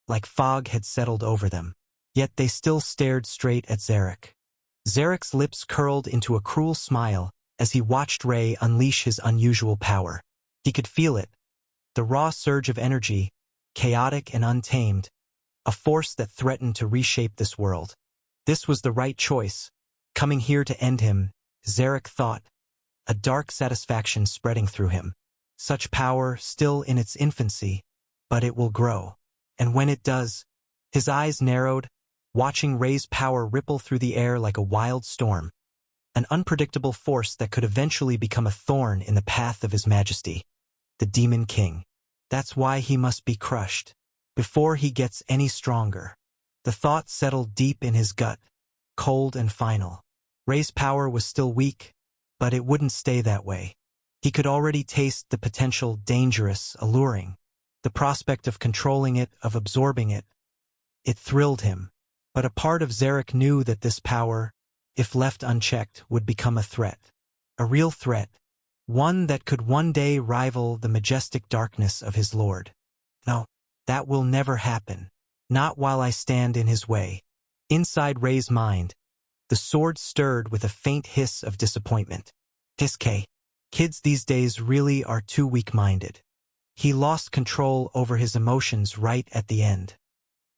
like fog had settled over them. Yet they still stared straight at Zarek. Zarek's lips curled into a cruel smile as he watched Ray unleash his unusual power. He could feel it, the raw surge of energy, chaotic and untamed, a force that threatened to reshape this world. This was the right choice, coming here to end him, Zarek thought, a dark satisfaction spreading through him. Such power still in its infancy, but it will grow. And when it does, his eyes narrowed, watching Ray's power ripple through the air like a wild storm, an unpredictable force that could eventually become a thorn in the path of His Majesty, the Demon King. That's why he must be crushed, before he gets any stronger. The thought settled deep in his gut, cold and final. Ray's power was still weak, but it wouldn't stay that way. He could already taste the potential dangerous, alluring. The prospect of controlling it, of absorbing it. It thrilled him. But a part of Zarek knew that this power, if left unchecked, would become a threat. A real threat. One that could one day rival the majestic darkness of his lord. No, that will never happen. Not while I stand in his way. Inside Ray's mind, the sword stirred with a faint hiss of disappointment. Hiske. Kids these days really are too weak-minded. He lost control over his emotions right at the end.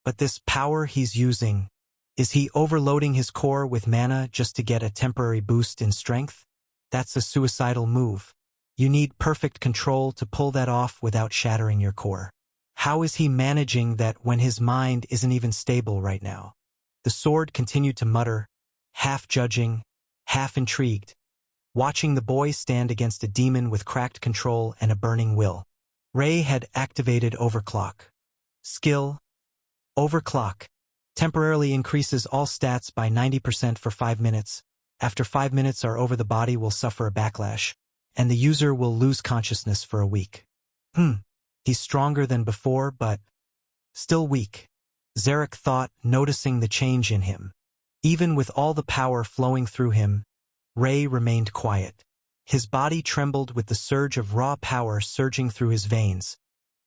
But this power he's using, is he overloading his core with mana just to get a temporary boost in strength? That's a suicidal move. You need perfect control to pull that off without shattering your core. How is he managing that when his mind isn't even stable right now? The sword continued to mutter, half judging, half intrigued, watching the boy stand against a demon with cracked control and a burning will. Ray had activated Overclock. Skill. Overclock. Temporarily increases all stats by 90% for 5 minutes. After 5 minutes are over, the body will suffer a backlash, and the user will lose consciousness for a week. He's stronger than before, but still weak. Zarek thought, noticing the change in him. Even with all the power flowing through him, Ray remained quiet. His body trembled with the surge of raw power surging through his veins,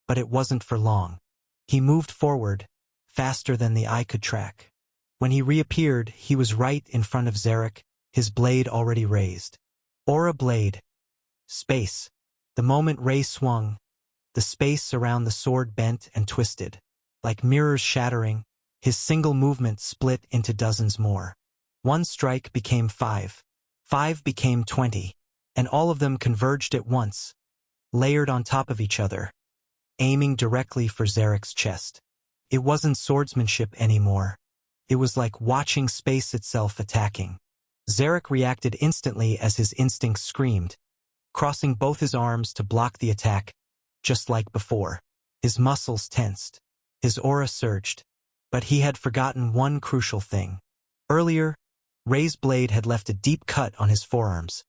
but it wasn't for long. He moved forward, faster than the eye could track. When he reappeared, he was right in front of Zarek, his blade already raised. Aura blade. Space. The moment Ray swung, the space around the sword bent and twisted. Like mirrors shattering, his single movement split into dozens more. One strike became 5. 5 became 20. And all of them converged at once, layered on top of each other, aiming directly for Zarek's chest. It wasn't swordsmanship anymore. It was like watching space itself attacking. Zarek reacted instantly as his instincts screamed, crossing both his arms to block the attack, just like before. His muscles tensed. His aura surged. But he had forgotten one crucial thing. Earlier, Ray's blade had left a deep cut on his forearms,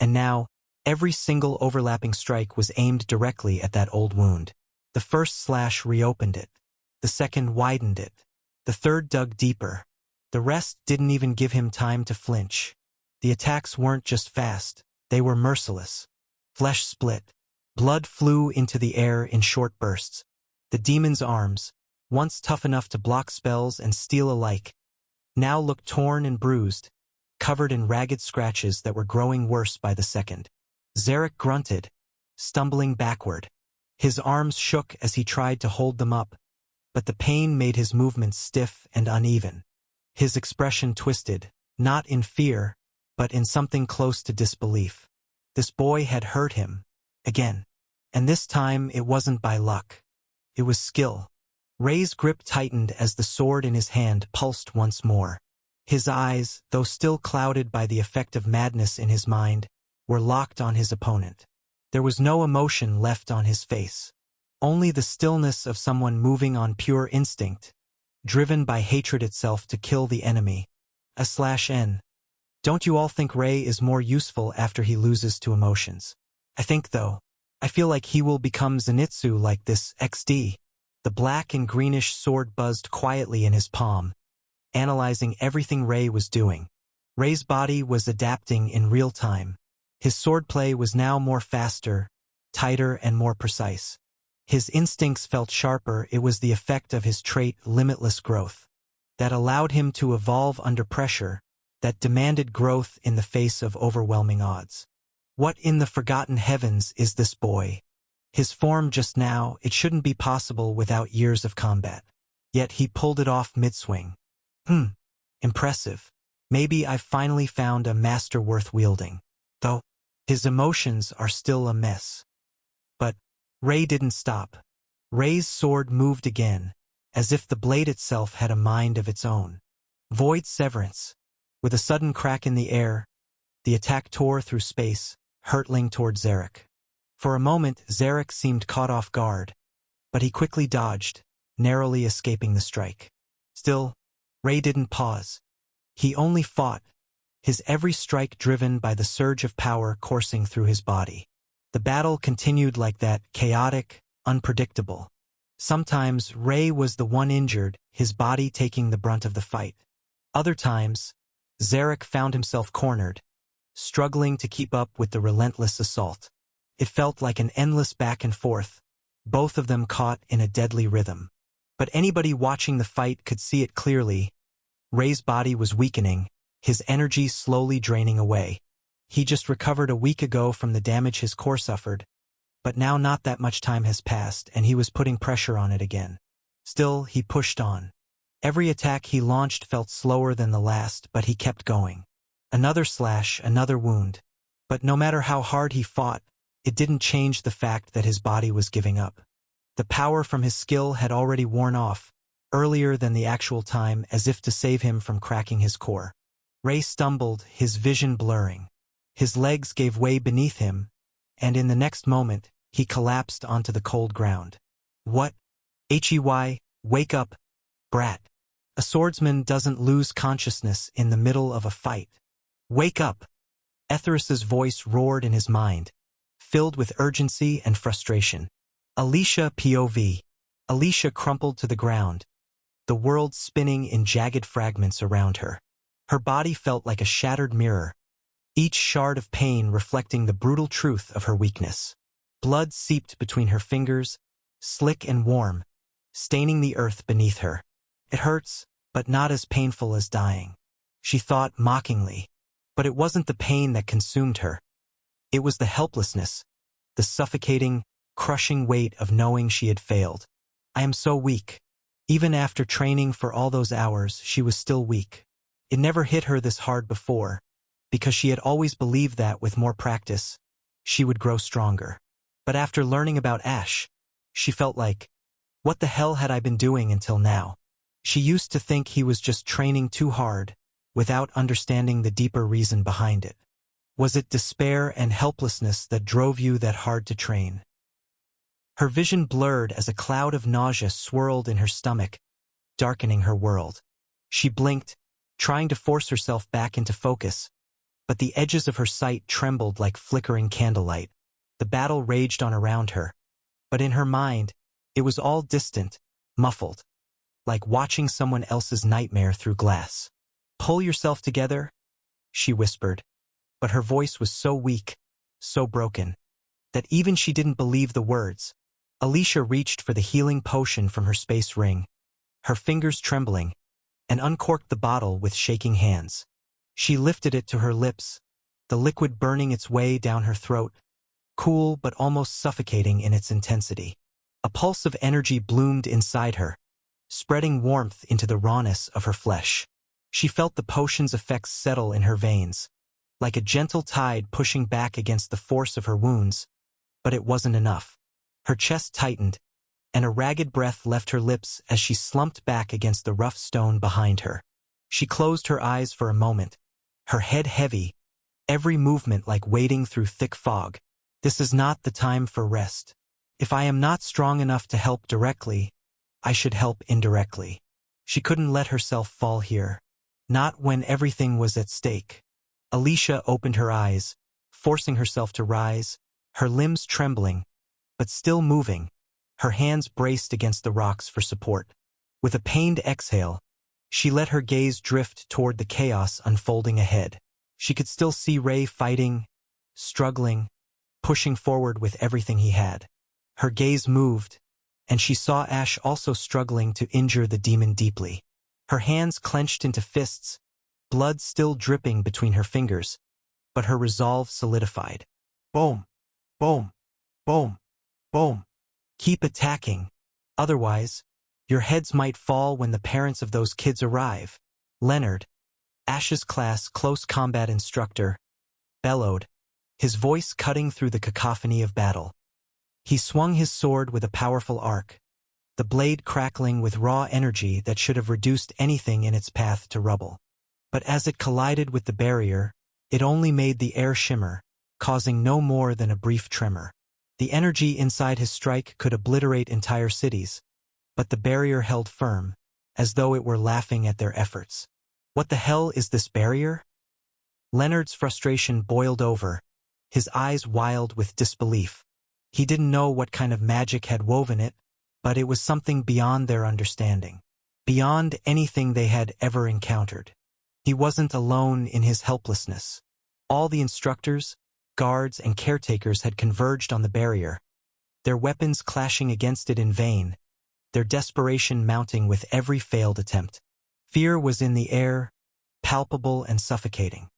and now, every single overlapping strike was aimed directly at that old wound. The first slash reopened it. The second widened it. The third dug deeper. The rest didn't even give him time to flinch. The attacks weren't just fast, they were merciless. Flesh split. Blood flew into the air in short bursts. The demon's arms, once tough enough to block spells and steal alike, now looked torn and bruised, covered in ragged scratches that were growing worse by the second. Zarek grunted, stumbling backward. His arms shook as he tried to hold them up, but the pain made his movements stiff and uneven. His expression twisted, not in fear, but in something close to disbelief. This boy had hurt him, again. And this time it wasn't by luck. It was skill. Ray's grip tightened as the sword in his hand pulsed once more. His eyes, though still clouded by the effect of madness in his mind, were locked on his opponent. There was no emotion left on his face. Only the stillness of someone moving on pure instinct, driven by hatred itself to kill the enemy. /N. Don't you all think Ray is more useful after he loses to emotions? I think, though, I feel like he will become Zenitsu like this XD. The black and greenish sword buzzed quietly in his palm, analyzing everything Ray was doing. Ray's body was adapting in real time. His swordplay was now more faster, tighter, and more precise. His instincts felt sharper. It was the effect of his trait, limitless growth, that allowed him to evolve under pressure, that demanded growth in the face of overwhelming odds. What in the forgotten heavens is this boy? His form just now, it shouldn't be possible without years of combat. Yet he pulled it off mid-swing. Impressive. Maybe I've finally found a master worth wielding. Though, his emotions are still a mess. But Ray didn't stop. Ray's sword moved again, as if the blade itself had a mind of its own. Void Severance. With a sudden crack in the air, the attack tore through space, hurtling toward Zarek. For a moment, Zarek seemed caught off guard, but he quickly dodged, narrowly escaping the strike. Still, Ray didn't pause. He only fought, his every strike driven by the surge of power coursing through his body. The battle continued like that, chaotic, unpredictable. Sometimes Ray was the one injured, his body taking the brunt of the fight. Other times, Zarek found himself cornered, struggling to keep up with the relentless assault. It felt like an endless back and forth, both of them caught in a deadly rhythm. But anybody watching the fight could see it clearly. Ray's body was weakening, his energy slowly draining away. He just recovered a week ago from the damage his core suffered, but now not that much time has passed and he was putting pressure on it again. Still, he pushed on. Every attack he launched felt slower than the last, but he kept going. Another slash, another wound. But no matter how hard he fought, it didn't change the fact that his body was giving up. The power from his skill had already worn off, earlier than the actual time, as if to save him from cracking his core. Ray stumbled, his vision blurring. His legs gave way beneath him, and in the next moment, he collapsed onto the cold ground. What? Hey, wake up, brat. A swordsman doesn't lose consciousness in the middle of a fight. Wake up! Etheris's voice roared in his mind, filled with urgency and frustration. Alicia POV. Alicia crumpled to the ground, the world spinning in jagged fragments around her. Her body felt like a shattered mirror, each shard of pain reflecting the brutal truth of her weakness. Blood seeped between her fingers, slick and warm, staining the earth beneath her. It hurts, but not as painful as dying, she thought mockingly. But it wasn't the pain that consumed her. It was the helplessness, the suffocating, crushing weight of knowing she had failed. I am so weak. Even after training for all those hours, she was still weak. It never hit her this hard before, because she had always believed that with more practice, she would grow stronger. But after learning about Ash, she felt like, what the hell had I been doing until now? She used to think he was just training too hard, without understanding the deeper reason behind it. Was it despair and helplessness that drove you that hard to train? Her vision blurred as a cloud of nausea swirled in her stomach, darkening her world. She blinked, trying to force herself back into focus, but the edges of her sight trembled like flickering candlelight. The battle raged on around her, but in her mind, it was all distant, muffled, like watching someone else's nightmare through glass. "Pull yourself together," she whispered, but her voice was so weak, so broken, that even she didn't believe the words. Alicia reached for the healing potion from her space ring, her fingers trembling, and uncorked the bottle with shaking hands. She lifted it to her lips, the liquid burning its way down her throat, cool but almost suffocating in its intensity. A pulse of energy bloomed inside her, spreading warmth into the rawness of her flesh. She felt the potion's effects settle in her veins, like a gentle tide pushing back against the force of her wounds, but it wasn't enough. Her chest tightened, and a ragged breath left her lips as she slumped back against the rough stone behind her. She closed her eyes for a moment, her head heavy, every movement like wading through thick fog. This is not the time for rest. If I am not strong enough to help directly, I should help indirectly. She couldn't let herself fall here, not when everything was at stake. Alicia opened her eyes, forcing herself to rise, her limbs trembling, but still moving, her hands braced against the rocks for support. With a pained exhale, she let her gaze drift toward the chaos unfolding ahead. She could still see Ray fighting, struggling, pushing forward with everything he had. Her gaze moved, and she saw Ash also struggling to injure the demon deeply. Her hands clenched into fists, blood still dripping between her fingers, but her resolve solidified. Boom! Boom! Boom! Boom! Keep attacking. Otherwise, your heads might fall when the parents of those kids arrive. Leonard, Ash's class close combat instructor, bellowed, his voice cutting through the cacophony of battle. He swung his sword with a powerful arc, the blade crackling with raw energy that should have reduced anything in its path to rubble. But as it collided with the barrier, it only made the air shimmer, causing no more than a brief tremor. The energy inside his strike could obliterate entire cities, but the barrier held firm, as though it were laughing at their efforts. What the hell is this barrier? Leonard's frustration boiled over, his eyes wild with disbelief. He didn't know what kind of magic had woven it, but it was something beyond their understanding, beyond anything they had ever encountered. He wasn't alone in his helplessness. All the instructors, guards, and caretakers had converged on the barrier, their weapons clashing against it in vain, their desperation mounting with every failed attempt. Fear was in the air, palpable and suffocating.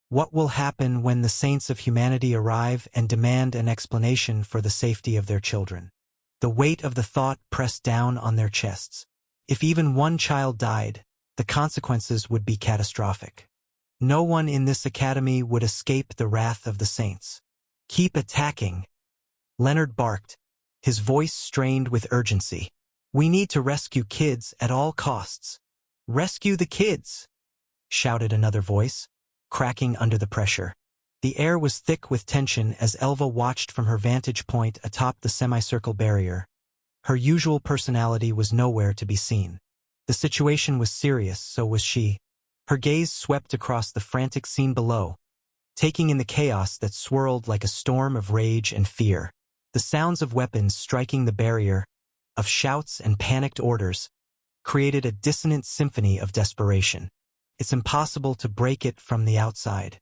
What will happen when the saints of humanity arrive and demand an explanation for the safety of their children? The weight of the thought pressed down on their chests. If even one child died, the consequences would be catastrophic. No one in this academy would escape the wrath of the saints. Keep attacking, Leonard barked, his voice strained with urgency. We need to rescue kids at all costs. Rescue the kids, shouted another voice, cracking under the pressure. The air was thick with tension as Elva watched from her vantage point atop the semicircle barrier. Her usual personality was nowhere to be seen. The situation was serious, so was she. Her gaze swept across the frantic scene below, taking in the chaos that swirled like a storm of rage and fear. The sounds of weapons striking the barrier, of shouts and panicked orders, created a dissonant symphony of desperation. It's impossible to break it from the outside.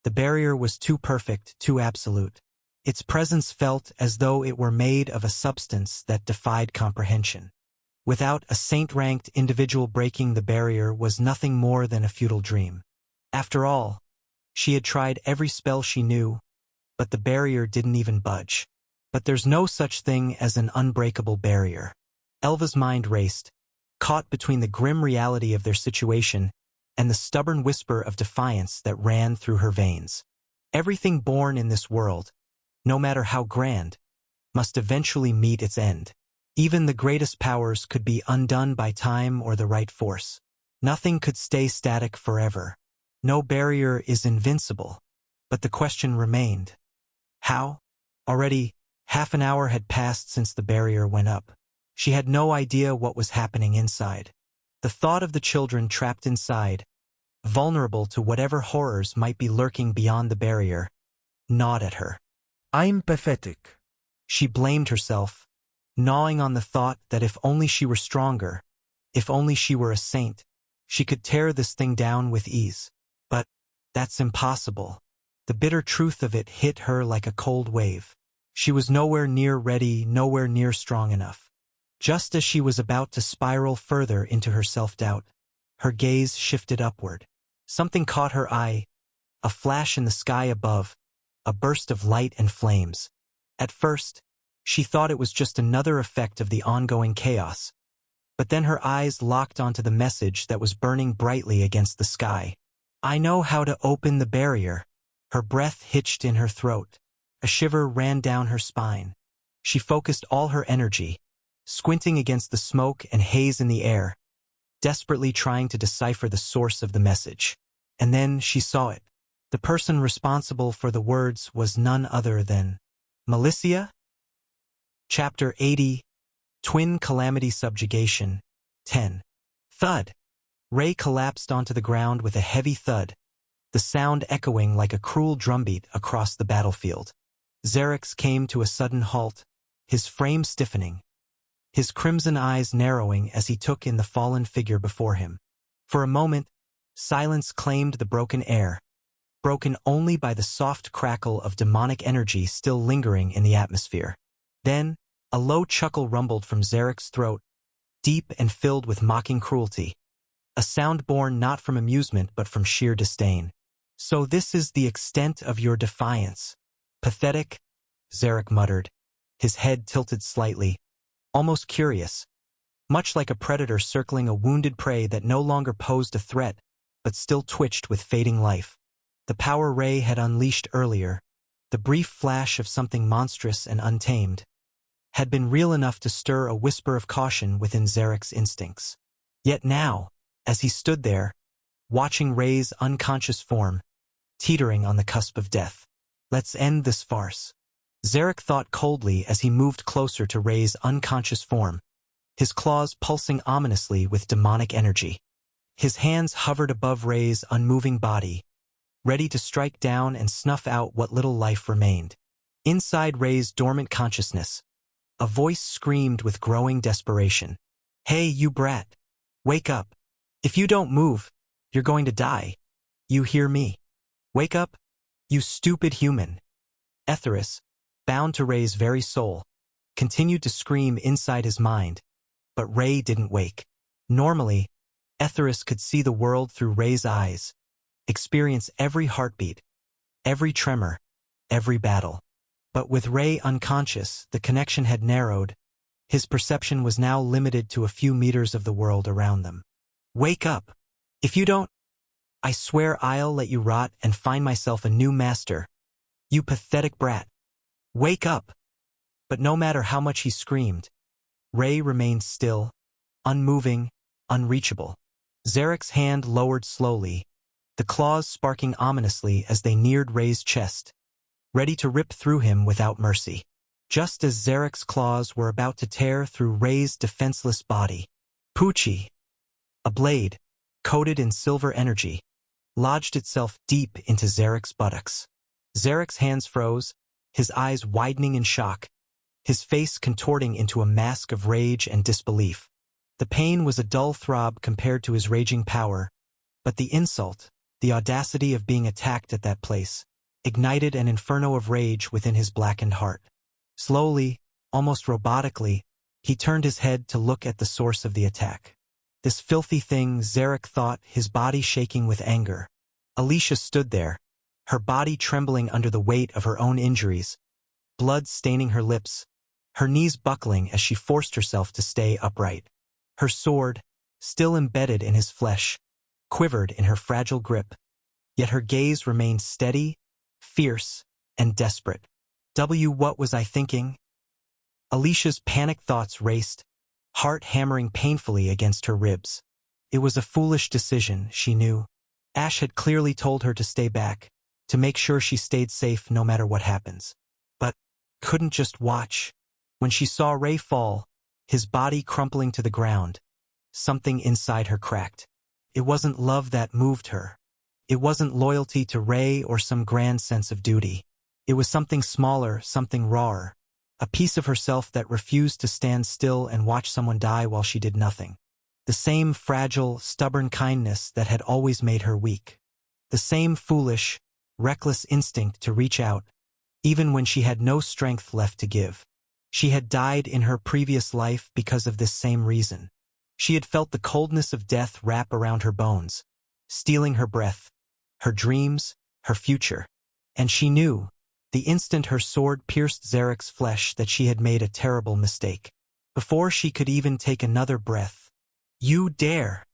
The barrier was too perfect, too absolute. Its presence felt as though it were made of a substance that defied comprehension. Without a saint-ranked individual breaking the barrier was nothing more than a futile dream. After all, she had tried every spell she knew, but the barrier didn't even budge. But there's no such thing as an unbreakable barrier. Elva's mind raced, caught between the grim reality of their situation and the stubborn whisper of defiance that ran through her veins. Everything born in this world, no matter how grand, must eventually meet its end. Even the greatest powers could be undone by time or the right force. Nothing could stay static forever. No barrier is invincible. But the question remained. How? Already, half an hour had passed since the barrier went up. She had no idea what was happening inside. The thought of the children trapped inside, vulnerable to whatever horrors might be lurking beyond the barrier, gnawed at her. I'm pathetic. She blamed herself, gnawing on the thought that if only she were stronger, if only she were a saint, she could tear this thing down with ease. But that's impossible. The bitter truth of it hit her like a cold wave. She was nowhere near ready, nowhere near strong enough. Just as she was about to spiral further into her self-doubt, her gaze shifted upward. Something caught her eye, a flash in the sky above, a burst of light and flames. At first, she thought it was just another effect of the ongoing chaos. But then her eyes locked onto the message that was burning brightly against the sky. I know how to open the barrier. Her breath hitched in her throat. A shiver ran down her spine. She focused all her energy, squinting against the smoke and haze in the air, desperately trying to decipher the source of the message. And then she saw it. The person responsible for the words was none other than Malicia? Chapter 80, Twin Calamity Subjugation, 10. Thud. Ray collapsed onto the ground with a heavy thud, the sound echoing like a cruel drumbeat across the battlefield. Xerix came to a sudden halt, his frame stiffening, his crimson eyes narrowing as he took in the fallen figure before him. For a moment, silence claimed the broken air, broken only by the soft crackle of demonic energy still lingering in the atmosphere. Then, a low chuckle rumbled from Xerix's throat, deep and filled with mocking cruelty, a sound born not from amusement but from sheer disdain. So this is the extent of your defiance. Pathetic, Xerix muttered, his head tilted slightly, almost curious, much like a predator circling a wounded prey that no longer posed a threat, but still twitched with fading life. The power Ray had unleashed earlier, the brief flash of something monstrous and untamed, had been real enough to stir a whisper of caution within Xerix's instincts. Yet now, as he stood there, watching Ray's unconscious form, teetering on the cusp of death, let's end this farce. Xerix thought coldly as he moved closer to Ray's unconscious form, his claws pulsing ominously with demonic energy. His hands hovered above Ray's unmoving body, ready to strike down and snuff out what little life remained. Inside Ray's dormant consciousness, a voice screamed with growing desperation. Hey, you brat! Wake up! If you don't move, you're going to die. You hear me? Wake up, you stupid human! Etheris, bound to Ray's very soul, continued to scream inside his mind, but Ray didn't wake. Normally, Etheris could see the world through Ray's eyes, experience every heartbeat, every tremor, every battle. But with Ray unconscious, the connection had narrowed. His perception was now limited to a few meters of the world around them. Wake up! If you don't, I swear I'll let you rot and find myself a new master. You pathetic brat! Wake up! But no matter how much he screamed, Ray remained still, unmoving, unreachable. Xerix's hand lowered slowly, the claws sparking ominously as they neared Ray's chest, ready to rip through him without mercy. Just as Xerix's claws were about to tear through Ray's defenseless body, Poochie, a blade, coated in silver energy, lodged itself deep into Xerix's buttocks. Xerix's hands froze, his eyes widening in shock, his face contorting into a mask of rage and disbelief. The pain was a dull throb compared to his raging power, but the insult, the audacity of being attacked at that place, ignited an inferno of rage within his blackened heart. Slowly, almost robotically, he turned his head to look at the source of the attack. This filthy thing, Xerix thought, his body shaking with anger. Alicia stood there, her body trembling under the weight of her own injuries, blood staining her lips, her knees buckling as she forced herself to stay upright. Her sword, still embedded in his flesh, quivered in her fragile grip, yet her gaze remained steady, fierce, and desperate. What was I thinking? Alicia's panicked thoughts raced, heart hammering painfully against her ribs. It was a foolish decision, she knew. Ash had clearly told her to stay back, to make sure she stayed safe no matter what happens. But couldn't just watch. When she saw Ray fall, his body crumpling to the ground, something inside her cracked. It wasn't love that moved her. It wasn't loyalty to Ray or some grand sense of duty. It was something smaller, something rawer. A piece of herself that refused to stand still and watch someone die while she did nothing. The same fragile, stubborn kindness that had always made her weak. The same foolish, reckless instinct to reach out, even when she had no strength left to give. She had died in her previous life because of this same reason. She had felt the coldness of death wrap around her bones, stealing her breath, her dreams, her future. And she knew, the instant her sword pierced Zarek's flesh, that she had made a terrible mistake. Before she could even take another breath. "You dare!"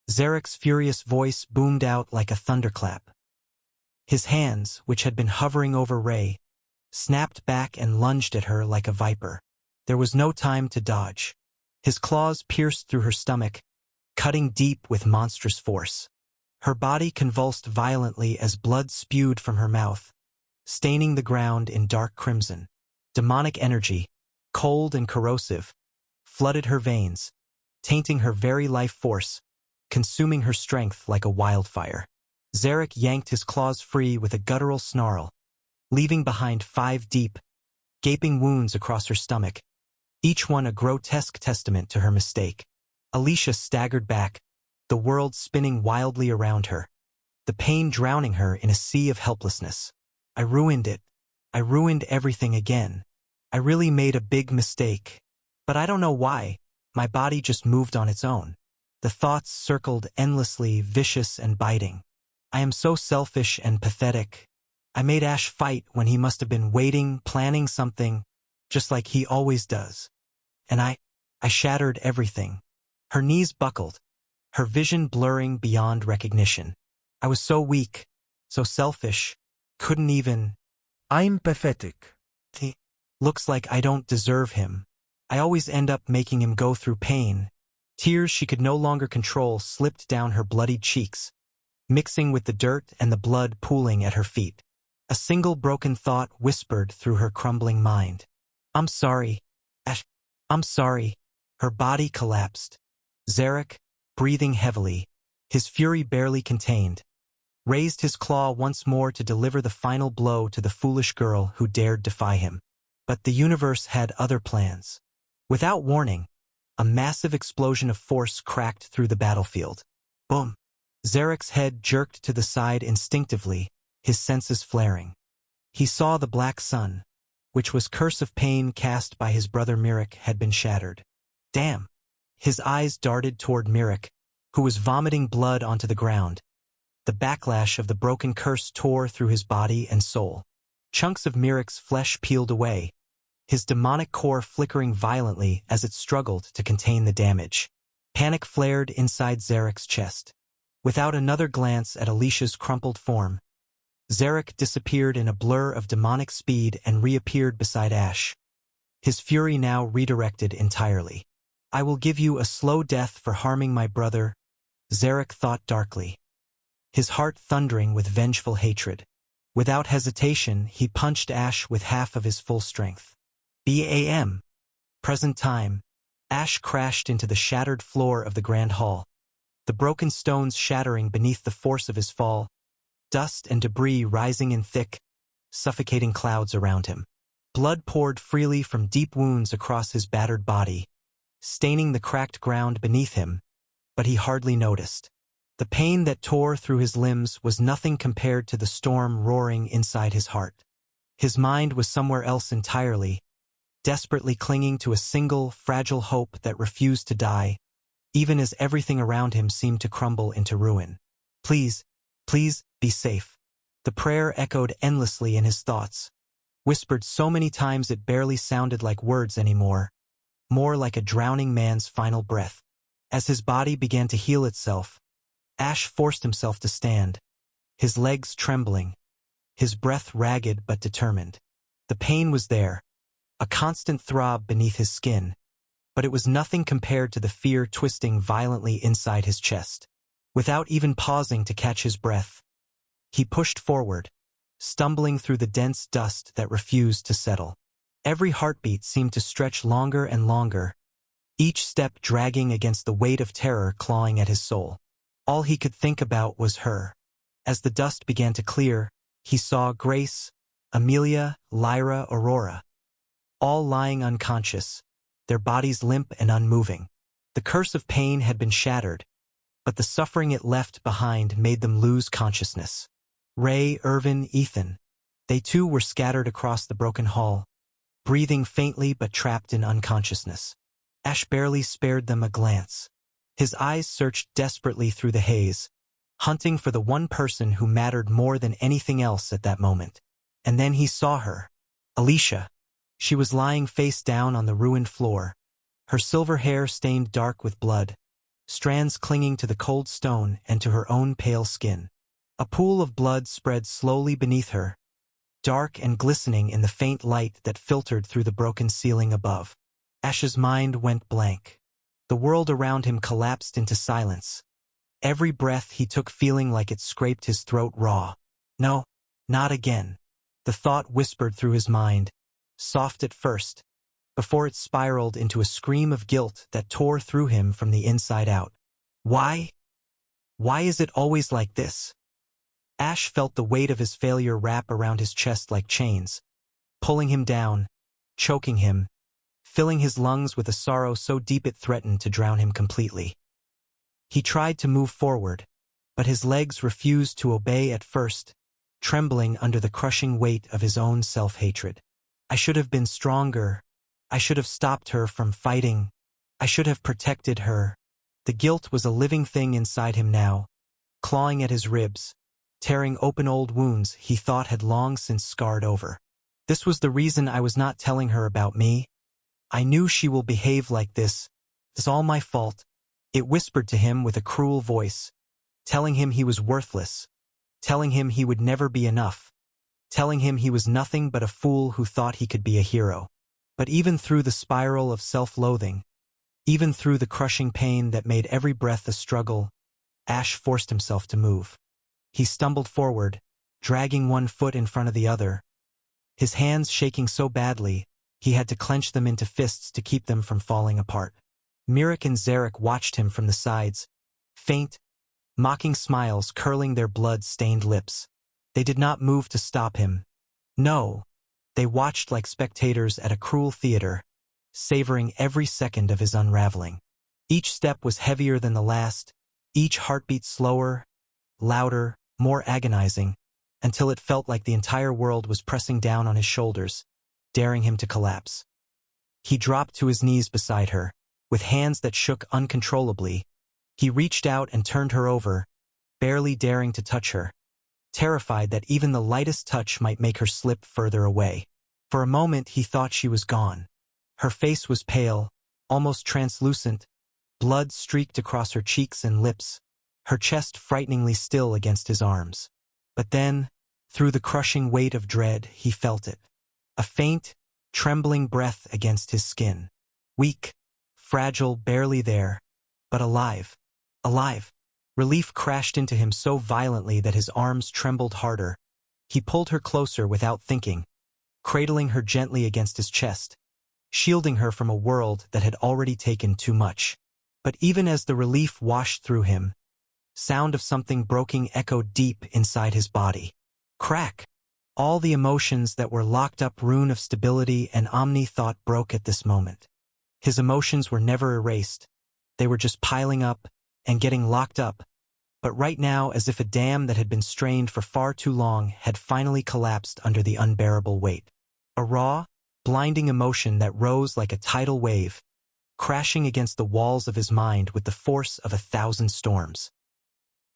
Zarek's furious voice boomed out like a thunderclap. His hands, which had been hovering over Ray, snapped back and lunged at her like a viper. There was no time to dodge. His claws pierced through her stomach, cutting deep with monstrous force. Her body convulsed violently as blood spewed from her mouth, staining the ground in dark crimson. Demonic energy, cold and corrosive, flooded her veins, tainting her very life force, consuming her strength like a wildfire. Zarek yanked his claws free with a guttural snarl, leaving behind 5 deep, gaping wounds across her stomach, each one a grotesque testament to her mistake. Alicia staggered back, the world spinning wildly around her, the pain drowning her in a sea of helplessness. I ruined it. I ruined everything again. I really made a big mistake. But I don't know why. My body just moved on its own. The thoughts circled endlessly, vicious and biting. I am so selfish and pathetic. I made Ash fight when he must have been waiting, planning something, just like he always does. And I shattered everything. Her knees buckled, her vision blurring beyond recognition. I was so weak, so selfish, couldn't even. I'm pathetic. Looks like I don't deserve him. I always end up making him go through pain. Tears she could no longer control slipped down her bloodied cheeks, mixing with the dirt and the blood pooling at her feet. A single broken thought whispered through her crumbling mind. I'm sorry, Ash. I'm sorry. Her body collapsed. Zarek, breathing heavily, his fury barely contained, raised his claw once more to deliver the final blow to the foolish girl who dared defy him. But the universe had other plans. Without warning, a massive explosion of force cracked through the battlefield. Boom! Zarek's head jerked to the side instinctively, his senses flaring. He saw the black sun, which was curse of pain cast by his brother Mirik, had been shattered. Damn! His eyes darted toward Mirik, who was vomiting blood onto the ground. The backlash of the broken curse tore through his body and soul. Chunks of Mirik's flesh peeled away, his demonic core flickering violently as it struggled to contain the damage. Panic flared inside Zarek's chest. Without another glance at Alicia's crumpled form, Zarek disappeared in a blur of demonic speed and reappeared beside Ash. His fury now redirected entirely. I will give you a slow death for harming my brother, Zarek thought darkly, his heart thundering with vengeful hatred. Without hesitation, he punched Ash with half of his full strength. BAM! Present time. Ash crashed into the shattered floor of the grand hall, the broken stones shattering beneath the force of his fall, dust and debris rising in thick, suffocating clouds around him. Blood poured freely from deep wounds across his battered body, staining the cracked ground beneath him, but he hardly noticed. The pain that tore through his limbs was nothing compared to the storm roaring inside his heart. His mind was somewhere else entirely, desperately clinging to a single, fragile hope that refused to die, even as everything around him seemed to crumble into ruin. Please, please, be safe. The prayer echoed endlessly in his thoughts, whispered so many times it barely sounded like words anymore, more like a drowning man's final breath. As his body began to heal itself, Ash forced himself to stand, his legs trembling, his breath ragged but determined. The pain was there, a constant throb beneath his skin, but it was nothing compared to the fear twisting violently inside his chest. Without even pausing to catch his breath, he pushed forward, stumbling through the dense dust that refused to settle. Every heartbeat seemed to stretch longer and longer, each step dragging against the weight of terror clawing at his soul. All he could think about was her. As the dust began to clear, he saw Grace, Amelia, Lyra, Aurora, all lying unconscious, their bodies limp and unmoving. The curse of pain had been shattered, but the suffering it left behind made them lose consciousness. Ray, Irvin, Ethan, they too were scattered across the broken hall, breathing faintly but trapped in unconsciousness. Ash barely spared them a glance. His eyes searched desperately through the haze, hunting for the one person who mattered more than anything else at that moment. And then he saw her, Alicia. She was lying face down on the ruined floor, her silver hair stained dark with blood, strands clinging to the cold stone and to her own pale skin. A pool of blood spread slowly beneath her, dark and glistening in the faint light that filtered through the broken ceiling above. Ash's mind went blank. The world around him collapsed into silence, every breath he took feeling like it scraped his throat raw. No, not again. The thought whispered through his mind, soft at first, before it spiraled into a scream of guilt that tore through him from the inside out. Why? Why is it always like this? Ash felt the weight of his failure wrap around his chest like chains, pulling him down, choking him, filling his lungs with a sorrow so deep it threatened to drown him completely. He tried to move forward, but his legs refused to obey at first, trembling under the crushing weight of his own self-hatred. I should have been stronger. I should have stopped her from fighting. I should have protected her. The guilt was a living thing inside him now, clawing at his ribs, tearing open old wounds he thought had long since scarred over. This was the reason I was not telling her about me. I knew she will behave like this. It's all my fault. It whispered to him with a cruel voice, telling him he was worthless, telling him he would never be enough, telling him he was nothing but a fool who thought he could be a hero. But even through the spiral of self-loathing, even through the crushing pain that made every breath a struggle, Ash forced himself to move. He stumbled forward, dragging one foot in front of the other, his hands shaking so badly he had to clench them into fists to keep them from falling apart. Mirek and Zarek watched him from the sides, faint, mocking smiles curling their blood-stained lips. They did not move to stop him. No, they watched like spectators at a cruel theater, savoring every second of his unraveling. Each step was heavier than the last, each heartbeat slower, louder, more agonizing, until it felt like the entire world was pressing down on his shoulders, daring him to collapse. He dropped to his knees beside her, with hands that shook uncontrollably. He reached out and turned her over, barely daring to touch her, terrified that even the lightest touch might make her slip further away. For a moment he thought she was gone. Her face was pale, almost translucent, blood streaked across her cheeks and lips, her chest frighteningly still against his arms. But then, through the crushing weight of dread, he felt it. A faint, trembling breath against his skin. Weak, fragile, barely there, but alive. Alive. Relief crashed into him so violently that his arms trembled harder. He pulled her closer without thinking, cradling her gently against his chest, shielding her from a world that had already taken too much. But even as the relief washed through him, sound of something broken echoed deep inside his body. Crack! All the emotions that were locked up rune of stability and omni thought broke at this moment. His emotions were never erased. They were just piling up and getting locked up. But right now, as if a dam that had been strained for far too long had finally collapsed under the unbearable weight. A raw, blinding emotion that rose like a tidal wave, crashing against the walls of his mind with the force of 1,000 storms.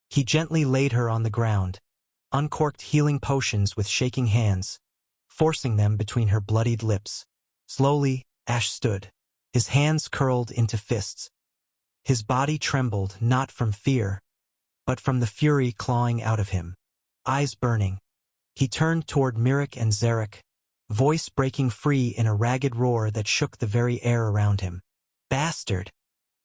He gently laid her on the ground, uncorked healing potions with shaking hands, forcing them between her bloodied lips. Slowly, Ash stood, his hands curled into fists. His body trembled not from fear, but from the fury clawing out of him. Eyes burning, he turned toward Mirek and Zarek, voice breaking free in a ragged roar that shook the very air around him. Bastard!